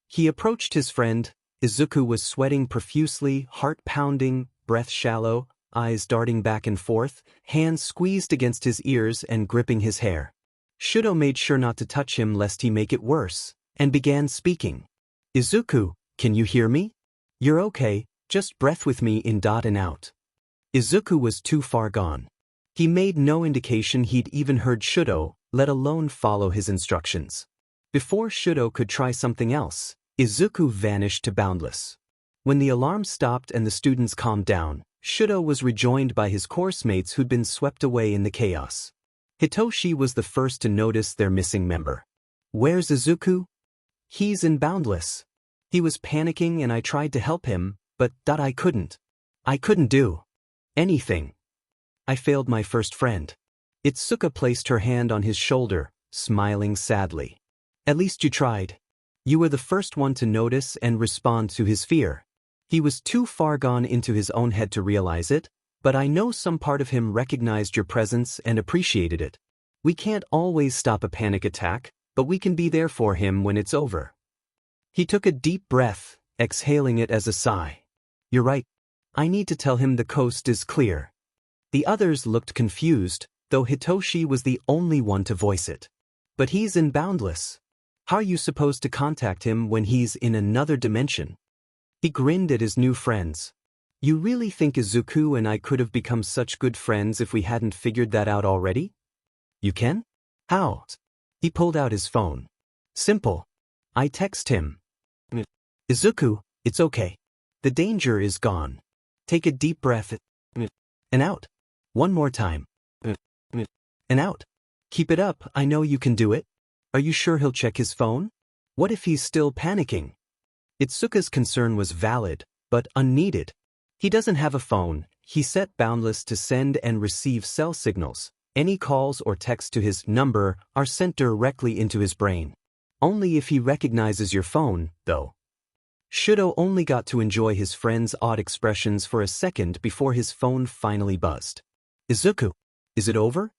He approached his friend. Izuku was sweating profusely, heart pounding, breath shallow, eyes darting back and forth, hands squeezed against his ears and gripping his hair. Shouto made sure not to touch him lest he make it worse, and began speaking. Izuku, can you hear me? You're okay, just breath with me in and out. Izuku was too far gone. He made no indication he'd even heard Shouto, let alone follow his instructions. Before Shouto could try something else, Izuku vanished to Boundless. When the alarm stopped and the students calmed down, Shouto was rejoined by his course mates who'd been swept away in the chaos. Hitoshi was the first to notice their missing member. Where's Izuku? He's in Boundless. He was panicking and I tried to help him, but I couldn't. I couldn't do anything. I failed my first friend. Itsuka placed her hand on his shoulder, smiling sadly. At least you tried. You were the first one to notice and respond to his fear. He was too far gone into his own head to realize it, but I know some part of him recognized your presence and appreciated it. We can't always stop a panic attack, but we can be there for him when it's over. He took a deep breath, exhaling it as a sigh. You're right. I need to tell him the coast is clear. The others looked confused, though Hitoshi was the only one to voice it. But he's in Boundless. How are you supposed to contact him when he's in another dimension? He grinned at his new friends. You really think Izuku and I could have become such good friends if we hadn't figured that out already? You can? How? He pulled out his phone. Simple. I text him. Izuku, it's okay. The danger is gone. Take a deep breath and out. One more time. And out. Keep it up, I know you can do it. Are you sure he'll check his phone? What if he's still panicking? Itsuka's concern was valid, but unneeded. He doesn't have a phone. He set Boundless to send and receive cell signals. Any calls or texts to his number are sent directly into his brain. Only if he recognizes your phone, though. Shouto only got to enjoy his friend's odd expressions for a second before his phone finally buzzed. Izuku, is it over?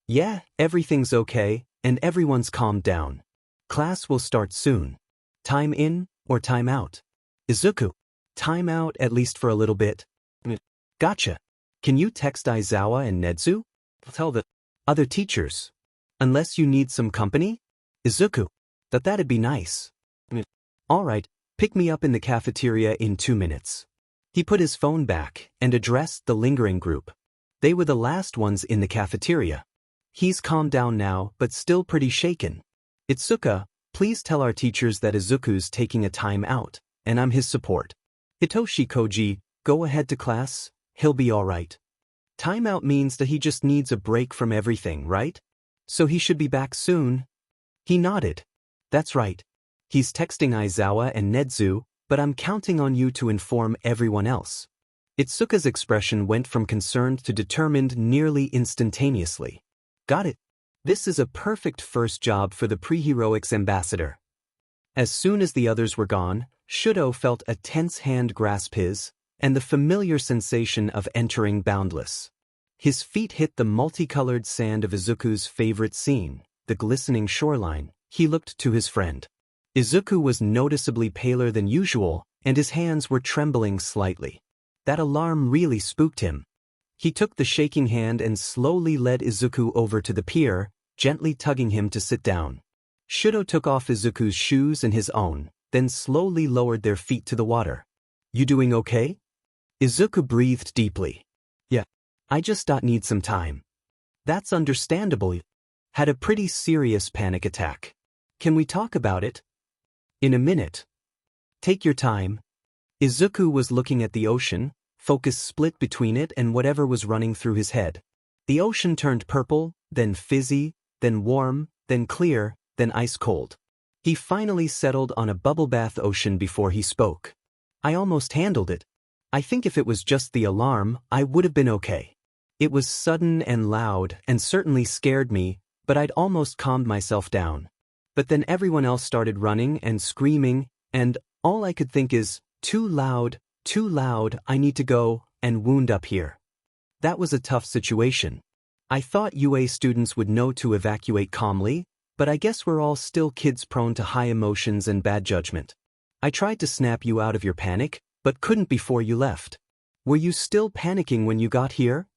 Yeah, everything's okay, and everyone's calmed down. Class will start soon. Time in or time out? Izuku, time out at least for a little bit. Gotcha. Can you text Aizawa and Nedzu? Tell the other teachers. Unless you need some company? Izuku, that'd be nice. Alright, pick me up in the cafeteria in 2 minutes. He put his phone back and addressed the lingering group. They were the last ones in the cafeteria. He's calmed down now, but still pretty shaken. Itsuka, please tell our teachers that Izuku's taking a time out, and I'm his support. Hitoshi Koji, go ahead to class, he'll be alright. Time out means that he just needs a break from everything, right? So he should be back soon. He nodded. That's right. He's texting Aizawa and Nedzu, but I'm counting on you to inform everyone else. Itsuka's expression went from concerned to determined nearly instantaneously. Got it. This is a perfect first job for the pre-heroics ambassador. As soon as the others were gone, Shouto felt a tense hand grasp his, and the familiar sensation of entering Boundless. His feet hit the multicolored sand of Izuku's favorite scene, the glistening shoreline. He looked to his friend. Izuku was noticeably paler than usual, and his hands were trembling slightly. That alarm really spooked him. He took the shaking hand and slowly led Izuku over to the pier, gently tugging him to sit down. Shouto took off Izuku's shoes and his own, then slowly lowered their feet to the water. You doing okay? Izuku breathed deeply. Yeah. I just need some time. That's understandable. Had a pretty serious panic attack. Can we talk about it? In a minute. Take your time. Izuku was looking at the ocean, focus split between it and whatever was running through his head. The ocean turned purple, then fizzy, then warm, then clear, then ice-cold. He finally settled on a bubble bath ocean before he spoke. I almost handled it. I think if it was just the alarm, I would have been okay. It was sudden and loud and certainly scared me, but I'd almost calmed myself down. But then everyone else started running and screaming, and all I could think is, too loud, I need to go, and wound up here. That was a tough situation. I thought UA students would know to evacuate calmly, but I guess we're all still kids prone to high emotions and bad judgment. I tried to snap you out of your panic, but couldn't before you left. Were you still panicking when you got here?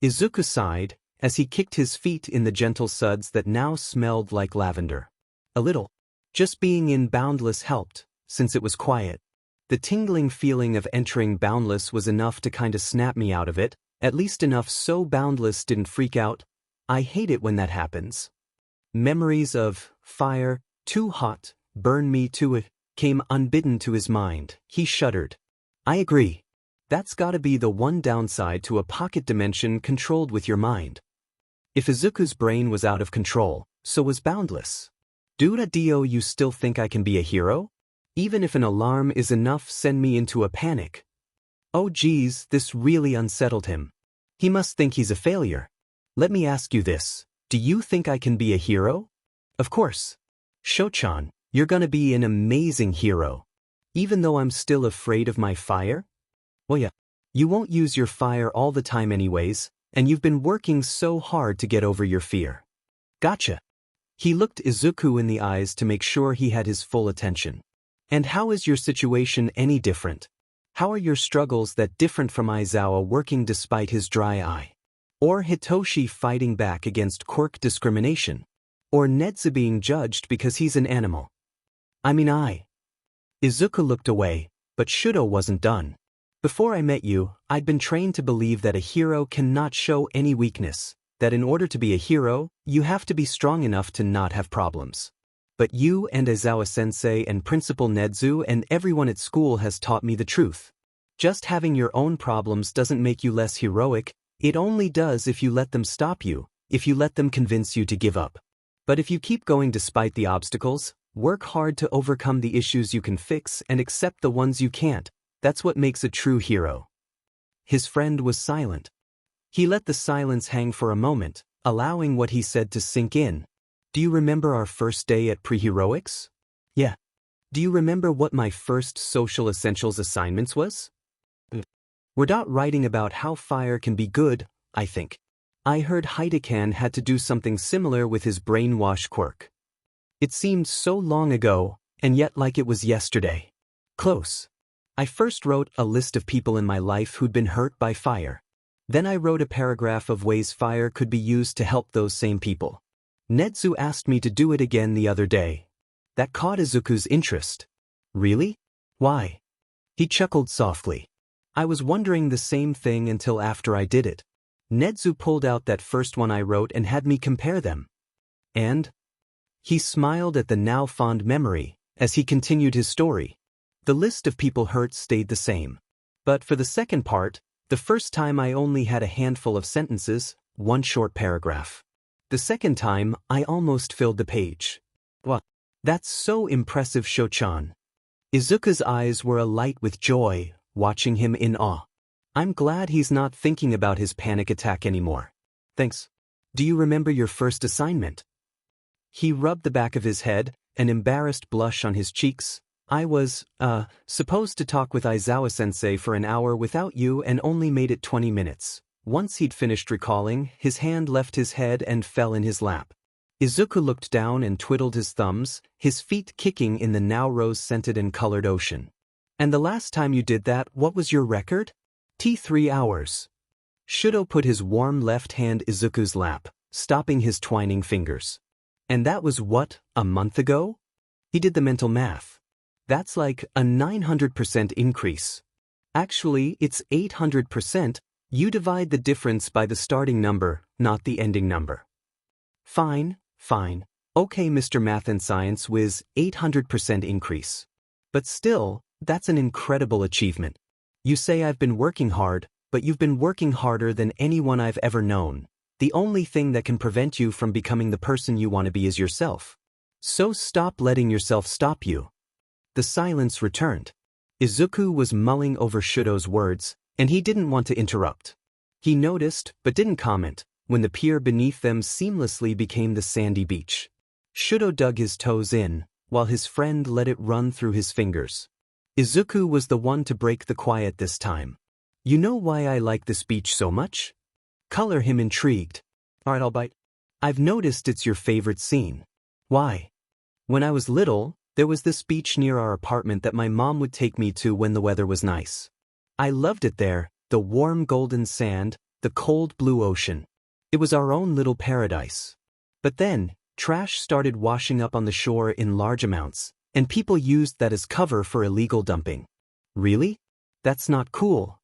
Izuku sighed, as he kicked his feet in the gentle suds that now smelled like lavender. A little. Just being in Boundless helped, since it was quiet. The tingling feeling of entering Boundless was enough to kinda snap me out of it, at least enough so Boundless didn't freak out. I hate it when that happens. Memories of fire, too hot, burn me to it, came unbidden to his mind. He shuddered. I agree. That's gotta be the one downside to a pocket dimension controlled with your mind. If Izuku's brain was out of control, so was Boundless. Dio, you still think I can be a hero? Even if an alarm is enough, send me into a panic. Oh geez, this really unsettled him. He must think he's a failure. Let me ask you this, do you think I can be a hero? Of course. Shouchan, you're gonna be an amazing hero. Even though I'm still afraid of my fire? Well yeah, you won't use your fire all the time anyways, and you've been working so hard to get over your fear. Gotcha. He looked Izuku in the eyes to make sure he had his full attention. And how is your situation any different? How are your struggles that different from Aizawa working despite his dry eye? Or Hitoshi fighting back against Quirk discrimination? Or Nedza being judged because he's an animal? Izuku looked away, but Shouto wasn't done. Before I met you, I'd been trained to believe that a hero cannot show any weakness, that in order to be a hero, you have to be strong enough to not have problems. But you and Aizawa-sensei and Principal Nedzu and everyone at school has taught me the truth. Just having your own problems doesn't make you less heroic, it only does if you let them stop you, if you let them convince you to give up. But if you keep going despite the obstacles, work hard to overcome the issues you can fix and accept the ones you can't, that's what makes a true hero. His friend was silent. He let the silence hang for a moment, allowing what he said to sink in. Do you remember our first day at Pre-Heroics? Yeah. Do you remember what my first social essentials assignments was? We're not writing about how fire can be good, I think. I heard Heidekan had to do something similar with his brainwash Quirk. It seemed so long ago, and yet like it was yesterday. Close. I first wrote a list of people in my life who'd been hurt by fire. Then I wrote a paragraph of ways fire could be used to help those same people. Nedzu asked me to do it again the other day. That caught Izuku's interest. Really? Why? He chuckled softly. I was wondering the same thing until after I did it. Nedzu pulled out that first one I wrote and had me compare them. And? He smiled at the now fond memory, as he continued his story. The list of people hurt stayed the same. But for the second part, the first time I only had a handful of sentences, one short paragraph. The second time, I almost filled the page. What? That's so impressive, Shouchan. Izuku's eyes were alight with joy, watching him in awe. I'm glad he's not thinking about his panic attack anymore. Thanks. Do you remember your first assignment? He rubbed the back of his head, an embarrassed blush on his cheeks. I was, supposed to talk with Aizawa-sensei for an hour without you and only made it 20 minutes. Once he'd finished recalling, his hand left his head and fell in his lap. Izuku looked down and twiddled his thumbs, his feet kicking in the now rose-scented and colored ocean. And the last time you did that, what was your record? 3 hours. Shouto put his warm left hand Izuku's lap, stopping his twining fingers. And that was what, a month ago? He did the mental math. That's like a 900% increase. Actually, it's 800%. You divide the difference by the starting number, not the ending number. Fine. Okay, Mr. Math and Science whiz, 800% increase. But still, that's an incredible achievement. You say I've been working hard, but you've been working harder than anyone I've ever known. The only thing that can prevent you from becoming the person you want to be is yourself. So stop letting yourself stop you. The silence returned. Izuku was mulling over Shouto's words, and he didn't want to interrupt. He noticed, but didn't comment, when the pier beneath them seamlessly became the sandy beach. Shouto dug his toes in, while his friend let it run through his fingers. Izuku was the one to break the quiet this time. You know why I like this beach so much? Color him intrigued. Alright, I'll bite. I've noticed it's your favorite scene. Why? When I was little, there was this beach near our apartment that my mom would take me to when the weather was nice. I loved it there, the warm golden sand, the cold blue ocean. It was our own little paradise. But then, trash started washing up on the shore in large amounts, and people used that as cover for illegal dumping. Really? That's not cool.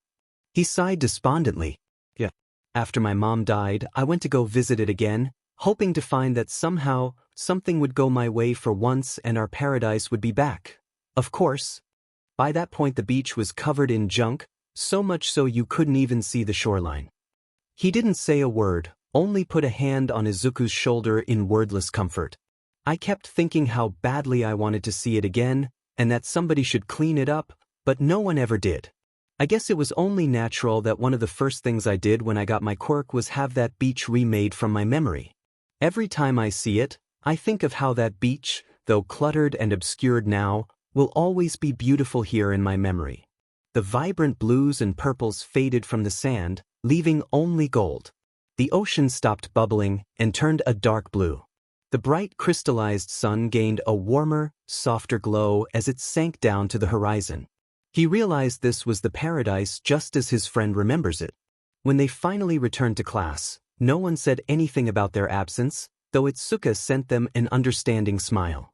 He sighed despondently. Yeah. After my mom died, I went to go visit it again, hoping to find that somehow, something would go my way for once and our paradise would be back. Of course. By that point the beach was covered in junk, so much so you couldn't even see the shoreline. He didn't say a word, only put a hand on Izuku's shoulder in wordless comfort. I kept thinking how badly I wanted to see it again, and that somebody should clean it up, but no one ever did. I guess it was only natural that one of the first things I did when I got my quirk was have that beach remade from my memory. Every time I see it, I think of how that beach, though cluttered and obscured now, will always be beautiful here in my memory. The vibrant blues and purples faded from the sand, leaving only gold. The ocean stopped bubbling and turned a dark blue. The bright crystallized sun gained a warmer, softer glow as it sank down to the horizon. He realized this was the paradise just as his friend remembers it. When they finally returned to class, no one said anything about their absence, though Itsuka sent them an understanding smile.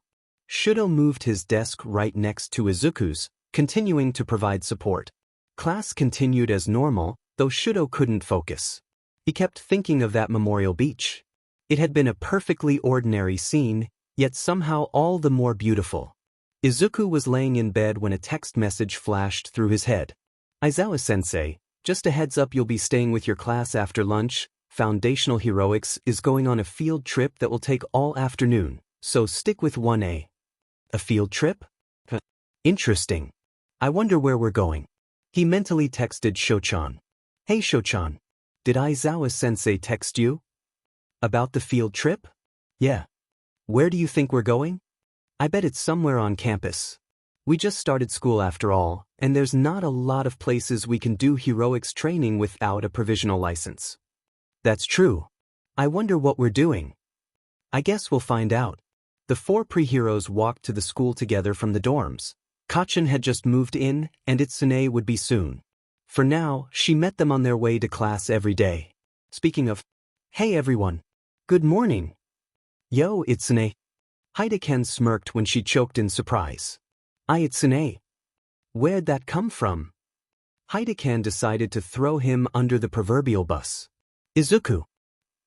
Shouto moved his desk right next to Izuku's, continuing to provide support. Class continued as normal, though Shouto couldn't focus. He kept thinking of that memorial beach. It had been a perfectly ordinary scene, yet somehow all the more beautiful. Izuku was laying in bed when a text message flashed through his head. Aizawa-sensei, just a heads up, you'll be staying with your class after lunch. Foundational Heroics is going on a field trip that will take all afternoon, so stick with 1A. A field trip? Interesting. I wonder where we're going. He mentally texted Shochan. Hey Shochan. Did Aizawa-sensei text you? About the field trip? Yeah. Where do you think we're going? I bet it's somewhere on campus. We just started school after all, and there's not a lot of places we can do heroics training without a provisional license. That's true. I wonder what we're doing. I guess we'll find out. The four pre-heroes walked to the school together from the dorms. Kacchan had just moved in, and Itsune would be soon. For now, she met them on their way to class every day. Speaking of, hey everyone. Good morning. Yo, Itsune. Hide-ken smirked when she choked in surprise. Itsune. Where'd that come from? Hide-ken decided to throw him under the proverbial bus. Izuku.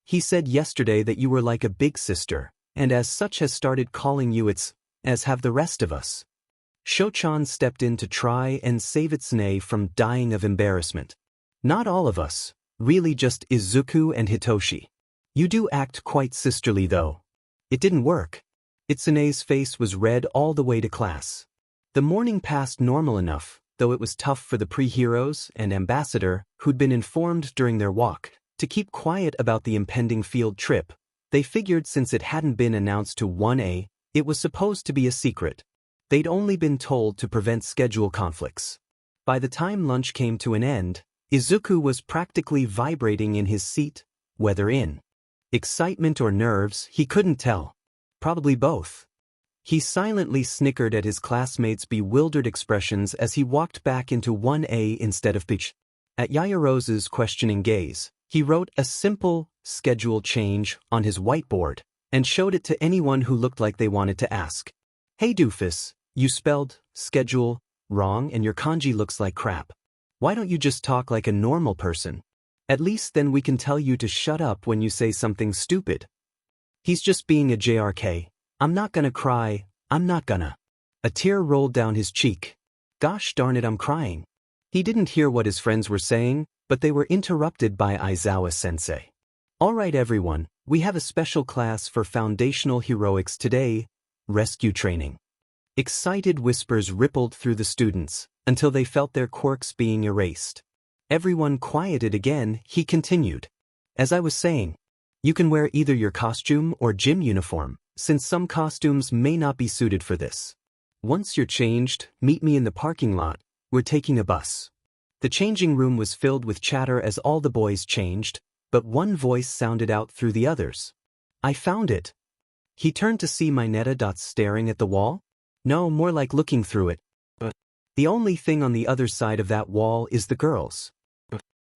He said yesterday that you were like a big sister, and as such has started calling you its, as have the rest of us. Shochan stepped in to try and save Itsune from dying of embarrassment. Not all of us, really just Izuku and Hitoshi. You do act quite sisterly though. It didn't work. Itsune's face was red all the way to class. The morning passed normal enough, though it was tough for the pre-heroes and ambassador, who'd been informed during their walk, to keep quiet about the impending field trip. They figured since it hadn't been announced to 1A, it was supposed to be a secret. They'd only been told to prevent schedule conflicts. By the time lunch came to an end, Izuku was practically vibrating in his seat, whether in excitement or nerves, he couldn't tell. Probably both. He silently snickered at his classmates' bewildered expressions as he walked back into 1A instead of pitch. At Yayarose's questioning gaze, he wrote a simple schedule change on his whiteboard and showed it to anyone who looked like they wanted to ask. Hey doofus, you spelled schedule wrong and your kanji looks like crap. Why don't you just talk like a normal person? At least then we can tell you to shut up when you say something stupid. He's just being a JRK. I'm not gonna cry, I'm not gonna. A tear rolled down his cheek. Gosh darn it, I'm crying. He didn't hear what his friends were saying, but they were interrupted by Aizawa-sensei. Alright everyone, we have a special class for foundational heroics today, rescue training. Excited whispers rippled through the students, until they felt their quirks being erased. Everyone quieted again, he continued. As I was saying, you can wear either your costume or gym uniform, since some costumes may not be suited for this. Once you're changed, meet me in the parking lot, we're taking a bus. The changing room was filled with chatter as all the boys changed, but one voice sounded out through the others. I found it. He turned to see Mineta staring at the wall. No, more like looking through it. The only thing on the other side of that wall is the girls.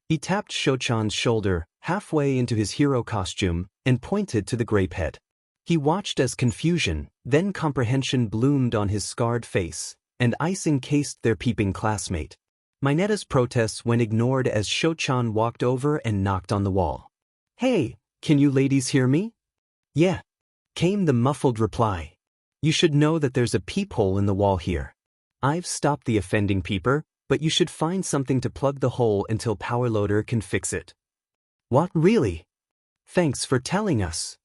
He tapped Shochan's shoulder, halfway into his hero costume, and pointed to the grape head. He watched as confusion, then comprehension bloomed on his scarred face, and ice encased their peeping classmate. Mineta's protests went ignored as Shochan walked over and knocked on the wall. Hey, can you ladies hear me? Yeah, came the muffled reply. You should know that there's a peephole in the wall here. I've stopped the offending peeper, but you should find something to plug the hole until Powerloader can fix it. What, really? Thanks for telling us.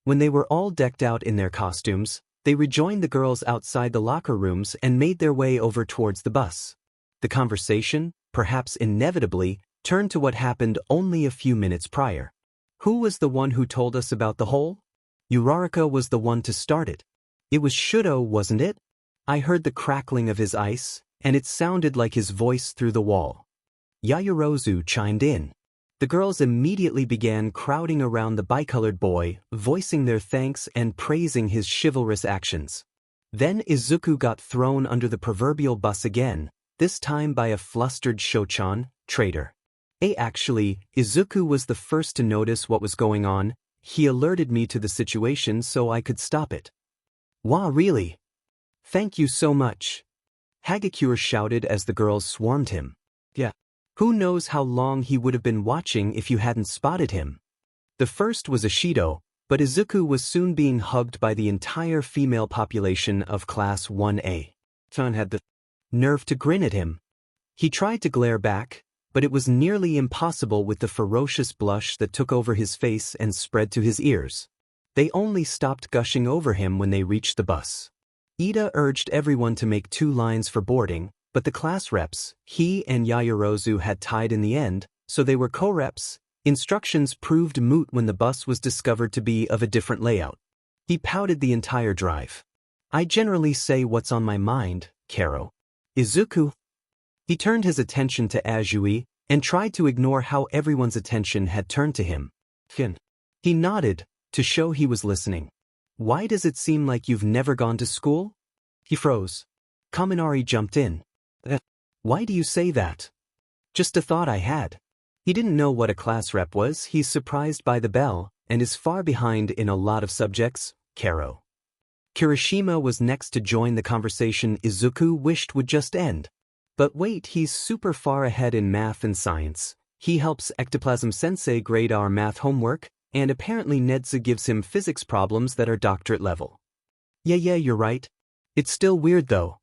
When they were all decked out in their costumes, they rejoined the girls outside the locker rooms and made their way over towards the bus. The conversation, perhaps inevitably, turned to what happened only a few minutes prior. Who was the one who told us about the hole? Uraraka was the one to start it. It was Shouto, wasn't it? I heard the crackling of his ice, and it sounded like his voice through the wall. Yaoyorozu chimed in. The girls immediately began crowding around the bicolored boy, voicing their thanks and praising his chivalrous actions. Then Izuku got thrown under the proverbial bus again, this time by a flustered Shochan, traitor. Actually, Izuku was the first to notice what was going on. He alerted me to the situation so I could stop it. Wow, really? Thank you so much. Hagakure shouted as the girls swarmed him. Yeah. Who knows how long he would have been watching if you hadn't spotted him. The first was Ashido, but Izuku was soon being hugged by the entire female population of Class 1A. Ton had the nerve to grin at him. He tried to glare back, but it was nearly impossible with the ferocious blush that took over his face and spread to his ears. They only stopped gushing over him when they reached the bus. Ida urged everyone to make 2 lines for boarding, but the class reps, he and Yaoyorozu, had tied in the end, so they were co-reps. Instructions proved moot when the bus was discovered to be of a different layout. He pouted the entire drive. I generally say what's on my mind, Karo. Izuku. He turned his attention to Azui, and tried to ignore how everyone's attention had turned to him. He nodded, to show he was listening. Why does it seem like you've never gone to school? He froze. Kaminari jumped in. Why do you say that? Just a thought I had. He didn't know what a class rep was. He's surprised by the bell, and is far behind in a lot of subjects, Karo. Kirishima was next to join the conversation Izuku wished would just end. But wait, he's super far ahead in math and science. He helps Ectoplasm Sensei grade our math homework, and apparently Nedza gives him physics problems that are doctorate level. Yeah, you're right. It's still weird though.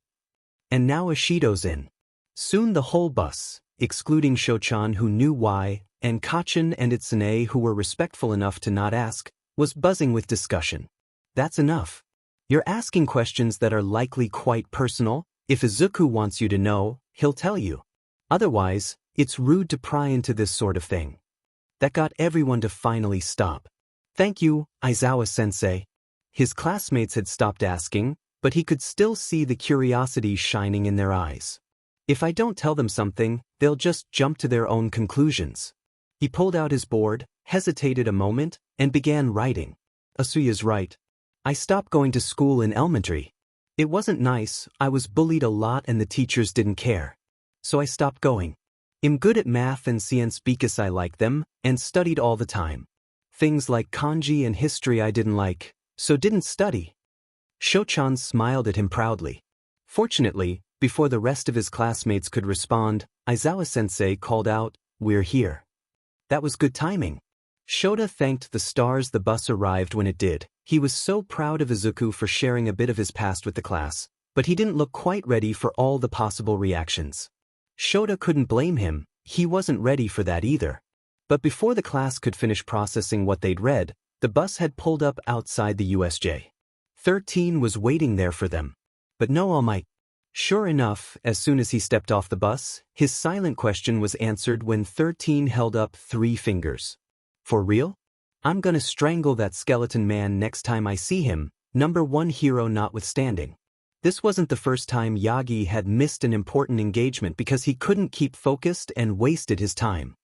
And now Ashido's in. Soon the whole bus, excluding Shochan who knew why, and Kachin and Itsune who were respectful enough to not ask, was buzzing with discussion. That's enough. You're asking questions that are likely quite personal. If Izuku wants you to know, he'll tell you. Otherwise, it's rude to pry into this sort of thing. That got everyone to finally stop. Thank you, Aizawa-sensei. His classmates had stopped asking, but he could still see the curiosity shining in their eyes. If I don't tell them something, they'll just jump to their own conclusions. He pulled out his board, hesitated a moment, and began writing. Asuya's right. I stopped going to school in elementary. It wasn't nice, I was bullied a lot and the teachers didn't care. So I stopped going. I'm good at math and science because I like them, and studied all the time. Things like kanji and history I didn't like, so didn't study. Shochan smiled at him proudly. Fortunately, before the rest of his classmates could respond, Aizawa-sensei called out, "We're here." That was good timing. Shota thanked the stars the bus arrived when it did. He was so proud of Izuku for sharing a bit of his past with the class, but he didn't look quite ready for all the possible reactions. Shota couldn't blame him, he wasn't ready for that either. But before the class could finish processing what they'd read, the bus had pulled up outside the USJ. 13 was waiting there for them. But no All Might. Sure enough, as soon as he stepped off the bus, his silent question was answered when 13 held up 3 fingers. For real? I'm gonna strangle that skeleton man next time I see him, number 1 hero notwithstanding. This wasn't the first time Yagi had missed an important engagement because he couldn't keep focused and wasted his time.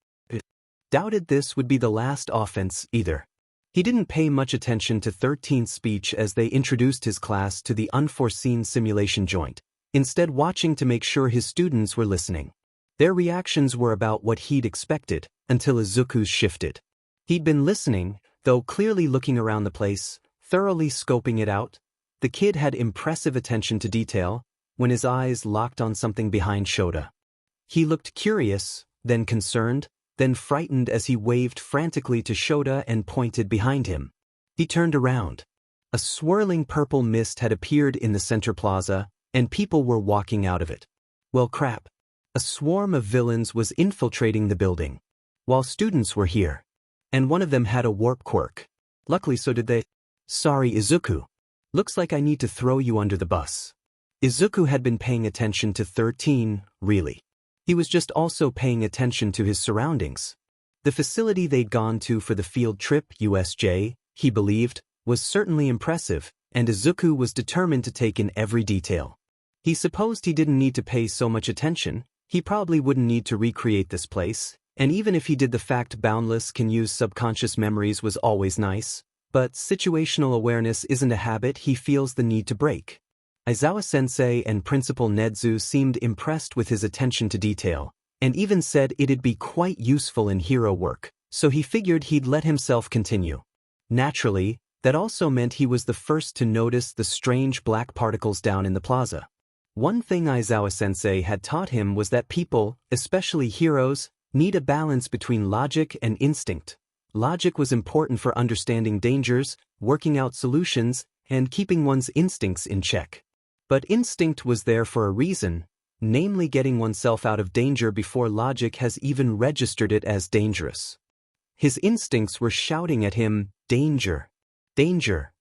Doubted this would be the last offense either. He didn't pay much attention to 13's speech as they introduced his class to the unforeseen simulation joint, instead watching to make sure his students were listening. Their reactions were about what he'd expected, until Izuku's shifted. He'd been listening, though clearly looking around the place, thoroughly scoping it out. The kid had impressive attention to detail, when his eyes locked on something behind Shouto. He looked curious, then concerned, then frightened as he waved frantically to Shouto and pointed behind him. He turned around. A swirling purple mist had appeared in the center plaza, and people were walking out of it. Well, crap. A swarm of villains was infiltrating the building, while students were here. And one of them had a warp quirk. Luckily so did they. Sorry, Izuku. Looks like I need to throw you under the bus. Izuku had been paying attention to 13, really. He was just also paying attention to his surroundings. The facility they'd gone to for the field trip, USJ, he believed, was certainly impressive, and Izuku was determined to take in every detail. He supposed he didn't need to pay so much attention. He probably wouldn't need to recreate this place, and even if he did, the fact Boundless can use subconscious memories was always nice, but situational awareness isn't a habit he feels the need to break. Aizawa-sensei and Principal Nedzu seemed impressed with his attention to detail, and even said it'd be quite useful in hero work, so he figured he'd let himself continue. Naturally, that also meant he was the first to notice the strange black particles down in the plaza. One thing Aizawa-sensei had taught him was that people, especially heroes, need a balance between logic and instinct. Logic was important for understanding dangers, working out solutions, and keeping one's instincts in check. But instinct was there for a reason, namely getting oneself out of danger before logic has even registered it as dangerous. His instincts were shouting at him, "Danger! Danger!"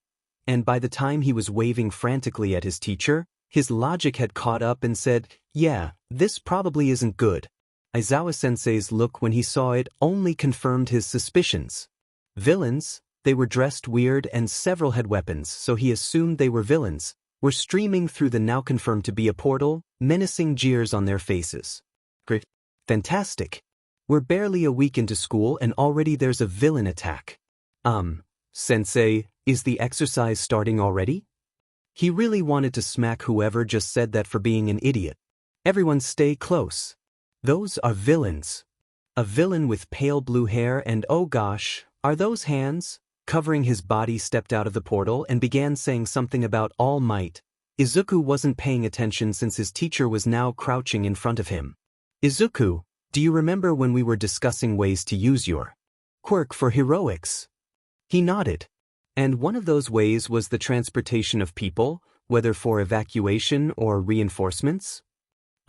And by the time he was waving frantically at his teacher, his logic had caught up and said, "Yeah, this probably isn't good." Aizawa-sensei's look when he saw it only confirmed his suspicions. Villains, they were dressed weird and several had weapons, so he assumed they were villains, were streaming through the now confirmed to be a portal, menacing jeers on their faces. Great. Fantastic. We're barely a week into school and already there's a villain attack. Sensei, is the exercise starting already? He really wanted to smack whoever just said that for being an idiot. Everyone stay close. Those are villains. A villain with pale blue hair and oh gosh, are those hands? Covering his body stepped out of the portal and began saying something about All Might. Izuku wasn't paying attention since his teacher was now crouching in front of him. Izuku, do you remember when we were discussing ways to use your quirk for heroics? He nodded. And one of those ways was the transportation of people, whether for evacuation or reinforcements?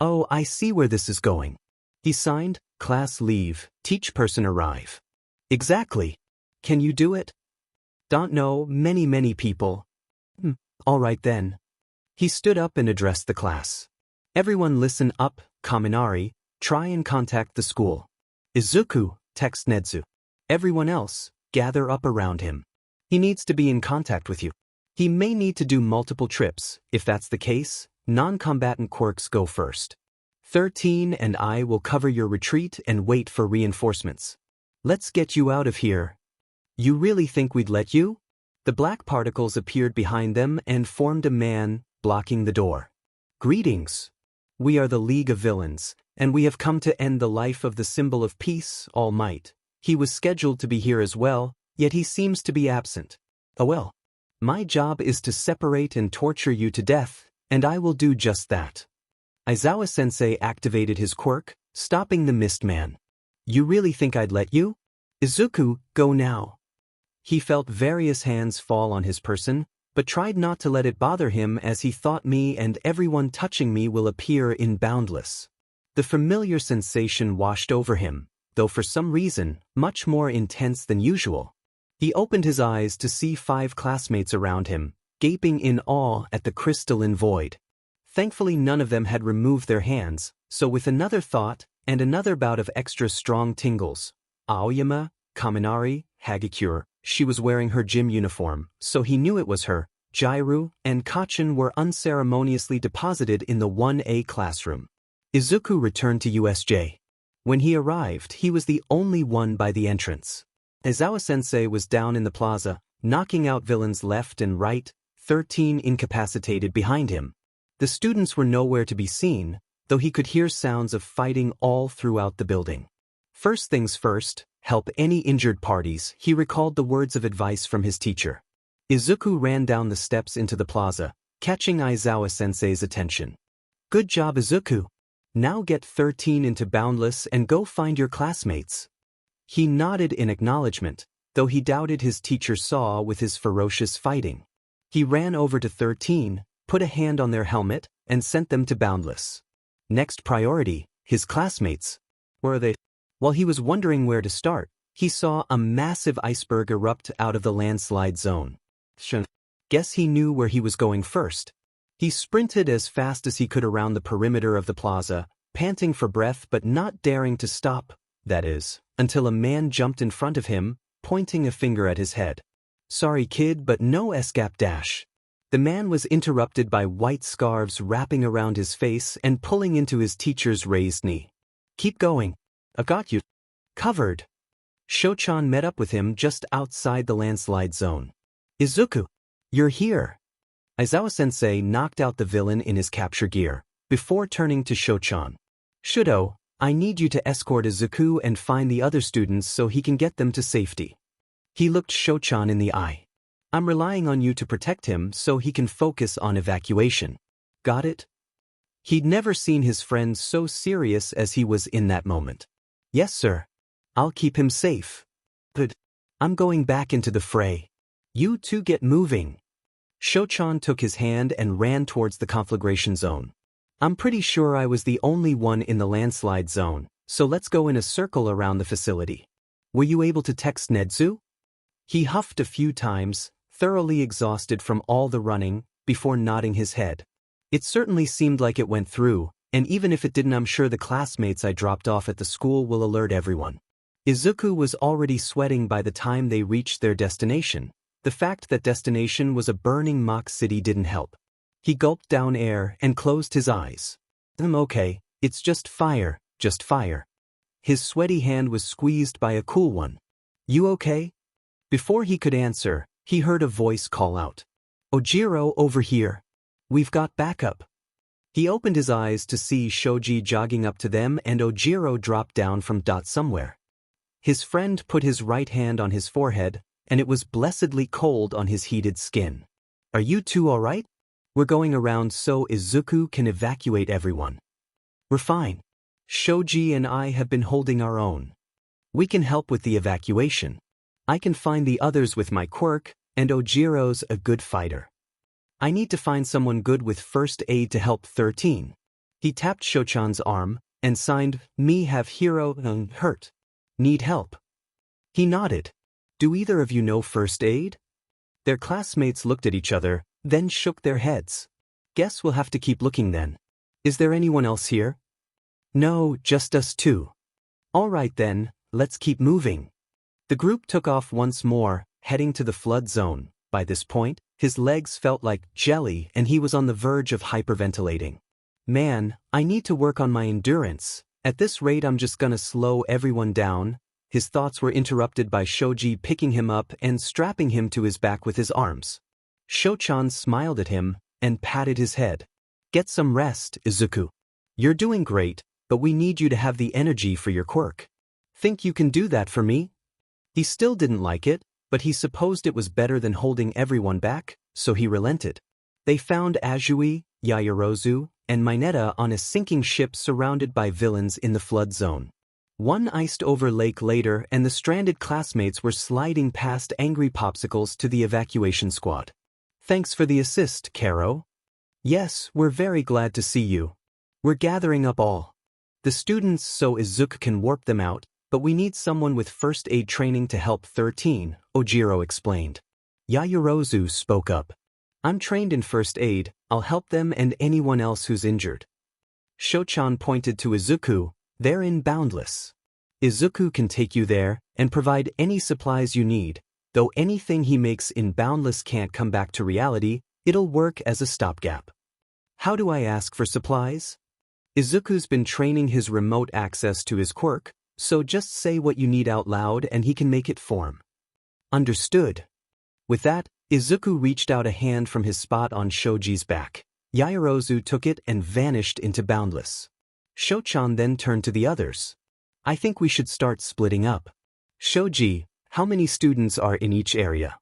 Oh, I see where this is going. He signed, class leave, teach person arrive. Exactly. Can you do it? Don't know, many people. All right then. He stood up and addressed the class. Everyone listen up, Kaminari, try and contact the school. Izuku, text Nedzu. Everyone else, gather up around him. He needs to be in contact with you. He may need to do multiple trips. If that's the case, non-combatant quirks go first. 13 and I will cover your retreat and wait for reinforcements. Let's get you out of here. You really think we'd let you? The black particles appeared behind them and formed a man, blocking the door. Greetings. We are the League of Villains, and we have come to end the life of the symbol of peace, All Might. He was scheduled to be here as well, yet he seems to be absent. Oh well. My job is to separate and torture you to death, and I will do just that. Aizawa-sensei activated his quirk, stopping the mist man. You really think I'd let you? Izuku, go now. He felt various hands fall on his person, but tried not to let it bother him as he thought me and everyone touching me will appear in Boundless. The familiar sensation washed over him, though for some reason, much more intense than usual. He opened his eyes to see 5 classmates around him, gaping in awe at the crystalline void. Thankfully none of them had removed their hands, so with another thought, and another bout of extra strong tingles, Aoyama, Kaminari, Hagakure, she was wearing her gym uniform, so he knew it was her, Jairu, and Kachin were unceremoniously deposited in the 1A classroom. Izuku returned to USJ. When he arrived, he was the only one by the entrance. Aizawa-sensei was down in the plaza, knocking out villains left and right, 13 incapacitated behind him. The students were nowhere to be seen, though he could hear sounds of fighting all throughout the building. First things first, help any injured parties, he recalled the words of advice from his teacher. Izuku ran down the steps into the plaza, catching Aizawa-sensei's attention. Good job, Izuku. Now get 13 into Boundless and go find your classmates. He nodded in acknowledgement, though he doubted his teacher saw with his ferocious fighting. He ran over to 13, put a hand on their helmet, and sent them to Boundless. Next priority, his classmates. Where are they? While he was wondering where to start, he saw a massive iceberg erupt out of the landslide zone. Guess he knew where he was going first. He sprinted as fast as he could around the perimeter of the plaza, panting for breath but not daring to stop, that is, until a man jumped in front of him, pointing a finger at his head. Sorry kid, but no escape dash. The man was interrupted by white scarves wrapping around his face and pulling into his teacher's raised knee. Keep going. I've got you. Covered. Shouchan met up with him just outside the landslide zone. Izuku, you're here. Aizawa-sensei knocked out the villain in his capture gear, before turning to Shouchan. Shouto, I need you to escort Izuku and find the other students so he can get them to safety. He looked Shouchan in the eye. I'm relying on you to protect him so he can focus on evacuation. Got it? He'd never seen his friend so serious as he was in that moment. Yes, sir. I'll keep him safe. Good. I'm going back into the fray. You two get moving. Shouchan took his hand and ran towards the conflagration zone. I'm pretty sure I was the only one in the landslide zone, so let's go in a circle around the facility. Were you able to text Nedzu? He huffed a few times, thoroughly exhausted from all the running, before nodding his head. It certainly seemed like it went through, and even if it didn't, I'm sure the classmates I dropped off at the school will alert everyone. Izuku was already sweating by the time they reached their destination. The fact that destination was a burning mock city didn't help. He gulped down air and closed his eyes. Okay, it's just fire, just fire. His sweaty hand was squeezed by a cool one. You okay? Before he could answer, he heard a voice call out. Ojiro, over here. We've got backup. He opened his eyes to see Shoji jogging up to them and Ojiro dropped down from somewhere. His friend put his right hand on his forehead, and it was blessedly cold on his heated skin. Are you two all right? We're going around so Izuku can evacuate everyone. We're fine. Shoji and I have been holding our own. We can help with the evacuation. I can find the others with my quirk, and Ojiro's a good fighter. I need to find someone good with first aid to help 13. He tapped Shouchan's arm, and signed, Me have hero hurt. Need help. He nodded. Do either of you know first aid? Their classmates looked at each other, then shook their heads. Guess we'll have to keep looking then. Is there anyone else here? No, just us two. All right then, let's keep moving. The group took off once more, heading to the flood zone. By this point, his legs felt like jelly and he was on the verge of hyperventilating. Man, I need to work on my endurance. At this rate I'm just gonna slow everyone down. His thoughts were interrupted by Shoji picking him up and strapping him to his back with his arms. Shouchan smiled at him and patted his head. Get some rest, Izuku. You're doing great, but we need you to have the energy for your quirk. Think you can do that for me? He still didn't like it, but he supposed it was better than holding everyone back, so he relented. They found Azui, Yaoyorozu, and Mineta on a sinking ship surrounded by villains in the flood zone. One iced-over lake later and the stranded classmates were sliding past angry popsicles to the evacuation squad. Thanks for the assist, Karo. Yes, we're very glad to see you. We're gathering up all the students so Izuku can warp them out, but we need someone with first aid training to help 13, Ojiro explained. Yaoyorozu spoke up. I'm trained in first aid, I'll help them and anyone else who's injured. Shouchan pointed to Izuku. They're in Boundless. Izuku can take you there and provide any supplies you need, though anything he makes in Boundless can't come back to reality, it'll work as a stopgap. How do I ask for supplies? Izuku's been training his remote access to his quirk, so just say what you need out loud and he can make it form. Understood. With that, Izuku reached out a hand from his spot on Shoji's back. Yaoyorozu took it and vanished into Boundless. Shochan then turned to the others. I think we should start splitting up. Shoji, how many students are in each area?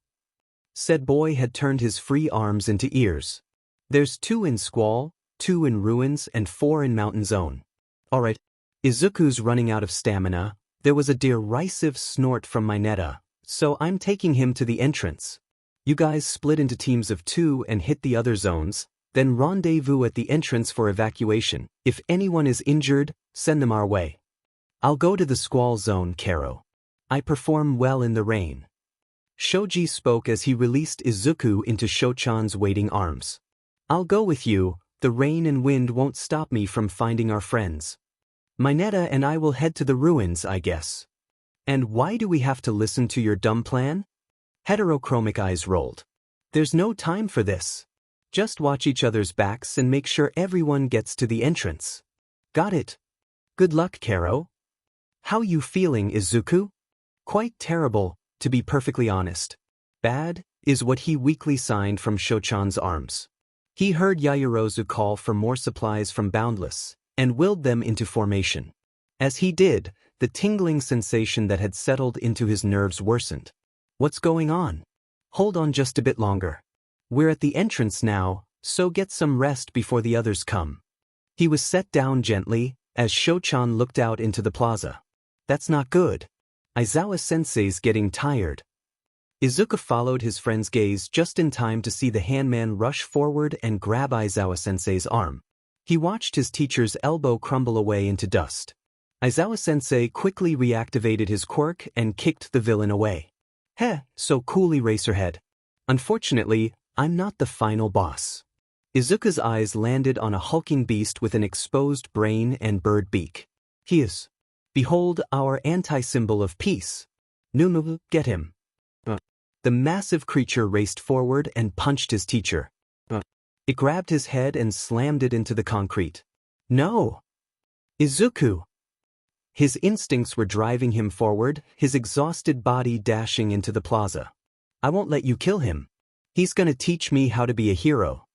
Said boy had turned his free arms into ears. There's 2 in Squall, 2 in Ruins and 4 in Mountain Zone. Alright. Izuku's running out of stamina. There was a derisive snort from Mineta, so I'm taking him to the entrance. You guys split into teams of 2 and hit the other zones, then rendezvous at the entrance for evacuation. If anyone is injured, send them our way. I'll go to the Squall zone, Karo. I perform well in the rain. Shoji spoke as he released Izuku into Shochan's waiting arms. I'll go with you, the rain and wind won't stop me from finding our friends. Mineta and I will head to the ruins, I guess. And why do we have to listen to your dumb plan? Heterochromic eyes rolled. There's no time for this. Just watch each other's backs and make sure everyone gets to the entrance. Got it. Good luck, Karo. How you feeling, Izuku? Quite terrible, to be perfectly honest. Bad, is what he weakly signed from Shochan's arms. He heard Yaoyorozu call for more supplies from Boundless, and willed them into formation. As he did, the tingling sensation that had settled into his nerves worsened. What's going on? Hold on just a bit longer. We're at the entrance now, so get some rest before the others come. He was set down gently, as Shochan looked out into the plaza. That's not good. Aizawa-sensei's getting tired. Izuku followed his friend's gaze just in time to see the handman rush forward and grab Aizawa-sensei's arm. He watched his teacher's elbow crumble away into dust. Aizawa-sensei quickly reactivated his quirk and kicked the villain away. Heh, so cool, Eraserhead. Unfortunately, I'm not the final boss. Izuku's eyes landed on a hulking beast with an exposed brain and bird beak. He is. Behold our anti-symbol of peace. Numu, get him. The massive creature raced forward and punched his teacher. It grabbed his head and slammed it into the concrete. No! Izuku! His instincts were driving him forward, his exhausted body dashing into the plaza. I won't let you kill him. He's gonna teach me how to be a hero.